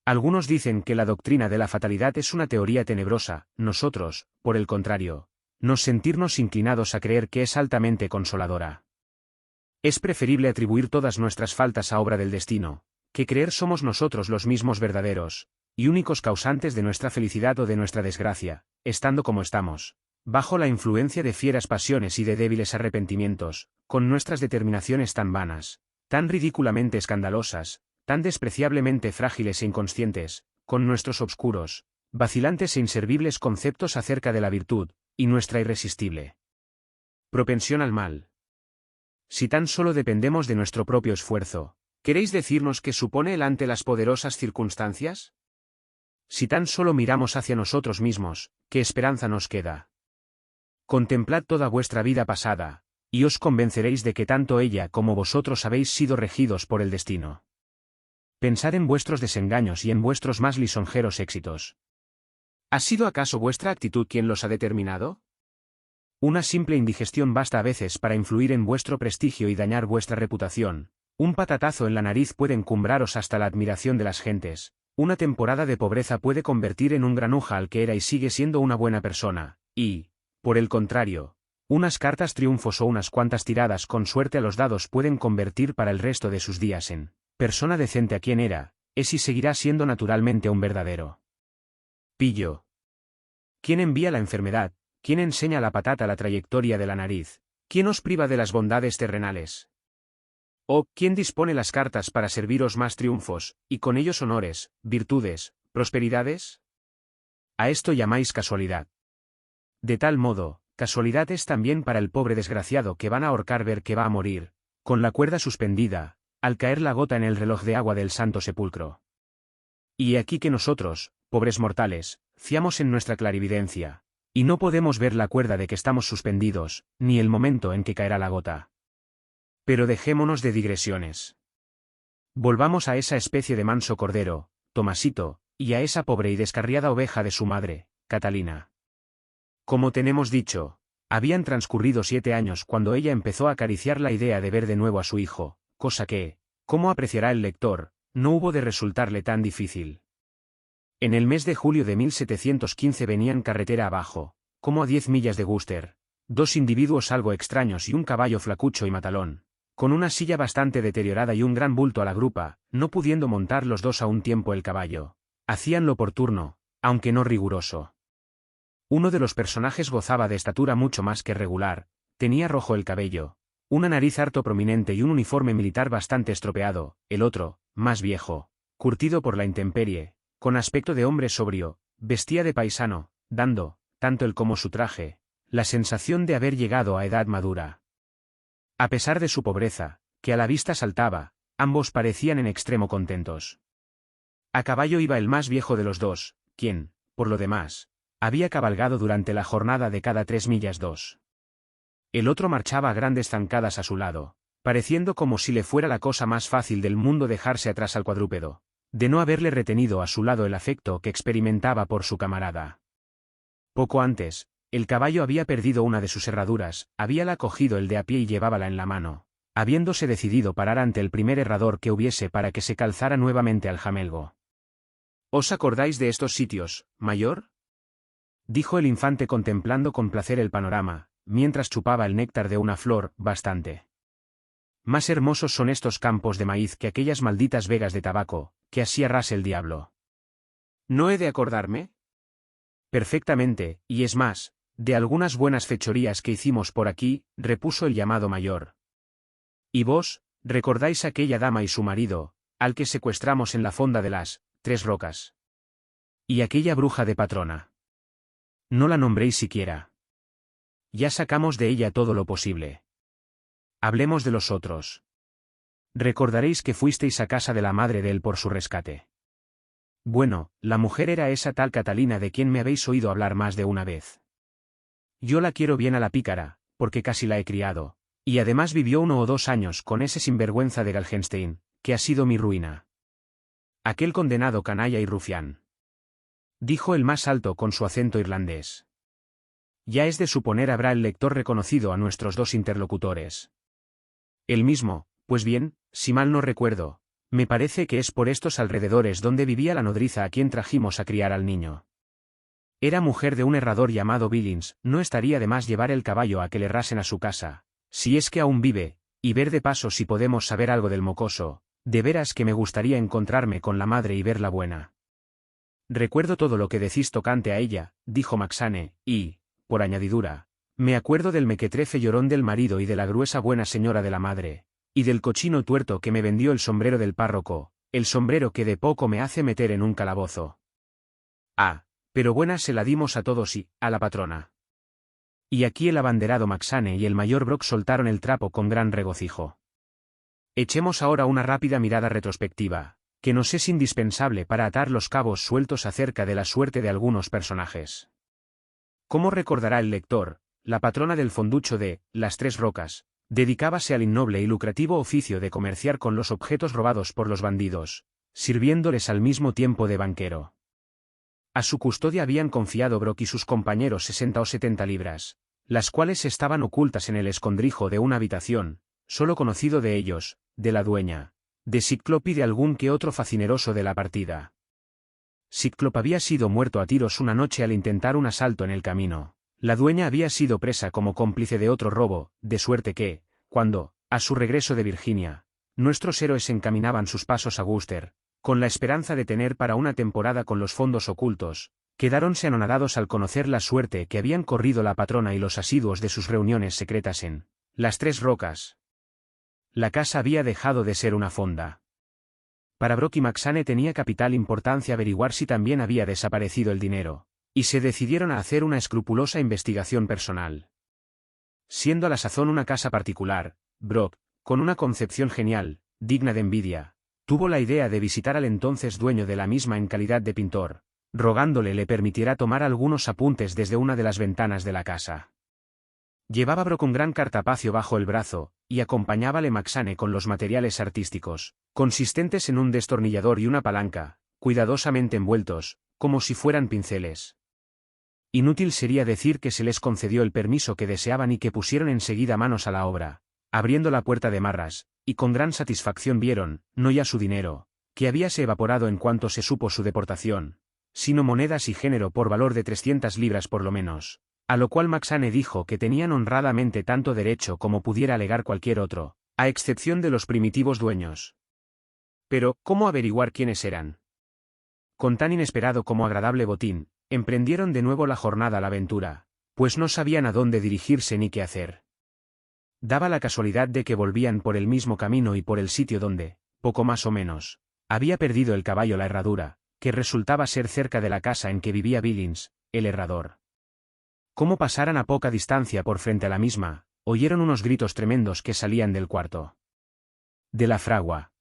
S1: Algunos dicen que la doctrina de la fatalidad es una teoría tenebrosa, nosotros, por el contrario, nos sentirnos inclinados a creer que es altamente consoladora. Es preferible atribuir todas nuestras faltas a obra del destino, que creer somos nosotros los mismos verdaderos, y únicos causantes de nuestra felicidad o de nuestra desgracia, estando como estamos, bajo la influencia de fieras pasiones y de débiles arrepentimientos, con nuestras determinaciones tan vanas, tan ridículamente escandalosas, tan despreciablemente frágiles e inconscientes, con nuestros obscuros, vacilantes e inservibles conceptos acerca de la virtud, y nuestra irresistible propensión al mal. Si tan solo dependemos de nuestro propio esfuerzo, ¿queréis decirnos qué supone él ante las poderosas circunstancias? Si tan solo miramos hacia nosotros mismos, ¿qué esperanza nos queda? Contemplad toda vuestra vida pasada, y os convenceréis de que tanto ella como vosotros habéis sido regidos por el destino. Pensad en vuestros desengaños y en vuestros más lisonjeros éxitos. ¿Ha sido acaso vuestra actitud quien los ha determinado? Una simple indigestión basta a veces para influir en vuestro prestigio y dañar vuestra reputación. Un patatazo en la nariz puede encumbraros hasta la admiración de las gentes. Una temporada de pobreza puede convertir en un granuja al que era y sigue siendo una buena persona. Y, por el contrario, unas cartas triunfos o unas cuantas tiradas con suerte a los dados pueden convertir para el resto de sus días en persona decente a quien era, es y seguirá siendo naturalmente un verdadero pillo. ¿Quién envía la enfermedad? ¿Quién enseña a la patata la trayectoria de la nariz? ¿Quién os priva de las bondades terrenales? ¿O quién dispone las cartas para serviros más triunfos, y con ellos honores, virtudes, prosperidades? A esto llamáis casualidad. De tal modo, casualidad es también para el pobre desgraciado que van a ahorcar ver que va a morir, con la cuerda suspendida, al caer la gota en el reloj de agua del santo sepulcro. Y aquí que nosotros, pobres mortales, fiamos en nuestra clarividencia, y no podemos ver la cuerda de que estamos suspendidos, ni el momento en que caerá la gota. Pero dejémonos de digresiones. Volvamos a esa especie de manso cordero, Tomasito, y a esa pobre y descarriada oveja de su madre, Catalina. Como tenemos dicho, habían transcurrido 7 años cuando ella empezó a acariciar la idea de ver de nuevo a su hijo, cosa que, como apreciará el lector, no hubo de resultarle tan difícil. En el mes de julio de 1715 venían carretera abajo, como a 10 millas de Gloucester, 2 individuos algo extraños y un caballo flacucho y matalón, con una silla bastante deteriorada y un gran bulto a la grupa, no pudiendo montar los dos a un tiempo el caballo. Hacíanlo por turno, aunque no riguroso. Uno de los personajes gozaba de estatura mucho más que regular, tenía rojo el cabello, una nariz harto prominente y un uniforme militar bastante estropeado, el otro, más viejo, curtido por la intemperie, con aspecto de hombre sobrio, vestía de paisano, dando, tanto él como su traje, la sensación de haber llegado a edad madura. A pesar de su pobreza, que a la vista saltaba, ambos parecían en extremo contentos. A caballo iba el más viejo de los dos, quien, por lo demás, había cabalgado durante la jornada de cada 3 millas 2. El otro marchaba a grandes zancadas a su lado, pareciendo como si le fuera la cosa más fácil del mundo dejarse atrás al cuadrúpedo, de no haberle retenido a su lado el afecto que experimentaba por su camarada. Poco antes, el caballo había perdido una de sus herraduras, habíala cogido el de a pie y llevábala en la mano, habiéndose decidido parar ante el primer herrador que hubiese para que se calzara nuevamente al jamelgo. ¿Os acordáis de estos sitios, mayor?, dijo el infante contemplando con placer el panorama, mientras chupaba el néctar de una flor, bastante. Más hermosos son estos campos de maíz que aquellas malditas vegas de tabaco, que así arrase el diablo. ¿No he de acordarme? Perfectamente, y es más, de algunas buenas fechorías que hicimos por aquí, repuso el llamado mayor. ¿Y vos, recordáis aquella dama y su marido, al que secuestramos en la fonda de las 3 rocas? ¿Y aquella bruja de patrona? No la nombréis siquiera. Ya sacamos de ella todo lo posible. Hablemos de los otros. Recordaréis que fuisteis a casa de la madre de él por su rescate. Bueno, la mujer era esa tal Catalina de quien me habéis oído hablar más de una vez. Yo la quiero bien a la pícara, porque casi la he criado, y además vivió 1 o 2 años con ese sinvergüenza de Galgenstein, que ha sido mi ruina. Aquel condenado canalla y rufián. Dijo el más alto con su acento irlandés. Ya es de suponer habrá el lector reconocido a nuestros dos interlocutores. El mismo, pues bien, si mal no recuerdo, me parece que es por estos alrededores donde vivía la nodriza a quien trajimos a criar al niño. Era mujer de un herrador llamado Billings, no estaría de más llevar el caballo a que le rasen a su casa, si es que aún vive, y ver de paso si podemos saber algo del mocoso, de veras que me gustaría encontrarme con la madre y verla buena. Recuerdo todo lo que decís tocante a ella, dijo Maxane, y, por añadidura, me acuerdo del mequetrefe llorón del marido y de la gruesa buena señora de la madre, y del cochino tuerto que me vendió el sombrero del párroco, el sombrero que de poco me hace meter en un calabozo. Ah, pero buena se la dimos a todos y, a la patrona. Y aquí el abanderado Maxane y el mayor Brock soltaron el trapo con gran regocijo. Echemos ahora una rápida mirada retrospectiva, que nos es indispensable para atar los cabos sueltos acerca de la suerte de algunos personajes. ¿Cómo recordará el lector? La patrona del fonducho de Las Tres Rocas dedicábase al innoble y lucrativo oficio de comerciar con los objetos robados por los bandidos, sirviéndoles al mismo tiempo de banquero. A su custodia habían confiado Brock y sus compañeros 60 o 70 libras, las cuales estaban ocultas en el escondrijo de una habitación, solo conocido de ellos, de la dueña, de Cíclope y de algún que otro facineroso de la partida. Cíclope había sido muerto a tiros una noche al intentar un asalto en el camino. La dueña había sido presa como cómplice de otro robo, de suerte que, cuando, a su regreso de Virginia, nuestros héroes encaminaban sus pasos a Wooster, con la esperanza de tener para una temporada con los fondos ocultos, quedáronse anonadados al conocer la suerte que habían corrido la patrona y los asiduos de sus reuniones secretas en Las Tres Rocas. La casa había dejado de ser una fonda. Para Brock y Maxane tenía capital importancia averiguar si también había desaparecido el dinero, y se decidieron a hacer una escrupulosa investigación personal. Siendo a la sazón una casa particular, Brock, con una concepción genial, digna de envidia, tuvo la idea de visitar al entonces dueño de la misma en calidad de pintor, rogándole le permitiera tomar algunos apuntes desde una de las ventanas de la casa. Llevaba Brock un gran cartapacio bajo el brazo, y acompañábale Maxane con los materiales artísticos, consistentes en un destornillador y una palanca, cuidadosamente envueltos, como si fueran pinceles. Inútil sería decir que se les concedió el permiso que deseaban y que pusieron enseguida manos a la obra, abriendo la puerta de marras, y con gran satisfacción vieron, no ya su dinero, que habíase evaporado en cuanto se supo su deportación, sino monedas y género por valor de 300 libras por lo menos, a lo cual Maxane dijo que tenían honradamente tanto derecho como pudiera alegar cualquier otro, a excepción de los primitivos dueños. Pero, ¿cómo averiguar quiénes eran? Con tan inesperado como agradable botín, emprendieron de nuevo la jornada a la aventura, pues no sabían a dónde dirigirse ni qué hacer. Daba la casualidad de que volvían por el mismo camino y por el sitio donde, poco más o menos, había perdido el caballo la herradura, que resultaba ser cerca de la casa en que vivía Billings, el herrador. Como pasaran a poca distancia por frente a la misma, oyeron unos gritos tremendos que salían del cuarto de la fragua.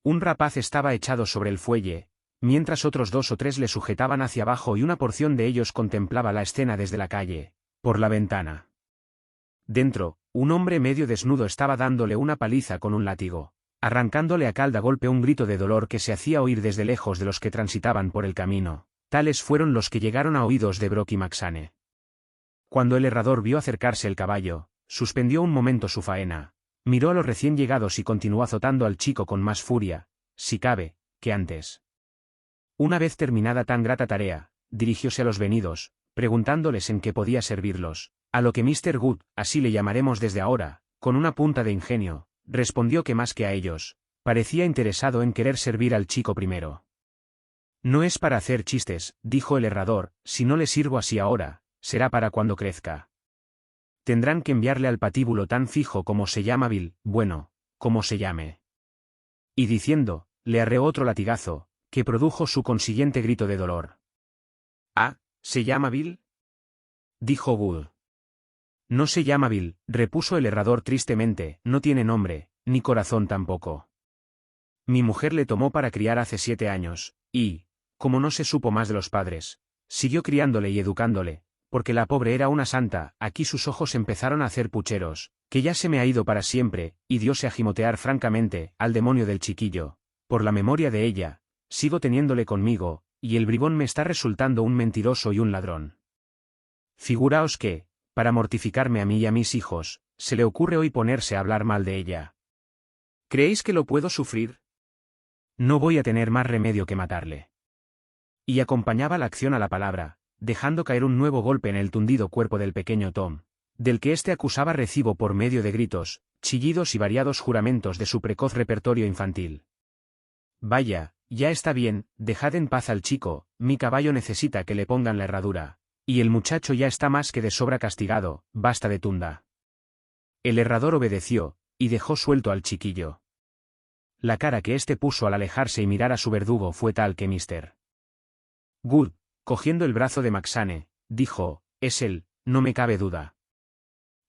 S1: Un rapaz estaba echado sobre el fuelle, mientras otros 2 o 3 le sujetaban hacia abajo y una porción de ellos contemplaba la escena desde la calle, por la ventana. Dentro, un hombre medio desnudo estaba dándole una paliza con un látigo, arrancándole a calda golpe un grito de dolor que se hacía oír desde lejos de los que transitaban por el camino. Tales fueron los que llegaron a oídos de Brock y Maxane. Cuando el herrador vio acercarse el caballo, suspendió un momento su faena, miró a los recién llegados y continuó azotando al chico con más furia, si cabe, que antes. Una vez terminada tan grata tarea, dirigióse a los venidos, preguntándoles en qué podía servirlos, a lo que Mr. Good, así le llamaremos desde ahora, con una punta de ingenio, respondió que más que a ellos, parecía interesado en querer servir al chico primero. No es para hacer chistes, dijo el herrador, si no le sirvo así ahora, será para cuando crezca. Tendrán que enviarle al patíbulo tan fijo como se llama Bill, bueno, como se llame. Y diciendo, le arreó otro latigazo, que produjo su consiguiente grito de dolor. «Ah, ¿se llama Bill?», dijo Wood. «No se llama Bill», repuso el herrador tristemente, «no tiene nombre, ni corazón tampoco. Mi mujer le tomó para criar hace 7 años, y, como no se supo más de los padres, siguió criándole y educándole, porque la pobre era una santa. Aquí sus ojos empezaron a hacer pucheros, que ya se me ha ido para siempre, y diose a gimotear francamente, al demonio del chiquillo, por la memoria de ella, sigo teniéndole conmigo, y el bribón me está resultando un mentiroso y un ladrón. Figuraos que, para mortificarme a mí y a mis hijos, se le ocurre hoy ponerse a hablar mal de ella. ¿Creéis que lo puedo sufrir? No voy a tener más remedio que matarle. Y acompañaba la acción a la palabra, dejando caer un nuevo golpe en el tundido cuerpo del pequeño Tom, del que éste acusaba recibo por medio de gritos, chillidos y variados juramentos de su precoz repertorio infantil. Vaya, ya está bien, dejad en paz al chico, mi caballo necesita que le pongan la herradura, y el muchacho ya está más que de sobra castigado, basta de tunda. El herrador obedeció, y dejó suelto al chiquillo. La cara que éste puso al alejarse y mirar a su verdugo fue tal que Mr. Good, cogiendo el brazo de Maxane, dijo, es él, no me cabe duda.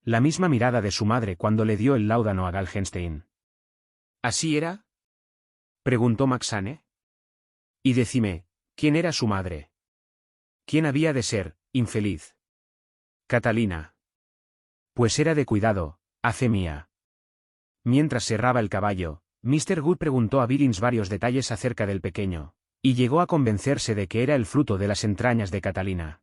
S1: La misma mirada de su madre cuando le dio el láudano a Galgenstein. ¿Así era? Preguntó Maxane. Y decime, ¿quién era su madre? ¿Quién había de ser, infeliz? Catalina. Pues era de cuidado, a fe mía. Mientras cerraba el caballo, Mr. Good preguntó a Billings varios detalles acerca del pequeño, y llegó a convencerse de que era el fruto de las entrañas de Catalina.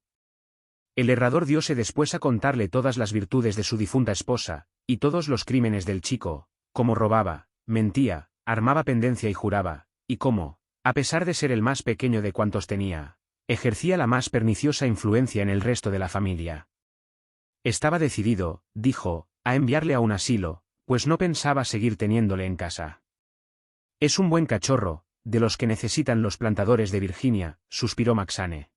S1: El herrador diose después a contarle todas las virtudes de su difunta esposa, y todos los crímenes del chico, cómo robaba, mentía, armaba pendencia y juraba, y cómo, a pesar de ser el más pequeño de cuantos tenía, ejercía la más perniciosa influencia en el resto de la familia. Estaba decidido, dijo, a enviarle a un asilo, pues no pensaba seguir teniéndole en casa. Es un buen cachorro, de los que necesitan los plantadores de Virginia, suspiró Maxane.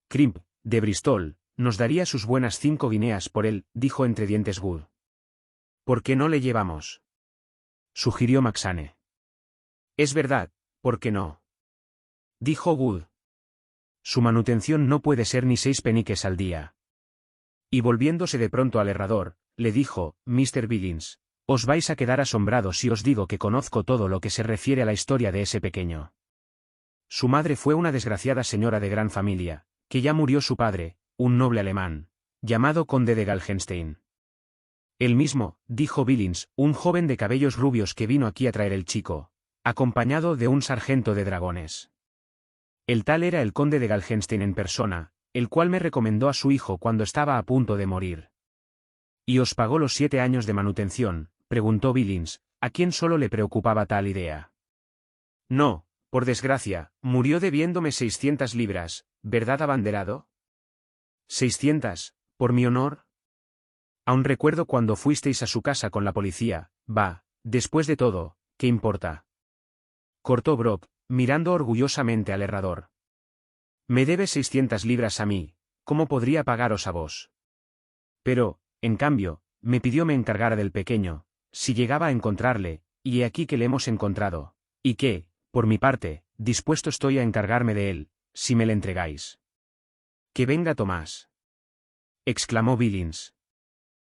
S1: Crimp, de Bristol, nos daría sus buenas 5 guineas por él, dijo entre dientes Good. ¿Por qué no le llevamos? Sugirió Maxane. Es verdad, ¿por qué no? Dijo Good. Su manutención no puede ser ni 6 peniques al día. Y volviéndose de pronto al herrador, le dijo, Mr. Billings, os vais a quedar asombrados si os digo que conozco todo lo que se refiere a la historia de ese pequeño. Su madre fue una desgraciada señora de gran familia, que ya murió su padre, un noble alemán, llamado conde de Galgenstein. El mismo, dijo Billings, un joven de cabellos rubios que vino aquí a traer el chico, acompañado de un sargento de dragones. El tal era el conde de Galgenstein en persona, el cual me recomendó a su hijo cuando estaba a punto de morir. ¿Y os pagó los 7 años de manutención? Preguntó Billings, a quien solo le preocupaba tal idea. No, por desgracia, murió debiéndome 600 libras, ¿verdad, abanderado? 600, por mi honor. Aún recuerdo cuando fuisteis a su casa con la policía, va, después de todo, ¿qué importa? Cortó Brock, mirando orgullosamente al herrador. Me debe 600 libras a mí, ¿cómo podría pagaros a vos? Pero, en cambio, me pidió me encargara del pequeño, si llegaba a encontrarle, y he aquí que le hemos encontrado, y que, por mi parte, dispuesto estoy a encargarme de él, si me le entregáis. Que venga Tomás, exclamó Billings.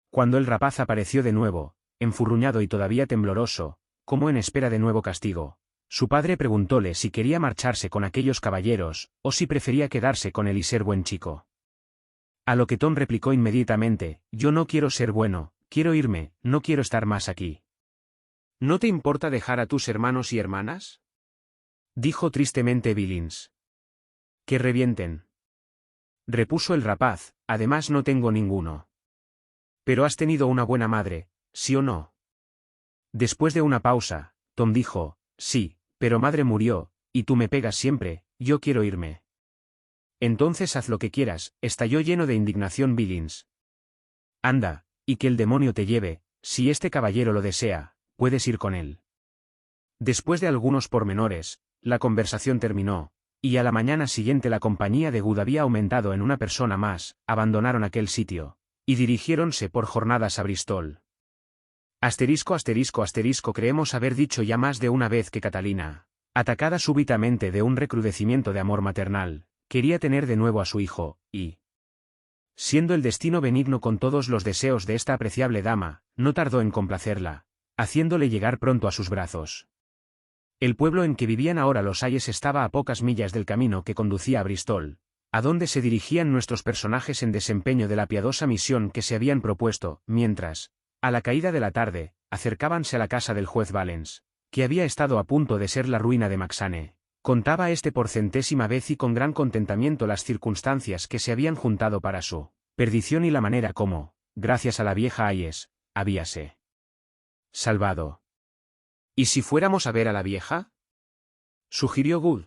S1: Cuando el rapaz apareció de nuevo, enfurruñado y todavía tembloroso, como en espera de nuevo castigo, su padre preguntóle si quería marcharse con aquellos caballeros, o si prefería quedarse con él y ser buen chico. A lo que Tom replicó inmediatamente, yo no quiero ser bueno, quiero irme, no quiero estar más aquí. ¿No te importa dejar a tus hermanos y hermanas? Dijo tristemente Billings. Que revienten. Repuso el rapaz, además no tengo ninguno. Pero has tenido una buena madre, ¿sí o no? Después de una pausa, Tom dijo, sí, pero madre murió, y tú me pegas siempre, yo quiero irme. Entonces haz lo que quieras, estalló lleno de indignación Billings. Anda, y que el demonio te lleve, si este caballero lo desea, puedes ir con él. Después de algunos pormenores, la conversación terminó, y a la mañana siguiente la compañía de Good había aumentado en una persona más, abandonaron aquel sitio, y dirigiéronse por jornadas a Bristol. Asterisco asterisco asterisco creemos haber dicho ya más de una vez que Catalina, atacada súbitamente de un recrudecimiento de amor maternal, quería tener de nuevo a su hijo, y, siendo el destino benigno con todos los deseos de esta apreciable dama, no tardó en complacerla, haciéndole llegar pronto a sus brazos. El pueblo en que vivían ahora los Ayes estaba a pocas millas del camino que conducía a Bristol, a donde se dirigían nuestros personajes en desempeño de la piadosa misión que se habían propuesto, mientras, a la caída de la tarde, acercábanse a la casa del juez Valens, que había estado a punto de ser la ruina de Maxane. Contaba por 100ª vez y con gran contentamiento las circunstancias que se habían juntado para su perdición y la manera como, gracias a la vieja Hayes, habíase salvado. ¿Y si fuéramos a ver a la vieja?, sugirió Good.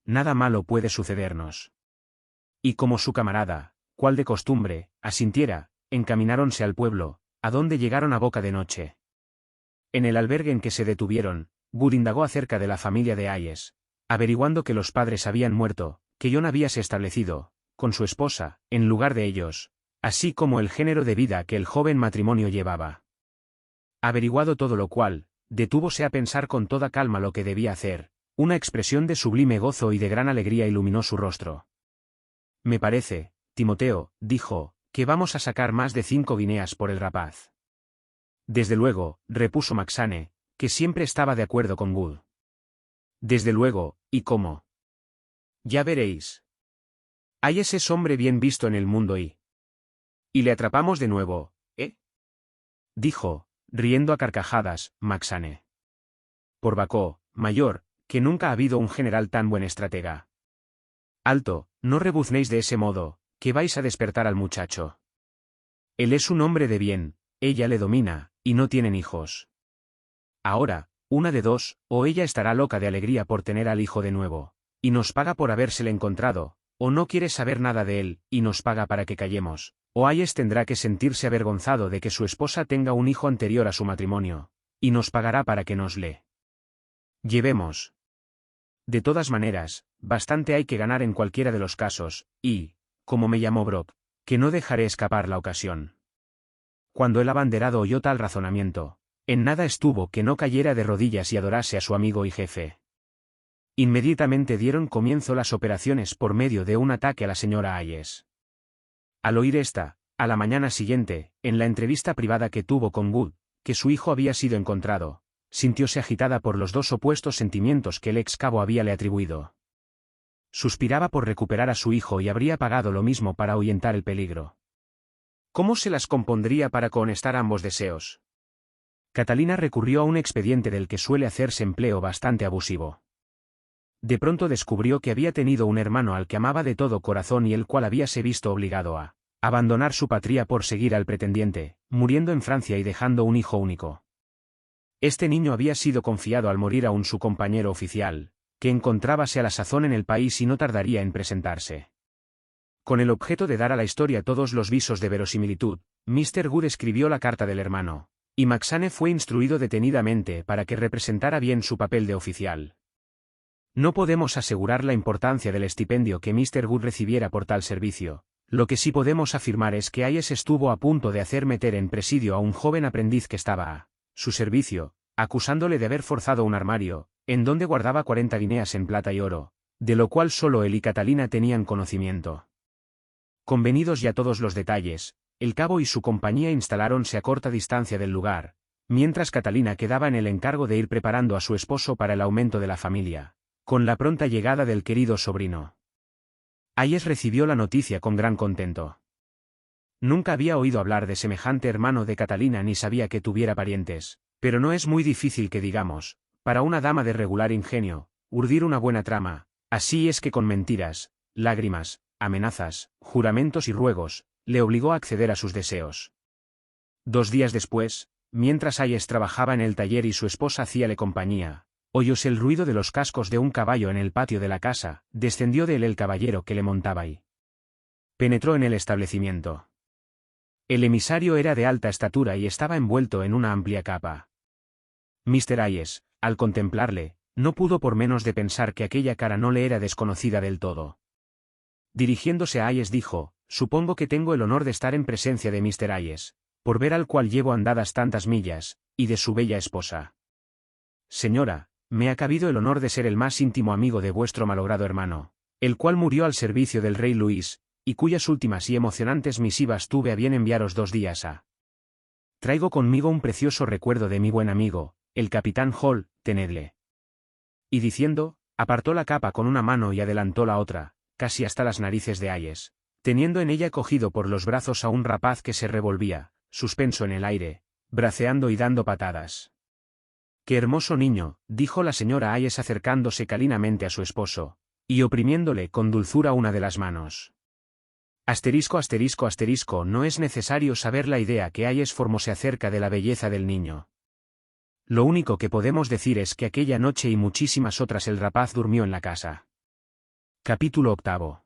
S1: Nada malo puede sucedernos. Y como su camarada, cual de costumbre, asintiera, encamináronse al pueblo, a donde llegaron a boca de noche. En el albergue en que se detuvieron, Good indagó acerca de la familia de Hayes, averiguando que los padres habían muerto, que John habíase establecido, con su esposa, en lugar de ellos, así como el género de vida que el joven matrimonio llevaba. Averiguado todo lo cual, detúvose a pensar con toda calma lo que debía hacer. Una expresión de sublime gozo y de gran alegría iluminó su rostro. Me parece, Timoteo, dijo, que vamos a sacar más de 5 guineas por el rapaz. Desde luego, repuso Maxane, que siempre estaba de acuerdo con Good. Desde luego, ¿y cómo? Ya veréis. Hayes es hombre bien visto en el mundo y le atrapamos de nuevo, ¿eh? Dijo, riendo a carcajadas, Maxane. Por Bacó, mayor, que nunca ha habido un general tan buen estratega. Alto, no rebuznéis de ese modo, que vais a despertar al muchacho. Él es un hombre de bien, ella le domina, y no tienen hijos. Ahora, una de dos, o ella estará loca de alegría por tener al hijo de nuevo, y nos paga por habérsele encontrado, o no quiere saber nada de él, y nos paga para que callemos, o Hayes tendrá que sentirse avergonzado de que su esposa tenga un hijo anterior a su matrimonio, y nos pagará para que nos le llevemos. De todas maneras, bastante hay que ganar en cualquiera de los casos, y, como me llamó Brock, que no dejaré escapar la ocasión. Cuando el abanderado oyó tal razonamiento, en nada estuvo que no cayera de rodillas y adorase a su amigo y jefe. Inmediatamente dieron comienzo las operaciones por medio de un ataque a la señora Hayes. Al oír esta, a la mañana siguiente, en la entrevista privada que tuvo con Good, que su hijo había sido encontrado, sintióse agitada por los dos opuestos sentimientos que el ex cabo habíale atribuido. Suspiraba por recuperar a su hijo y habría pagado lo mismo para ahuyentar el peligro. ¿Cómo se las compondría para cohonestar ambos deseos? Catalina recurrió a un expediente del que suele hacerse empleo bastante abusivo. De pronto descubrió que había tenido un hermano al que amaba de todo corazón y el cual habíase visto obligado a abandonar su patria por seguir al pretendiente, muriendo en Francia y dejando un hijo único. Este niño había sido confiado al morir aún su compañero oficial, que encontrábase a la sazón en el país y no tardaría en presentarse. Con el objeto de dar a la historia todos los visos de verosimilitud, Mr. Good escribió la carta del hermano, y Maxane fue instruido detenidamente para que representara bien su papel de oficial. No podemos asegurar la importancia del estipendio que Mr. Good recibiera por tal servicio. Lo que sí podemos afirmar es que Hayes estuvo a punto de hacer meter en presidio a un joven aprendiz que estaba a su servicio, acusándole de haber forzado un armario, en donde guardaba 40 guineas en plata y oro, de lo cual solo él y Catalina tenían conocimiento. Convenidos ya todos los detalles, el cabo y su compañía instaláronse a corta distancia del lugar, mientras Catalina quedaba en el encargo de ir preparando a su esposo para el aumento de la familia, con la pronta llegada del querido sobrino. Hayes recibió la noticia con gran contento. Nunca había oído hablar de semejante hermano de Catalina ni sabía que tuviera parientes, pero no es muy difícil que digamos, para una dama de regular ingenio, urdir una buena trama, así es que con mentiras, lágrimas, amenazas, juramentos y ruegos, le obligó a acceder a sus deseos. 2 días después, mientras Hayes trabajaba en el taller y su esposa hacíale compañía, oyóse el ruido de los cascos de un caballo en el patio de la casa, descendió de él el caballero que le montaba y penetró en el establecimiento. El emisario era de alta estatura y estaba envuelto en una amplia capa. Mr. Hayes, al contemplarle, no pudo por menos de pensar que aquella cara no le era desconocida del todo. Dirigiéndose a Hayes dijo, supongo que tengo el honor de estar en presencia de Mr. Hayes, por ver al cual llevo andadas tantas millas, y de su bella esposa. Señora, me ha cabido el honor de ser el más íntimo amigo de vuestro malogrado hermano, el cual murió al servicio del rey Luis, y cuyas últimas y emocionantes misivas tuve a bien enviaros 2 días Traigo conmigo un precioso recuerdo de mi buen amigo, el capitán Hall, tenedle. Y diciendo, apartó la capa con una mano y adelantó la otra, casi hasta las narices de Hayes, teniendo en ella cogido por los brazos a un rapaz que se revolvía, suspenso en el aire, braceando y dando patadas. «¡Qué hermoso niño!», dijo la señora Hayes acercándose calinamente a su esposo, y oprimiéndole con dulzura una de las manos. Asterisco asterisco asterisco no es necesario saber la idea que Hayes formóse acerca de la belleza del niño. Lo único que podemos decir es que aquella noche y muchísimas otras el rapaz durmió en la casa. Capítulo 8.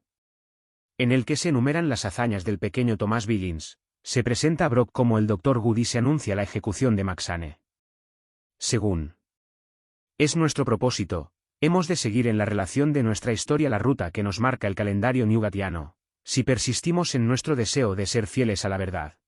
S1: En el que se enumeran las hazañas del pequeño Thomas Billings, se presenta a Brock como el Dr. Good y se anuncia la ejecución de Maxane. Según es nuestro propósito, hemos de seguir en la relación de nuestra historia la ruta que nos marca el calendario newgatiano, si persistimos en nuestro deseo de ser fieles a la verdad.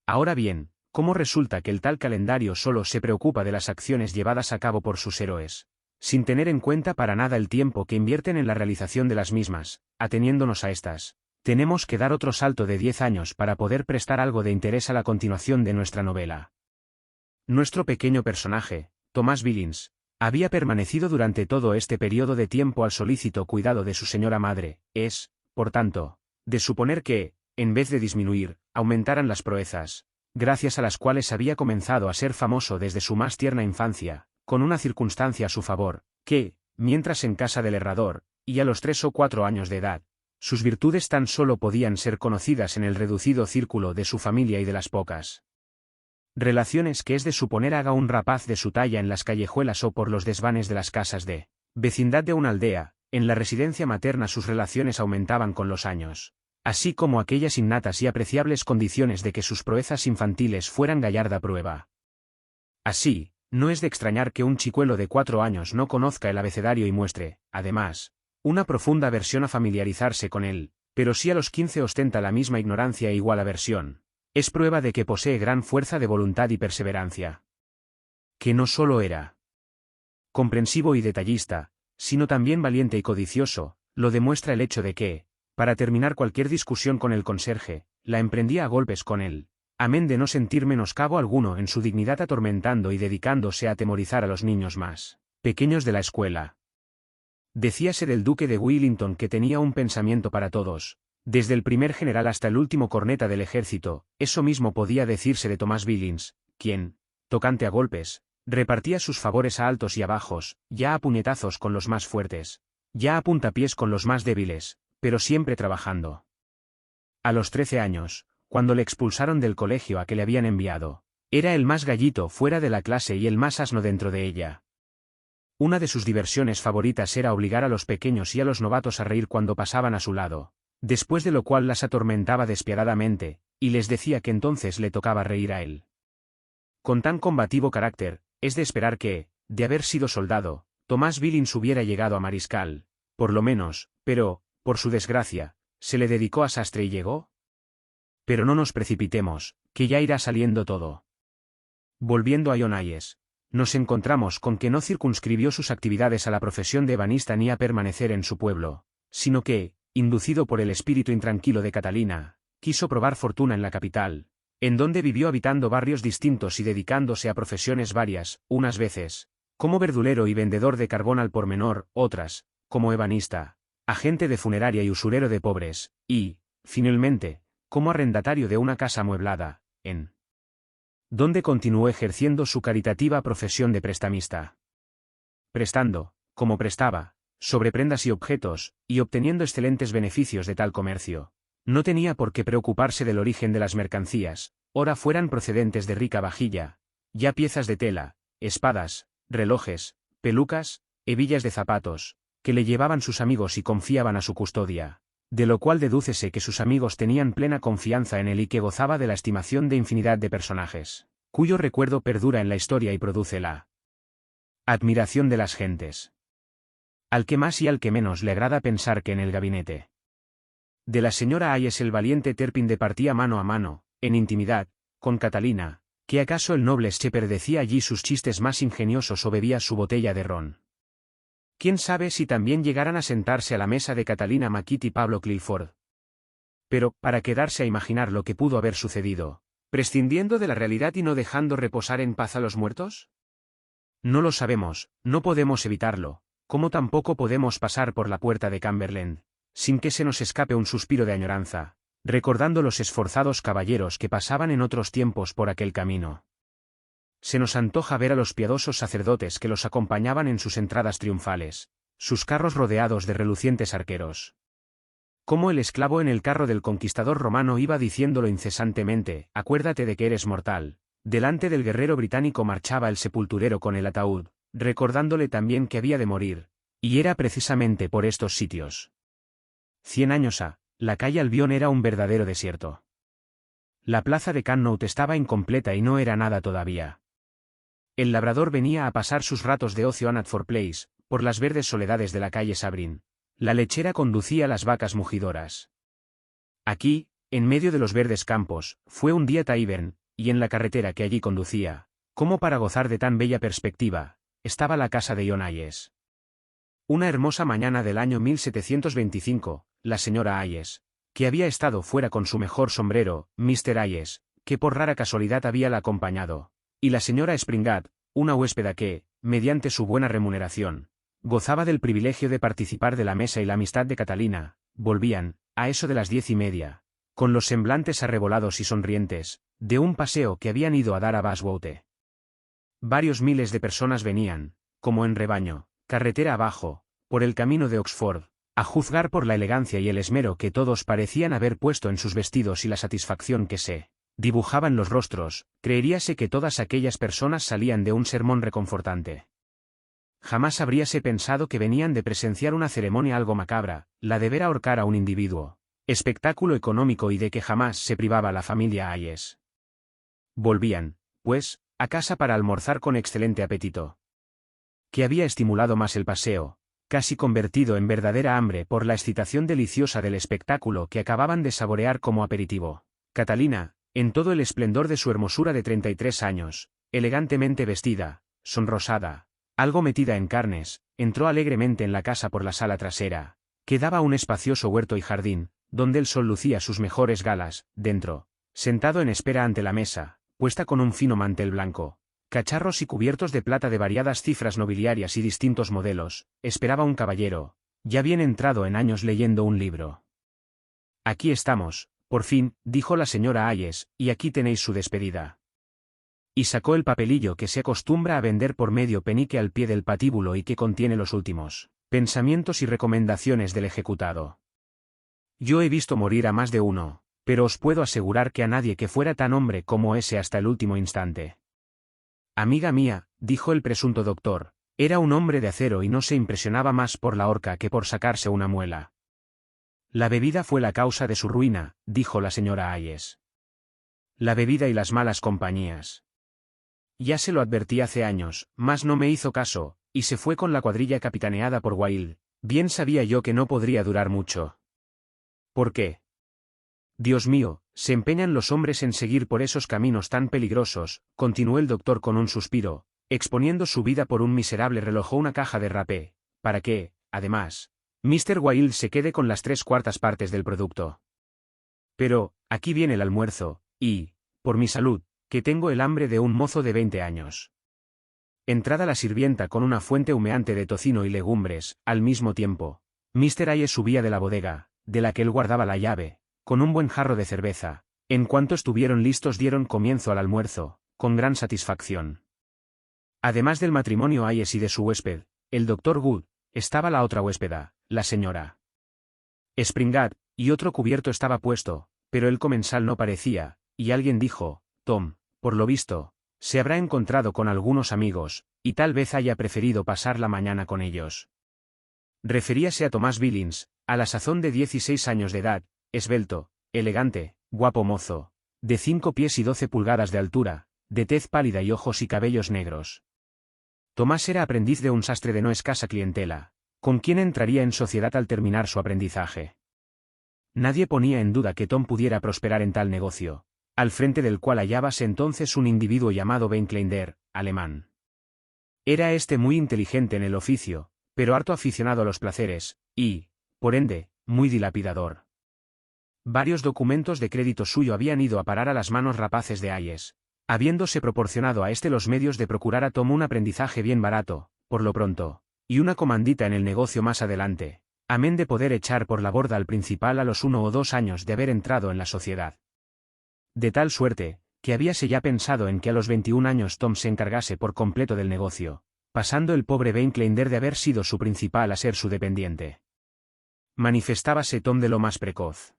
S1: Ahora bien, ¿cómo resulta que el tal calendario solo se preocupa de las acciones llevadas a cabo por sus héroes, sin tener en cuenta para nada el tiempo que invierten en la realización de las mismas? Ateniéndonos a estas, tenemos que dar otro salto de 10 años para poder prestar algo de interés a la continuación de nuestra novela. Nuestro pequeño personaje, Thomas Billings, había permanecido durante todo este periodo de tiempo al solícito cuidado de su señora madre. Es, por tanto, de suponer que, en vez de disminuir, aumentaran las proezas, gracias a las cuales había comenzado a ser famoso desde su más tierna infancia, con una circunstancia a su favor, que, mientras en casa del herrador, y a los 3 o 4 años de edad, sus virtudes tan solo podían ser conocidas en el reducido círculo de su familia y de las pocas relaciones que es de suponer haga un rapaz de su talla en las callejuelas o por los desvanes de las casas de vecindad de una aldea. En la residencia materna sus relaciones aumentaban con los años, así como aquellas innatas y apreciables condiciones de que sus proezas infantiles fueran gallarda prueba. Así, no es de extrañar que un chicuelo de 4 años no conozca el abecedario y muestre, además, una profunda aversión a familiarizarse con él, pero si a los 15 ostenta la misma ignorancia e igual aversión, es prueba de que posee gran fuerza de voluntad y perseverancia. Que no solo era comprensivo y detallista, sino también valiente y codicioso, lo demuestra el hecho de que, para terminar cualquier discusión con el conserje, la emprendía a golpes con él, amén de no sentir menoscabo alguno en su dignidad atormentando y dedicándose a atemorizar a los niños más pequeños de la escuela. Decíase del duque de Wellington que tenía un pensamiento para todos, desde el primer general hasta el último corneta del ejército. Eso mismo podía decirse de Thomas Billings, quien, tocante a golpes, repartía sus favores a altos y a bajos, ya a puñetazos con los más fuertes, ya a puntapiés con los más débiles, pero siempre trabajando. A los 13 años, cuando le expulsaron del colegio a que le habían enviado, era el más gallito fuera de la clase y el más asno dentro de ella. Una de sus diversiones favoritas era obligar a los pequeños y a los novatos a reír cuando pasaban a su lado, después de lo cual las atormentaba despiadadamente, y les decía que entonces le tocaba reír a él. Con tan combativo carácter, es de esperar que, de haber sido soldado, Thomas Billings hubiera llegado a mariscal, por lo menos, pero, por su desgracia, ¿se le dedicó a sastre y llegó? Pero no nos precipitemos, que ya irá saliendo todo. Volviendo a John Hayes, nos encontramos con que no circunscribió sus actividades a la profesión de ebanista ni a permanecer en su pueblo, sino que, inducido por el espíritu intranquilo de Catalina, quiso probar fortuna en la capital, en donde vivió habitando barrios distintos y dedicándose a profesiones varias, unas veces, como verdulero y vendedor de carbón al por menor, otras, como ebanista, agente de funeraria y usurero de pobres, y, finalmente, como arrendatario de una casa amueblada, en donde continuó ejerciendo su caritativa profesión de prestamista. Prestando, como prestaba, sobre prendas y objetos, y obteniendo excelentes beneficios de tal comercio, no tenía por qué preocuparse del origen de las mercancías, ora fueran procedentes de rica vajilla, ya piezas de tela, espadas, relojes, pelucas, hebillas de zapatos, que le llevaban sus amigos y confiaban a su custodia, de lo cual dedúcese que sus amigos tenían plena confianza en él y que gozaba de la estimación de infinidad de personajes, cuyo recuerdo perdura en la historia y produce la admiración de las gentes. Al que más y al que menos le agrada pensar que en el gabinete de la señora Hayes el valiente Turpin departía mano a mano, en intimidad, con Catalina, que acaso el noble Shepherd decía allí sus chistes más ingeniosos o bebía su botella de ron. ¿Quién sabe si también llegaran a sentarse a la mesa de Catalina Mackit y Pablo Clifford? Pero, para quedarse a imaginar lo que pudo haber sucedido, ¿Prescindiendo de la realidad y no dejando reposar en paz a los muertos? No lo sabemos, no podemos evitarlo, como tampoco podemos pasar por la puerta de Camberland, sin que se nos escape un suspiro de añoranza, recordando los esforzados caballeros que pasaban en otros tiempos por aquel camino. Se nos antoja ver a los piadosos sacerdotes que los acompañaban en sus entradas triunfales, sus carros rodeados de relucientes arqueros. Como el esclavo en el carro del conquistador romano iba diciéndolo incesantemente: acuérdate de que eres mortal. Delante del guerrero británico marchaba el sepulturero con el ataúd, recordándole también que había de morir, y era precisamente por estos sitios. 100 años ha, la calle Albion era un verdadero desierto. La plaza de Cannot estaba incompleta y no era nada todavía. El labrador venía a pasar sus ratos de ocio a Knapford Place, por las verdes soledades de la calle Sabrin. La lechera conducía las vacas mugidoras. Aquí, en medio de los verdes campos, fue un día Tyburn, y en la carretera que allí conducía, como para gozar de tan bella perspectiva, estaba la casa de John Hayes. Una hermosa mañana del año 1725, la señora Hayes, que había estado fuera con su mejor sombrero, Mr. Hayes, que por rara casualidad habíala acompañado, y la señora Springat, una huéspeda que, mediante su buena remuneración, gozaba del privilegio de participar de la mesa y la amistad de Catalina, volvían, a eso de las 10:30, con los semblantes arrebolados y sonrientes, de un paseo que habían ido a dar a Bayswater. Varios miles de personas venían, como en rebaño, carretera abajo, por el camino de Oxford, a juzgar por la elegancia y el esmero que todos parecían haber puesto en sus vestidos y la satisfacción que se dibujaba en los rostros, creeríase que todas aquellas personas salían de un sermón reconfortante. Jamás habríase pensado que venían de presenciar una ceremonia algo macabra, la de ver ahorcar a un individuo, espectáculo económico y de que jamás se privaba la familia Hayes. Volvían, pues, a casa para almorzar con excelente apetito. Que había estimulado más el paseo, casi convertido en verdadera hambre por la excitación deliciosa del espectáculo que acababan de saborear como aperitivo. Catalina, en todo el esplendor de su hermosura de 33 años, elegantemente vestida, sonrosada, algo metida en carnes, entró alegremente en la casa por la sala trasera, que daba a un espacioso huerto y jardín, donde el sol lucía sus mejores galas. Dentro, sentado en espera ante la mesa, puesta con un fino mantel blanco, cacharros y cubiertos de plata de variadas cifras nobiliarias y distintos modelos, esperaba un caballero, ya bien entrado en años leyendo un libro. Aquí estamos, por fin, dijo la señora Hayes, y aquí tenéis su despedida. Y sacó el papelillo que se acostumbra a vender por medio penique al pie del patíbulo y que contiene los últimos pensamientos y recomendaciones del ejecutado. Yo he visto morir a más de uno, pero os puedo asegurar que a nadie que fuera tan hombre como ese hasta el último instante. Amiga mía, dijo el presunto doctor, era un hombre de acero y no se impresionaba más por la horca que por sacarse una muela. La bebida fue la causa de su ruina, dijo la señora Hayes. La bebida y las malas compañías. Ya se lo advertí hace años, mas no me hizo caso, y se fue con la cuadrilla capitaneada por Wilde. Bien sabía yo que no podría durar mucho. ¿Por qué? Dios mío, se empeñan los hombres en seguir por esos caminos tan peligrosos, continuó el doctor con un suspiro, exponiendo su vida por un miserable reloj o una caja de rapé, para que, además, Mr. Wilde se quede con las 3/4 partes del producto. Pero, aquí viene el almuerzo, y, por mi salud, que tengo el hambre de un mozo de 20 años. Entrada la sirvienta con una fuente humeante de tocino y legumbres, al mismo tiempo, Mr. Hayes subía de la bodega, de la que él guardaba la llave, con un buen jarro de cerveza. En cuanto estuvieron listos dieron comienzo al almuerzo, con gran satisfacción. Además del matrimonio Hayes y de su huésped, el doctor Good, estaba la otra huéspeda, la señora Springat, y otro cubierto estaba puesto, pero el comensal no parecía, y alguien dijo: Tom, por lo visto, se habrá encontrado con algunos amigos, y tal vez haya preferido pasar la mañana con ellos. Referíase a Tomás Billings, a la sazón de 16 años de edad, esbelto, elegante, guapo mozo, de 5 pies y 12 pulgadas de altura, de tez pálida y ojos y cabellos negros. Tomás era aprendiz de un sastre de no escasa clientela, con quien entraría en sociedad al terminar su aprendizaje. Nadie ponía en duda que Tom pudiera prosperar en tal negocio, al frente del cual hallábase entonces un individuo llamado Ben Kleiner, alemán. Era este muy inteligente en el oficio, pero harto aficionado a los placeres, y, por ende, muy dilapidador. Varios documentos de crédito suyo habían ido a parar a las manos rapaces de Hayes, habiéndose proporcionado a este los medios de procurar a Tom un aprendizaje bien barato, por lo pronto, y una comandita en el negocio más adelante, amén de poder echar por la borda al principal a los 1 o 2 años de haber entrado en la sociedad. De tal suerte, que habíase ya pensado en que a los 21 años Tom se encargase por completo del negocio, pasando el pobre Ben Kleiner de haber sido su principal a ser su dependiente. Manifestábase Tom de lo más precoz.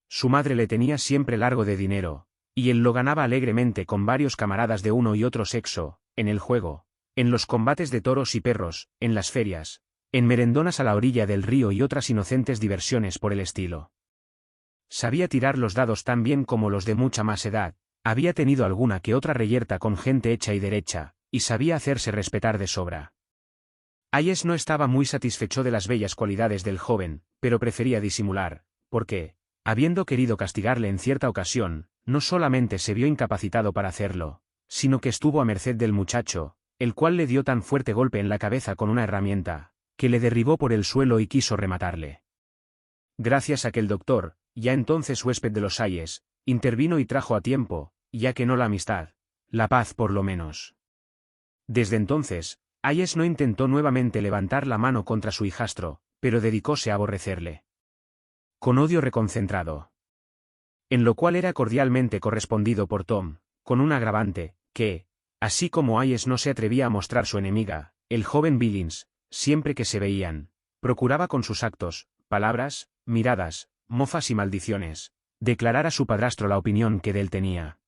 S1: Su madre le tenía siempre largo de dinero, y él lo ganaba alegremente con varios camaradas de uno y otro sexo, en el juego, en los combates de toros y perros, en las ferias, en merendonas a la orilla del río y otras inocentes diversiones por el estilo. Sabía tirar los dados tan bien como los de mucha más edad, había tenido alguna que otra reyerta con gente hecha y derecha, y sabía hacerse respetar de sobra. Hayes no estaba muy satisfecho de las bellas cualidades del joven, pero prefería disimular, porque, habiendo querido castigarle en cierta ocasión, no solamente se vio incapacitado para hacerlo, sino que estuvo a merced del muchacho, el cual le dio tan fuerte golpe en la cabeza con una herramienta, que le derribó por el suelo y quiso rematarle. Gracias a que el doctor, ya entonces huésped de los Hayes, intervino y trajo a tiempo, ya que no la amistad, la paz por lo menos. Desde entonces, Hayes no intentó nuevamente levantar la mano contra su hijastro, pero dedicóse a aborrecerle. Con odio reconcentrado. En lo cual era cordialmente correspondido por Tom, con un agravante, que, así como Hayes no se atrevía a mostrar su enemiga, el joven Billings, siempre que se veían, procuraba con sus actos, palabras, miradas, mofas y maldiciones, declarar a su padrastro la opinión que de él tenía.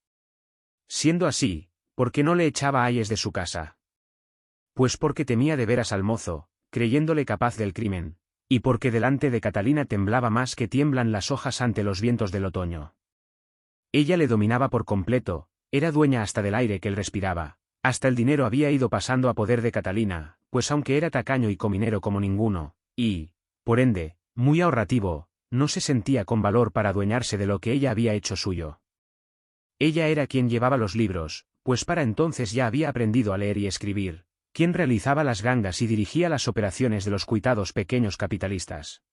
S1: Siendo así, ¿por qué no le echaba a Hayes de su casa? Pues porque temía de veras al mozo, creyéndole capaz del crimen, y porque delante de Catalina temblaba más que tiemblan las hojas ante los vientos del otoño. Ella le dominaba por completo, era dueña hasta del aire que él respiraba, hasta el dinero había ido pasando a poder de Catalina, pues aunque era tacaño y cominero como ninguno, y, por ende, muy ahorrativo, no se sentía con valor para adueñarse de lo que ella había hecho suyo. Ella era quien llevaba los libros, pues para entonces ya había aprendido a leer y escribir, quien realizaba las gangas y dirigía las operaciones de los cuitados pequeños capitalistas.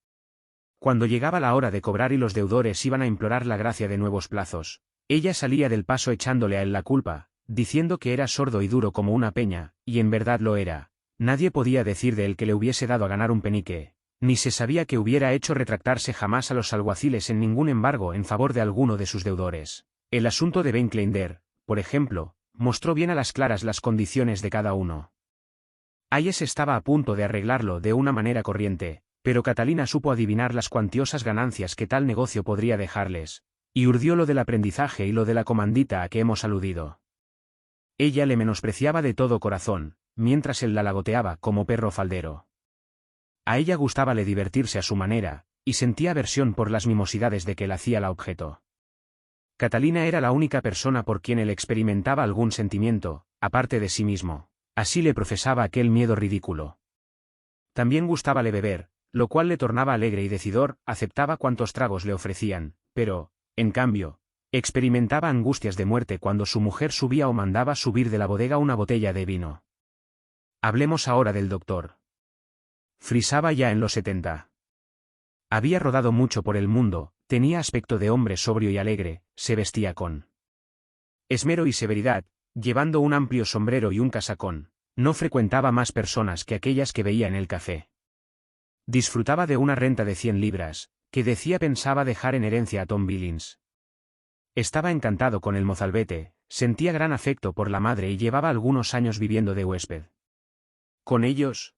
S1: Cuando llegaba la hora de cobrar y los deudores iban a implorar la gracia de nuevos plazos, ella salía del paso echándole a él la culpa, diciendo que era sordo y duro como una peña, y en verdad lo era. Nadie podía decir de él que le hubiese dado a ganar un penique, ni se sabía que hubiera hecho retractarse jamás a los alguaciles en ningún embargo en favor de alguno de sus deudores. El asunto de Ben Kleiner, por ejemplo, mostró bien a las claras las condiciones de cada uno. Hayes estaba a punto de arreglarlo de una manera corriente, pero Catalina supo adivinar las cuantiosas ganancias que tal negocio podría dejarles, y urdió lo del aprendizaje y lo de la comandita a que hemos aludido. Ella le menospreciaba de todo corazón, mientras él la lagoteaba como perro faldero. A ella gustábale divertirse a su manera, y sentía aversión por las mimosidades de que él hacía la objeto. Catalina era la única persona por quien él experimentaba algún sentimiento, aparte de sí mismo, así le profesaba aquel miedo ridículo. También gustábale beber, lo cual le tornaba alegre y decidor, aceptaba cuantos tragos le ofrecían, pero, en cambio, experimentaba angustias de muerte cuando su mujer subía o mandaba subir de la bodega una botella de vino. Hablemos ahora del doctor. Frisaba ya en los 70. Había rodado mucho por el mundo, tenía aspecto de hombre sobrio y alegre, se vestía con esmero y severidad, llevando un amplio sombrero y un casacón, no frecuentaba más personas que aquellas que veía en el café. Disfrutaba de una renta de 100 libras, que decía pensaba dejar en herencia a Tom Billings. Estaba encantado con el mozalbete, sentía gran afecto por la madre y llevaba algunos años viviendo de huésped. Con ellos,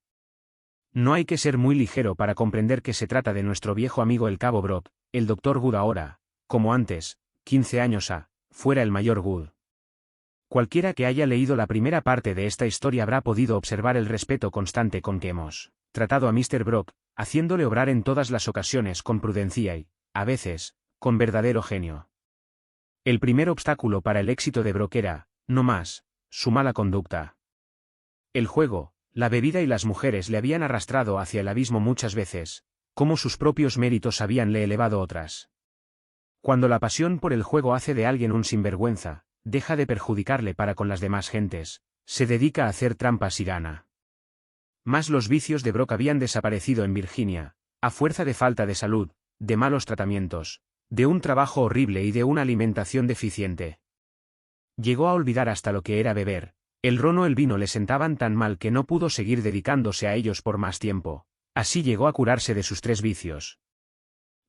S1: no hay que ser muy ligero para comprender que se trata de nuestro viejo amigo el cabo Brock, el doctor Good ahora, como antes, 15 años fuera el mayor Good. Cualquiera que haya leído la primera parte de esta historia habrá podido observar el respeto constante con que hemos tratado a Mr. Brock, haciéndole obrar en todas las ocasiones con prudencia y, a veces, con verdadero genio. El primer obstáculo para el éxito de Brock era, no más, su mala conducta. El juego, la bebida y las mujeres le habían arrastrado hacia el abismo muchas veces, como sus propios méritos habíanle elevado otras. Cuando la pasión por el juego hace de alguien un sinvergüenza, deja de perjudicarle para con las demás gentes, se dedica a hacer trampas y gana. Mas los vicios de Brock habían desaparecido en Virginia, a fuerza de falta de salud, de malos tratamientos, de un trabajo horrible y de una alimentación deficiente. Llegó a olvidar hasta lo que era beber. El ron o el vino le sentaban tan mal que no pudo seguir dedicándose a ellos por más tiempo. Así llegó a curarse de sus 3 vicios.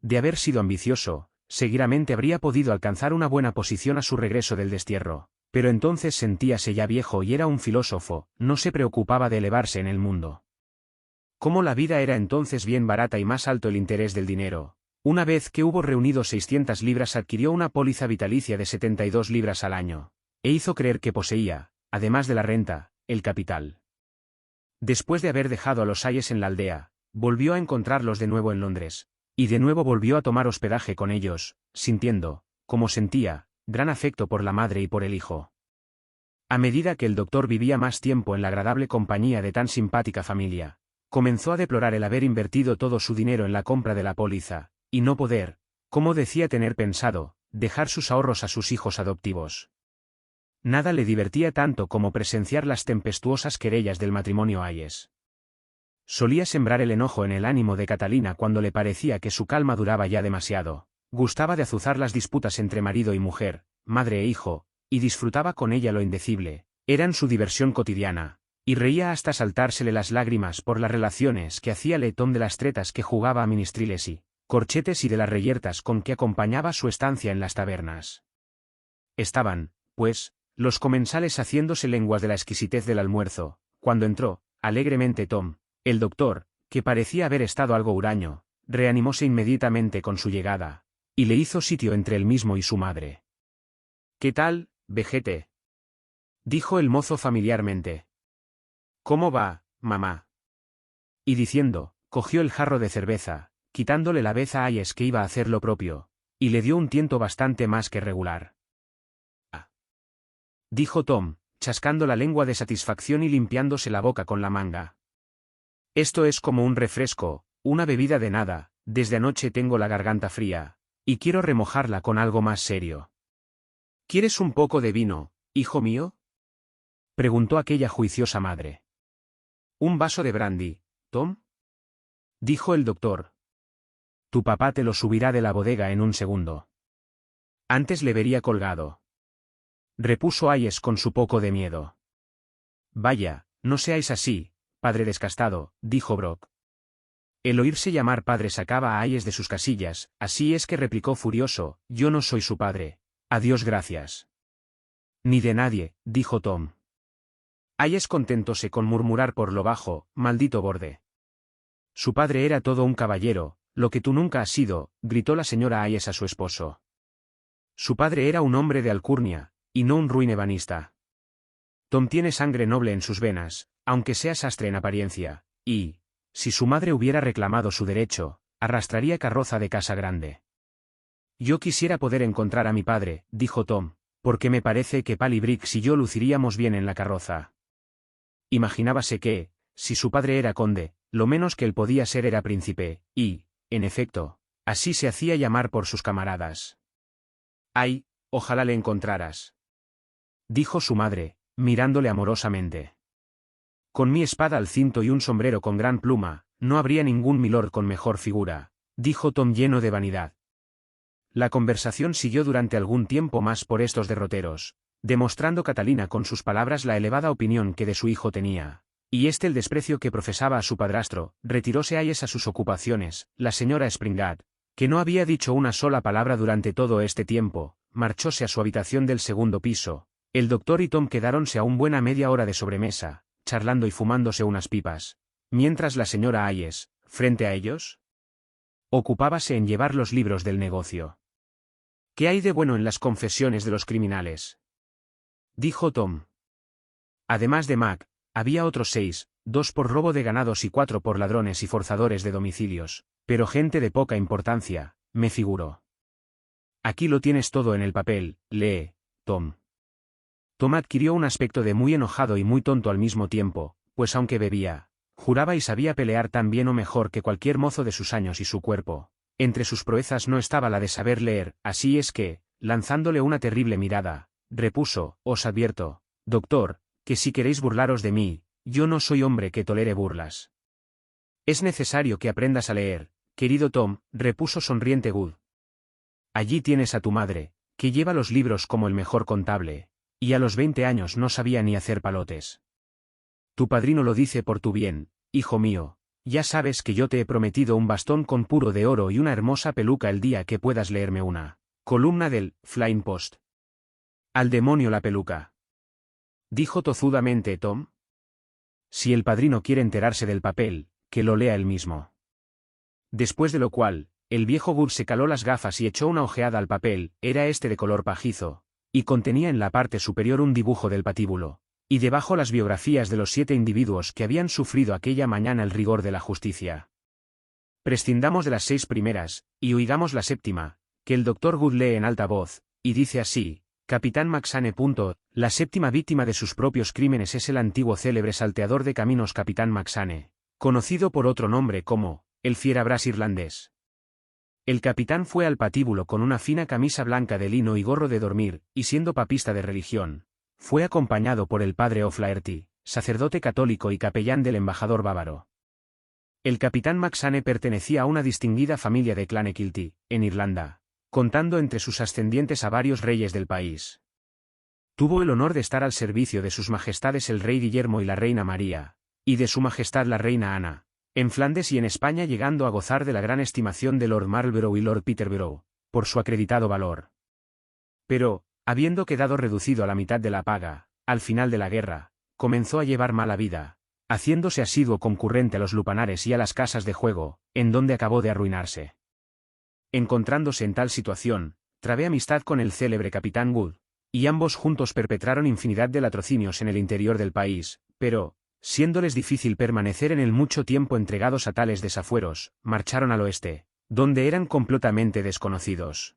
S1: De haber sido ambicioso, seguramente habría podido alcanzar una buena posición a su regreso del destierro, pero entonces sentíase ya viejo y era un filósofo, no se preocupaba de elevarse en el mundo. Como la vida era entonces bien barata y más alto el interés del dinero, una vez que hubo reunido 600 libras adquirió una póliza vitalicia de 72 libras al año, e hizo creer que poseía, además de la renta, el capital. Después de haber dejado a los Hayes en la aldea, volvió a encontrarlos de nuevo en Londres, y de nuevo volvió a tomar hospedaje con ellos, sintiendo, como sentía, gran afecto por la madre y por el hijo. A medida que el doctor vivía más tiempo en la agradable compañía de tan simpática familia, comenzó a deplorar el haber invertido todo su dinero en la compra de la póliza, y no poder, como decía tener pensado, dejar sus ahorros a sus hijos adoptivos. Nada le divertía tanto como presenciar las tempestuosas querellas del matrimonio Hayes. Solía sembrar el enojo en el ánimo de Catalina cuando le parecía que su calma duraba ya demasiado. Gustaba de azuzar las disputas entre marido y mujer, madre e hijo, y disfrutaba con ella lo indecible. Eran su diversión cotidiana, y reía hasta saltársele las lágrimas por las relaciones que hacía Tom de las tretas que jugaba a ministriles y corchetes y de las reyertas con que acompañaba su estancia en las tabernas. Estaban, pues, los comensales haciéndose lenguas de la exquisitez del almuerzo, cuando entró, alegremente Tom, el doctor, que parecía haber estado algo huraño, reanimóse inmediatamente con su llegada, y le hizo sitio entre él mismo y su madre. «¿Qué tal, vejete?», dijo el mozo familiarmente. «¿Cómo va, mamá?». Y diciendo, cogió el jarro de cerveza, quitándole la vez a Hayes que iba a hacer lo propio, y le dio un tiento bastante más que regular. Dijo Tom, chascando la lengua de satisfacción y limpiándose la boca con la manga. «Esto es como un refresco, una bebida de nada, desde anoche tengo la garganta fría, y quiero remojarla con algo más serio». «¿Quieres un poco de vino, hijo mío?», preguntó aquella juiciosa madre. «¿Un vaso de brandy, Tom?», dijo el doctor. «Tu papá te lo subirá de la bodega en un segundo. Antes le vería colgado», repuso Hayes con su poco de miedo. «Vaya, no seáis así, padre descastado», dijo Brock. El oírse llamar padre sacaba a Hayes de sus casillas, así es que replicó furioso: «Yo no soy su padre. A Dios gracias». «Ni de nadie», dijo Tom. Hayes contentóse con murmurar por lo bajo: «Maldito borde». «Su padre era todo un caballero, lo que tú nunca has sido», gritó la señora Hayes a su esposo. «Su padre era un hombre de alcurnia, y no un ruin ebanista. Tom tiene sangre noble en sus venas, aunque sea sastre en apariencia, y, si su madre hubiera reclamado su derecho, arrastraría carroza de casa grande». «Yo quisiera poder encontrar a mi padre», dijo Tom, «porque me parece que Pally Briggs y yo luciríamos bien en la carroza». Imaginábase que, si su padre era conde, lo menos que él podía ser era príncipe, y, en efecto, así se hacía llamar por sus camaradas. «Ay, ojalá le encontraras», dijo su madre, mirándole amorosamente. «Con mi espada al cinto y un sombrero con gran pluma, no habría ningún milord con mejor figura», dijo Tom lleno de vanidad. La conversación siguió durante algún tiempo más por estos derroteros, demostrando Catalina con sus palabras la elevada opinión que de su hijo tenía, y el desprecio que profesaba a su padrastro. Retiróse Hayes a sus ocupaciones. La señora Springate, que no había dicho una sola palabra durante todo este tiempo, marchóse a su habitación del segundo piso. El doctor y Tom quedáronse aún buena media hora de sobremesa, charlando y fumándose unas pipas, mientras la señora Hayes, frente a ellos, ocupábase en llevar los libros del negocio. «¿Qué hay de bueno en las confesiones de los criminales?», dijo Tom. Además de Mac, había otros 6, 2 por robo de ganados y 4 por ladrones y forzadores de domicilios, pero gente de poca importancia, me figuro. «Aquí lo tienes todo en el papel, lee, Tom». Tom adquirió un aspecto de muy enojado y muy tonto al mismo tiempo, pues aunque bebía, juraba y sabía pelear tan bien o mejor que cualquier mozo de sus años y su cuerpo. Entre sus proezas no estaba la de saber leer, así es que, lanzándole una terrible mirada, repuso: «Os advierto, doctor, que si queréis burlaros de mí, yo no soy hombre que tolere burlas». «Es necesario que aprendas a leer, querido Tom», repuso sonriente Good. Allí tienes a tu madre, que lleva los libros como el mejor contable, y a los 20 años no sabía ni hacer palotes. Tu padrino lo dice por tu bien, hijo mío, ya sabes que yo te he prometido un bastón con puro de oro y una hermosa peluca el día que puedas leerme una columna del Flying Post. Al demonio la peluca, dijo tozudamente Tom. Si el padrino quiere enterarse del papel, que lo lea él mismo. Después de lo cual, el viejo Good se caló las gafas y echó una ojeada al papel, era este de color pajizo, y contenía en la parte superior un dibujo del patíbulo, y debajo las biografías de los 7 individuos que habían sufrido aquella mañana el rigor de la justicia. Prescindamos de las 6 primeras, y oigamos la 7ª, que el doctor Good lee en alta voz, y dice así: Capitán Macsane. La 7ª víctima de sus propios crímenes es el antiguo célebre salteador de caminos Capitán Macsane, conocido por otro nombre como el Fierabras irlandés. El capitán fue al patíbulo con una fina camisa blanca de lino y gorro de dormir, y siendo papista de religión, fue acompañado por el padre O'Flaherty, sacerdote católico y capellán del embajador bávaro. El capitán Macsane pertenecía a una distinguida familia de Clanekilty, en Irlanda, contando entre sus ascendientes a varios reyes del país. Tuvo el honor de estar al servicio de sus majestades el rey Guillermo y la reina María, y de su majestad la reina Ana, en Flandes y en España, llegando a gozar de la gran estimación de Lord Marlborough y Lord Peterborough, por su acreditado valor. Pero, habiendo quedado reducido a la mitad de la paga, al final de la guerra, comenzó a llevar mala vida, haciéndose asiduo concurrente a los lupanares y a las casas de juego, en donde acabó de arruinarse. Encontrándose en tal situación, trabé amistad con el célebre capitán Good, y ambos juntos perpetraron infinidad de latrocinios en el interior del país, pero, siéndoles difícil permanecer en él mucho tiempo entregados a tales desafueros, marcharon al oeste, donde eran completamente desconocidos.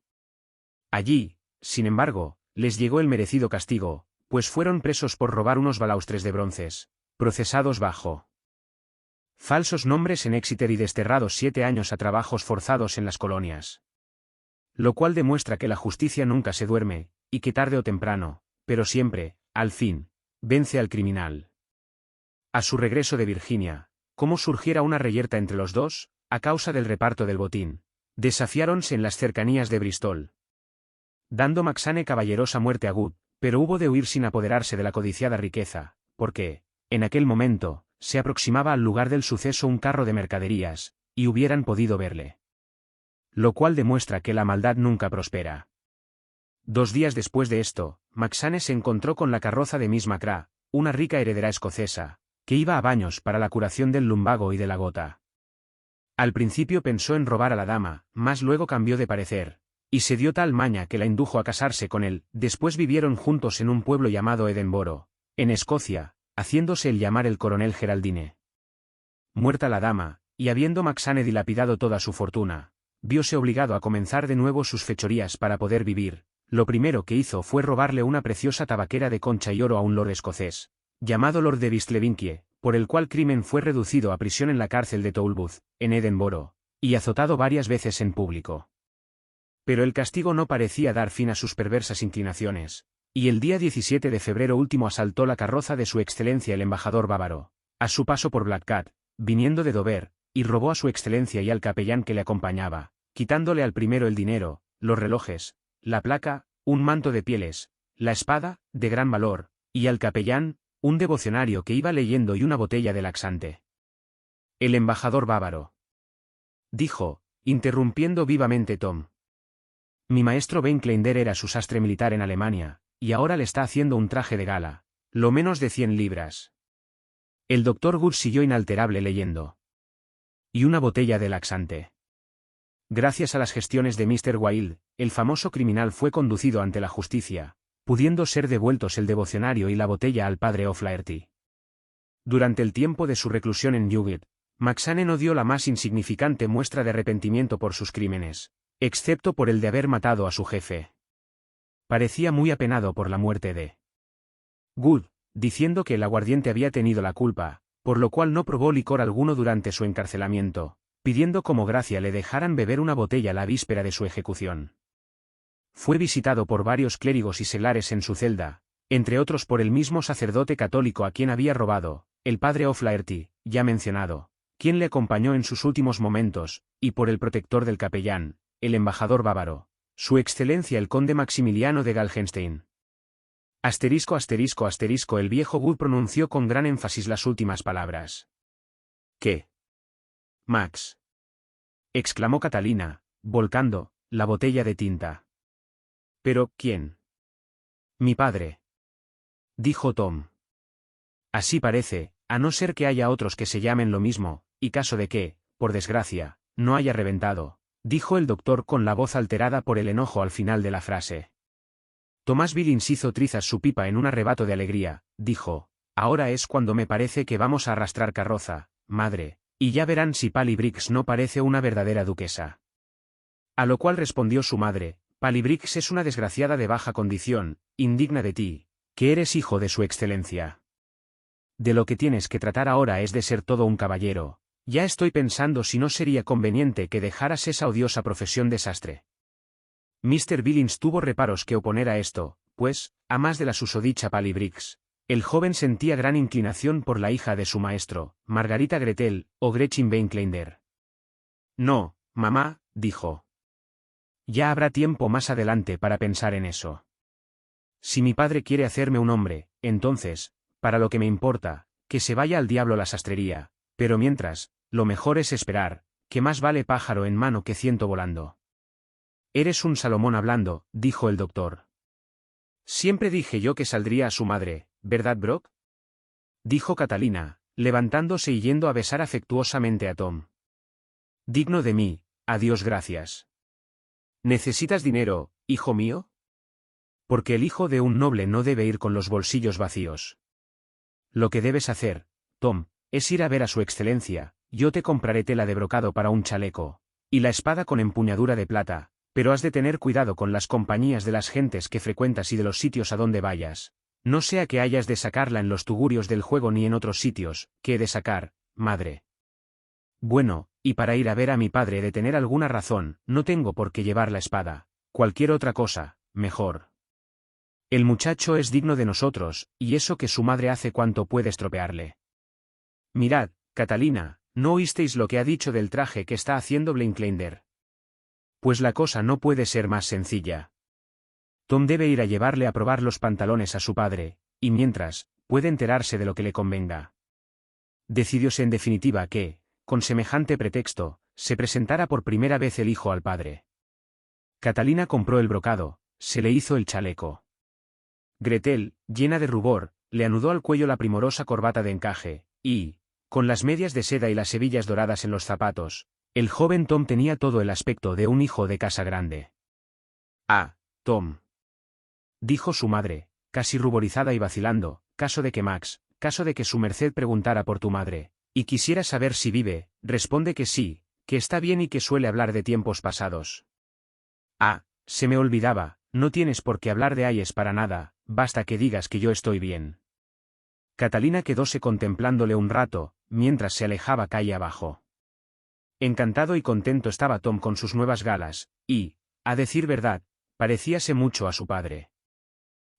S1: Allí, sin embargo, les llegó el merecido castigo, pues fueron presos por robar unos balaustres de bronces, procesados bajo falsos nombres en Exeter y desterrados 7 años a trabajos forzados en las colonias. Lo cual demuestra que la justicia nunca se duerme, y que tarde o temprano, pero siempre, al fin, vence al criminal. A su regreso de Virginia, como surgiera una reyerta entre los dos, a causa del reparto del botín, desafiáronse en las cercanías de Bristol, dando Macsane caballerosa muerte a Good, pero hubo de huir sin apoderarse de la codiciada riqueza, porque, en aquel momento, se aproximaba al lugar del suceso un carro de mercaderías, y hubieran podido verle. Lo cual demuestra que la maldad nunca prospera. 2 días después de esto, Macsane se encontró con la carroza de Miss Macra, una rica heredera escocesa, que iba a baños para la curación del lumbago y de la gota. Al principio pensó en robar a la dama, mas luego cambió de parecer, y se dio tal maña que la indujo a casarse con él. Después vivieron juntos en un pueblo llamado Edinburgh, en Escocia, haciéndose el llamar el coronel Geraldine. Muerta la dama, y habiendo Macsane dilapidado toda su fortuna, vióse obligado a comenzar de nuevo sus fechorías para poder vivir. Lo primero que hizo fue robarle una preciosa tabaquera de concha y oro a un lord escocés, llamado Lord de Vistlevinkie, por el cual crimen fue reducido a prisión en la cárcel de Toulbooth, en Edinburgh, y azotado varias veces en público. Pero el castigo no parecía dar fin a sus perversas inclinaciones, y el día 17 de febrero último asaltó la carroza de su excelencia el embajador bávaro, a su paso por Blackcat, viniendo de Dover, y robó a su excelencia y al capellán que le acompañaba, quitándole al primero el dinero, los relojes, la placa, un manto de pieles, la espada, de gran valor, y al capellán, un devocionario que iba leyendo y una botella de laxante. El embajador bávaro dijo, interrumpiendo vivamente Tom: mi maestro Ben Kleiner era su sastre militar en Alemania, y ahora le está haciendo un traje de gala, lo menos de 100 libras. El doctor Good siguió inalterable leyendo. Y una botella de laxante. Gracias a las gestiones de Mr. Wilde, el famoso criminal fue conducido ante la justicia, pudiendo ser devueltos el devocionario y la botella al padre O'Flaherty. Durante el tiempo de su reclusión en Newgate, Macsane no dio la más insignificante muestra de arrepentimiento por sus crímenes, excepto por el de haber matado a su jefe. Parecía muy apenado por la muerte de Good, diciendo que el aguardiente había tenido la culpa, por lo cual no probó licor alguno durante su encarcelamiento, pidiendo como gracia le dejaran beber una botella la víspera de su ejecución. Fue visitado por varios clérigos y seglares en su celda, entre otros por el mismo sacerdote católico a quien había robado, el padre O'Flaherty, ya mencionado, quien le acompañó en sus últimos momentos, y por el protector del capellán, el embajador bávaro, Su Excelencia el Conde Maximiliano de Galgenstein. Asterisco asterisco asterisco. El viejo Wood pronunció con gran énfasis las últimas palabras. ¿Qué? Max. Exclamó Catalina, volcando la botella de tinta. ¿Pero quién? Mi padre. Dijo Tom. Así parece, a no ser que haya otros que se llamen lo mismo, y caso de que, por desgracia, no haya reventado, dijo el doctor con la voz alterada por el enojo al final de la frase. Tomás Billings hizo trizas su pipa en un arrebato de alegría, dijo, ahora es cuando me parece que vamos a arrastrar carroza, madre, y ya verán si Pally Briggs no parece una verdadera duquesa. A lo cual respondió su madre, Pally Briggs es una desgraciada de baja condición, indigna de ti, que eres hijo de su excelencia. De lo que tienes que tratar ahora es de ser todo un caballero. Ya estoy pensando si no sería conveniente que dejaras esa odiosa profesión de sastre. Mr. Billings tuvo reparos que oponer a esto, pues, a más de la susodicha Pally Briggs, el joven sentía gran inclinación por la hija de su maestro, Margarita Gretel, o Gretchen Weinkleider. No, mamá, dijo. Ya habrá tiempo más adelante para pensar en eso. Si mi padre quiere hacerme un hombre, entonces, para lo que me importa, que se vaya al diablo la sastrería, pero mientras, lo mejor es esperar, que más vale pájaro en mano que ciento volando. Eres un Salomón hablando, dijo el doctor. Siempre dije yo que saldría a su madre, ¿verdad, Brock? Dijo Catalina, levantándose y yendo a besar afectuosamente a Tom. Digno de mí, adiós gracias. ¿Necesitas dinero, hijo mío? Porque el hijo de un noble no debe ir con los bolsillos vacíos. Lo que debes hacer, Tom, es ir a ver a su excelencia, yo te compraré tela de brocado para un chaleco, y la espada con empuñadura de plata, pero has de tener cuidado con las compañías de las gentes que frecuentas y de los sitios a donde vayas, no sea que hayas de sacarla en los tugurios del juego ni en otros sitios, que he de sacar, madre. Bueno, y para ir a ver a mi padre he de tener alguna razón, no tengo por qué llevar la espada, cualquier otra cosa, mejor. El muchacho es digno de nosotros, y eso que su madre hace cuanto puede estropearle. Mirad, Catalina, ¿no oísteis lo que ha dicho del traje que está haciendo Weinkleider? Pues la cosa no puede ser más sencilla. Tom debe ir a llevarle a probar los pantalones a su padre, y mientras, puede enterarse de lo que le convenga. Decidióse en definitiva que, con semejante pretexto, se presentara por primera vez el hijo al padre. Catalina compró el brocado, se le hizo el chaleco. Gretel, llena de rubor, le anudó al cuello la primorosa corbata de encaje, y, con las medias de seda y las hebillas doradas en los zapatos, el joven Tom tenía todo el aspecto de un hijo de casa grande. Ah, Tom, dijo su madre, casi ruborizada y vacilando, caso de que su merced preguntara por tu madre, y quisiera saber si vive, responde que sí, que está bien y que suele hablar de tiempos pasados. Ah, se me olvidaba, no tienes por qué hablar de ayes para nada, basta que digas que yo estoy bien. Catalina quedóse contemplándole un rato, mientras se alejaba calle abajo. Encantado y contento estaba Tom con sus nuevas galas, y, a decir verdad, parecíase mucho a su padre.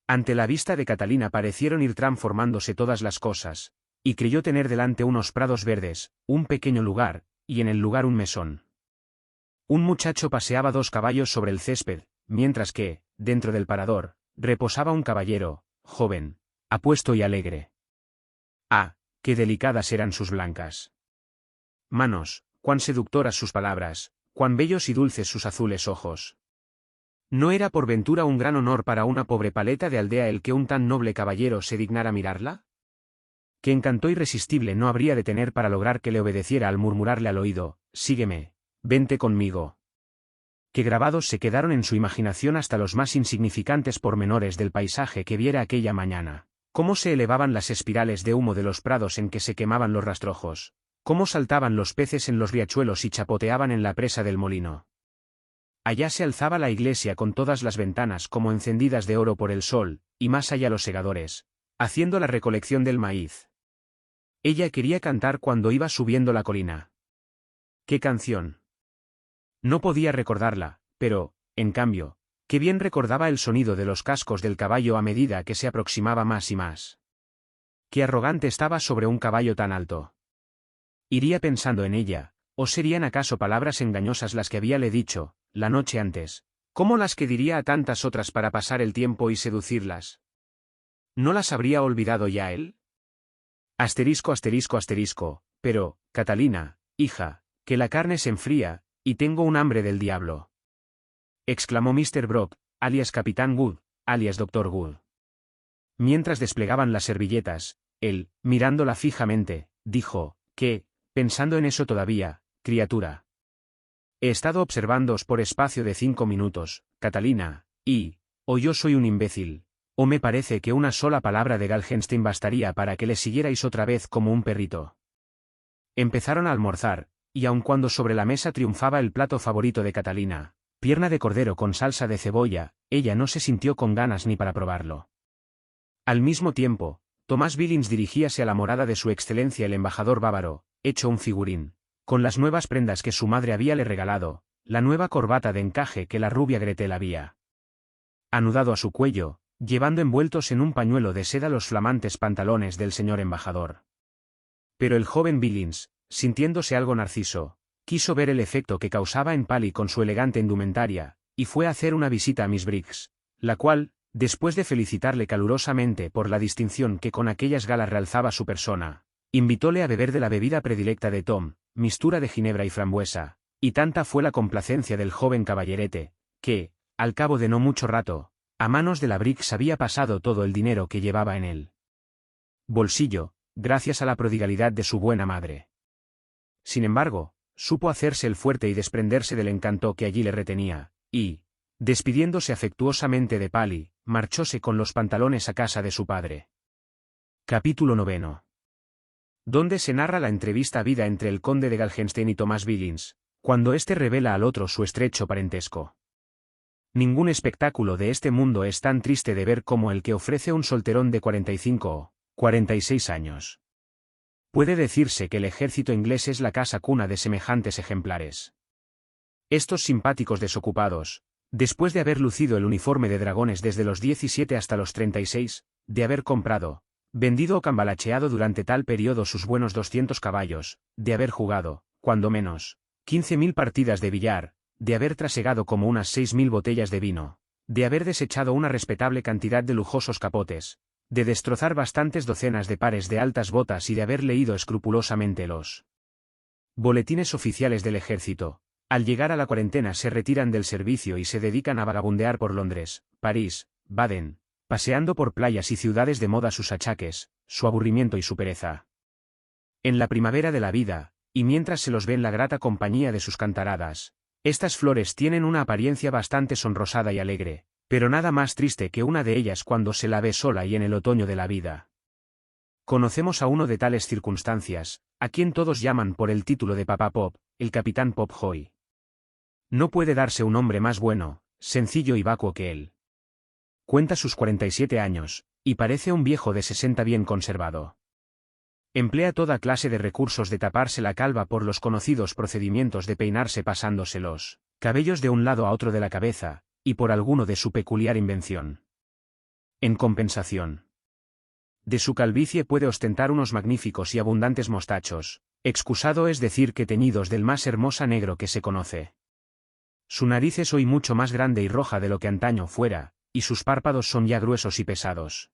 S1: Ante la vista de Catalina parecieron ir transformándose todas las cosas, y creyó tener delante unos prados verdes, un pequeño lugar, y en el lugar un mesón. Un muchacho paseaba dos caballos sobre el césped, mientras que, dentro del parador, reposaba un caballero, joven, apuesto y alegre. Ah, qué delicadas eran sus blancas manos, cuán seductoras sus palabras, cuán bellos y dulces sus azules ojos. ¿No era por ventura un gran honor para una pobre paleta de aldea el que un tan noble caballero se dignara mirarla? ¿Qué encanto irresistible no habría de tener para lograr que le obedeciera al murmurarle al oído, sígueme, vente conmigo? Que grabados se quedaron en su imaginación hasta los más insignificantes pormenores del paisaje que viera aquella mañana, cómo se elevaban las espirales de humo de los prados en que se quemaban los rastrojos, cómo saltaban los peces en los riachuelos y chapoteaban en la presa del molino. Allá se alzaba la iglesia con todas las ventanas como encendidas de oro por el sol, y más allá los segadores, haciendo la recolección del maíz. Ella quería cantar cuando iba subiendo la colina. ¿Qué canción? No podía recordarla, pero, en cambio, qué bien recordaba el sonido de los cascos del caballo a medida que se aproximaba más y más. Qué arrogante estaba sobre un caballo tan alto. Iría pensando en ella, ¿o serían acaso palabras engañosas las que habíale dicho, la noche antes, ¿Cómo las que diría a tantas otras para pasar el tiempo y seducirlas? ¿No las habría olvidado ya él? Asterisco, asterisco, asterisco, pero, Catalina, hija, que la carne se enfría, y tengo un hambre del diablo. Exclamó Mr. Brock, alias Capitán Wood, alias Dr. Wood. Mientras desplegaban las servilletas, él, mirándola fijamente, dijo, pensando en eso todavía, criatura. He estado observándoos por espacio de 5 minutos, Catalina, o yo soy un imbécil, o me parece que una sola palabra de Galgenstein bastaría para que le siguierais otra vez como un perrito. Empezaron a almorzar, y aun cuando sobre la mesa triunfaba el plato favorito de Catalina, pierna de cordero con salsa de cebolla, ella no se sintió con ganas ni para probarlo. Al mismo tiempo, Tomás Billings dirigíase a la morada de su excelencia el embajador bávaro, hecho un figurín, con las nuevas prendas que su madre habíale regalado, la nueva corbata de encaje que la rubia Gretel había anudado a su cuello, llevando envueltos en un pañuelo de seda los flamantes pantalones del señor embajador. Pero el joven Billings, sintiéndose algo narciso, quiso ver el efecto que causaba en Pally con su elegante indumentaria, y fue a hacer una visita a Miss Briggs, la cual, después de felicitarle calurosamente por la distinción que con aquellas galas realzaba su persona, invitóle a beber de la bebida predilecta de Tom, mistura de ginebra y frambuesa, y tanta fue la complacencia del joven caballerete, que, al cabo de no mucho rato, a manos de la Briggs había pasado todo el dinero que llevaba en el bolsillo, gracias a la prodigalidad de su buena madre. Sin embargo, supo hacerse el fuerte y desprenderse del encanto que allí le retenía, y, despidiéndose afectuosamente de Pally, marchóse con los pantalones a casa de su padre. Capítulo 9. Donde se narra la entrevista habida entre el conde de Galgenstein y Tomás Billings, cuando éste revela al otro su estrecho parentesco. Ningún espectáculo de este mundo es tan triste de ver como el que ofrece un solterón de 45 o 46 años. Puede decirse que el ejército inglés es la casa cuna de semejantes ejemplares. Estos simpáticos desocupados, después de haber lucido el uniforme de dragones desde los 17 hasta los 36, de haber comprado, vendido o cambalacheado durante tal periodo sus buenos 200 caballos, de haber jugado, cuando menos, 15.000 partidas de billar, de haber trasegado como unas 6.000 botellas de vino, de haber desechado una respetable cantidad de lujosos capotes, de destrozar bastantes docenas de pares de altas botas y de haber leído escrupulosamente los boletines oficiales del ejército, al llegar a la cuarentena se retiran del servicio y se dedican a vagabundear por Londres, París, Baden, paseando por playas y ciudades de moda sus achaques, su aburrimiento y su pereza. En la primavera de la vida, y mientras se los ve en la grata compañía de sus cantaradas, estas flores tienen una apariencia bastante sonrosada y alegre, pero nada más triste que una de ellas cuando se la ve sola y en el otoño de la vida. Conocemos a uno de tales circunstancias, a quien todos llaman por el título de Papá Pop, el capitán Popjoy. No puede darse un hombre más bueno, sencillo y vacuo que él. Cuenta sus 47 años, y parece un viejo de 60 bien conservado. Emplea toda clase de recursos de taparse la calva por los conocidos procedimientos de peinarse pasándose los cabellos de un lado a otro de la cabeza, y por alguno de su peculiar invención. En compensación de su calvicie puede ostentar unos magníficos y abundantes mostachos, excusado es decir que teñidos del más hermosa negro que se conoce. Su nariz es hoy mucho más grande y roja de lo que antaño fuera, y sus párpados son ya gruesos y pesados.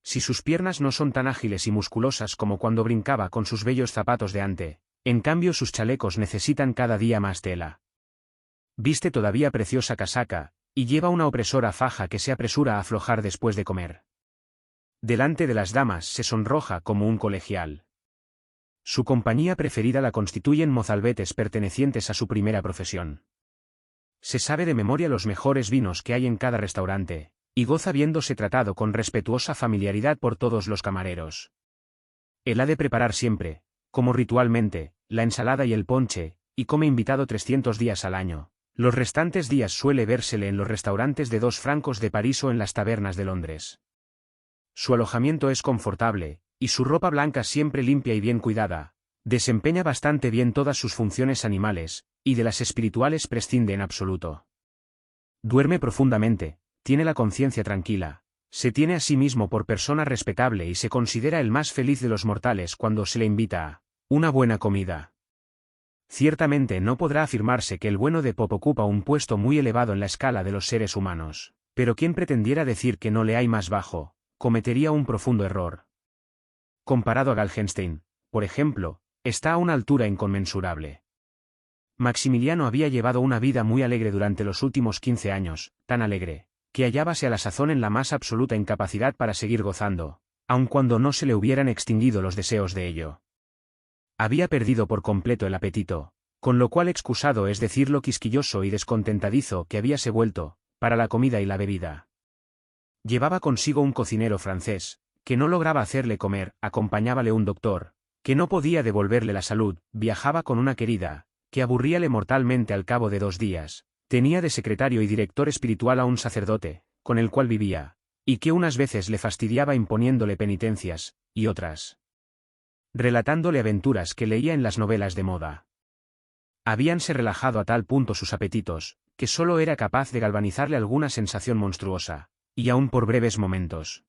S1: Si sus piernas no son tan ágiles y musculosas como cuando brincaba con sus bellos zapatos de ante, en cambio sus chalecos necesitan cada día más tela. Viste todavía preciosa casaca, y lleva una opresora faja que se apresura a aflojar después de comer. Delante de las damas se sonroja como un colegial. Su compañía preferida la constituyen mozalbetes pertenecientes a su primera profesión. Se sabe de memoria los mejores vinos que hay en cada restaurante, y goza viéndose tratado con respetuosa familiaridad por todos los camareros. Él ha de preparar siempre, como ritualmente, la ensalada y el ponche, y come invitado 300 días al año. Los restantes días suele vérsele en los restaurantes de 2 francos de París o en las tabernas de Londres. Su alojamiento es confortable, y su ropa blanca siempre limpia y bien cuidada. Desempeña bastante bien todas sus funciones animales, y de las espirituales prescinde en absoluto. Duerme profundamente, tiene la conciencia tranquila, se tiene a sí mismo por persona respetable y se considera el más feliz de los mortales cuando se le invita a una buena comida. Ciertamente no podrá afirmarse que el bueno de Pop ocupa un puesto muy elevado en la escala de los seres humanos, pero quien pretendiera decir que no le hay más bajo, cometería un profundo error. Comparado a Galgenstein, por ejemplo, está a una altura inconmensurable. Maximiliano había llevado una vida muy alegre durante los últimos 15 años, tan alegre, que hallábase a la sazón en la más absoluta incapacidad para seguir gozando, aun cuando no se le hubieran extinguido los deseos de ello. Había perdido por completo el apetito, con lo cual excusado es decir lo quisquilloso y descontentadizo que habíase vuelto, para la comida y la bebida. Llevaba consigo un cocinero francés, que no lograba hacerle comer, acompañábale un doctor, que no podía devolverle la salud, viajaba con una querida, que aburríale mortalmente al cabo de 2 días, tenía de secretario y director espiritual a un sacerdote, con el cual vivía, y que unas veces le fastidiaba imponiéndole penitencias, y otras relatándole aventuras que leía en las novelas de moda. Habíanse relajado a tal punto sus apetitos, que sólo era capaz de galvanizarle alguna sensación monstruosa, y aun por breves momentos.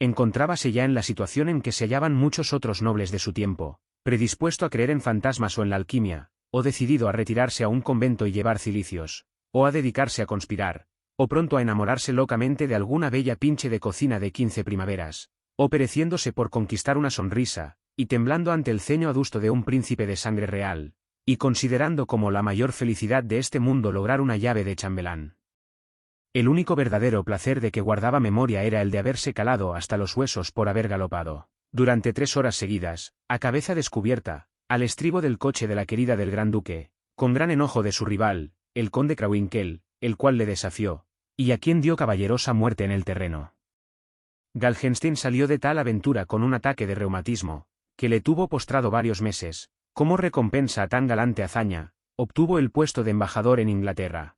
S1: Encontrábase ya en la situación en que se hallaban muchos otros nobles de su tiempo, predispuesto a creer en fantasmas o en la alquimia, o decidido a retirarse a un convento y llevar cilicios, o a dedicarse a conspirar, o pronto a enamorarse locamente de alguna bella pinche de cocina de 15 primaveras, o pereciéndose por conquistar una sonrisa, y temblando ante el ceño adusto de un príncipe de sangre real, y considerando como la mayor felicidad de este mundo lograr una llave de chambelán. El único verdadero placer de que guardaba memoria era el de haberse calado hasta los huesos por haber galopado, durante 3 horas seguidas, a cabeza descubierta, al estribo del coche de la querida del gran duque, con gran enojo de su rival, el conde Krawinkel, el cual le desafió, y a quien dio caballerosa muerte en el terreno. Galgenstein salió de tal aventura con un ataque de reumatismo, que le tuvo postrado varios meses. Como recompensa a tan galante hazaña, obtuvo el puesto de embajador en Inglaterra.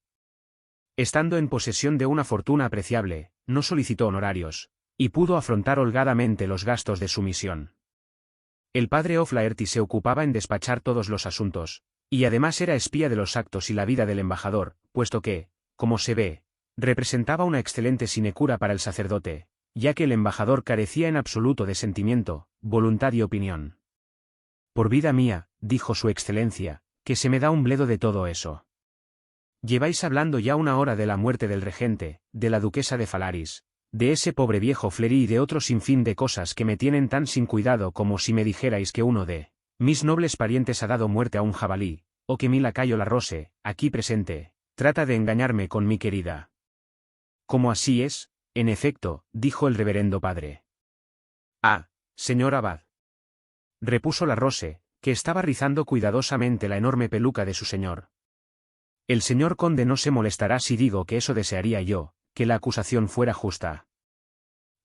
S1: Estando en posesión de una fortuna apreciable, no solicitó honorarios, y pudo afrontar holgadamente los gastos de su misión. El padre O'Flaherty se ocupaba en despachar todos los asuntos, y además era espía de los actos y la vida del embajador, puesto que, como se ve, representaba una excelente sinecura para el sacerdote, ya que el embajador carecía en absoluto de sentimiento, voluntad y opinión. Por vida mía, dijo su excelencia, que se me da un bledo de todo eso. Lleváis hablando ya 1 hora de la muerte del regente, de la duquesa de Falaris, de ese pobre viejo Flery y de otro sinfín de cosas que me tienen tan sin cuidado como si me dijerais que uno de mis nobles parientes ha dado muerte a un jabalí, o que mi lacayo La Rose, aquí presente, trata de engañarme con mi querida. Como así es, en efecto, dijo el reverendo padre. Ah, señor abad, repuso La Rose, que estaba rizando cuidadosamente la enorme peluca de su señor. El señor conde no se molestará si digo que eso desearía yo, que la acusación fuera justa.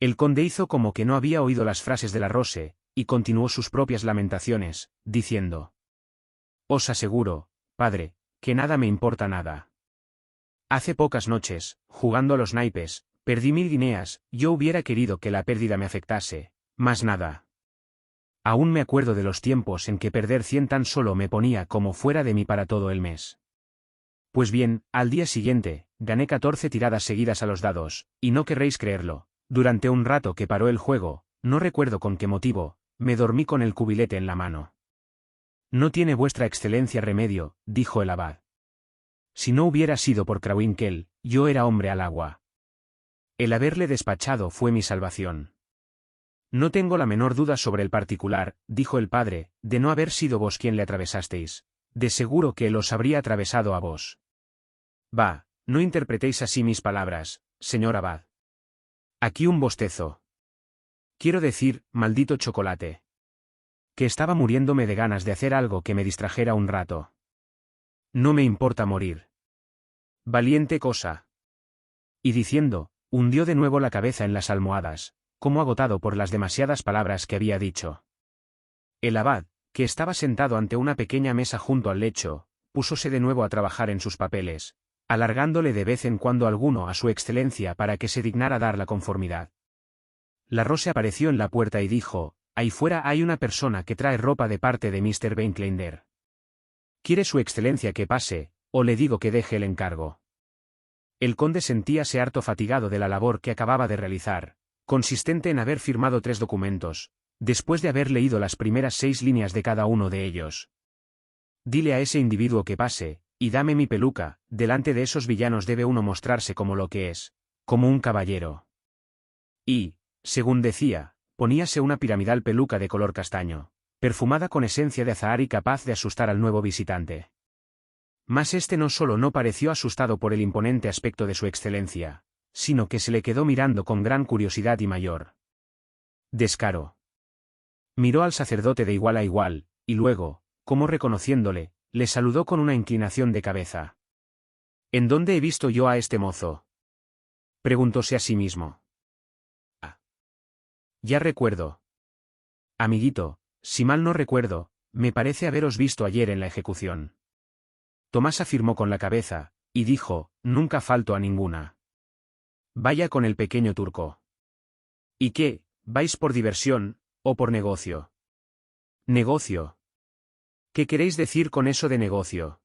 S1: El conde hizo como que no había oído las frases de La Rose, y continuó sus propias lamentaciones, diciendo: Os aseguro, padre, que nada me importa nada. Hace pocas noches, jugando a los naipes, perdí 1000 guineas, yo hubiera querido que la pérdida me afectase, mas nada. Aún me acuerdo de los tiempos en que perder 100 tan solo me ponía como fuera de mí para todo el mes. Pues bien, al día siguiente, gané 14 tiradas seguidas a los dados, y no querréis creerlo, durante un rato que paró el juego, no recuerdo con qué motivo, me dormí con el cubilete en la mano. No tiene vuestra excelencia remedio, dijo el abad. Si no hubiera sido por Krawinkel, yo era hombre al agua. El haberle despachado fue mi salvación. No tengo la menor duda sobre el particular, dijo el padre, de no haber sido vos quien le atravesasteis. De seguro que él os habría atravesado a vos. Bah, no interpretéis así mis palabras, señor abad. Aquí un bostezo. Quiero decir, maldito chocolate. Que estaba muriéndome de ganas de hacer algo que me distrajera un rato. No me importa morir. Valiente cosa. Y diciendo, hundió de nuevo la cabeza en las almohadas, como agotado por las demasiadas palabras que había dicho. El abad, que estaba sentado ante una pequeña mesa junto al lecho, púsose de nuevo a trabajar en sus papeles, alargándole de vez en cuando alguno a su excelencia para que se dignara dar la conformidad. La Rose apareció en la puerta y dijo: ahí fuera hay una persona que trae ropa de parte de Mr. Bainclander. ¿Quiere su excelencia que pase, o le digo que deje el encargo? El conde sentíase harto fatigado de la labor que acababa de realizar, consistente en haber firmado 3 documentos, después de haber leído las primeras 6 líneas de cada uno de ellos. Dile a ese individuo que pase, y dame mi peluca. Delante de esos villanos debe uno mostrarse como lo que es, como un caballero. Y, según decía, poníase una piramidal peluca de color castaño, perfumada con esencia de azahar y capaz de asustar al nuevo visitante. Mas este no solo no pareció asustado por el imponente aspecto de su excelencia, sino que se le quedó mirando con gran curiosidad y mayor descaro. Miró al sacerdote de igual a igual, y luego, como reconociéndole, le saludó con una inclinación de cabeza. ¿En dónde he visto yo a este mozo?, preguntóse a sí mismo. Ah. Ya recuerdo. Amiguito, si mal no recuerdo, me parece haberos visto ayer en la ejecución. Tomás afirmó con la cabeza, y dijo, nunca falto a ninguna. Vaya con el pequeño turco. ¿Y qué, vais por diversión, o por negocio? ¿Negocio? ¿Qué queréis decir con eso de negocio?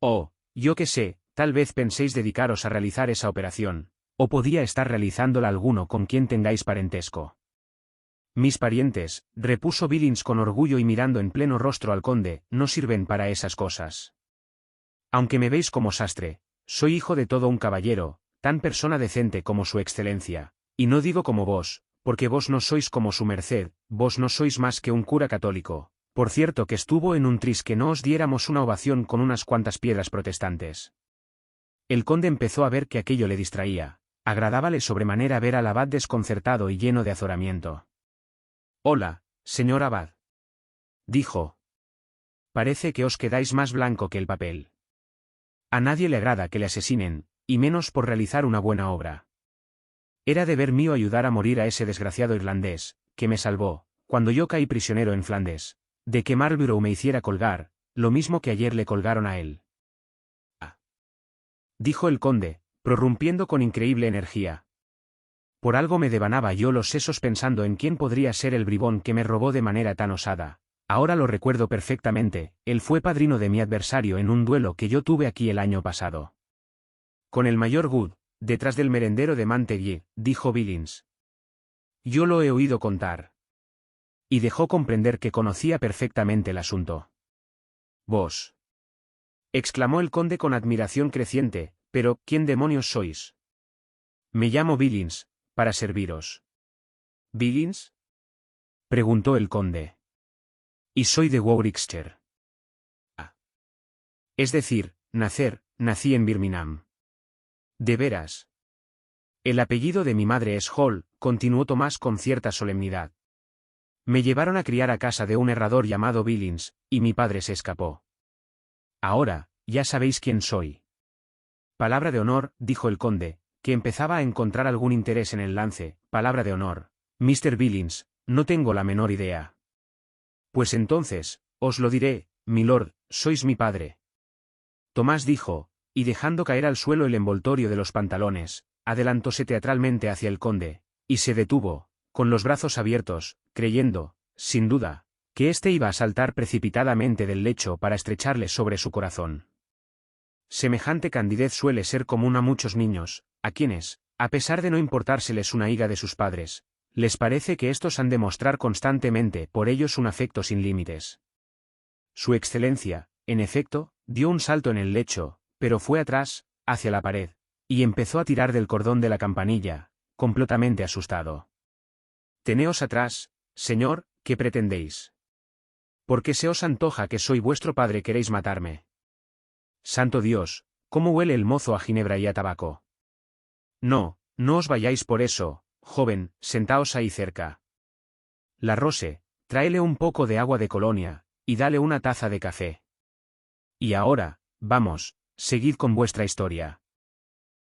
S1: Oh, yo qué sé, tal vez penséis dedicaros a realizar esa operación, o podía estar realizándola alguno con quien tengáis parentesco. Mis parientes, repuso Billings con orgullo y mirando en pleno rostro al conde, no sirven para esas cosas. Aunque me veis como sastre, soy hijo de todo un caballero, tan persona decente como su excelencia, y no digo como vos, porque vos no sois como su merced, vos no sois más que un cura católico. Por cierto que estuvo en un tris que no os diéramos una ovación con unas cuantas piedras protestantes. El conde empezó a ver que aquello le distraía, agradábale sobremanera ver al abad desconcertado y lleno de azoramiento. Hola, señor abad, dijo. Parece que os quedáis más blanco que el papel. A nadie le agrada que le asesinen, y menos por realizar una buena obra. Era deber mío ayudar a morir a ese desgraciado irlandés, que me salvó, cuando yo caí prisionero en Flandes, de que Marlborough me hiciera colgar, lo mismo que ayer le colgaron a él. Ah. Dijo el conde, prorrumpiendo con increíble energía. Por algo me devanaba yo los sesos pensando en quién podría ser el bribón que me robó de manera tan osada. Ahora lo recuerdo perfectamente, él fue padrino de mi adversario en un duelo que yo tuve aquí el año pasado. Con el mayor Good, detrás del merendero de Manteguier, dijo Billings. Yo lo he oído contar. Y dejó comprender que conocía perfectamente el asunto. Vos. Exclamó el conde con admiración creciente, pero, ¿quién demonios sois? Me llamo Billings, para serviros. ¿Billings? Preguntó el conde. Y soy de Warwickshire. Ah. Es decir, nací en Birmingham. ¿De veras? El apellido de mi madre es Hall, continuó Tomás con cierta solemnidad. Me llevaron a criar a casa de un herrador llamado Billings, y mi padre se escapó. Ahora, ya sabéis quién soy. Palabra de honor, dijo el conde, que empezaba a encontrar algún interés en el lance. Palabra de honor, Mr. Billings, no tengo la menor idea. Pues entonces, os lo diré, milord, sois mi padre. Tomás dijo, y dejando caer al suelo el envoltorio de los pantalones, adelantóse teatralmente hacia el conde, y se detuvo, con los brazos abiertos, creyendo, sin duda, que éste iba a saltar precipitadamente del lecho para estrecharle sobre su corazón. Semejante candidez suele ser común a muchos niños, a quienes, a pesar de no importárseles una higa de sus padres, les parece que éstos han de mostrar constantemente por ellos un afecto sin límites. Su excelencia, en efecto, dio un salto en el lecho, pero fue atrás, hacia la pared, y empezó a tirar del cordón de la campanilla, completamente asustado. Teneos atrás, señor, ¿qué pretendéis? ¿Por qué se os antoja que soy vuestro padre queréis matarme? Santo Dios, ¿cómo huele el mozo a ginebra y a tabaco? No, no os vayáis por eso, joven, sentaos ahí cerca. La Rose, tráele un poco de agua de Colonia, y dale una taza de café. Y ahora, vamos, seguid con vuestra historia.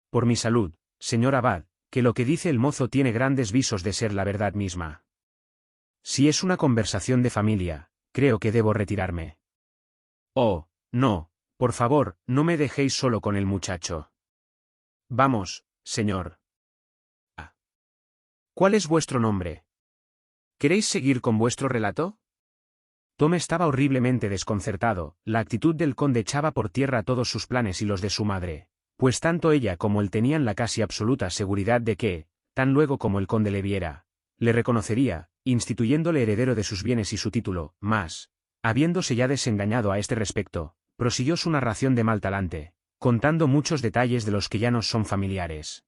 S1: Por mi salud, señor abad, que lo que dice el mozo tiene grandes visos de ser la verdad misma. Si es una conversación de familia, creo que debo retirarme. Oh, no, por favor, no me dejéis solo con el muchacho. Vamos, señor. Ah. ¿Cuál es vuestro nombre? ¿Queréis seguir con vuestro relato? Tom estaba horriblemente desconcertado, la actitud del conde echaba por tierra todos sus planes y los de su madre, pues tanto ella como él tenían la casi absoluta seguridad de que, tan luego como el conde le viera, le reconocería, instituyéndole heredero de sus bienes y su título, mas, Habiéndose ya desengañado a este respecto, prosiguió su narración de mal talante, contando muchos detalles de los que ya nos son familiares.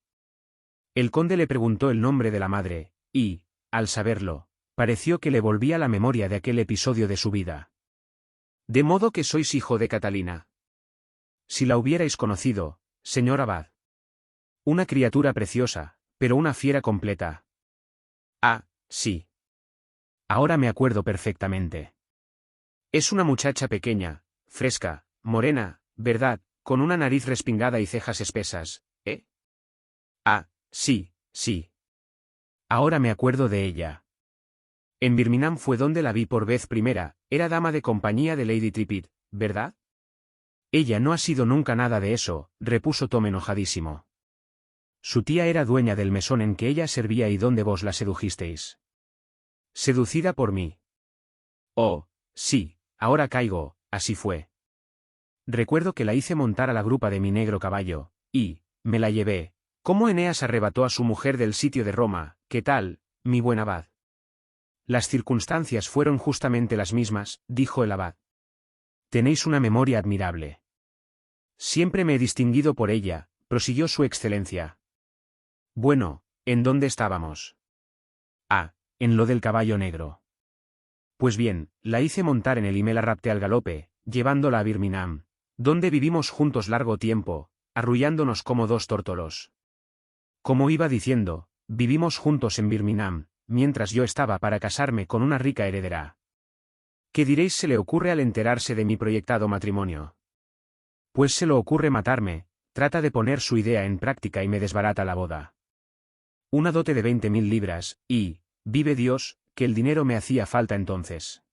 S1: El conde le preguntó el nombre de la madre, y, al saberlo, pareció que le volvía la memoria de aquel episodio de su vida. «De modo que sois hijo de Catalina. Si la hubierais conocido, señor abad. Una criatura preciosa, pero una fiera completa». «Ah, sí. Ahora me acuerdo perfectamente. Es una muchacha pequeña, fresca, morena, ¿verdad?, con una nariz respingada y cejas espesas, ¿eh? Ah, sí, sí. Ahora me acuerdo de ella. En Birmingham fue donde la vi por vez primera, era dama de compañía de Lady Tripit, ¿verdad? Ella no ha sido nunca nada de eso, repuso Tom enojadísimo. Su tía era dueña del mesón en que ella servía y donde vos la sedujisteis. ¿Seducida por mí? Oh, sí, ahora caigo, así fue. Recuerdo que la hice montar a la grupa de mi negro caballo, y, me la llevé. Cómo Eneas arrebató a su mujer del sitio de Roma, ¿qué tal, mi buen abad? Las circunstancias fueron justamente las mismas, dijo el abad. Tenéis una memoria admirable. Siempre me he distinguido por ella, prosiguió su excelencia. Bueno, ¿en dónde estábamos? Ah, en lo del caballo negro. Pues bien, la hice montar en él y me la rapté al galope, llevándola a Birmingham, donde vivimos juntos largo tiempo, arrullándonos como dos tórtolos. Como iba diciendo, vivimos juntos en Birmingham, mientras yo estaba para casarme con una rica heredera. ¿Qué diréis se le ocurre al enterarse de mi proyectado matrimonio? Pues se le ocurre matarme, trata de poner su idea en práctica y me desbarata la boda. Una dote de 20.000 libras, y, vive Dios, que el dinero me hacía falta entonces.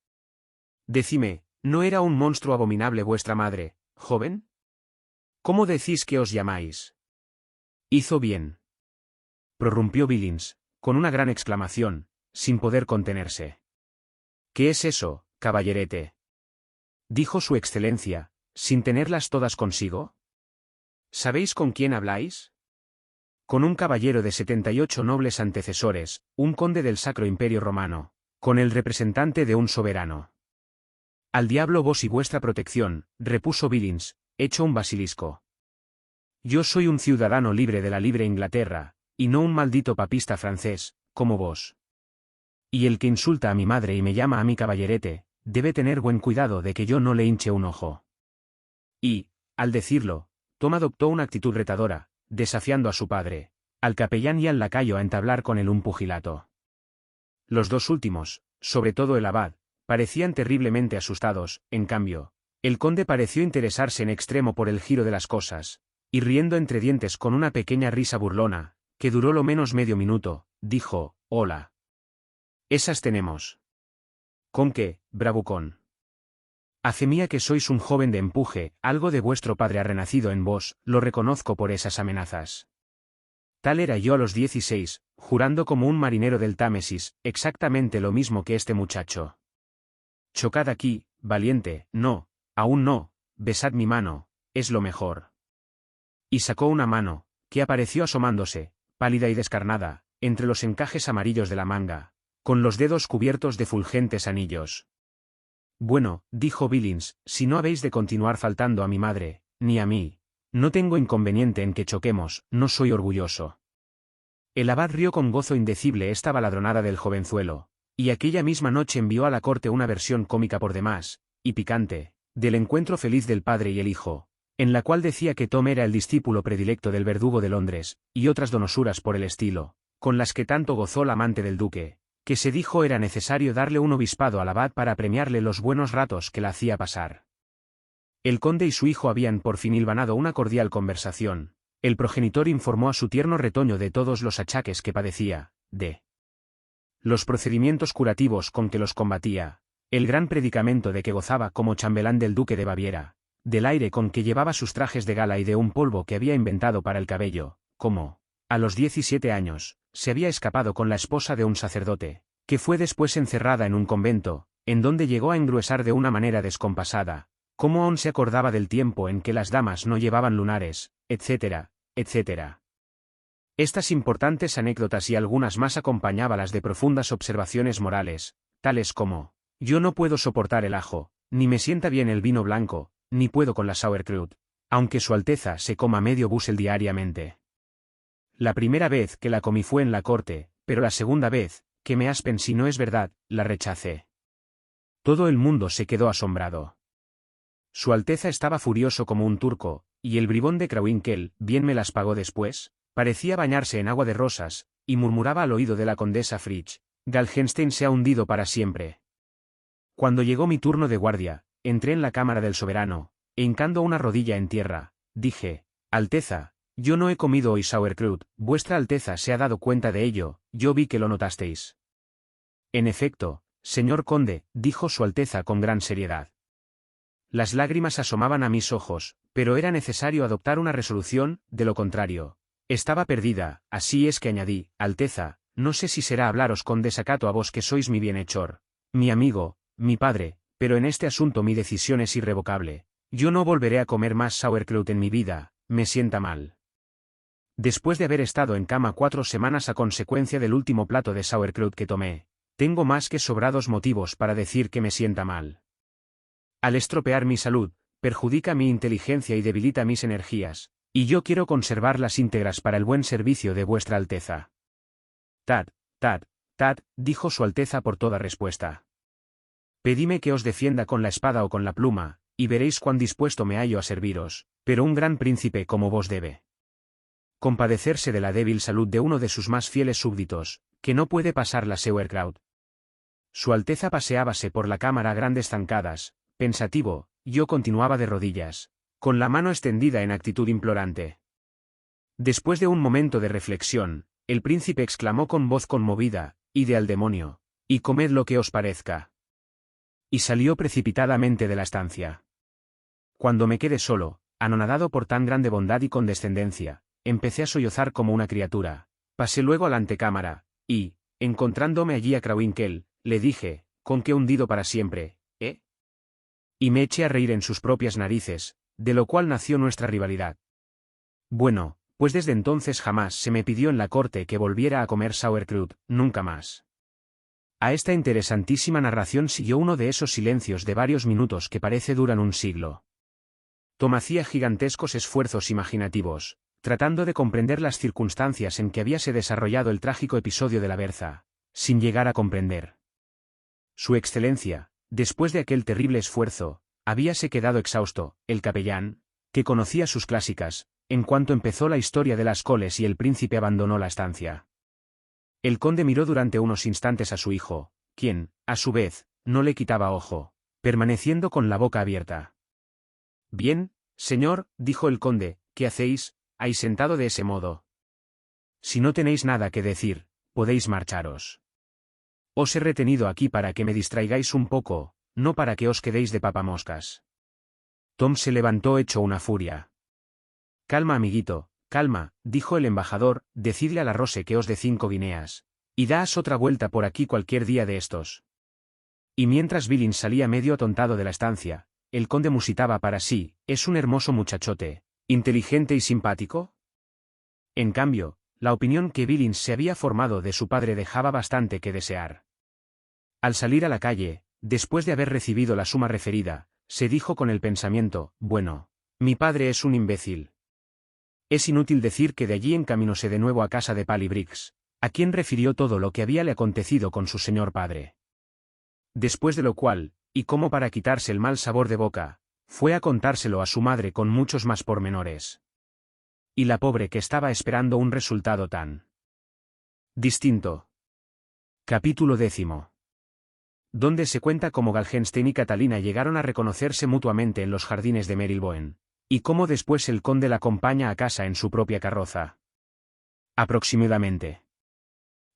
S1: Decime, ¿no era un monstruo abominable vuestra madre, joven? ¿Cómo decís que os llamáis? Hizo bien. Prorrumpió Billings, con una gran exclamación, sin poder contenerse. ¿Qué es eso, caballerete? Dijo su excelencia, sin tenerlas todas consigo. ¿Sabéis con quién habláis? Con un caballero de 78 nobles antecesores, un conde del Sacro Imperio Romano, con el representante de un soberano. Al diablo vos y vuestra protección, repuso Billings, hecho un basilisco. Yo soy un ciudadano libre de la libre Inglaterra, y no un maldito papista francés, como vos. Y el que insulta a mi madre y me llama a mi caballerete, debe tener buen cuidado de que yo no le hinche un ojo. Y, al decirlo, Tom adoptó una actitud retadora, desafiando a su padre, al capellán y al lacayo a entablar con él un pugilato. Los dos últimos, sobre todo el abad, parecían terriblemente asustados, en cambio, el conde pareció interesarse en extremo por el giro de las cosas, y riendo entre dientes con una pequeña risa burlona, que duró lo menos medio minuto, dijo, «Hola. Esas tenemos». «¿Con qué, bravucón?» «Hace mía que sois un joven de empuje, algo de vuestro padre ha renacido en vos, lo reconozco por esas amenazas. Tal era yo a los 16, jurando como un marinero del Támesis, exactamente lo mismo que este muchacho. Chocad aquí, valiente, no, aún no, besad mi mano, es lo mejor». Y sacó una mano, que apareció asomándose, pálida y descarnada, entre los encajes amarillos de la manga, con los dedos cubiertos de fulgentes anillos. «Bueno», dijo Billings, «si no habéis de continuar faltando a mi madre, ni a mí, no tengo inconveniente en que choquemos, no soy orgulloso». El abad rió con gozo indecible esta baladronada del jovenzuelo, y aquella misma noche envió a la corte una versión cómica por demás, y picante, del encuentro feliz del padre y el hijo, en la cual decía que Tom era el discípulo predilecto del verdugo de Londres, y otras donosuras por el estilo, con las que tanto gozó la amante del duque, que se dijo era necesario darle un obispado al abad para premiarle los buenos ratos que la hacía pasar. El conde y su hijo habían por fin hilvanado una cordial conversación. El progenitor informó a su tierno retoño de todos los achaques que padecía, de los procedimientos curativos con que los combatía, el gran predicamento de que gozaba como chambelán del duque de Baviera, del aire con que llevaba sus trajes de gala y de un polvo que había inventado para el cabello, como, a los 17 años, se había escapado con la esposa de un sacerdote, que fue después encerrada en un convento, en donde llegó a engruesar de una manera descompasada, cómo aún se acordaba del tiempo en que las damas no llevaban lunares, etcétera, etcétera. Estas importantes anécdotas y algunas más acompañábalas de profundas observaciones morales, tales como, Yo no puedo soportar el ajo, ni me sienta bien el vino blanco, ni puedo con la sauerkraut, aunque Su Alteza se coma medio busel diariamente. La primera vez que la comí fue en la corte, pero la segunda vez, que me aspen si no es verdad, la rechacé. Todo el mundo se quedó asombrado. Su Alteza estaba furioso como un turco, y el bribón de Krawinkel, bien me las pagó después, parecía bañarse en agua de rosas, y murmuraba al oído de la condesa Fritsch: Galgenstein se ha hundido para siempre. Cuando llegó mi turno de guardia, entré en la cámara del soberano, e hincando una rodilla en tierra, dije: Alteza, yo no he comido hoy sauerkraut, vuestra Alteza se ha dado cuenta de ello, yo vi que lo notasteis. En efecto, señor conde, dijo Su Alteza con gran seriedad. Las lágrimas asomaban a mis ojos, pero era necesario adoptar una resolución, de lo contrario estaba perdida, así es que añadí: Alteza, no sé si será hablaros con desacato a vos que sois mi bienhechor, mi amigo, mi padre, pero en este asunto mi decisión es irrevocable. Yo no volveré a comer más sauerkraut en mi vida, me sienta mal. Después de haber estado en cama 4 semanas a consecuencia del último plato de sauerkraut que tomé, tengo más que sobrados motivos para decir que me sienta mal. Al estropear mi salud, perjudica mi inteligencia y debilita mis energías, y yo quiero conservarlas íntegras para el buen servicio de vuestra Alteza. Tad, tad, tad, dijo Su Alteza por toda respuesta. Pedime que os defienda con la espada o con la pluma, y veréis cuán dispuesto me hallo a serviros, pero un gran príncipe como vos debe compadecerse de la débil salud de uno de sus más fieles súbditos, que no puede pasar la sauerkraut. Su Alteza paseábase por la cámara a grandes zancadas, pensativo, yo continuaba de rodillas, con la mano extendida en actitud implorante. Después de un momento de reflexión, el príncipe exclamó con voz conmovida: «Id al demonio, y comed lo que os parezca». Y salió precipitadamente de la estancia. Cuando me quedé solo, anonadado por tan grande bondad y condescendencia, empecé a sollozar como una criatura. Pasé luego a la antecámara, y, encontrándome allí a Krawinkel, le dije: «¿Con qué hundido para siempre, eh?» Y me eché a reír en sus propias narices, de lo cual nació nuestra rivalidad. Bueno, pues desde entonces jamás se me pidió en la corte que volviera a comer sauerkraut, nunca más. A esta interesantísima narración siguió uno de esos silencios de varios minutos que parece duran un siglo. Tom hacía gigantescos esfuerzos imaginativos, tratando de comprender las circunstancias en que habíase desarrollado el trágico episodio de la berza, sin llegar a comprender. Su excelencia, después de aquel terrible esfuerzo, habíase quedado exhausto. El capellán, que conocía sus clásicas, en cuanto empezó la historia de las coles y el príncipe abandonó la estancia. El conde miró durante unos instantes a su hijo, quien, a su vez, no le quitaba ojo, permaneciendo con la boca abierta. «Bien, señor», dijo el conde, «¿qué hacéis, ahí sentado de ese modo? Si no tenéis nada que decir, podéis marcharos. Os he retenido aquí para que me distraigáis un poco, no para que os quedéis de papamoscas». Tom se levantó hecho una furia. «Calma, amiguito, calma», dijo el embajador, «decidle a la Rose que os dé 5 guineas, y daos otra vuelta por aquí cualquier día de estos». Y mientras Billings salía medio atontado de la estancia, el conde musitaba para sí: «Es un hermoso muchachote, inteligente y simpático». En cambio, la opinión que Billings se había formado de su padre dejaba bastante que desear. Al salir a la calle, después de haber recibido la suma referida, se dijo con el pensamiento: «Bueno, mi padre es un imbécil». Es inútil decir que de allí encaminóse de nuevo a casa de Pally Briggs, a quien refirió todo lo que habíale acontecido con su señor padre. Después de lo cual, y como para quitarse el mal sabor de boca, fue a contárselo a su madre con muchos más pormenores. Y la pobre que estaba esperando un resultado tan distinto. Capítulo 10. Donde se cuenta cómo Galgenstein y Catalina llegaron a reconocerse mutuamente en los jardines de Marylebone, y cómo después el conde la acompaña a casa en su propia carroza. Aproximadamente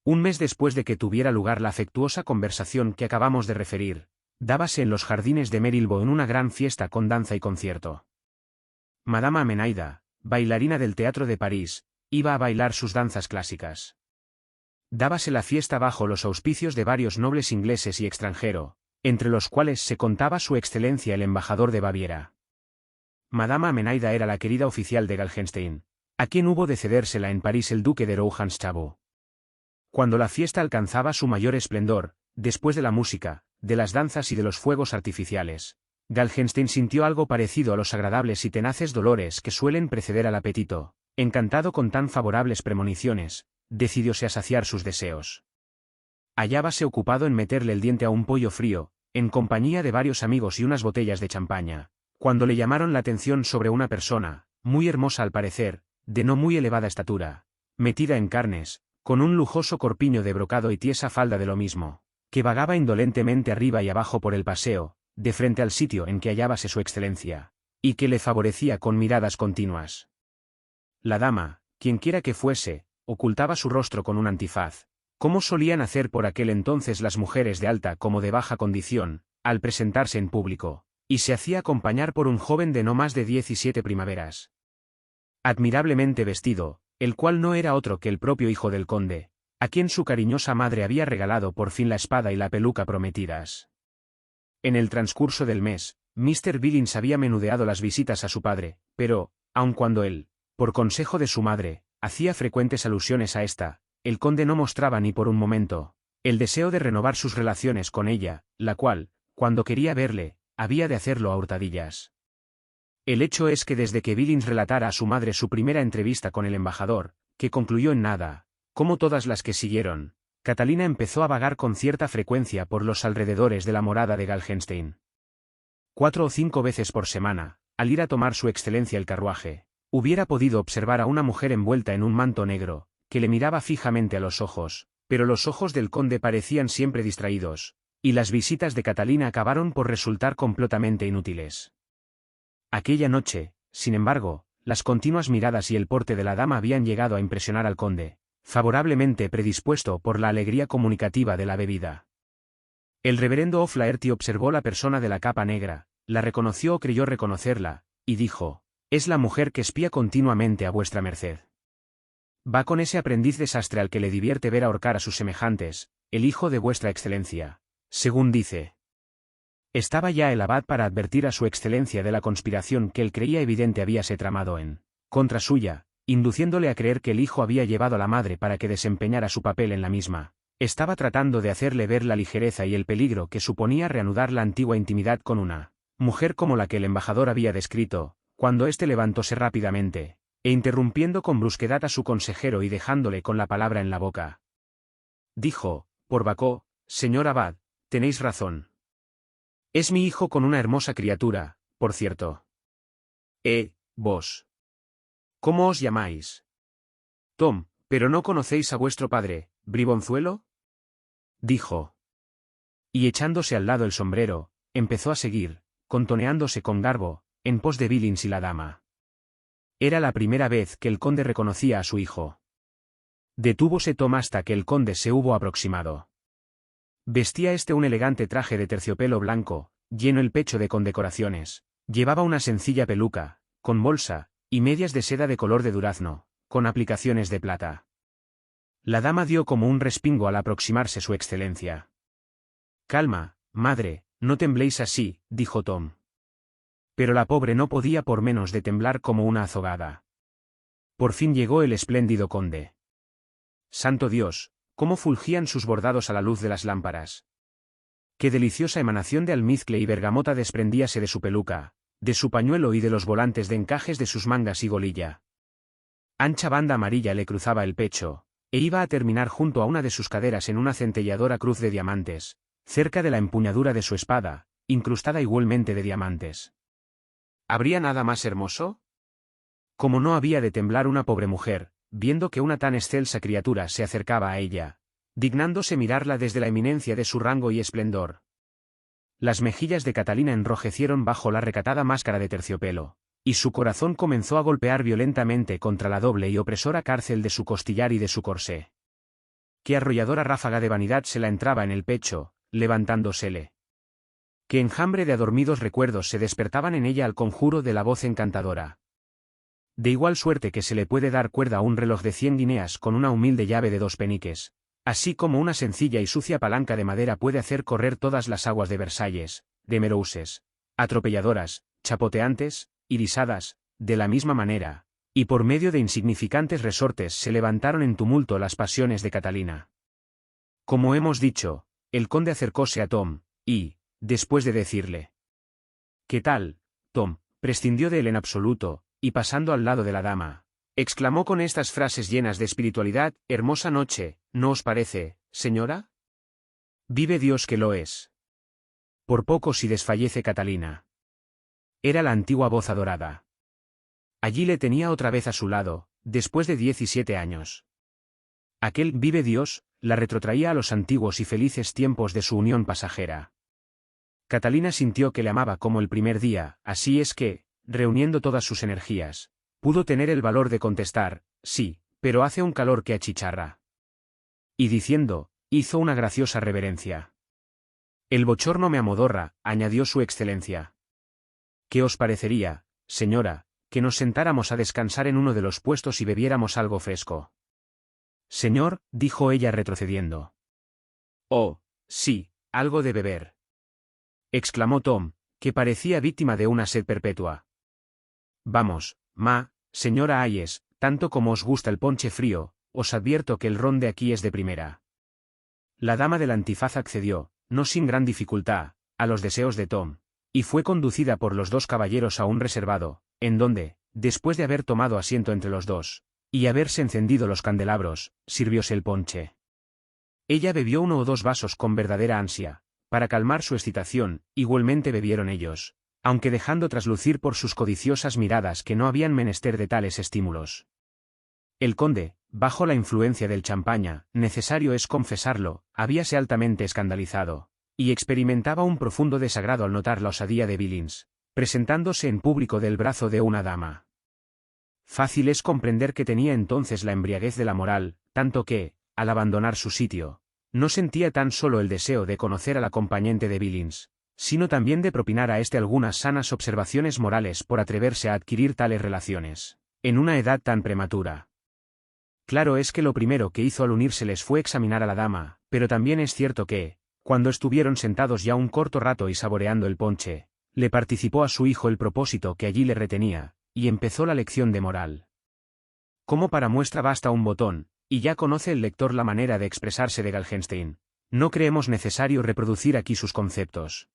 S1: un mes después de que tuviera lugar la afectuosa conversación que acabamos de referir, dábase en los jardines de Marylebone una gran fiesta con danza y concierto. Madame Amenaida, bailarina del Teatro de París, iba a bailar sus danzas clásicas. Dábase la fiesta bajo los auspicios de varios nobles ingleses y extranjero, entre los cuales se contaba su excelencia el embajador de Baviera. Madame Amenaida era la querida oficial de Galgenstein, a quien hubo de cedérsela en París el duque de Rohan-Chabot. Cuando la fiesta alcanzaba su mayor esplendor, después de la música, de las danzas y de los fuegos artificiales. Galgenstein sintió algo parecido a los agradables y tenaces dolores que suelen preceder al apetito. Encantado con tan favorables premoniciones, decidióse a saciar sus deseos. Hallábase ocupado en meterle el diente a un pollo frío, en compañía de varios amigos y unas botellas de champaña, cuando le llamaron la atención sobre una persona, muy hermosa al parecer, de no muy elevada estatura, metida en carnes, con un lujoso corpiño de brocado y tiesa falda de lo mismo, que vagaba indolentemente arriba y abajo por el paseo, de frente al sitio en que hallábase su excelencia, y que le favorecía con miradas continuas. La dama, quienquiera que fuese, ocultaba su rostro con un antifaz, como solían hacer por aquel entonces las mujeres de alta como de baja condición, al presentarse en público, y se hacía acompañar por un joven de no más de 17 primaveras. Admirablemente vestido, el cual no era otro que el propio hijo del conde, a quien su cariñosa madre había regalado por fin la espada y la peluca prometidas. En el transcurso del mes, Mr. Billings había menudeado las visitas a su padre, pero, aun cuando él, por consejo de su madre, hacía frecuentes alusiones a esta, el conde no mostraba ni por un momento el deseo de renovar sus relaciones con ella, la cual, cuando quería verle, había de hacerlo a hurtadillas. El hecho es que desde que Billings relatara a su madre su primera entrevista con el embajador, que concluyó en nada, como todas las que siguieron, Catalina empezó a vagar con cierta frecuencia por los alrededores de la morada de Galgenstein. 4 o 5 veces por semana, al ir a tomar su excelencia el carruaje, hubiera podido observar a una mujer envuelta en un manto negro, que le miraba fijamente a los ojos, pero los ojos del conde parecían siempre distraídos, y las visitas de Catalina acabaron por resultar completamente inútiles. Aquella noche, sin embargo, las continuas miradas y el porte de la dama habían llegado a impresionar al conde, favorablemente predispuesto por la alegría comunicativa de la bebida. El reverendo O'Flaherty observó la persona de la capa negra, la reconoció o creyó reconocerla, y dijo: «Es la mujer que espía continuamente a vuestra merced. Va con ese aprendiz de sastre al que le divierte ver ahorcar a sus semejantes, el hijo de vuestra excelencia, según dice». Estaba ya el abad para advertir a su excelencia de la conspiración que él creía evidente habíase tramado en contra suya, induciéndole a creer que el hijo había llevado a la madre para que desempeñara su papel en la misma. Estaba tratando de hacerle ver la ligereza y el peligro que suponía reanudar la antigua intimidad con una mujer como la que el embajador había descrito, cuando éste levantóse rápidamente, e interrumpiendo con brusquedad a su consejero y dejándole con la palabra en la boca, dijo: «Por Bacó, señor abad, tenéis razón. Es mi hijo con una hermosa criatura, por cierto». Vos. ¿Cómo os llamáis? Tom, ¿pero no conocéis a vuestro padre, bribonzuelo?, dijo. Y echándose al lado el sombrero, empezó a seguir, contoneándose con garbo, en pos de Billings y la dama. Era la primera vez que el conde reconocía a su hijo. Detúvose Tom hasta que el conde se hubo aproximado. Vestía un elegante traje de terciopelo blanco, lleno el pecho de condecoraciones, llevaba una sencilla peluca, con bolsa, y medias de seda de color de durazno, con aplicaciones de plata. La dama dio como un respingo al aproximarse su excelencia. «Calma, madre, no tembléis así», dijo Tom. Pero la pobre no podía por menos de temblar como una azogada. Por fin llegó el espléndido conde. Santo Dios, cómo fulgían sus bordados a la luz de las lámparas. Qué deliciosa emanación de almizcle y bergamota desprendíase de su peluca, de su pañuelo y de los volantes de encajes de sus mangas y golilla. Ancha banda amarilla le cruzaba el pecho, e iba a terminar junto a una de sus caderas en una centelladora cruz de diamantes, cerca de la empuñadura de su espada, incrustada igualmente de diamantes. ¿Habría nada más hermoso? Como no había de temblar una pobre mujer, viendo que una tan excelsa criatura se acercaba a ella, dignándose mirarla desde la eminencia de su rango y esplendor. Las mejillas de Catalina enrojecieron bajo la recatada máscara de terciopelo, y su corazón comenzó a golpear violentamente contra la doble y opresora cárcel de su costillar y de su corsé. Qué arrolladora ráfaga de vanidad se la entraba en el pecho, levantándosele. Qué enjambre de adormidos recuerdos se despertaban en ella al conjuro de la voz encantadora. De igual suerte que se le puede dar cuerda a un reloj de 100 guineas con una humilde llave de 2 peniques, así como una sencilla y sucia palanca de madera puede hacer correr todas las aguas de Versalles, de Merouses, atropelladoras, chapoteantes, irisadas, de la misma manera, y por medio de insignificantes resortes se levantaron en tumulto las pasiones de Catalina. Como hemos dicho, el conde acercóse a Tom, y, después de decirle «¿Qué tal, Tom?», prescindió de él en absoluto, y pasando al lado de la dama, exclamó con estas frases llenas de espiritualidad: «Hermosa noche, ¿no os parece, señora?». «Vive Dios que lo es». Por poco si desfallece Catalina. Era la antigua voz adorada. Allí le tenía otra vez a su lado, después de 17 años. Aquel «vive Dios» la retrotraía a los antiguos y felices tiempos de su unión pasajera. Catalina sintió que le amaba como el primer día, así es que, reuniendo todas sus energías, pudo tener el valor de contestar: «Sí, pero hace un calor que achicharra». Y diciendo, hizo una graciosa reverencia. «El bochorno me amodorra», añadió su excelencia. «¿Qué os parecería, señora, que nos sentáramos a descansar en uno de los puestos y bebiéramos algo fresco?». «Señor», dijo ella retrocediendo. «Oh, sí, algo de beber», exclamó Tom, que parecía víctima de una sed perpetua. «Vamos, señora Hayes, tanto como os gusta el ponche frío, os advierto que el ron de aquí es de primera». La dama del antifaz accedió, no sin gran dificultad, a los deseos de Tom, y fue conducida por los dos caballeros a un reservado, en donde, después de haber tomado asiento entre los dos, y haberse encendido los candelabros, sirvióse el ponche. Ella bebió 1 o 2 vasos con verdadera ansia, para calmar su excitación, igualmente bebieron ellos, aunque dejando traslucir por sus codiciosas miradas que no habían menester de tales estímulos. El conde, bajo la influencia del champaña, necesario es confesarlo, habíase altamente escandalizado, y experimentaba un profundo desagrado al notar la osadía de Billings, presentándose en público del brazo de una dama. Fácil es comprender que tenía entonces la embriaguez de la moral, tanto que, al abandonar su sitio, no sentía tan solo el deseo de conocer al acompañante de Billings, sino también de propinar a éste algunas sanas observaciones morales por atreverse a adquirir tales relaciones, en una edad tan prematura. Claro es que lo primero que hizo al unírseles fue examinar a la dama, pero también es cierto que, cuando estuvieron sentados ya un corto rato y saboreando el ponche, le participó a su hijo el propósito que allí le retenía, y empezó la lección de moral. Como para muestra basta un botón, y ya conoce el lector la manera de expresarse de Galgenstein. No creemos necesario reproducir aquí sus conceptos.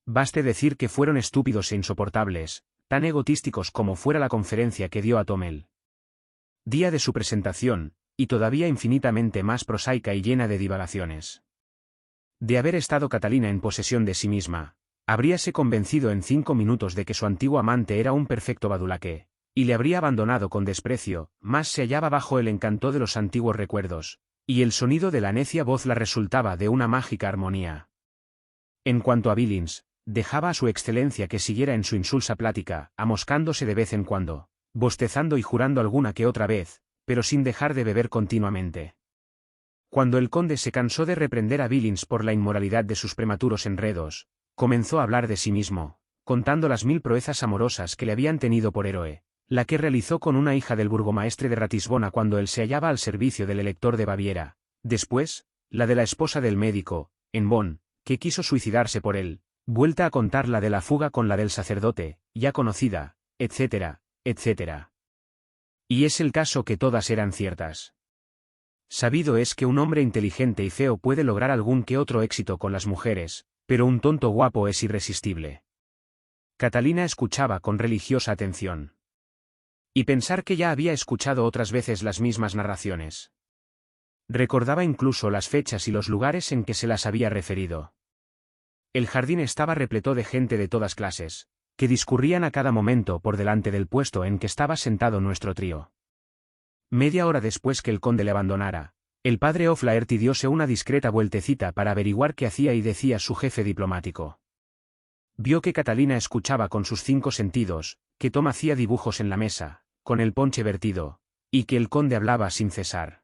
S1: Baste decir que fueron estúpidos e insoportables, tan egotísticos como fuera la conferencia que dio a Tomel. Día de su presentación, y todavía infinitamente más prosaica y llena de divagaciones. De haber estado Catalina en posesión de sí misma, habríase convencido en 5 minutos de que su antiguo amante era un perfecto badulaque, y le habría abandonado con desprecio, mas se hallaba bajo el encanto de los antiguos recuerdos, y el sonido de la necia voz la resultaba de una mágica armonía. En cuanto a Billings, dejaba a su excelencia que siguiera en su insulsa plática, amoscándose de vez en cuando, bostezando y jurando alguna que otra vez, pero sin dejar de beber continuamente. Cuando el conde se cansó de reprender a Billings por la inmoralidad de sus prematuros enredos, comenzó a hablar de sí mismo, contando las 1000 proezas amorosas que le habían tenido por héroe, la que realizó con una hija del burgomaestre de Ratisbona cuando él se hallaba al servicio del elector de Baviera, después, la de la esposa del médico, en Bonn, que quiso suicidarse por él, vuelta a contar la de la fuga con la del sacerdote, ya conocida, etcétera, etcétera. Y es el caso que todas eran ciertas. Sabido es que un hombre inteligente y feo puede lograr algún que otro éxito con las mujeres, pero un tonto guapo es irresistible. Catalina escuchaba con religiosa atención. Y pensar que ya había escuchado otras veces las mismas narraciones. Recordaba incluso las fechas y los lugares en que se las había referido. El jardín estaba repleto de gente de todas clases, que discurrían a cada momento por delante del puesto en que estaba sentado nuestro trío. Media hora después que el conde le abandonara, el padre O'Flaherty dióse una discreta vueltecita para averiguar qué hacía y decía su jefe diplomático. Vio que Catalina escuchaba con sus 5 sentidos, que Tom hacía dibujos en la mesa, con el ponche vertido, y que el conde hablaba sin cesar.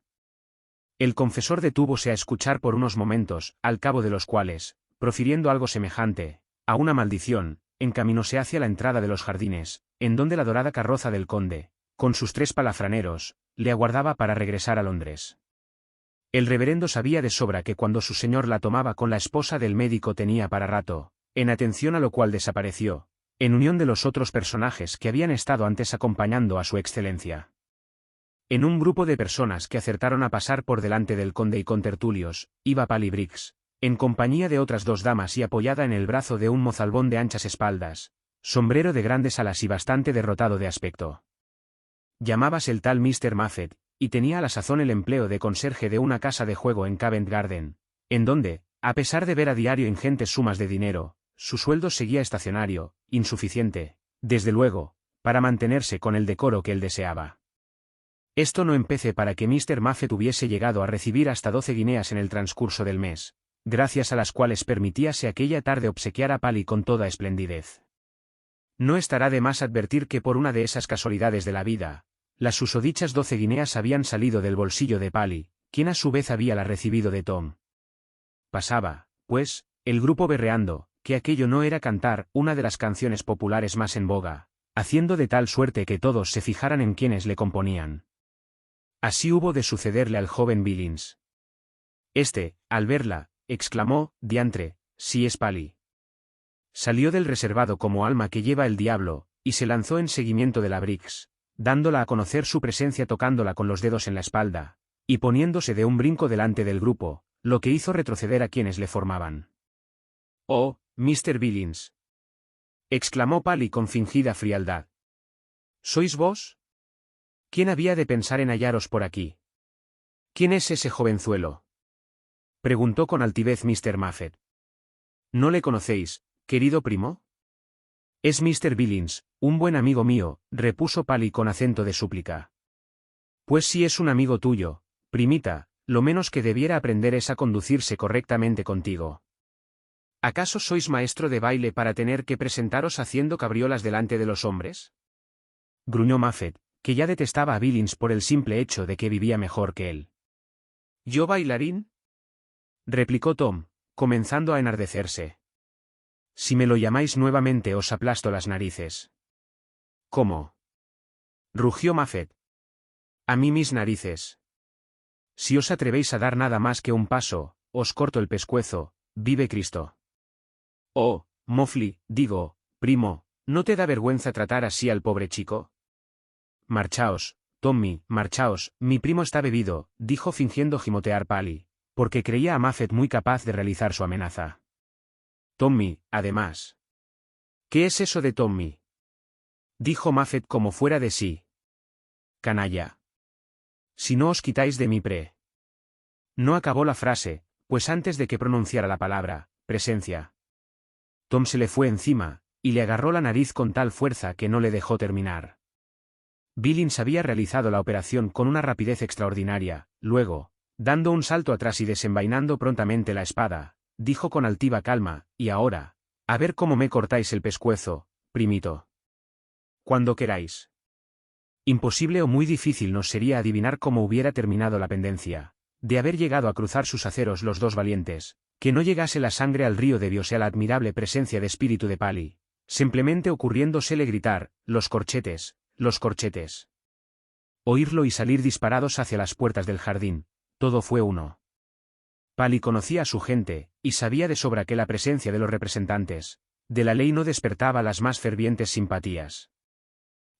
S1: El confesor detúvose a escuchar por unos momentos, al cabo de los cuales, profiriendo algo semejante a una maldición, encaminóse hacia la entrada de los jardines, en donde la dorada carroza del conde, con sus 3 palafraneros, le aguardaba para regresar a Londres. El reverendo sabía de sobra que cuando su señor la tomaba con la esposa del médico tenía para rato, en atención a lo cual desapareció, en unión de los otros personajes que habían estado antes acompañando a su excelencia. En un grupo de personas que acertaron a pasar por delante del conde y contertulios, iba Pally Briggs, en compañía de otras dos damas y apoyada en el brazo de un mozalbón de anchas espaldas, sombrero de grandes alas y bastante derrotado de aspecto. Llamábase el tal Mr. Muffet, y tenía a la sazón el empleo de conserje de una casa de juego en Covent Garden, en donde, a pesar de ver a diario ingentes sumas de dinero, su sueldo seguía estacionario, insuficiente, desde luego, para mantenerse con el decoro que él deseaba. Esto no empecé para que Mr. Muffet hubiese llegado a recibir hasta 12 guineas en el transcurso del mes, gracias a las cuales permitíase aquella tarde obsequiar a Polly con toda esplendidez. No estará de más advertir que por una de esas casualidades de la vida, las susodichas 12 guineas habían salido del bolsillo de Polly, quien a su vez habíala recibido de Tom. Pasaba, pues, el grupo berreando, que aquello no era cantar una de las canciones populares más en boga, haciendo de tal suerte que todos se fijaran en quienes le componían. Así hubo de sucederle al joven Billings. Este, al verla, exclamó, diantre, sí es Polly. Salió del reservado como alma que lleva el diablo, y se lanzó en seguimiento de la Briggs, dándola a conocer su presencia tocándola con los dedos en la espalda, y poniéndose de un brinco delante del grupo, lo que hizo retroceder a quienes le formaban. «Oh, Mr. Billings», exclamó Polly con fingida frialdad. «¿Sois vos? ¿Quién había de pensar en hallaros por aquí? ¿Quién es ese jovenzuelo?», preguntó con altivez Mr. Muffet. «¿No le conocéis, querido primo?» «Es Mr. Billings, un buen amigo mío», repuso Polly con acento de súplica. «Pues si es un amigo tuyo, primita, lo menos que debiera aprender es a conducirse correctamente contigo. ¿Acaso sois maestro de baile para tener que presentaros haciendo cabriolas delante de los hombres?», gruñó Muffet, que ya detestaba a Billings por el simple hecho de que vivía mejor que él. «¿Yo bailarín?», replicó Tom, comenzando a enardecerse. «Si me lo llamáis nuevamente os aplasto las narices». «¿Cómo?», rugió Muffet. «A mí mis narices. Si os atrevéis a dar nada más que un paso, os corto el pescuezo, vive Cristo». «Oh, Mofli, digo, primo, ¿no te da vergüenza tratar así al pobre chico?». «Marchaos, Tommy, marchaos, mi primo está bebido», dijo fingiendo gimotear Polly, porque creía a Muffet muy capaz de realizar su amenaza. «Tommy, además». «¿Qué es eso de Tommy?», dijo Muffet como fuera de sí. «Canalla. Si no os quitáis de mi No acabó la frase, pues antes de que pronunciara la palabra, presencia, Tom se le fue encima, y le agarró la nariz con tal fuerza que no le dejó terminar. Billings había realizado la operación con una rapidez extraordinaria, luego, dando un salto atrás y desenvainando prontamente la espada, dijo con altiva calma, «Y ahora, a ver cómo me cortáis el pescuezo, primito. Cuando queráis». Imposible o muy difícil nos sería adivinar cómo hubiera terminado la pendencia, de haber llegado a cruzar sus aceros los dos valientes, que no llegase la sangre al río debiose a la admirable presencia de espíritu de Polly, simplemente ocurriéndosele gritar, los corchetes, oírlo y salir disparados hacia las puertas del jardín, todo fue uno. Polly conocía a su gente, y sabía de sobra que la presencia de los representantes de la ley no despertaba las más fervientes simpatías.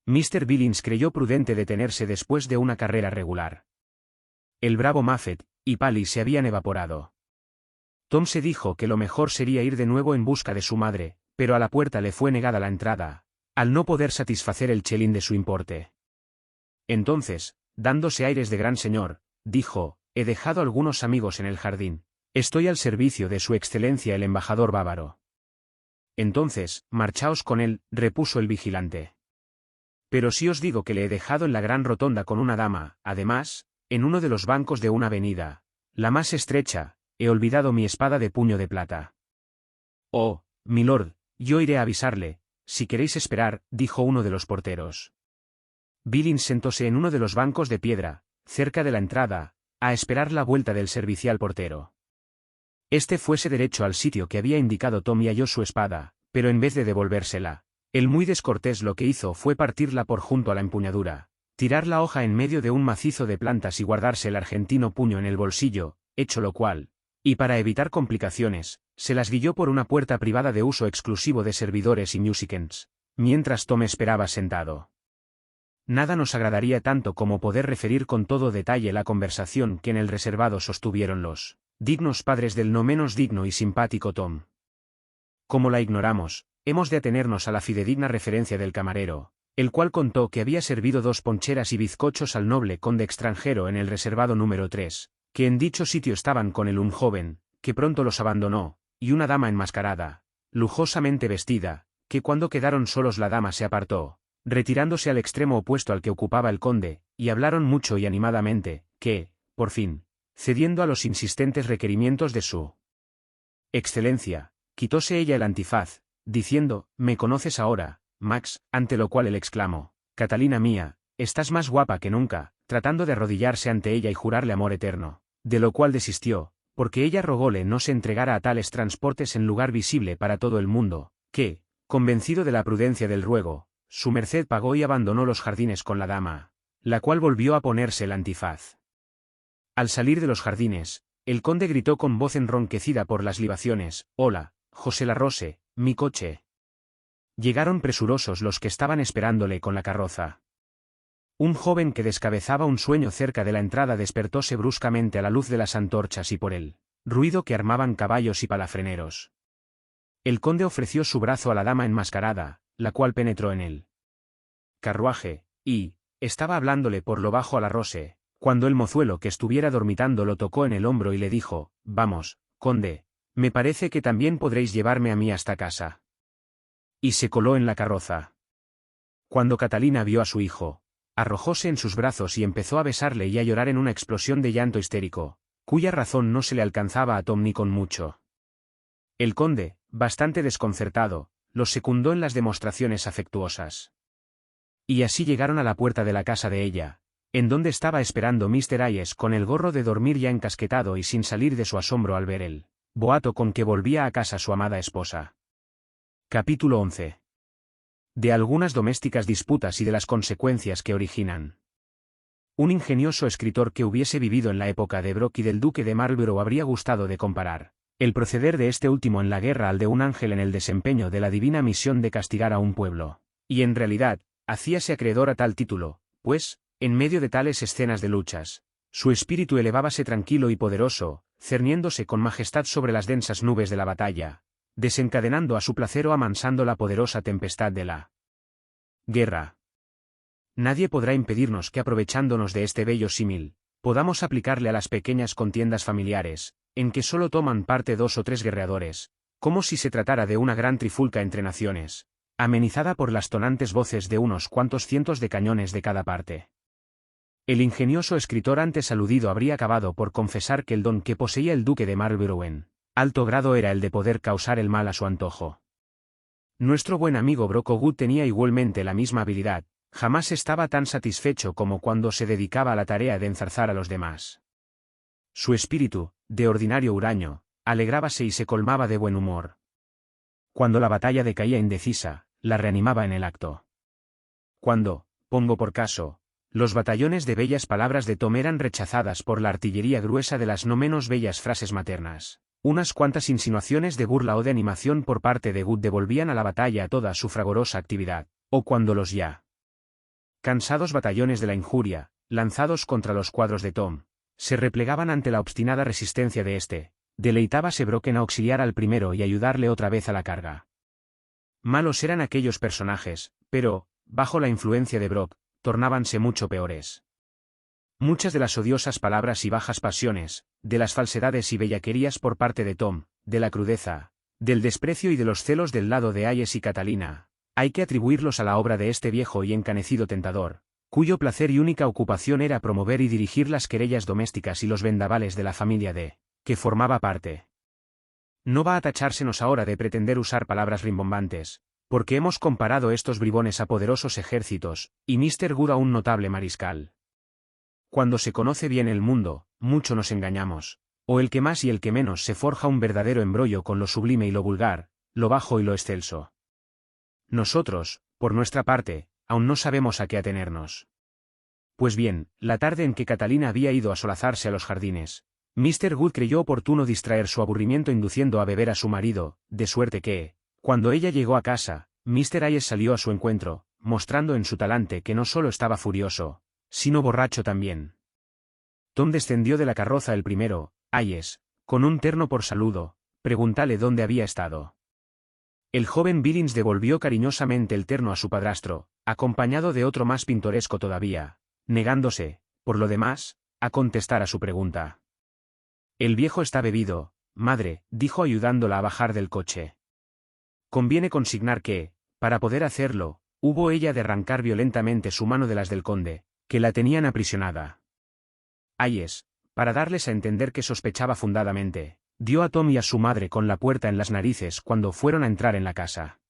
S1: Mr. Billings creyó prudente detenerse después de una carrera regular. El bravo Muffet y Polly se habían evaporado. Tom se dijo que lo mejor sería ir de nuevo en busca de su madre, pero a la puerta le fue negada la entrada, al no poder satisfacer el chelín de su importe. Entonces, dándose aires de gran señor, dijo, «He dejado algunos amigos en el jardín. Estoy al servicio de su excelencia el embajador bávaro». «Entonces, marchaos con él», repuso el vigilante. «Pero si os digo que le he dejado en la gran rotonda con una dama, además, en uno de los bancos de una avenida, la más estrecha, he olvidado mi espada de puño de plata». «Oh, milord, yo iré a avisarle, si queréis esperar», dijo uno de los porteros. Billings sentóse en uno de los bancos de piedra, cerca de la entrada, a esperar la vuelta del servicial portero. Este fuese derecho al sitio que había indicado Tom y halló su espada, pero en vez de devolvérsela, el muy descortés lo que hizo fue partirla por junto a la empuñadura, tirar la hoja en medio de un macizo de plantas y guardarse el argentino puño en el bolsillo, hecho lo cual, y para evitar complicaciones, se las guilló por una puerta privada de uso exclusivo de servidores y musicians, mientras Tom esperaba sentado. Nada nos agradaría tanto como poder referir con todo detalle la conversación que en el reservado sostuvieron los Dignos padres del no menos digno y simpático Tom. Como la ignoramos, hemos de atenernos a la fidedigna referencia del camarero, el cual contó que había servido 2 poncheras y bizcochos al noble conde extranjero en el reservado número 3, que en dicho sitio estaban con él un joven, que pronto los abandonó, y una dama enmascarada, lujosamente vestida, que cuando quedaron solos la dama se apartó, retirándose al extremo opuesto al que ocupaba el conde, y hablaron mucho y animadamente, que, por fin, cediendo a los insistentes requerimientos de su excelencia, quitóse ella el antifaz, diciendo, «¿Me conoces ahora, Max?», ante lo cual él exclamó, «Catalina mía, estás más guapa que nunca», tratando de arrodillarse ante ella y jurarle amor eterno, de lo cual desistió, porque ella rogóle no se entregara a tales transportes en lugar visible para todo el mundo, que, convencido de la prudencia del ruego, su merced pagó y abandonó los jardines con la dama, la cual volvió a ponerse el antifaz. Al salir de los jardines, el conde gritó con voz enronquecida por las libaciones, «Hola, José Larrose, mi coche». Llegaron presurosos los que estaban esperándole con la carroza. Un joven que descabezaba un sueño cerca de la entrada despertóse bruscamente a la luz de las antorchas y por el ruido que armaban caballos y palafreneros. El conde ofreció su brazo a la dama enmascarada, la cual penetró en el carruaje, y estaba hablándole por lo bajo a Larrose, cuando el mozuelo que estuviera dormitando lo tocó en el hombro y le dijo, «Vamos, conde, me parece que también podréis llevarme a mí hasta casa». Y se coló en la carroza. Cuando Catalina vio a su hijo, arrojóse en sus brazos y empezó a besarle y a llorar en una explosión de llanto histérico, cuya razón no se le alcanzaba a Tom ni con mucho. El conde, bastante desconcertado, los secundó en las demostraciones afectuosas. Y así llegaron a la puerta de la casa de ella, en donde estaba esperando Mr. Hayes con el gorro de dormir ya encasquetado y sin salir de su asombro al ver el boato con que volvía a casa su amada esposa. Capítulo 11. De algunas domésticas disputas y de las consecuencias que originan. Un ingenioso escritor que hubiese vivido en la época de Brock y del duque de Marlborough habría gustado de comparar el proceder de este último en la guerra al de un ángel en el desempeño de la divina misión de castigar a un pueblo, y en realidad, hacíase acreedor a tal título, pues, en medio de tales escenas de luchas, su espíritu elevábase tranquilo y poderoso, cerniéndose con majestad sobre las densas nubes de la batalla, desencadenando a su placer o amansando la poderosa tempestad de la guerra. Nadie podrá impedirnos que aprovechándonos de este bello símil, podamos aplicarle a las pequeñas contiendas familiares, en que solo toman parte 2 o 3 guerreadores, como si se tratara de una gran trifulca entre naciones, amenizada por las tonantes voces de unos cuantos cientos de cañones de cada parte. El ingenioso escritor antes aludido habría acabado por confesar que el don que poseía el duque de Marlborough en alto grado era el de poder causar el mal a su antojo. Nuestro buen amigo Brock Ogut tenía igualmente la misma habilidad, jamás estaba tan satisfecho como cuando se dedicaba a la tarea de enzarzar a los demás. Su espíritu, de ordinario huraño, alegrábase y se colmaba de buen humor. Cuando la batalla decaía indecisa, la reanimaba en el acto. Cuando, pongo por caso, los batallones de bellas palabras de Tom eran rechazadas por la artillería gruesa de las no menos bellas frases maternas, unas cuantas insinuaciones de burla o de animación por parte de Gut devolvían a la batalla toda su fragorosa actividad, o cuando los ya cansados batallones de la injuria, lanzados contra los cuadros de Tom, se replegaban ante la obstinada resistencia de éste, deleitábase Brock en auxiliar al primero y ayudarle otra vez a la carga. Malos eran aquellos personajes, pero, bajo la influencia de Brock, tornábanse mucho peores. Muchas de las odiosas palabras y bajas pasiones, de las falsedades y bellaquerías por parte de Tom, de la crudeza, del desprecio y de los celos del lado de Hayes y Catalina, hay que atribuirlos a la obra de este viejo y encanecido tentador, cuyo placer y única ocupación era promover y dirigir las querellas domésticas y los vendavales de la familia de que formaba parte. No va a tachársenos ahora de pretender usar palabras rimbombantes, porque hemos comparado estos bribones a poderosos ejércitos, y Mr. Good a un notable mariscal. Cuando se conoce bien el mundo, mucho nos engañamos, o el que más y el que menos se forja un verdadero embrollo con lo sublime y lo vulgar, lo bajo y lo excelso. Nosotros, por nuestra parte, aún no sabemos a qué atenernos. Pues bien, la tarde en que Catalina había ido a solazarse a los jardines, Mr. Good creyó oportuno distraer su aburrimiento induciendo a beber a su marido, de suerte que, cuando ella llegó a casa, Mr. Hayes salió a su encuentro, mostrando en su talante que no solo estaba furioso, sino borracho también. Tom descendió de la carroza el primero, Hayes, con un terno por saludo, pregúntale dónde había estado. El joven Billings devolvió cariñosamente el terno a su padrastro, acompañado de otro más pintoresco todavía, negándose, por lo demás, a contestar a su pregunta. El viejo está bebido, madre, dijo ayudándola a bajar del coche. Conviene consignar que, para poder hacerlo, hubo ella de arrancar violentamente su mano de las del conde, que la tenían aprisionada. Hayes, para darles a entender que sospechaba fundadamente, dio a Tom y a su madre con la puerta en las narices cuando fueron a entrar en la casa.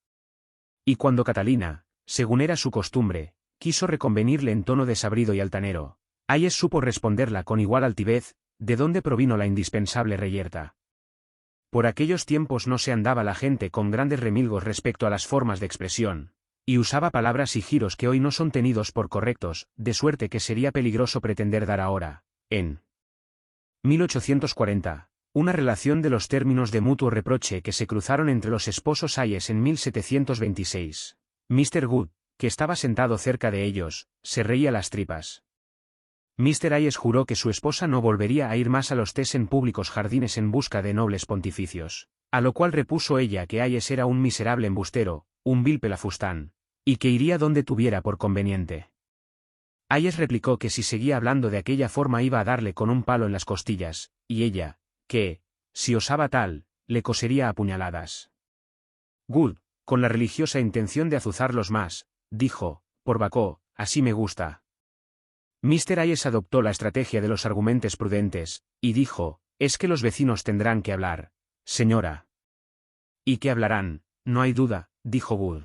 S1: Y cuando Catalina, según era su costumbre, quiso reconvenirle en tono desabrido y altanero, Hayes supo responderla con igual altivez, de dónde provino la indispensable reyerta. Por aquellos tiempos no se andaba la gente con grandes remilgos respecto a las formas de expresión, y usaba palabras y giros que hoy no son tenidos por correctos, de suerte que sería peligroso pretender dar ahora, en 1840, una relación de los términos de mutuo reproche que se cruzaron entre los esposos Hayes en 1726. Mr. Good, que estaba sentado cerca de ellos, se reía las tripas. Mr. Hayes juró que su esposa no volvería a ir más a los tés en públicos jardines en busca de nobles pontificios, a lo cual repuso ella que Hayes era un miserable embustero, un vil pelafustán, y que iría donde tuviera por conveniente. Hayes replicó que si seguía hablando de aquella forma iba a darle con un palo en las costillas, y ella, que, si osaba tal, le cosería a puñaladas. Good, con la religiosa intención de azuzarlos más, dijo, por Bacó, así me gusta. Mr. Hayes adoptó la estrategia de los argumentos prudentes, y dijo, es que los vecinos tendrán que hablar, señora. ¿Y qué hablarán? No hay duda, dijo Good.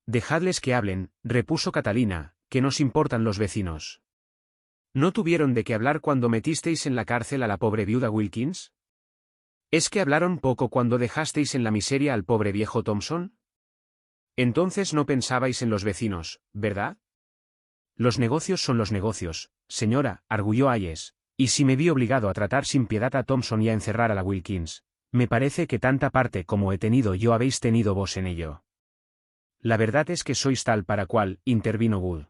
S1: Dejadles que hablen, repuso Catalina, que nos importan los vecinos. ¿No tuvieron de qué hablar cuando metisteis en la cárcel a la pobre viuda Wilkins? ¿Es que hablaron poco cuando dejasteis en la miseria al pobre viejo Thompson? Entonces no pensabais en los vecinos, ¿verdad? Los negocios son los negocios, señora, arguyó Hayes, y si me vi obligado a tratar sin piedad a Thompson y a encerrar a la Wilkins, me parece que tanta parte como he tenido yo habéis tenido vos en ello. La verdad es que sois tal para cual, intervino Wood.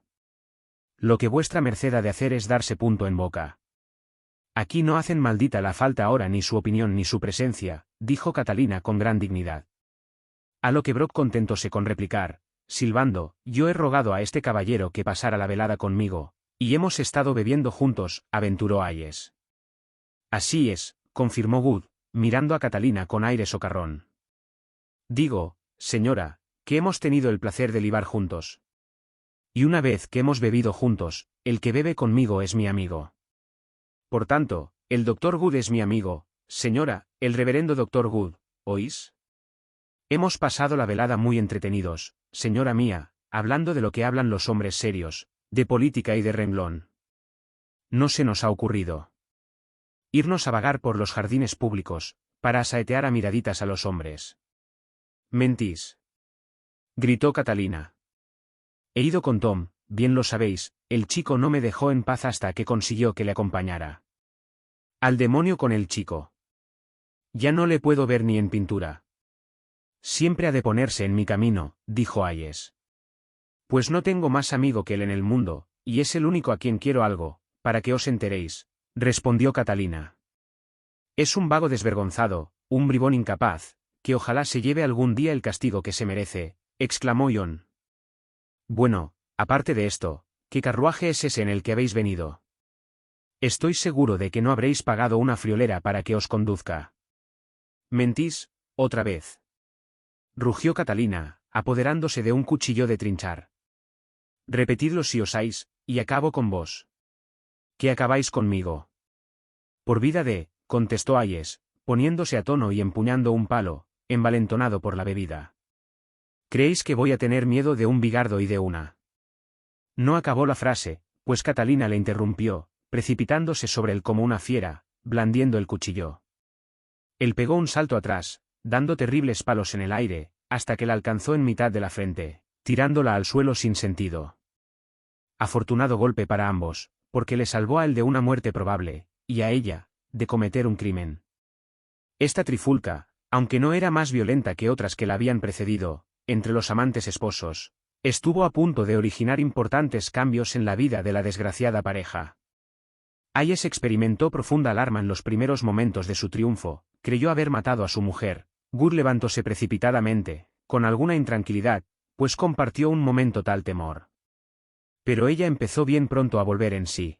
S1: Lo que vuestra merced ha de hacer es darse punto en boca. Aquí no hacen maldita la falta ahora ni su opinión ni su presencia, dijo Catalina con gran dignidad. A lo que Brock contentóse con replicar, silbando, yo he rogado a este caballero que pasara la velada conmigo, y hemos estado bebiendo juntos, aventuró Hayes. Así es, confirmó Wood, mirando a Catalina con aire socarrón. Digo, señora, que hemos tenido el placer de libar juntos. Y una vez que hemos bebido juntos, el que bebe conmigo es mi amigo. Por tanto, el doctor Good es mi amigo, señora, el reverendo doctor Good, ¿oís? Hemos pasado la velada muy entretenidos, señora mía, hablando de lo que hablan los hombres serios, de política y de renglón. No se nos ha ocurrido irnos a vagar por los jardines públicos, para asaetear a miraditas a los hombres. Mentís, gritó Catalina. He ido con Tom, bien lo sabéis, el chico no me dejó en paz hasta que consiguió que le acompañara. Al demonio con el chico. Ya no le puedo ver ni en pintura. Siempre ha de ponerse en mi camino, dijo Hayes. Pues no tengo más amigo que él en el mundo, y es el único a quien quiero algo, para que os enteréis, respondió Catalina. Es un vago desvergonzado, un bribón incapaz, que ojalá se lleve algún día el castigo que se merece, exclamó John. Bueno, aparte de esto, ¿qué carruaje es ese en el que habéis venido? Estoy seguro de que no habréis pagado una friolera para que os conduzca. Mentís, otra vez. Rugió Catalina, apoderándose de un cuchillo de trinchar. Repetidlo si osáis, y acabo con vos. ¿Qué acabáis conmigo? Por vida de, contestó Hayes, poniéndose a tono y empuñando un palo, envalentonado por la bebida. ¿Creéis que voy a tener miedo de un bigardo y de una? No acabó la frase, pues Catalina le interrumpió, precipitándose sobre él como una fiera, blandiendo el cuchillo. Él pegó un salto atrás, dando terribles palos en el aire, hasta que la alcanzó en mitad de la frente, tirándola al suelo sin sentido. Afortunado golpe para ambos, porque le salvó a él de una muerte probable, y a ella, de cometer un crimen. Esta trifulca, aunque no era más violenta que otras que la habían precedido, entre los amantes esposos, estuvo a punto de originar importantes cambios en la vida de la desgraciada pareja. Hayes experimentó profunda alarma en los primeros momentos de su triunfo, creyó haber matado a su mujer. Good levantóse precipitadamente, con alguna intranquilidad, pues compartió un momento tal temor. Pero ella empezó bien pronto a volver en sí.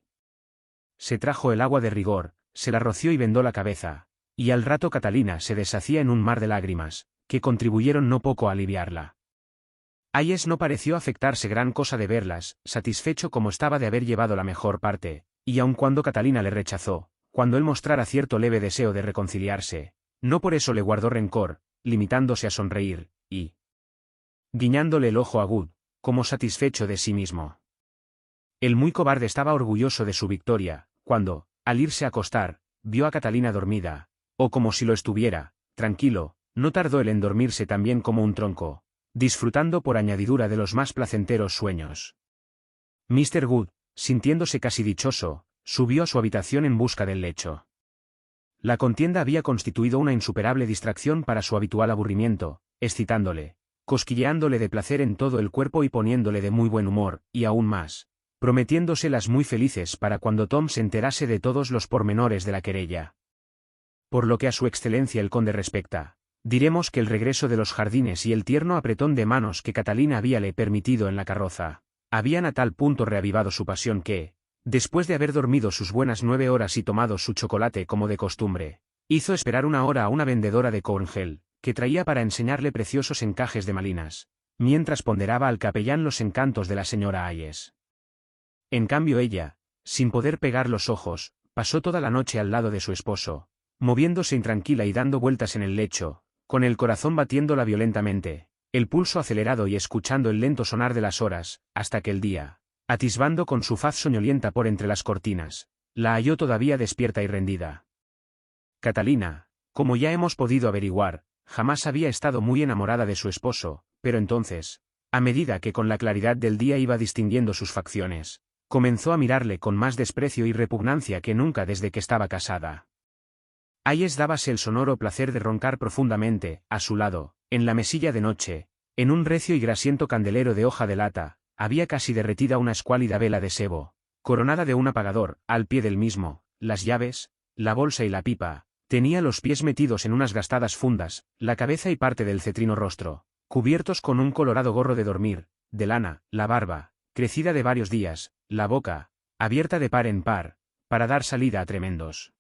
S1: Se trajo el agua de rigor, se la roció y vendó la cabeza, y al rato Catalina se deshacía en un mar de lágrimas, que contribuyeron no poco a aliviarla. Hayes no pareció afectarse gran cosa de verlas, satisfecho como estaba de haber llevado la mejor parte, y aun cuando Catalina le rechazó, cuando él mostrara cierto leve deseo de reconciliarse, no por eso le guardó rencor, limitándose a sonreír, y guiñándole el ojo a Good, como satisfecho de sí mismo. El muy cobarde estaba orgulloso de su victoria, cuando, al irse a acostar, vio a Catalina dormida, o como si lo estuviera, tranquilo, no tardó él en dormirse también como un tronco, disfrutando por añadidura de los más placenteros sueños. Mr. Good, sintiéndose casi dichoso, subió a su habitación en busca del lecho. La contienda había constituido una insuperable distracción para su habitual aburrimiento, excitándole, cosquilleándole de placer en todo el cuerpo y poniéndole de muy buen humor, y aún más, prometiéndoselas muy felices para cuando Tom se enterase de todos los pormenores de la querella. Por lo que a su excelencia el conde respecta, diremos que el regreso de los jardines y el tierno apretón de manos que Catalina habíale permitido en la carroza, habían a tal punto reavivado su pasión que, después de haber dormido sus buenas 9 horas y tomado su chocolate como de costumbre, hizo esperar una hora a una vendedora de Cornhill, que traía para enseñarle preciosos encajes de malinas, mientras ponderaba al capellán los encantos de la señora Hayes. En cambio ella, sin poder pegar los ojos, pasó toda la noche al lado de su esposo, moviéndose intranquila y dando vueltas en el lecho, con el corazón batiéndola violentamente, el pulso acelerado y escuchando el lento sonar de las horas, hasta que el día, atisbando con su faz soñolienta por entre las cortinas, la halló todavía despierta y rendida. Catalina, como ya hemos podido averiguar, jamás había estado muy enamorada de su esposo, pero entonces, a medida que con la claridad del día iba distinguiendo sus facciones, comenzó a mirarle con más desprecio y repugnancia que nunca desde que estaba casada. Hayes dábase el sonoro placer de roncar profundamente, a su lado, en la mesilla de noche, en un recio y grasiento candelero de hoja de lata, había casi derretida una escuálida vela de sebo, coronada de un apagador, al pie del mismo, las llaves, la bolsa y la pipa, tenía los pies metidos en unas gastadas fundas, la cabeza y parte del cetrino rostro, cubiertos con un colorado gorro de dormir, de lana, la barba, crecida de varios días, la boca, abierta de par en par, para dar salida a tremendos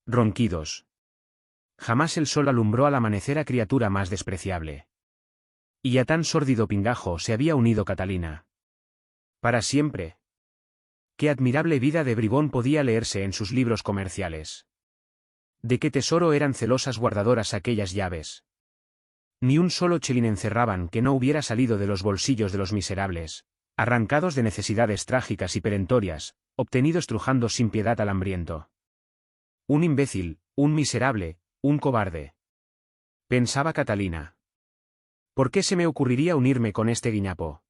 S1: ronquidos. Jamás el sol alumbró al amanecer a criatura más despreciable. Y a tan sórdido pingajo se había unido Catalina. Para siempre. Qué admirable vida de bribón podía leerse en sus libros comerciales. De qué tesoro eran celosas guardadoras aquellas llaves. Ni un solo chelín encerraban que no hubiera salido de los bolsillos de los miserables, arrancados de necesidades trágicas y perentorias, obtenidos trujando sin piedad al hambriento. Un imbécil, un miserable, un cobarde. Pensaba Catalina. ¿Por qué se me ocurriría unirme con este guiñapo?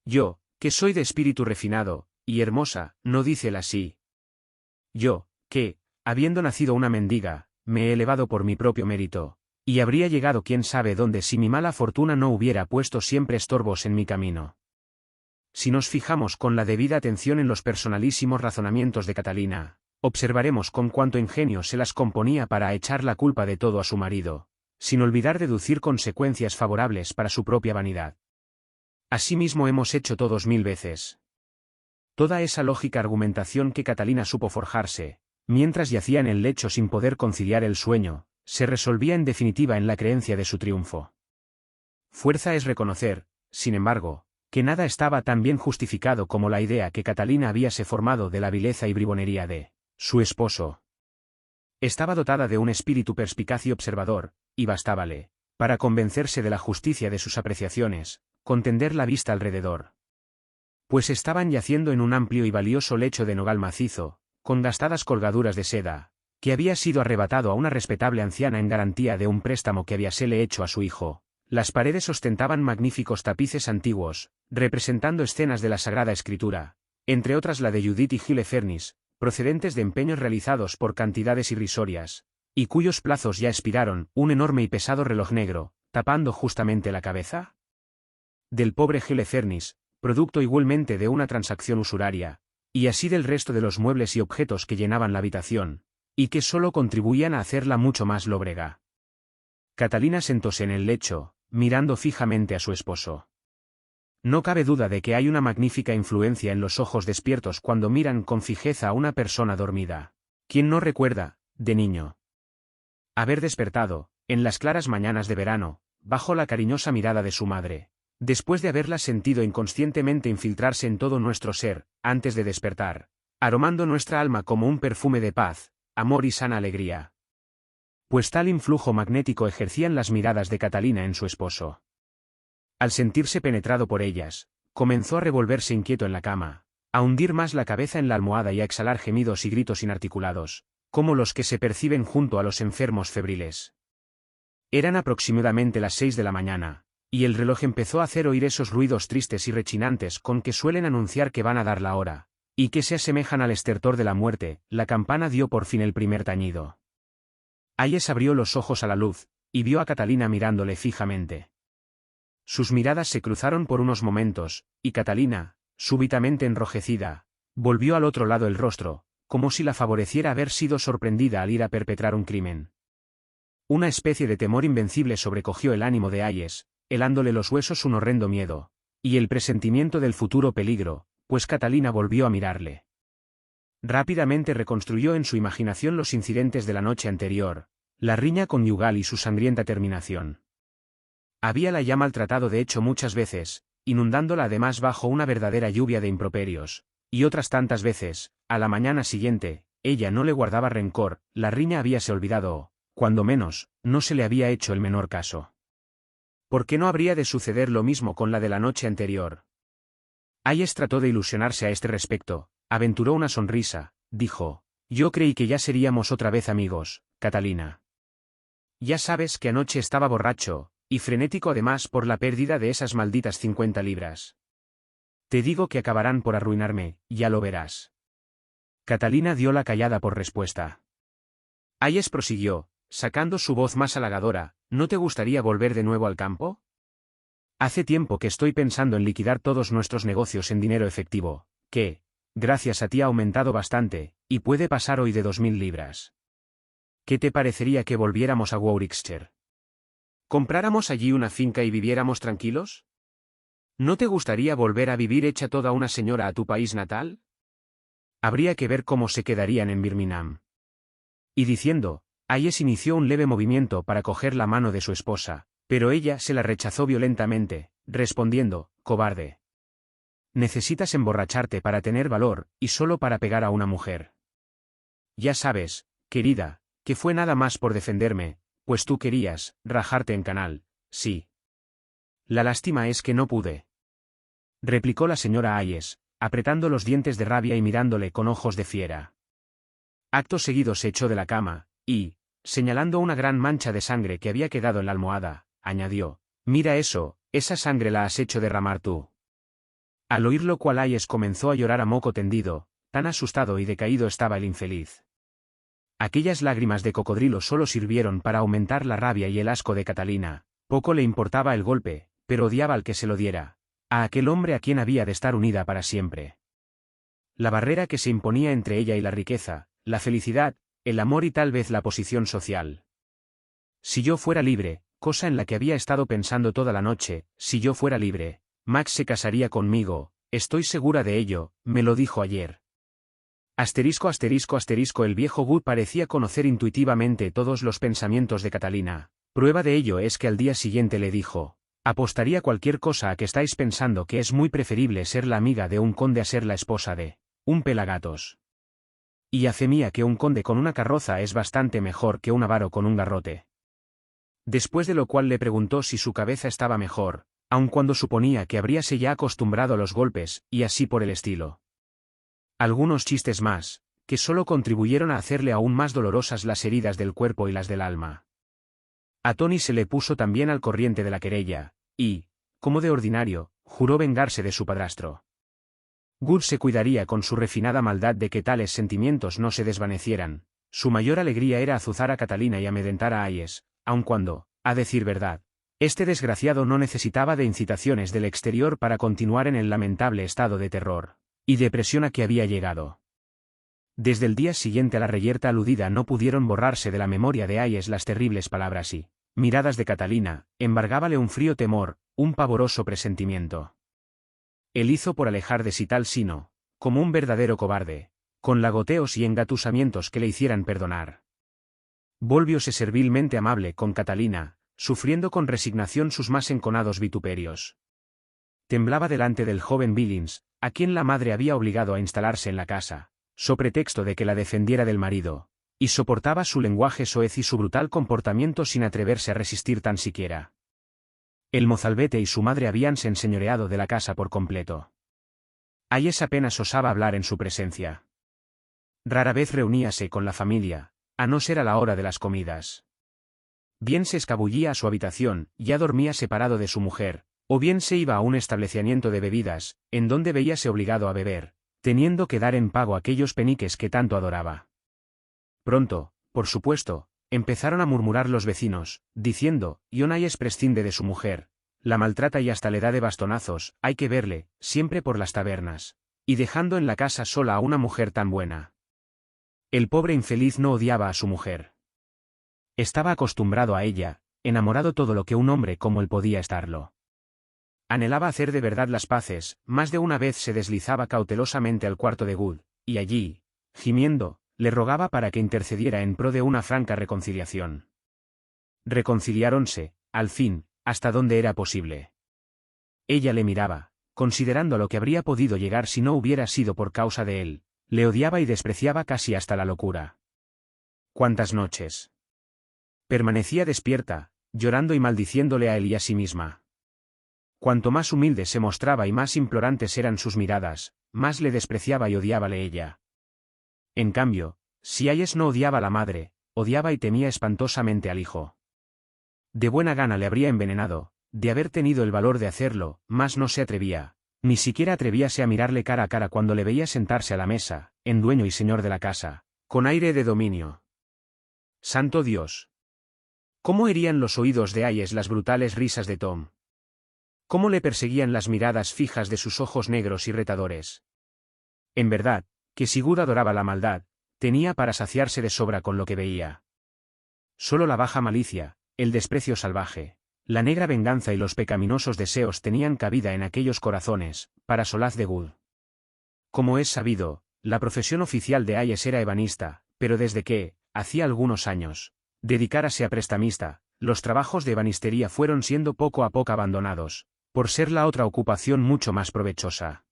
S1: Yo, que soy de espíritu refinado, y hermosa, no dícela así. Yo, que, habiendo nacido una mendiga, me he elevado por mi propio mérito, y habría llegado quién sabe dónde si mi mala fortuna no hubiera puesto siempre estorbos en mi camino. Si nos fijamos con la debida atención en los personalísimos razonamientos de Catalina, observaremos con cuánto ingenio se las componía para echar la culpa de todo a su marido, sin olvidar deducir consecuencias favorables para su propia vanidad. Asimismo hemos hecho todos 1000 veces. Toda esa lógica argumentación que Catalina supo forjarse, mientras yacía en el lecho sin poder conciliar el sueño, se resolvía en definitiva en la creencia de su triunfo. Fuerza es reconocer, sin embargo, que nada estaba tan bien justificado como la idea que Catalina habíase formado de la vileza y bribonería de su esposo. Estaba dotada de un espíritu perspicaz y observador, y bastábale, para convencerse de la justicia de sus apreciaciones, con tender la vista alrededor. Pues estaban yaciendo en un amplio y valioso lecho de nogal macizo, con gastadas colgaduras de seda, que había sido arrebatado a una respetable anciana en garantía de un préstamo que habíasele hecho a su hijo. Las paredes ostentaban magníficos tapices antiguos, representando escenas de la Sagrada Escritura, entre otras la de Judith y Hillefernes, procedentes de empeños realizados por cantidades irrisorias, y cuyos plazos ya expiraron, un enorme y pesado reloj negro, tapando justamente la cabeza del pobre Hillefernes, producto igualmente de una transacción usuraria, y así del resto de los muebles y objetos que llenaban la habitación, y que solo contribuían a hacerla mucho más lóbrega. Catalina sentóse en el lecho, mirando fijamente a su esposo. No cabe duda de que hay una magnífica influencia en los ojos despiertos cuando miran con fijeza a una persona dormida. ¿Quién no recuerda, de niño, haber despertado, en las claras mañanas de verano, bajo la cariñosa mirada de su madre, después de haberla sentido inconscientemente infiltrarse en todo nuestro ser, antes de despertar, aromando nuestra alma como un perfume de paz, amor y sana alegría? Pues tal influjo magnético ejercían las miradas de Catalina en su esposo. Al sentirse penetrado por ellas, comenzó a revolverse inquieto en la cama, a hundir más la cabeza en la almohada y a exhalar gemidos y gritos inarticulados, como los que se perciben junto a los enfermos febriles. Eran aproximadamente las 6 de la mañana, y el reloj empezó a hacer oír esos ruidos tristes y rechinantes con que suelen anunciar que van a dar la hora, y que se asemejan al estertor de la muerte. La campana dio por fin el primer tañido. Hayes abrió los ojos a la luz, y vio a Catalina mirándole fijamente. Sus miradas se cruzaron por unos momentos, y Catalina, súbitamente enrojecida, volvió al otro lado el rostro, como si la favoreciera haber sido sorprendida al ir a perpetrar un crimen. Una especie de temor invencible sobrecogió el ánimo de Hayes, helándole los huesos un horrendo miedo, y el presentimiento del futuro peligro, pues Catalina volvió a mirarle. Rápidamente reconstruyó en su imaginación los incidentes de la noche anterior, la riña conyugal y su sangrienta terminación. Habíala ya maltratado de hecho muchas veces, inundándola además bajo una verdadera lluvia de improperios, y otras tantas veces, a la mañana siguiente, ella no le guardaba rencor, la riña habíase olvidado o, cuando menos, no se le había hecho el menor caso. ¿Por qué no habría de suceder lo mismo con la de la noche anterior? Hayes trató de ilusionarse a este respecto, aventuró una sonrisa, dijo: yo creí que ya seríamos otra vez amigos, Catalina. Ya sabes que anoche estaba borracho, y frenético además por la pérdida de esas malditas 50 libras. Te digo que acabarán por arruinarme, ya lo verás. Catalina dio la callada por respuesta. Hayes prosiguió, sacando su voz más halagadora: ¿no te gustaría volver de nuevo al campo? Hace tiempo que estoy pensando en liquidar todos nuestros negocios en dinero efectivo, que, gracias a ti, ha aumentado bastante, y puede pasar hoy de 2000 libras. ¿Qué te parecería que volviéramos a Warwickshire? ¿Compráramos allí una finca y viviéramos tranquilos? ¿No te gustaría volver a vivir hecha toda una señora a tu país natal? Habría que ver cómo se quedarían en Birmingham. Y diciendo, Hayes inició un leve movimiento para coger la mano de su esposa, pero ella se la rechazó violentamente, respondiendo: cobarde. Necesitas emborracharte para tener valor, y solo para pegar a una mujer. Ya sabes, querida, que fue nada más por defenderme, pues tú querías rajarte en canal, sí. La lástima es que no pude. Replicó la señora Hayes, apretando los dientes de rabia y mirándole con ojos de fiera. Acto seguido se echó de la cama, y, señalando una gran mancha de sangre que había quedado en la almohada, añadió: mira eso, esa sangre la has hecho derramar tú. Al oír lo cual Hayes comenzó a llorar a moco tendido, tan asustado y decaído estaba el infeliz. Aquellas lágrimas de cocodrilo solo sirvieron para aumentar la rabia y el asco de Catalina. Poco le importaba el golpe, pero odiaba al que se lo diera, a aquel hombre a quien había de estar unida para siempre. La barrera que se imponía entre ella y la riqueza, la felicidad, el amor y tal vez la posición social. Si yo fuera libre, cosa en la que había estado pensando toda la noche, si yo fuera libre, Max se casaría conmigo, estoy segura de ello, me lo dijo ayer. Asterisco asterisco asterisco. El viejo Wood parecía conocer intuitivamente todos los pensamientos de Catalina. Prueba de ello es que al día siguiente le dijo: apostaría cualquier cosa a que estáis pensando que es muy preferible ser la amiga de un conde a ser la esposa de un pelagatos. Y a fe mía que un conde con una carroza es bastante mejor que un avaro con un garrote. Después de lo cual le preguntó si su cabeza estaba mejor, aun cuando suponía que habríase ya acostumbrado a los golpes, y así por el estilo. Algunos chistes más, que solo contribuyeron a hacerle aún más dolorosas las heridas del cuerpo y las del alma. A Tony se le puso también al corriente de la querella, y, como de ordinario, juró vengarse de su padrastro. Wood se cuidaría con su refinada maldad de que tales sentimientos no se desvanecieran. Su mayor alegría era azuzar a Catalina y amedrentar a Hayes, aun cuando, a decir verdad, este desgraciado no necesitaba de incitaciones del exterior para continuar en el lamentable estado de terror. y depresión a que había llegado. Desde el día siguiente a la reyerta aludida no pudieron borrarse de la memoria de Hayes las terribles palabras y miradas de Catalina, embargábale un frío temor, un pavoroso presentimiento. Él hizo por alejar de sí tal sino, como un verdadero cobarde, con lagoteos y engatusamientos que le hicieran perdonar. Volvióse servilmente amable con Catalina, sufriendo con resignación sus más enconados vituperios. Temblaba delante del joven Billings, a quien la madre había obligado a instalarse en la casa, so pretexto de que la defendiera del marido, y soportaba su lenguaje soez y su brutal comportamiento sin atreverse a resistir tan siquiera. El mozalbete y su madre habíanse enseñoreado de la casa por completo. Hayes apenas osaba hablar en su presencia. Rara vez reuníase con la familia, a no ser a la hora de las comidas. Bien se escabullía a su habitación, ya dormía separado de su mujer, o bien se iba a un establecimiento de bebidas, en donde veíase obligado a beber, teniendo que dar en pago aquellos peniques que tanto adoraba. Pronto, por supuesto, empezaron a murmurar los vecinos, diciendo, Hayes prescinde de su mujer, la maltrata y hasta le da de bastonazos, hay que verle, siempre por las tabernas, y dejando en la casa sola a una mujer tan buena. El pobre infeliz no odiaba a su mujer. Estaba acostumbrado a ella, enamorado todo lo que un hombre como él podía estarlo. Anhelaba hacer de verdad las paces, más de una vez se deslizaba cautelosamente al cuarto de Good, y allí, gimiendo, le rogaba para que intercediera en pro de una franca reconciliación. Reconciliáronse, al fin, hasta donde era posible. Ella le miraba, considerando lo que habría podido llegar si no hubiera sido por causa de él, le odiaba y despreciaba casi hasta la locura. ¿Cuántas noches? Permanecía despierta, llorando y maldiciéndole a él y a sí misma. Cuanto más humilde se mostraba y más implorantes eran sus miradas, más le despreciaba y odiábale ella. En cambio, si Hayes no odiaba a la madre, odiaba y temía espantosamente al hijo. De buena gana le habría envenenado, de haber tenido el valor de hacerlo, mas no se atrevía, ni siquiera atrevíase a mirarle cara a cara cuando le veía sentarse a la mesa, en dueño y señor de la casa, con aire de dominio. ¡Santo Dios! ¿Cómo herían los oídos de Hayes las brutales risas de Tom? ¿Cómo le perseguían las miradas fijas de sus ojos negros y retadores? En verdad, que si Good adoraba la maldad, tenía para saciarse de sobra con lo que veía. Solo la baja malicia, el desprecio salvaje, la negra venganza y los pecaminosos deseos tenían cabida en aquellos corazones, para solaz de Good. Como es sabido, la profesión oficial de Hayes era ebanista, pero desde que, hacía algunos años, dedicárase a prestamista, los trabajos de ebanistería fueron siendo poco a poco abandonados, por ser la otra ocupación mucho más provechosa.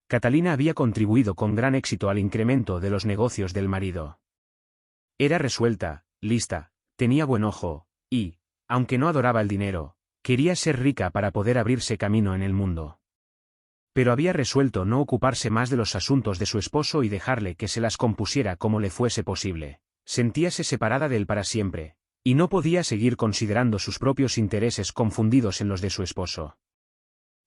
S1: Catalina había contribuido con gran éxito al incremento de los negocios del marido. Era resuelta, lista, tenía buen ojo, y, aunque no adoraba el dinero, quería ser rica para poder abrirse camino en el mundo. Pero había resuelto no ocuparse más de los asuntos de su esposo y dejarle que se las compusiera como le fuese posible. Sentíase separada de él para siempre, y no podía seguir considerando sus propios intereses confundidos en los de su esposo.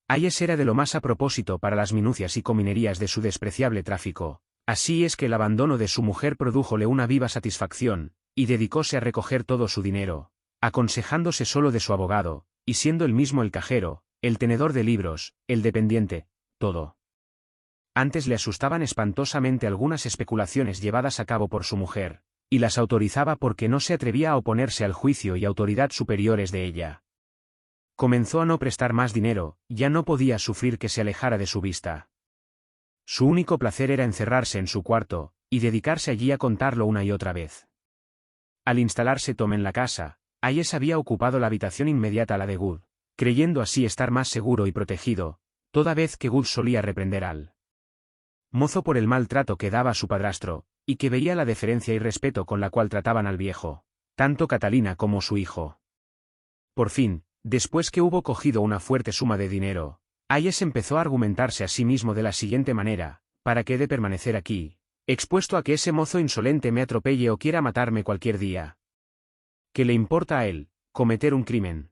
S1: Hayes era de lo más a propósito para las minucias y cominerías de su despreciable tráfico, así es que el abandono de su mujer prodújole una viva satisfacción, y dedicóse a recoger todo su dinero, aconsejándose solo de su abogado, y siendo él mismo el cajero, el tenedor de libros, el dependiente, todo. Antes le asustaban espantosamente algunas especulaciones llevadas a cabo por su mujer, y las autorizaba porque no se atrevía a oponerse al juicio y autoridad superiores de ella. Comenzó a no prestar más dinero, ya no podía sufrir que se alejara de su vista. Su único placer era encerrarse en su cuarto, y dedicarse allí a contarlo una y otra vez. Al instalarse Tom en la casa, Hayes había ocupado la habitación inmediata a la de Good, creyendo así estar más seguro y protegido, toda vez que Good solía reprender al mozo por el mal trato que daba a su padrastro, y que veía la deferencia y respeto con la cual trataban al viejo, tanto Catalina como su hijo. Por fin, después que hubo cogido una fuerte suma de dinero, Hayes empezó a argumentarse a sí mismo de la siguiente manera: ¿para qué he de permanecer aquí, expuesto a que ese mozo insolente me atropelle o quiera matarme cualquier día? ¿Qué le importa a él, cometer un crimen?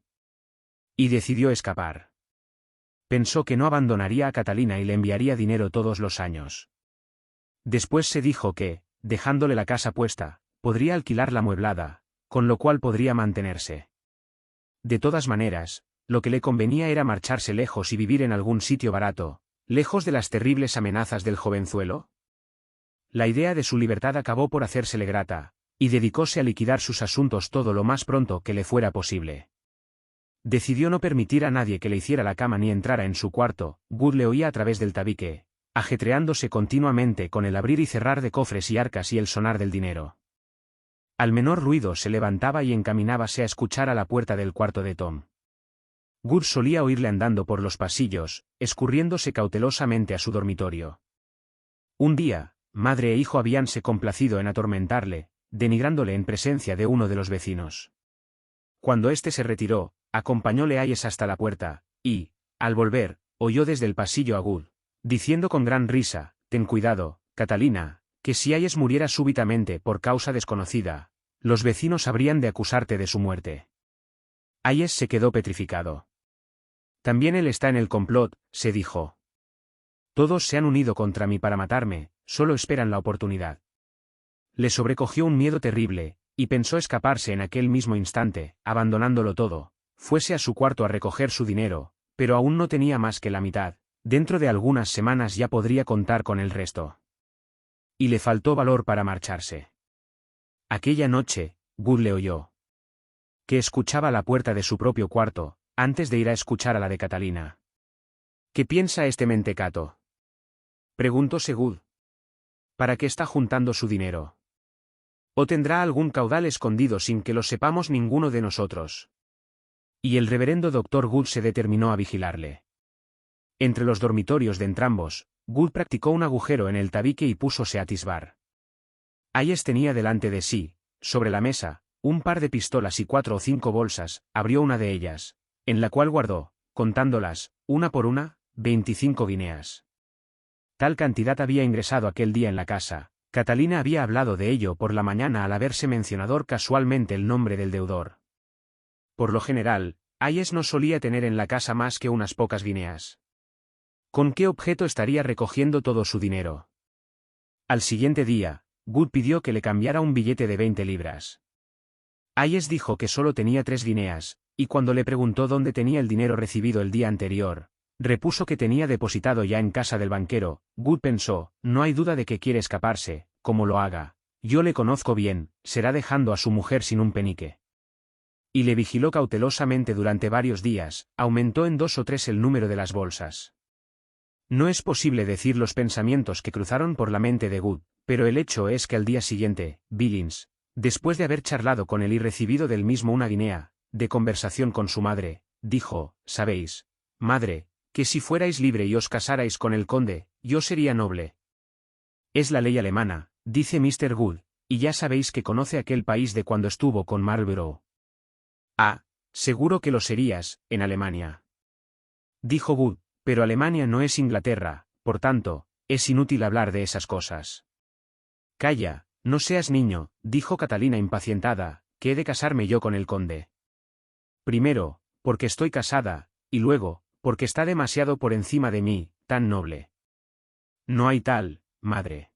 S1: Y decidió escapar. Pensó que no abandonaría a Catalina y le enviaría dinero todos los años. Después se dijo que, dejándole la casa puesta, podría alquilar la amueblada, con lo cual podría mantenerse. De todas maneras, lo que le convenía era marcharse lejos y vivir en algún sitio barato, lejos de las terribles amenazas del jovenzuelo? La idea de su libertad acabó por hacérsele grata, y dedicóse a liquidar sus asuntos todo lo más pronto que le fuera posible. Decidió no permitir a nadie que le hiciera la cama ni entrara en su cuarto. Wood le oía a través del tabique, ajetreándose continuamente con el abrir y cerrar de cofres y arcas y el sonar del dinero. Al menor ruido se levantaba y encaminábase a escuchar a la puerta del cuarto de Tom. Wood solía oírle andando por los pasillos, escurriéndose cautelosamente a su dormitorio. Un día, madre e hijo habíanse complacido en atormentarle, denigrándole en presencia de uno de los vecinos. Cuando éste se retiró, acompañóle Hayes hasta la puerta, y, al volver, oyó desde el pasillo a Wood, diciendo con gran risa: «Ten cuidado, Catalina, que si Hayes muriera súbitamente por causa desconocida, los vecinos habrían de acusarte de su muerte». Hayes se quedó petrificado. «También él está en el complot», se dijo. «Todos se han unido contra mí para matarme, solo esperan la oportunidad». Le sobrecogió un miedo terrible, y pensó escaparse en aquel mismo instante, abandonándolo todo, fuese a su cuarto a recoger su dinero, pero aún no tenía más que la mitad. Dentro de algunas semanas ya podría contar con el resto. Y le faltó valor para marcharse. Aquella noche, Wood le oyó que escuchaba la puerta de su propio cuarto, antes de ir a escuchar a la de Catalina. «¿Qué piensa este mentecato?», preguntóse Wood. «¿Para qué está juntando su dinero? ¿O tendrá algún caudal escondido sin que lo sepamos ninguno de nosotros?». Y el reverendo doctor Wood se determinó a vigilarle. Entre los dormitorios de entrambos, Wood practicó un agujero en el tabique y púsose a atisbar. Hayes tenía delante de sí, sobre la mesa, un par de pistolas y 4 o 5 bolsas. Abrió una de ellas, en la cual guardó, contándolas, una por una, 25 guineas. Tal cantidad había ingresado aquel día en la casa. Catalina había hablado de ello por la mañana al haberse mencionado casualmente el nombre del deudor. Por lo general, Hayes no solía tener en la casa más que unas pocas guineas. ¿Con qué objeto estaría recogiendo todo su dinero? Al siguiente día, Wood pidió que le cambiara un billete de 20 libras. Hayes dijo que solo tenía 3 guineas, y cuando le preguntó dónde tenía el dinero recibido el día anterior, repuso que tenía depositado ya en casa del banquero. Wood pensó: «No hay duda de que quiere escaparse, como lo haga. Yo le conozco bien, será dejando a su mujer sin un penique». Y le vigiló cautelosamente durante varios días. Aumentó en 2 o 3 el número de las bolsas. No es posible decir los pensamientos que cruzaron por la mente de Wood, pero el hecho es que al día siguiente, Billings, después de haber charlado con él y recibido del mismo una guinea de conversación con su madre, dijo: «Sabéis, madre, que si fuerais libre y os casarais con el conde, yo sería noble. Es la ley alemana», dice Mr. Wood, «y ya sabéis que conoce aquel país de cuando estuvo con Marlborough». «Ah, seguro que lo serías, en Alemania», dijo Wood. «Pero Alemania no es Inglaterra, por tanto, es inútil hablar de esas cosas». «Calla, no seas niño», dijo Catalina impacientada, «que he de casarme yo con el conde. Primero, porque estoy casada, y luego, porque está demasiado por encima de mí, tan noble». «No hay tal, madre.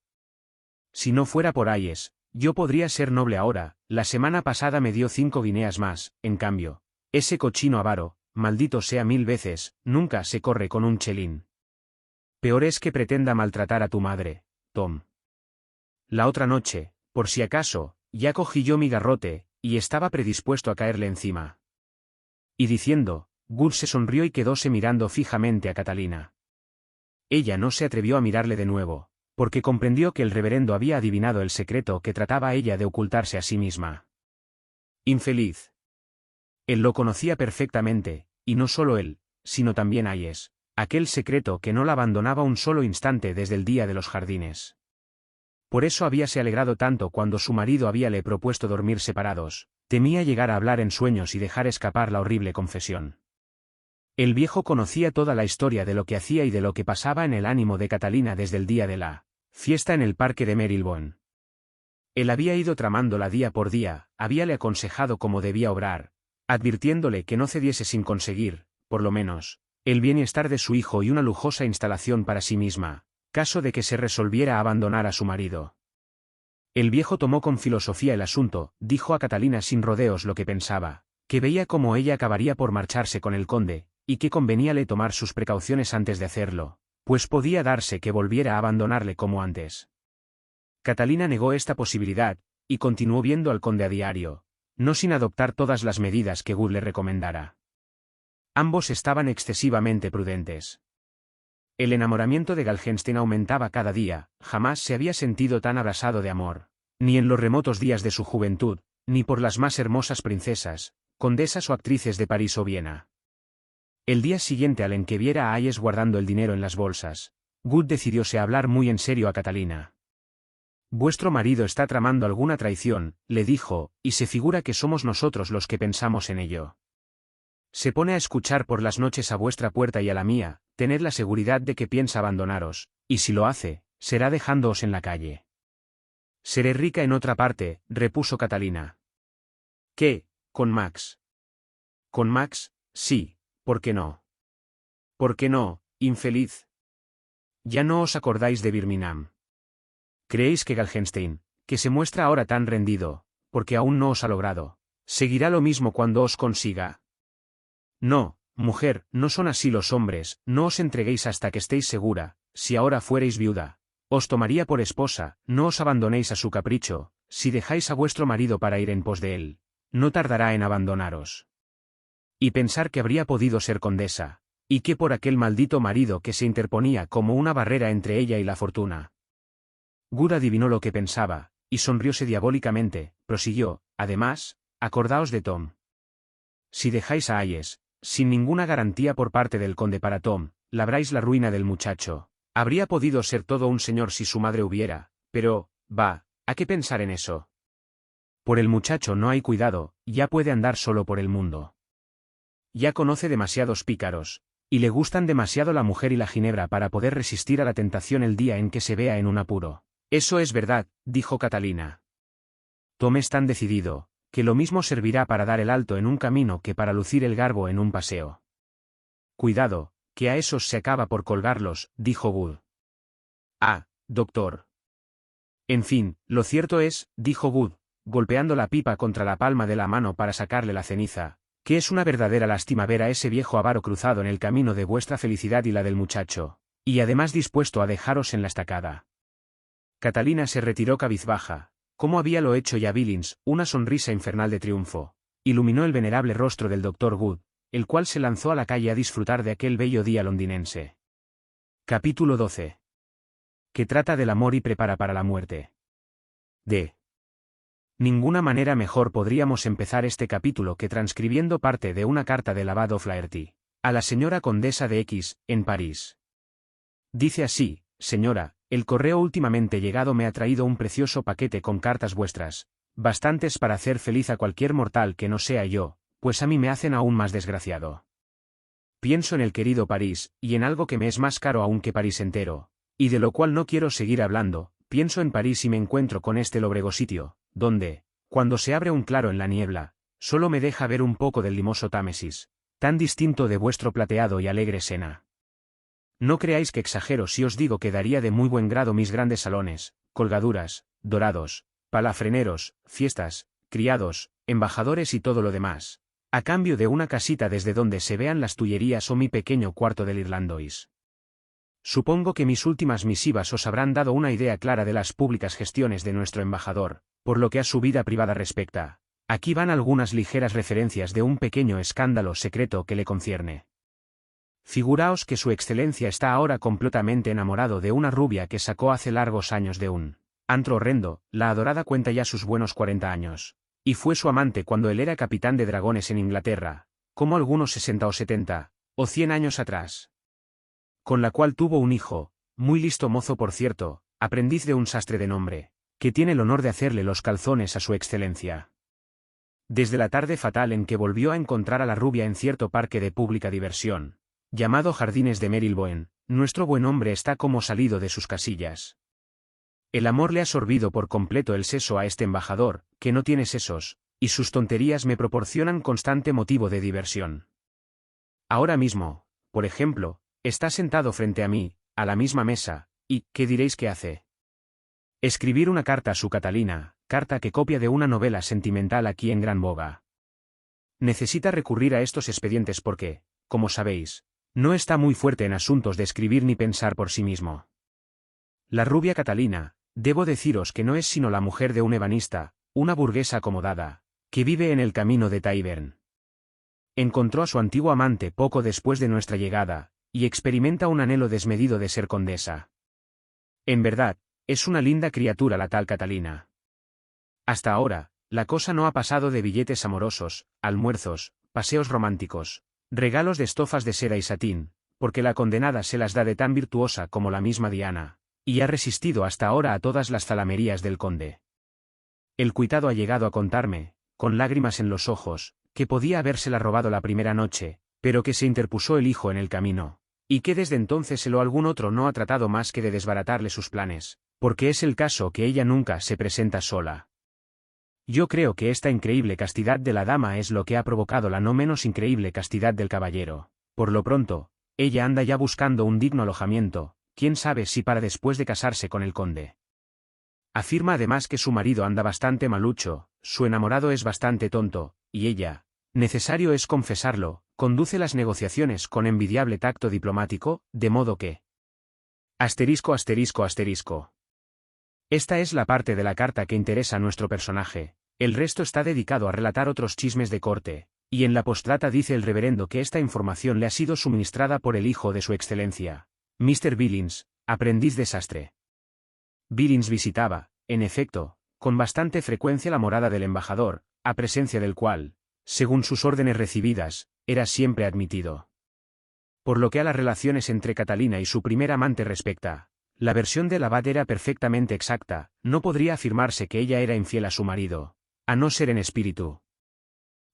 S1: Si no fuera por Hayes, yo podría ser noble ahora. La semana pasada me dio 5 guineas más, en cambio, ese cochino avaro, maldito sea 1000 veces, nunca se corre con un chelín. Peor es que pretenda maltratar a tu madre, Tom. La otra noche, por si acaso, ya cogí yo mi garrote, y estaba predispuesto a caerle encima». Y diciendo, Wood se sonrió y quedóse mirando fijamente a Catalina. Ella no se atrevió a mirarle de nuevo, porque comprendió que el reverendo había adivinado el secreto que trataba ella de ocultarse a sí misma. Infeliz. Él lo conocía perfectamente, y no solo él, sino también Hayes, aquel secreto que no la abandonaba un solo instante desde el día de los jardines. Por eso habíase alegrado tanto cuando su marido habíale propuesto dormir separados. Temía llegar a hablar en sueños y dejar escapar la horrible confesión. El viejo conocía toda la historia de lo que hacía y de lo que pasaba en el ánimo de Catalina desde el día de la fiesta en el parque de Marylebone. Él había ido tramándola día por día, habíale aconsejado cómo debía obrar, advirtiéndole que no cediese sin conseguir, por lo menos, el bienestar de su hijo y una lujosa instalación para sí misma, caso de que se resolviera a abandonar a su marido. El viejo tomó con filosofía el asunto, dijo a Catalina sin rodeos lo que pensaba, que veía cómo ella acabaría por marcharse con el conde, y que conveníale tomar sus precauciones antes de hacerlo, pues podía darse que volviera a abandonarle como antes. Catalina negó esta posibilidad, y continuó viendo al conde a diario, no sin adoptar todas las medidas que Wood le recomendara. Ambos estaban excesivamente prudentes. El enamoramiento de Galgenstein aumentaba cada día, jamás se había sentido tan abrasado de amor, ni en los remotos días de su juventud, ni por las más hermosas princesas, condesas o actrices de París o Viena. El día siguiente al en que viera a Hayes guardando el dinero en las bolsas, Wood decidióse a hablar muy en serio a Catalina. «Vuestro marido está tramando alguna traición», le dijo, «y se figura que somos nosotros los que pensamos en ello. Se pone a escuchar por las noches a vuestra puerta y a la mía, tened la seguridad de que piensa abandonaros, y si lo hace, será dejándoos en la calle». «Seré rica en otra parte», repuso Catalina. «¿Qué? ¿Con Max?» «¿Con Max? Sí, ¿por qué no?» «¿Por qué no, infeliz? ¿Ya no os acordáis de Birmingham? ¿Creéis que Galgenstein, que se muestra ahora tan rendido, porque aún no os ha logrado, seguirá lo mismo cuando os consiga? No, mujer, no son así los hombres, no os entreguéis hasta que estéis segura, si ahora fuerais viuda, os tomaría por esposa, no os abandonéis a su capricho, si dejáis a vuestro marido para ir en pos de él, no tardará en abandonaros. Y pensar que habría podido ser condesa, y que por aquel maldito marido que se interponía como una barrera entre ella y la fortuna. Wood adivinó lo que pensaba, y sonrióse diabólicamente, prosiguió, además, acordaos de Tom. Si dejáis a Hayes, sin ninguna garantía por parte del conde para Tom, labráis la ruina del muchacho. Habría podido ser todo un señor si su madre hubiera, pero, va, ¿a qué pensar en eso? Por el muchacho no hay cuidado, ya puede andar solo por el mundo. Ya conoce demasiados pícaros, y le gustan demasiado la mujer y la ginebra para poder resistir a la tentación el día en que se vea en un apuro. Eso es verdad, dijo Catalina. Tom es tan decidido, que lo mismo servirá para dar el alto en un camino que para lucir el garbo en un paseo. Cuidado, que a esos se acaba por colgarlos, dijo Wood. Ah, doctor. En fin, lo cierto es, dijo Wood, golpeando la pipa contra la palma de la mano para sacarle la ceniza, que es una verdadera lástima ver a ese viejo avaro cruzado en el camino de vuestra felicidad y la del muchacho, y además dispuesto a dejaros en la estacada. Catalina se retiró cabizbaja, como habíalo hecho ya Billings, una sonrisa infernal de triunfo, iluminó el venerable rostro del doctor Wood, el cual se lanzó a la calle a disfrutar de aquel bello día londinense. Capítulo 12. Que trata del amor y prepara para la muerte. De ninguna manera mejor podríamos empezar este capítulo que transcribiendo parte de una carta del abad O'Flaherty, a la señora condesa de X, en París. Dice así, señora, el correo últimamente llegado me ha traído un precioso paquete con cartas vuestras, bastantes para hacer feliz a cualquier mortal que no sea yo, pues a mí me hacen aún más desgraciado. Pienso en el querido París, y en algo que me es más caro aún que París entero, y de lo cual no quiero seguir hablando, pienso en París y me encuentro con este lóbrego sitio, donde, cuando se abre un claro en la niebla, solo me deja ver un poco del limoso Támesis, tan distinto de vuestro plateado y alegre Sena. No creáis que exagero si os digo que daría de muy buen grado mis grandes salones, colgaduras, dorados, palafreneros, fiestas, criados, embajadores y todo lo demás, a cambio de una casita desde donde se vean las Tullerías o mi pequeño cuarto del Irlandois. Supongo que mis últimas misivas os habrán dado una idea clara de las públicas gestiones de nuestro embajador, por lo que a su vida privada respecta. Aquí van algunas ligeras referencias de un pequeño escándalo secreto que le concierne. Figuraos que su excelencia está ahora completamente enamorado de una rubia que sacó hace largos años de un antro horrendo, la adorada cuenta ya sus buenos 40 años, y fue su amante cuando él era capitán de dragones en Inglaterra, como algunos 60 o 70, o 100 años atrás. Con la cual tuvo un hijo, muy listo mozo por cierto, aprendiz de un sastre de nombre, que tiene el honor de hacerle los calzones a su excelencia. Desde la tarde fatal en que volvió a encontrar a la rubia en cierto parque de pública diversión, llamado Jardines de Marylebone, nuestro buen hombre está como salido de sus casillas. El amor le ha sorbido por completo el seso a este embajador, que no tiene sesos, y sus tonterías me proporcionan constante motivo de diversión. Ahora mismo, por ejemplo, está sentado frente a mí, a la misma mesa, y, ¿qué diréis que hace? Escribir una carta a su Catalina, carta que copia de una novela sentimental aquí en gran boga. Necesita recurrir a estos expedientes porque, como sabéis, No está muy fuerte en asuntos de escribir ni pensar por sí mismo. La rubia Catalina, debo deciros que no es sino la mujer de un ebanista, una burguesa acomodada, que vive en el camino de Tyburn. Encontró a su antiguo amante poco después de nuestra llegada, y experimenta un anhelo desmedido de ser condesa. En verdad, es una linda criatura la tal Catalina. Hasta ahora, la cosa no ha pasado de billetes amorosos, almuerzos, paseos románticos, regalos de estofas de seda y satín, porque la condenada se las da de tan virtuosa como la misma Diana, y ha resistido hasta ahora a todas las zalamerías del conde. El cuitado ha llegado a contarme, con lágrimas en los ojos, que podía habérsela robado la primera noche, pero que se interpuso el hijo en el camino, y que desde entonces él o algún otro no ha tratado más que de desbaratarle sus planes, porque es el caso que ella nunca se presenta sola. Yo creo que esta increíble castidad de la dama es lo que ha provocado la no menos increíble castidad del caballero. Por lo pronto, ella anda ya buscando un digno alojamiento, quién sabe si para después de casarse con el conde. Afirma además que su marido anda bastante malucho, su enamorado es bastante tonto, y ella, necesario es confesarlo, conduce las negociaciones con envidiable tacto diplomático, de modo que... Asterisco asterisco asterisco. Esta es la parte de la carta que interesa a nuestro personaje, el resto está dedicado a relatar otros chismes de corte, y en la postdata dice el reverendo que esta información le ha sido suministrada por el hijo de su excelencia, Mr. Billings, aprendiz de sastre. Billings visitaba, en efecto, con bastante frecuencia la morada del embajador, a presencia del cual, según sus órdenes recibidas, era siempre admitido. Por lo que a las relaciones entre Catalina y su primer amante respecta, la versión del abad era perfectamente exacta, no podría afirmarse que ella era infiel a su marido, a no ser en espíritu.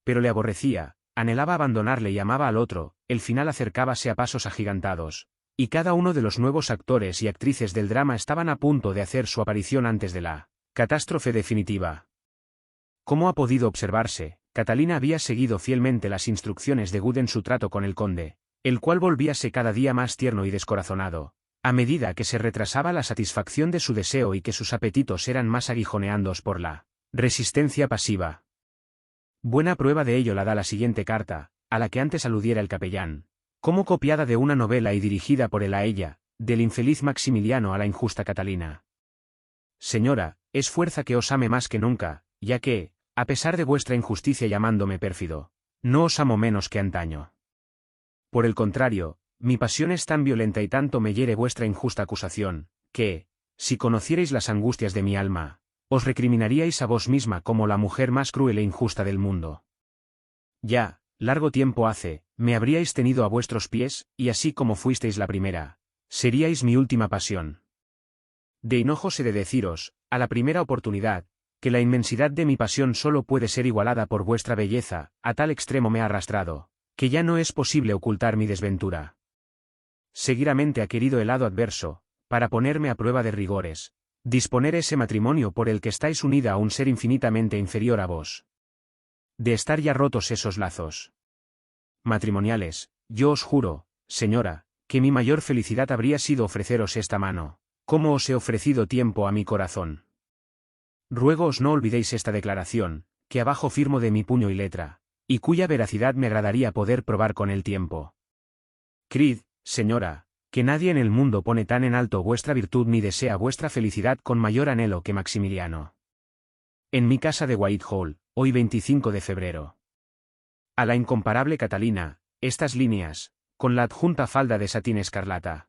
S1: Pero le aborrecía, anhelaba abandonarle y amaba al otro, el final acercábase a pasos agigantados, y cada uno de los nuevos actores y actrices del drama estaban a punto de hacer su aparición antes de la catástrofe definitiva. Como ha podido observarse, Catalina había seguido fielmente las instrucciones de Good en su trato con el conde, el cual volvíase cada día más tierno y descorazonado, a medida que se retrasaba la satisfacción de su deseo y que sus apetitos eran más aguijoneados por la resistencia pasiva. Buena prueba de ello la da la siguiente carta, a la que antes aludiera el capellán, como copiada de una novela y dirigida por él a ella, del infeliz Maximiliano a la injusta Catalina. Señora, es fuerza que os ame más que nunca, ya que, a pesar de vuestra injusticia llamándome pérfido, no os amo menos que antaño. Por el contrario, mi pasión es tan violenta y tanto me hiere vuestra injusta acusación, que, si conocierais las angustias de mi alma, os recriminaríais a vos misma como la mujer más cruel e injusta del mundo. Ya, largo tiempo hace, me habríais tenido a vuestros pies, y así como fuisteis la primera, seríais mi última pasión. De hinojo he de deciros, a la primera oportunidad, que la inmensidad de mi pasión solo puede ser igualada por vuestra belleza, a tal extremo me ha arrastrado, que ya no es posible ocultar mi desventura. Seguidamente ha querido el lado adverso, para ponerme a prueba de rigores, disponer ese matrimonio por el que estáis unida a un ser infinitamente inferior a vos. De estar ya rotos esos lazos matrimoniales, yo os juro, señora, que mi mayor felicidad habría sido ofreceros esta mano, como os he ofrecido tiempo a mi corazón. Ruégoos no olvidéis esta declaración, que abajo firmo de mi puño y letra, y cuya veracidad me agradaría poder probar con el tiempo. Creed, señora, que nadie en el mundo pone tan en alto vuestra virtud ni desea vuestra felicidad con mayor anhelo que Maximiliano. En mi casa de Whitehall, hoy 25 de febrero. A la incomparable Catalina, estas líneas, con la adjunta falda de satín escarlata.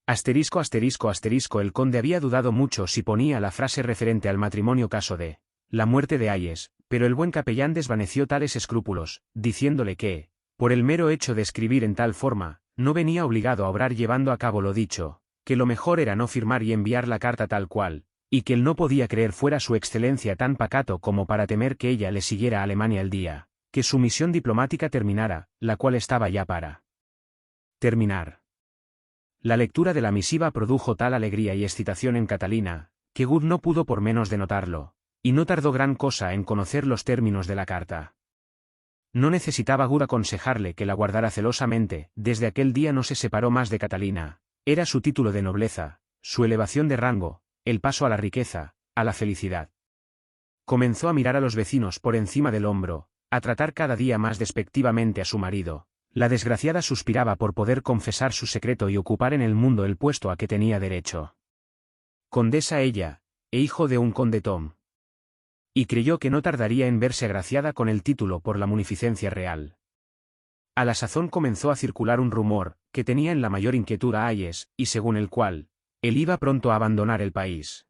S1: Asterisco asterisco asterisco. El conde había dudado mucho si ponía la frase referente al matrimonio caso de la muerte de Hayes, pero el buen capellán desvaneció tales escrúpulos, diciéndole que, por el mero hecho de escribir en tal forma, no venía obligado a obrar llevando a cabo lo dicho, que lo mejor era no firmar y enviar la carta tal cual, y que él no podía creer fuera su excelencia tan pacato como para temer que ella le siguiera a Alemania el día que su misión diplomática terminara, la cual estaba ya para terminar. La lectura de la misiva produjo tal alegría y excitación en Catalina, que Good no pudo por menos de notarlo, y no tardó gran cosa en conocer los términos de la carta. No necesitaba Good aconsejarle que la guardara celosamente, desde aquel día no se separó más de Catalina, era su título de nobleza, su elevación de rango, el paso a la riqueza, a la felicidad. Comenzó a mirar a los vecinos por encima del hombro, a tratar cada día más despectivamente a su marido, La desgraciada suspiraba por poder confesar su secreto y ocupar en el mundo el puesto a que tenía derecho. Condesa ella, e hijo de un conde Tom. Y creyó que no tardaría en verse agraciada con el título por la munificencia real. A la sazón comenzó a circular un rumor, que tenía en la mayor inquietud a Hayes, y según el cual, él iba pronto a abandonar el país.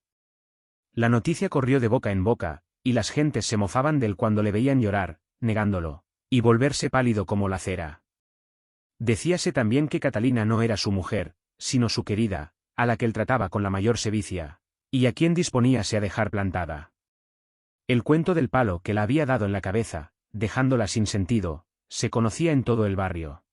S1: La noticia corrió de boca en boca, y las gentes se mofaban de él cuando le veían llorar, negándolo, y volverse pálido como la cera. Decíase también que Catalina no era su mujer, sino su querida, a la que él trataba con la mayor sevicia, y a quien disponíase a dejar plantada. El cuento del palo que la había dado en la cabeza, dejándola sin sentido, se conocía en todo el barrio.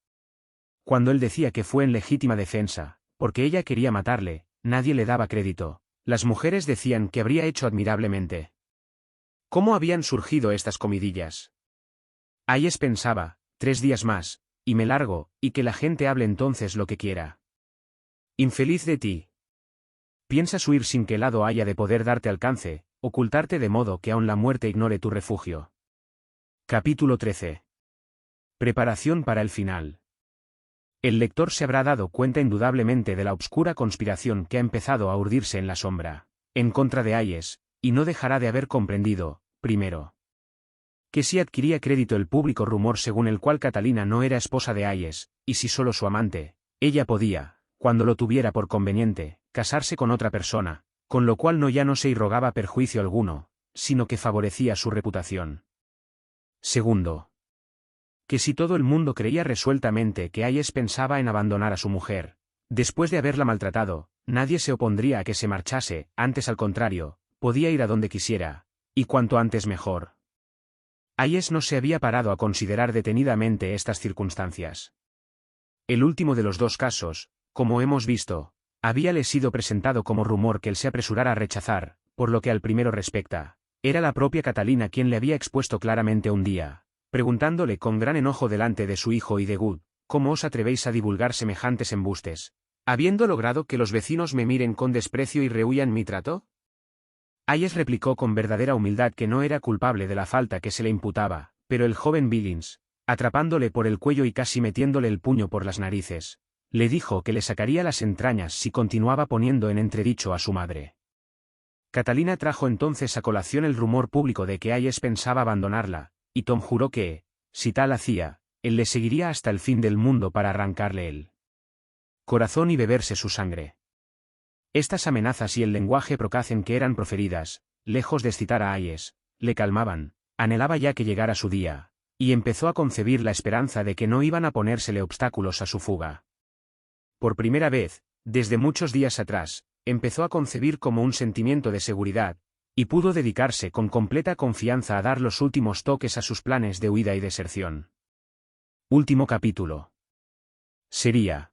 S1: Cuando él decía que fue en legítima defensa, porque ella quería matarle, nadie le daba crédito. Las mujeres decían que habría hecho admirablemente. ¿Cómo habían surgido estas comidillas? Hayes pensaba, 3 días más, y me largo, y que la gente hable entonces lo que quiera. Infeliz de ti. Piensas huir sin que el hado haya de poder darte alcance, ocultarte de modo que aun la muerte ignore tu refugio. Capítulo 13. Preparación para el final. El lector se habrá dado cuenta indudablemente de la obscura conspiración que ha empezado a urdirse en la sombra, en contra de Hayes, y no dejará de haber comprendido, primero, que si adquiría crédito el público rumor según el cual Catalina no era esposa de Hayes, y si solo su amante, ella podía, cuando lo tuviera por conveniente, casarse con otra persona, con lo cual no ya no se irrogaba perjuicio alguno, sino que favorecía su reputación. Segundo, que si todo el mundo creía resueltamente que Hayes pensaba en abandonar a su mujer, después de haberla maltratado, nadie se opondría a que se marchase, antes al contrario, podía ir a donde quisiera, y cuanto antes mejor. Hayes no se había parado a considerar detenidamente estas circunstancias. El último de los dos casos, como hemos visto, habíale sido presentado como rumor que él se apresurara a rechazar, por lo que al primero respecta, era la propia Catalina quien le había expuesto claramente un día, preguntándole con gran enojo delante de su hijo y de Good, ¿cómo os atrevéis a divulgar semejantes embustes, habiendo logrado que los vecinos me miren con desprecio y rehuyan mi trato? Hayes replicó con verdadera humildad que no era culpable de la falta que se le imputaba, pero el joven Billings, atrapándole por el cuello y casi metiéndole el puño por las narices, le dijo que le sacaría las entrañas si continuaba poniendo en entredicho a su madre. Catalina trajo entonces a colación el rumor público de que Hayes pensaba abandonarla, y Tom juró que, si tal hacía, él le seguiría hasta el fin del mundo para arrancarle el corazón y beberse su sangre. Estas amenazas y el lenguaje procaz en que eran proferidas, lejos de excitar a Hayes, le calmaban, anhelaba ya que llegara su día, y empezó a concebir la esperanza de que no iban a ponérsele obstáculos a su fuga. Por primera vez, desde muchos días atrás, empezó a concebir como un sentimiento de seguridad, y pudo dedicarse con completa confianza a dar los últimos toques a sus planes de huida y deserción. Último capítulo. Sería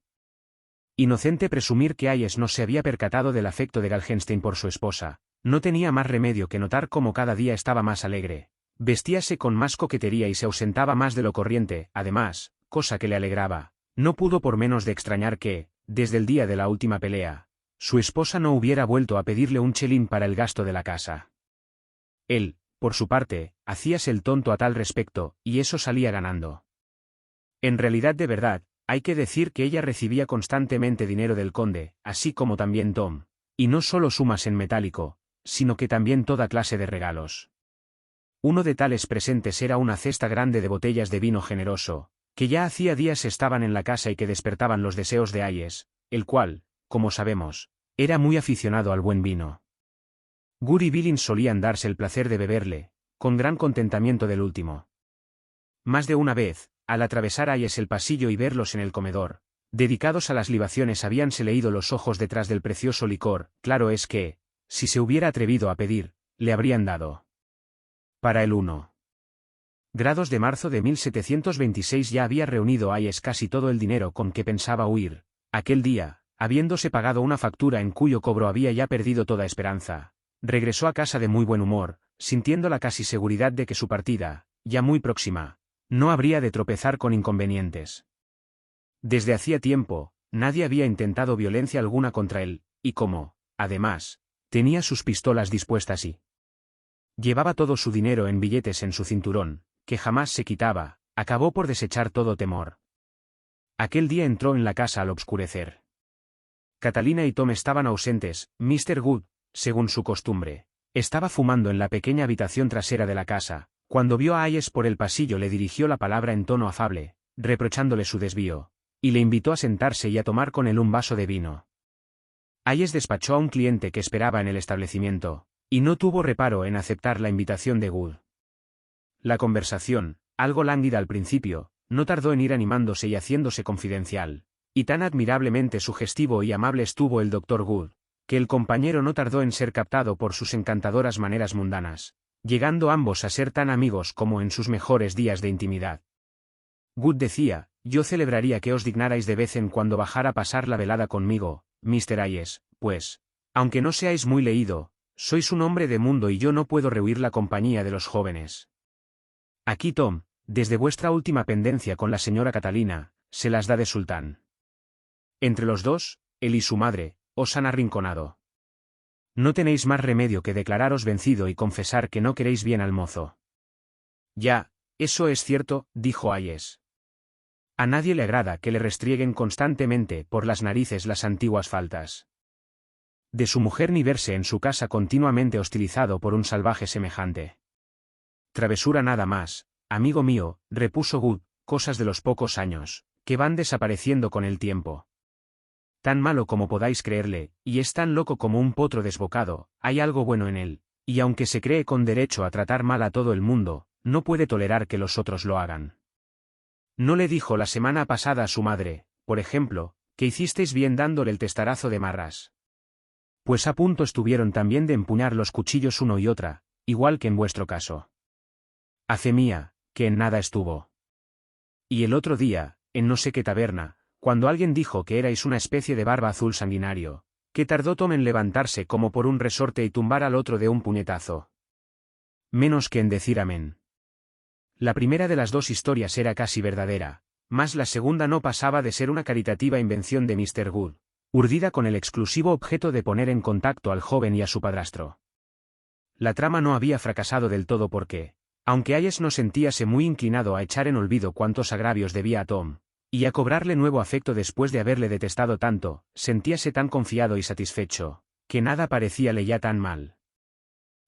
S1: inocente presumir que Hayes no se había percatado del afecto de Galgenstein por su esposa, no tenía más remedio que notar cómo cada día estaba más alegre, vestíase con más coquetería y se ausentaba más de lo corriente, además, cosa que le alegraba, no pudo por menos de extrañar que, desde el día de la última pelea, su esposa no hubiera vuelto a pedirle un chelín para el gasto de la casa. Él, por su parte, hacíase el tonto a tal respecto, y eso salía ganando. En realidad de verdad, hay que decir que ella recibía constantemente dinero del conde, así como también Tom, y no solo sumas en metálico, sino que también toda clase de regalos. Uno de tales presentes era una cesta grande de botellas de vino generoso, que ya hacía días estaban en la casa y que despertaban los deseos de Hayes, el cual, como sabemos, era muy aficionado al buen vino. Good y Billings solían darse el placer de beberle, con gran contentamiento del último. Más de una vez, al atravesar Hayes el pasillo y verlos en el comedor, dedicados a las libaciones habíanse leído los ojos detrás del precioso licor, claro es que, si se hubiera atrevido a pedir, le habrían dado. Para el 1 grados de marzo de 1726 ya había reunido Hayes casi todo el dinero con que pensaba huir. Aquel día, habiéndose pagado una factura en cuyo cobro había ya perdido toda esperanza, regresó a casa de muy buen humor, sintiendo la casi seguridad de que su partida, ya muy próxima, no habría de tropezar con inconvenientes. Desde hacía tiempo, nadie había intentado violencia alguna contra él, y como, además, tenía sus pistolas dispuestas y llevaba todo su dinero en billetes en su cinturón, que jamás se quitaba, acabó por desechar todo temor. Aquel día entró en la casa al obscurecer. Catalina y Tom estaban ausentes. Mr. Wood, según su costumbre, estaba fumando en la pequeña habitación trasera de la casa. Cuando vio a Hayes por el pasillo le dirigió la palabra en tono afable, reprochándole su desvío, y le invitó a sentarse y a tomar con él un vaso de vino. Hayes despachó a un cliente que esperaba en el establecimiento, y no tuvo reparo en aceptar la invitación de Wood. La conversación, algo lánguida al principio, no tardó en ir animándose y haciéndose confidencial, y tan admirablemente sugestivo y amable estuvo el Dr. Wood, que el compañero no tardó en ser captado por sus encantadoras maneras mundanas, llegando ambos a ser tan amigos como en sus mejores días de intimidad. Wood decía: «Yo celebraría que os dignarais de vez en cuando bajar a pasar la velada conmigo, Mr. Hayes, pues, aunque no seáis muy leído, sois un hombre de mundo y yo no puedo rehuir la compañía de los jóvenes. Aquí Tom, desde vuestra última pendencia con la señora Catalina, se las da de sultán. Entre los dos, él y su madre, os han arrinconado. No tenéis más remedio que declararos vencido y confesar que no queréis bien al mozo». «Ya, eso es cierto», dijo Hayes. «A nadie le agrada que le restrieguen constantemente por las narices las antiguas faltas de su mujer ni verse en su casa continuamente hostilizado por un salvaje semejante. Travesura nada más, amigo mío», repuso Wood, «cosas de los pocos años, que van desapareciendo con el tiempo. Tan malo como podáis creerle, y es tan loco como un potro desbocado, hay algo bueno en él, y aunque se cree con derecho a tratar mal a todo el mundo, no puede tolerar que los otros lo hagan. ¿No le dijo la semana pasada a su madre, por ejemplo, que hicisteis bien dándole el testarazo de marras? Pues a punto estuvieron también de empuñar los cuchillos uno y otra, igual que en vuestro caso. A fe mía, que en nada estuvo. Y el otro día, en no sé qué taberna, cuando alguien dijo que erais una especie de barba azul sanguinario, que tardó Tom en levantarse como por un resorte y tumbar al otro de un puñetazo. Menos que en decir amén. La primera de las dos historias era casi verdadera, mas la segunda no pasaba de ser una caritativa invención de Mr. Wood, urdida con el exclusivo objeto de poner en contacto al joven y a su padrastro. La trama no había fracasado del todo porque, aunque Hayes no sentíase muy inclinado a echar en olvido cuántos agravios debía a Tom, y a cobrarle nuevo afecto después de haberle detestado tanto, sentíase tan confiado y satisfecho, que nada parecíale ya tan mal.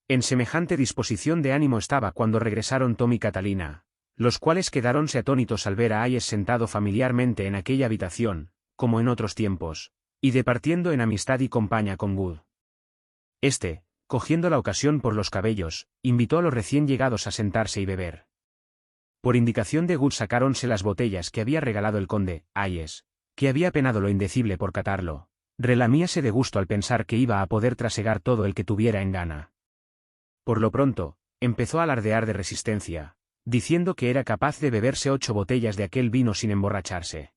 S1: En semejante disposición de ánimo estaba cuando regresaron Tom y Catalina, los cuales quedáronse atónitos al ver a Hayes sentado familiarmente en aquella habitación, como en otros tiempos, y departiendo en amistad y compañía con Wood. Este, cogiendo la ocasión por los cabellos, invitó a los recién llegados a sentarse y beber. Por indicación de Wood sacáronse las botellas que había regalado el conde. Hayes, que había penado lo indecible por catarlo, relamíase de gusto al pensar que iba a poder trasegar todo el que tuviera en gana. Por lo pronto, empezó a alardear de resistencia, diciendo que era capaz de beberse 8 botellas de aquel vino sin emborracharse.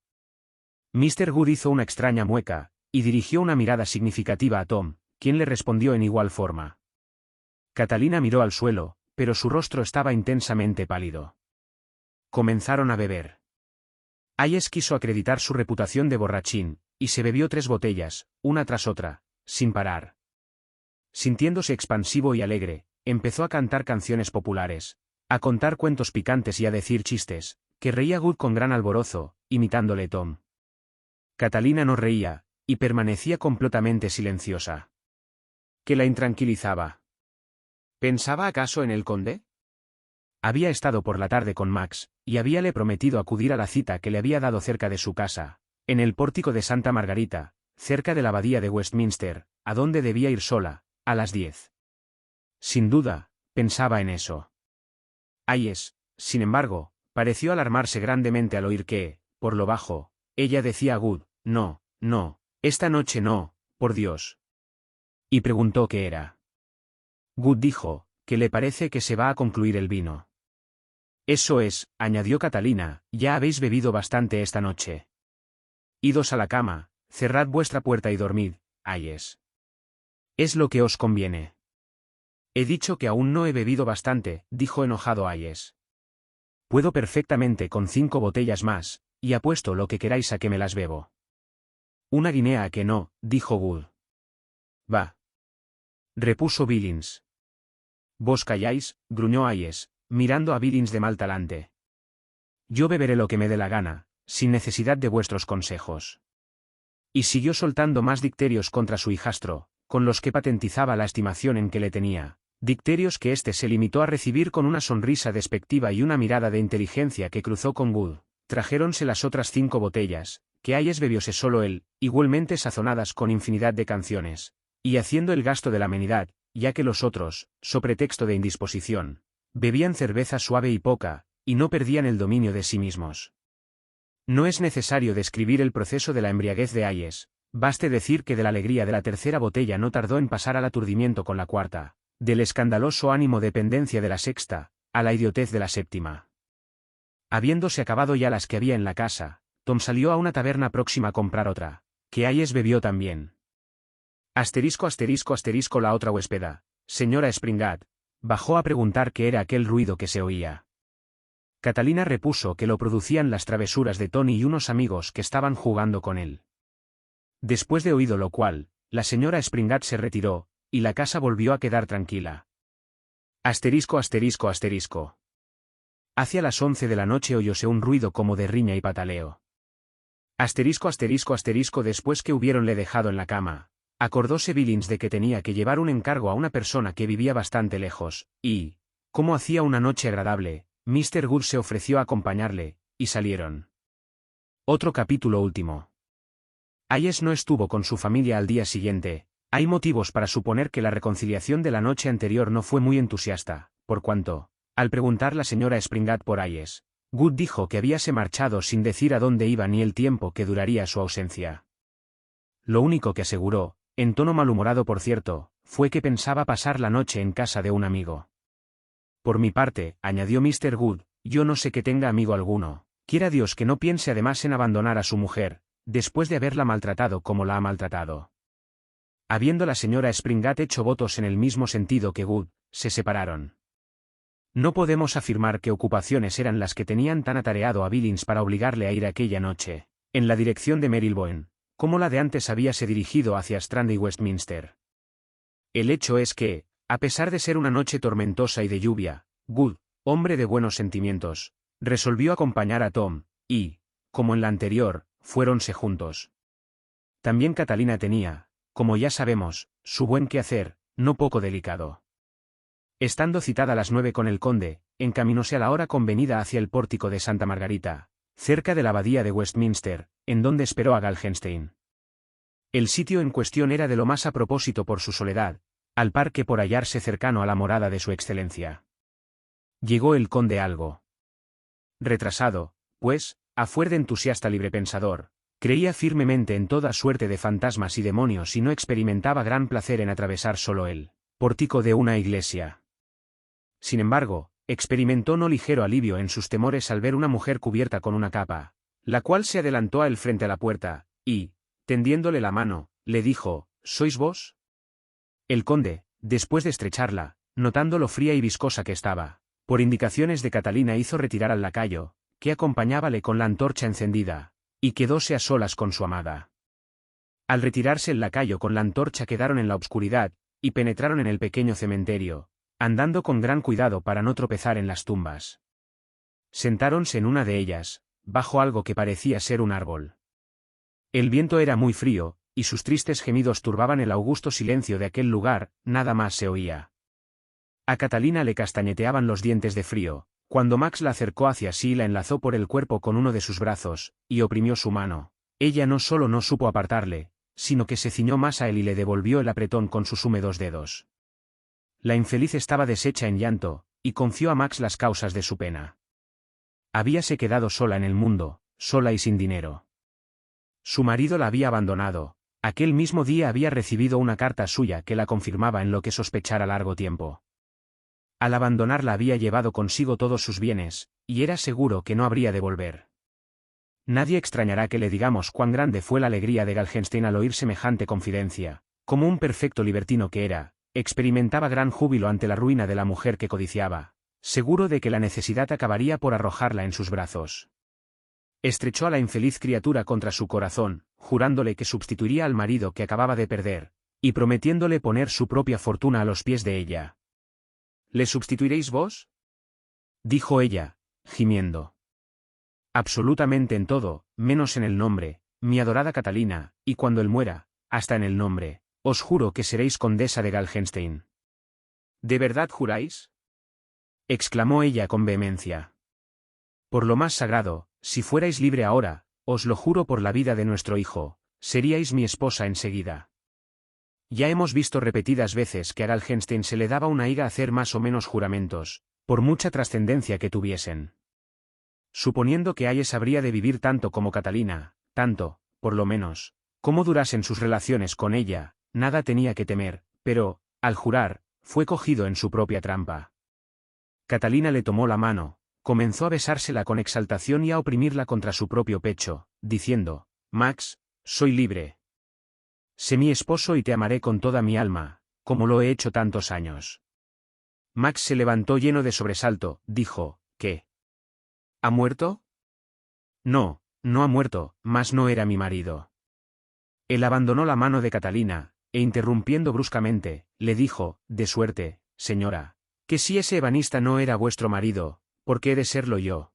S1: Mr. Wood hizo una extraña mueca, y dirigió una mirada significativa a Tom, quien le respondió en igual forma. Catalina miró al suelo, pero su rostro estaba intensamente pálido. Comenzaron a beber. Hayes quiso acreditar su reputación de borrachín, y se bebió 3 botellas, una tras otra, sin parar. Sintiéndose expansivo y alegre, empezó a cantar canciones populares, a contar cuentos picantes y a decir chistes, que reía Wood con gran alborozo, imitándole Tom. Catalina no reía, y permanecía completamente silenciosa. ¿Qué la intranquilizaba? ¿Pensaba acaso en el conde? Había estado por la tarde con Max, y habíale prometido acudir a la cita que le había dado cerca de su casa, en el pórtico de Santa Margarita, cerca de la abadía de Westminster, a donde debía ir sola, a las 10. Sin duda, pensaba en eso. Hayes, sin embargo, pareció alarmarse grandemente al oír que, por lo bajo, ella decía a Wood: «No, no, esta noche no, por Dios». Y preguntó qué era. Wood dijo: «¿Qué le parece que se va a concluir el vino?» «Eso es», añadió Catalina, «ya habéis bebido bastante esta noche. Idos a la cama, cerrad vuestra puerta y dormid, Hayes. Es lo que os conviene». «He dicho que aún no he bebido bastante», dijo enojado Hayes. «Puedo perfectamente con 5 botellas más, y apuesto lo que queráis a que me las bebo». «Una guinea a que no», dijo Wood. «Va», repuso Billings. «Vos calláis», gruñó Hayes, mirando a Billings de mal talante. «Yo beberé lo que me dé la gana, sin necesidad de vuestros consejos. Y siguió soltando más dicterios contra su hijastro, con los que patentizaba la estimación en que le tenía, dicterios que éste se limitó a recibir con una sonrisa despectiva y una mirada de inteligencia que cruzó con Wood. Trajéronse las otras 5 botellas, que Hayes bebióse solo él, igualmente sazonadas con infinidad de canciones, y haciendo el gasto de la amenidad, ya que los otros, so pretexto de indisposición, bebían cerveza suave y poca, y no perdían el dominio de sí mismos. No es necesario describir el proceso de la embriaguez de Hayes, baste decir que de la alegría de la tercera botella no tardó en pasar al aturdimiento con la cuarta, del escandaloso ánimo dependencia de la sexta, a la idiotez de la séptima. Habiéndose acabado ya las que había en la casa, Tom salió a una taberna próxima a comprar otra, que Hayes bebió también. La otra huéspeda, señora Springate, bajó a preguntar qué era aquel ruido que se oía. Catalina repuso que lo producían las travesuras de Tony y unos amigos que estaban jugando con él. Después de oído lo cual, la señora Springate se retiró, y la casa volvió a quedar tranquila. Hacia las 11 de la noche oyóse un ruido como de riña y pataleo. Después que hubiéronle dejado en la cama, acordóse Billings de que tenía que llevar un encargo a una persona que vivía bastante lejos, y, como hacía una noche agradable, Mr. Good se ofreció a acompañarle, y salieron. Otro capítulo último. Hayes no estuvo con su familia al día siguiente. Hay motivos para suponer que la reconciliación de la noche anterior no fue muy entusiasta, por cuanto, al preguntar la señora Springate por Hayes, Good dijo que habíase marchado sin decir a dónde iba ni el tiempo que duraría su ausencia. Lo único que aseguró, en tono malhumorado por cierto, fue que pensaba pasar la noche en casa de un amigo. Por mi parte, añadió Mr. Good, yo no sé que tenga amigo alguno, quiera Dios que no piense además en abandonar a su mujer, después de haberla maltratado como la ha maltratado. Habiendo la señora Springate hecho votos en el mismo sentido que Good, se separaron. No podemos afirmar qué ocupaciones eran las que tenían tan atareado a Billings para obligarle a ir aquella noche, en la dirección de Marylebone, como la de antes habíase dirigido hacia Strand y Westminster. El hecho es que, a pesar de ser una noche tormentosa y de lluvia, Good, hombre de buenos sentimientos, resolvió acompañar a Tom, y, como en la anterior, fuéronse juntos. También Catalina tenía, como ya sabemos, su buen quehacer, no poco delicado. Estando citada a las 9 con el conde, encaminóse a la hora convenida hacia el pórtico de Santa Margarita, cerca de la abadía de Westminster, en donde esperó a Galgenstein. El sitio en cuestión era de lo más a propósito por su soledad, al par que por hallarse cercano a la morada de su excelencia. Llegó el conde algo retrasado, pues, a fuer de entusiasta librepensador, creía firmemente en toda suerte de fantasmas y demonios y no experimentaba gran placer en atravesar solo el pórtico de una iglesia. Sin embargo, experimentó no ligero alivio en sus temores al ver una mujer cubierta con una capa, la cual se adelantó a él frente a la puerta, y, tendiéndole la mano, le dijo, ¿sois vos? El conde, después de estrecharla, notando lo fría y viscosa que estaba, por indicaciones de Catalina hizo retirar al lacayo, que acompañábale con la antorcha encendida, y quedóse a solas con su amada. Al retirarse el lacayo con la antorcha quedaron en la obscuridad, y penetraron en el pequeño cementerio, andando con gran cuidado para no tropezar en las tumbas. Sentáronse en una de ellas, bajo algo que parecía ser un árbol. El viento era muy frío, y sus tristes gemidos turbaban el augusto silencio de aquel lugar, nada más se oía. A Catalina le castañeteaban los dientes de frío, cuando Max la acercó hacia sí y la enlazó por el cuerpo con uno de sus brazos, y oprimió su mano. Ella no solo no supo apartarle, sino que se ciñó más a él y le devolvió el apretón con sus húmedos dedos. La infeliz estaba deshecha en llanto, y confió a Max las causas de su pena. Habíase quedado sola en el mundo, sola y sin dinero. Su marido la había abandonado, aquel mismo día había recibido una carta suya que la confirmaba en lo que sospechara largo tiempo. Al abandonarla había llevado consigo todos sus bienes, y era seguro que no habría de volver. Nadie extrañará que le digamos cuán grande fue la alegría de Galgenstein al oír semejante confidencia. Como un perfecto libertino que era, experimentaba gran júbilo ante la ruina de la mujer que codiciaba, seguro de que la necesidad acabaría por arrojarla en sus brazos. Estrechó a la infeliz criatura contra su corazón, jurándole que sustituiría al marido que acababa de perder, y prometiéndole poner su propia fortuna a los pies de ella. ¿Le sustituiréis vos?, dijo ella, gimiendo. Absolutamente en todo, menos en el nombre, mi adorada Catalina, y cuando él muera, hasta en el nombre, os juro que seréis condesa de Galgenstein. ¿De verdad juráis? Exclamó ella con vehemencia. Por lo más sagrado, si fuerais libre ahora, os lo juro por la vida de nuestro hijo, seríais mi esposa enseguida. Ya hemos visto repetidas veces que a Galgenstein se le daba una higa hacer más o menos juramentos, por mucha trascendencia que tuviesen. Suponiendo que Hayes habría de vivir tanto como Catalina, tanto, por lo menos, como durasen sus relaciones con ella, nada tenía que temer, pero, al jurar, fue cogido en su propia trampa. Catalina le tomó la mano, comenzó a besársela con exaltación y a oprimirla contra su propio pecho, diciendo, Max, soy libre. Sé mi esposo y te amaré con toda mi alma, como lo he hecho tantos años. Max se levantó lleno de sobresalto, dijo, ¿qué? ¿Ha muerto? No, no ha muerto, mas no era mi marido. Él abandonó la mano de Catalina, e interrumpiendo bruscamente, le dijo, de suerte, señora, que si ese ebanista no era vuestro marido, ¿por qué he de serlo yo?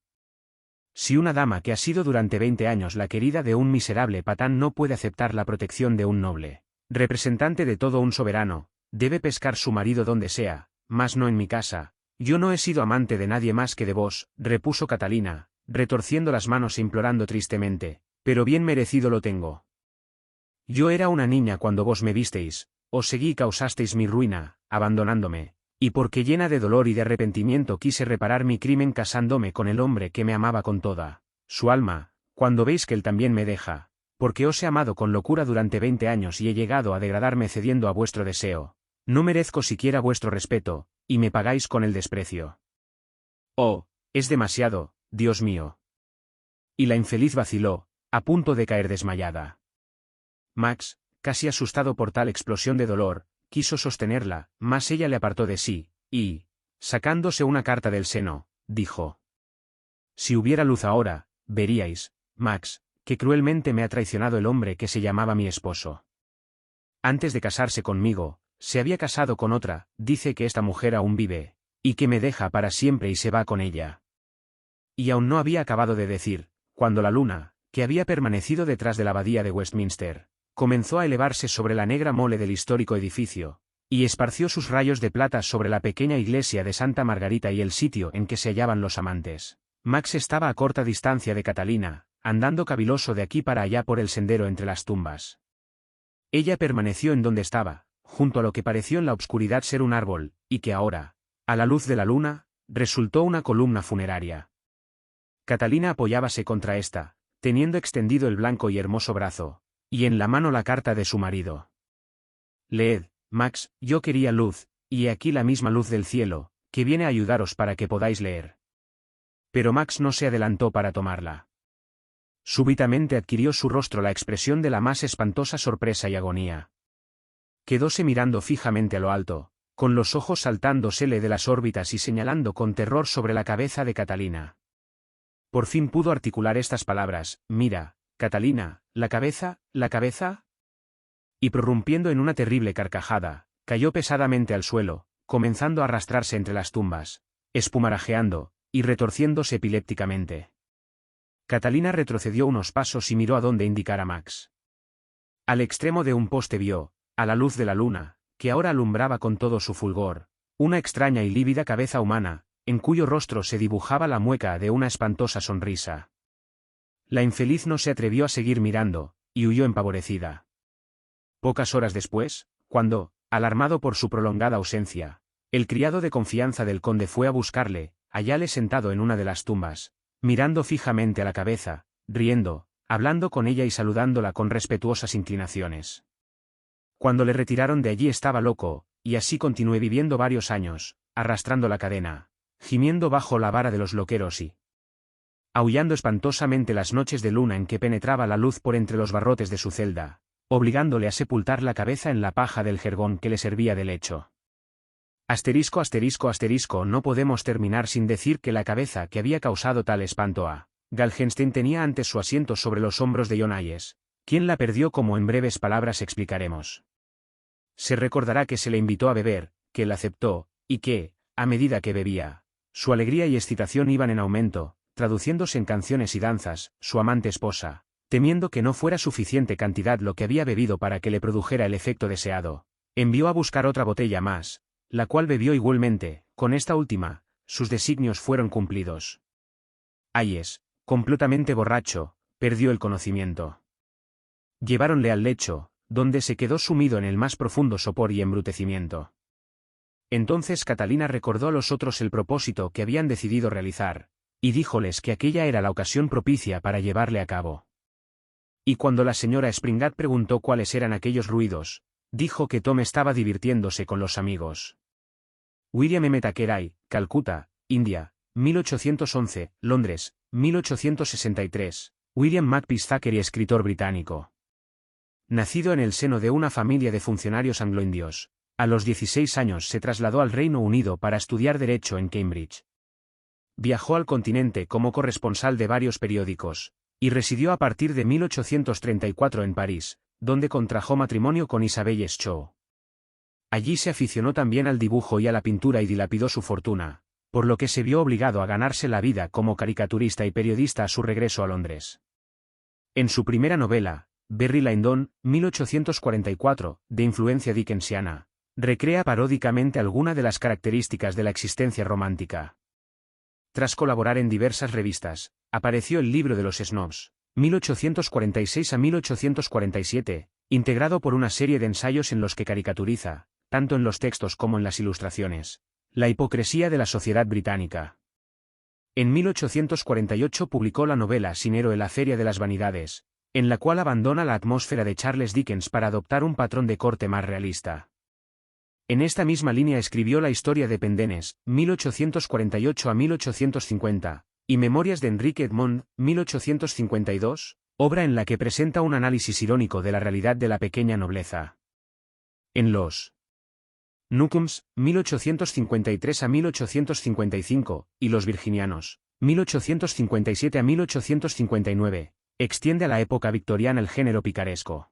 S1: Si una dama que ha sido durante 20 años la querida de un miserable patán no puede aceptar la protección de un noble, representante de todo un soberano, debe pescar su marido donde sea, mas no en mi casa. Yo no he sido amante de nadie más que de vos, repuso Catalina, retorciendo las manos e implorando tristemente, pero bien merecido lo tengo. Yo era una niña cuando vos me visteis, os seguí y causasteis mi ruina, abandonándome, y porque llena de dolor y de arrepentimiento quise reparar mi crimen casándome con el hombre que me amaba con toda su alma, cuando veis que él también me deja, porque os he amado con locura durante 20 años y he llegado a degradarme cediendo a vuestro deseo. No merezco siquiera vuestro respeto, y me pagáis con el desprecio. Oh, es demasiado, Dios mío. Y la infeliz vaciló, a punto de caer desmayada. Max, casi asustado por tal explosión de dolor, quiso sostenerla, mas ella le apartó de sí, y, sacándose una carta del seno, dijo: Si hubiera luz ahora, veríais, Max, que cruelmente me ha traicionado el hombre que se llamaba mi esposo. Antes de casarse conmigo, se había casado con otra, dice que esta mujer aún vive, y que me deja para siempre y se va con ella. Y aún no había acabado de decir, cuando la luna, que había permanecido detrás de la abadía de Westminster, comenzó a elevarse sobre la negra mole del histórico edificio, y esparció sus rayos de plata sobre la pequeña iglesia de Santa Margarita y el sitio en que se hallaban los amantes. Max estaba a corta distancia de Catalina, andando caviloso de aquí para allá por el sendero entre las tumbas. Ella permaneció en donde estaba, junto a lo que pareció en la obscuridad ser un árbol, y que ahora, a la luz de la luna, resultó una columna funeraria. Catalina apoyábase contra esta, teniendo extendido el blanco y hermoso brazo, y en la mano la carta de su marido. Leed, Max, yo quería luz, y he aquí la misma luz del cielo, que viene a ayudaros para que podáis leer. Pero Max no se adelantó para tomarla. Súbitamente adquirió su rostro la expresión de la más espantosa sorpresa y agonía. Quedóse mirando fijamente a lo alto, con los ojos saltándosele de las órbitas y señalando con terror sobre la cabeza de Catalina. Por fin pudo articular estas palabras: mira, Catalina, la cabeza, la cabeza. Y prorrumpiendo en una terrible carcajada, cayó pesadamente al suelo, comenzando a arrastrarse entre las tumbas, espumarajeando, y retorciéndose epilépticamente. Catalina retrocedió unos pasos y miró a donde indicara Max. Al extremo de un poste vio, a la luz de la luna, que ahora alumbraba con todo su fulgor, una extraña y lívida cabeza humana, en cuyo rostro se dibujaba la mueca de una espantosa sonrisa. La infeliz no se atrevió a seguir mirando, y huyó empavorecida. Pocas horas después, cuando, alarmado por su prolongada ausencia, el criado de confianza del conde fue a buscarle, hallále sentado en una de las tumbas, mirando fijamente a la cabeza, riendo, hablando con ella y saludándola con respetuosas inclinaciones. Cuando le retiraron de allí estaba loco, y así continué viviendo varios años, arrastrando la cadena, gimiendo bajo la vara de los loqueros y aullando espantosamente las noches de luna en que penetraba la luz por entre los barrotes de su celda, obligándole a sepultar la cabeza en la paja del jergón que le servía de lecho. Asterisco asterisco asterisco no podemos terminar sin decir que la cabeza que había causado tal espanto a Galgenstein tenía antes su asiento sobre los hombros de John Hayes, quien la perdió como en breves palabras explicaremos. Se recordará que se le invitó a beber, que él aceptó, y que, a medida que bebía, su alegría y excitación iban en aumento, traduciéndose en canciones y danzas, su amante esposa, temiendo que no fuera suficiente cantidad lo que había bebido para que le produjera el efecto deseado, envió a buscar otra botella más, la cual bebió igualmente. Con esta última, sus designios fueron cumplidos. Hayes, completamente borracho, perdió el conocimiento. Lleváronle al lecho, donde se quedó sumido en el más profundo sopor y embrutecimiento. Entonces Catalina recordó a los otros el propósito que habían decidido realizar, y díjoles que aquella era la ocasión propicia para llevarle a cabo. Y cuando la señora Springat preguntó cuáles eran aquellos ruidos, dijo que Tom estaba divirtiéndose con los amigos. William M. Thackeray, Calcuta, India, 1811, Londres, 1863, William Makepeace Thackeray, escritor británico. Nacido en el seno de una familia de funcionarios anglo-indios, a los 16 años se trasladó al Reino Unido para estudiar Derecho en Cambridge. Viajó al continente como corresponsal de varios periódicos, y residió a partir de 1834 en París, donde contrajo matrimonio con Isabelle Shaw. Allí se aficionó también al dibujo y a la pintura y dilapidó su fortuna, por lo que se vio obligado a ganarse la vida como caricaturista y periodista a su regreso a Londres. En su primera novela, Barry Lyndon, 1844, de influencia dickensiana, recrea paródicamente alguna de las características de la existencia romántica. Tras colaborar en diversas revistas, apareció el Libro de los Snobs, 1846 a 1847, integrado por una serie de ensayos en los que caricaturiza, tanto en los textos como en las ilustraciones, la hipocresía de la sociedad británica. En 1848 publicó la novela Sin héroe, la Feria de las Vanidades, en la cual abandona la atmósfera de Charles Dickens para adoptar un patrón de corte más realista. En esta misma línea escribió La historia de Pendennis, 1848 a 1850, y Memorias de Enrique Edmond, 1852, obra en la que presenta un análisis irónico de la realidad de la pequeña nobleza. En Los Newcomes, 1853 a 1855, y Los Virginianos, 1857 a 1859, extiende a la época victoriana el género picaresco.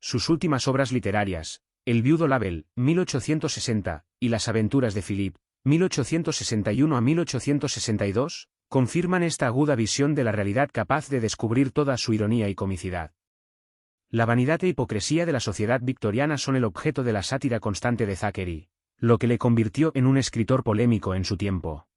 S1: Sus últimas obras literarias, El viudo Label, 1860, y Las aventuras de Philip, 1861 a 1862, confirman esta aguda visión de la realidad capaz de descubrir toda su ironía y comicidad. La vanidad e hipocresía de la sociedad victoriana son el objeto de la sátira constante de Thackeray, lo que le convirtió en un escritor polémico en su tiempo.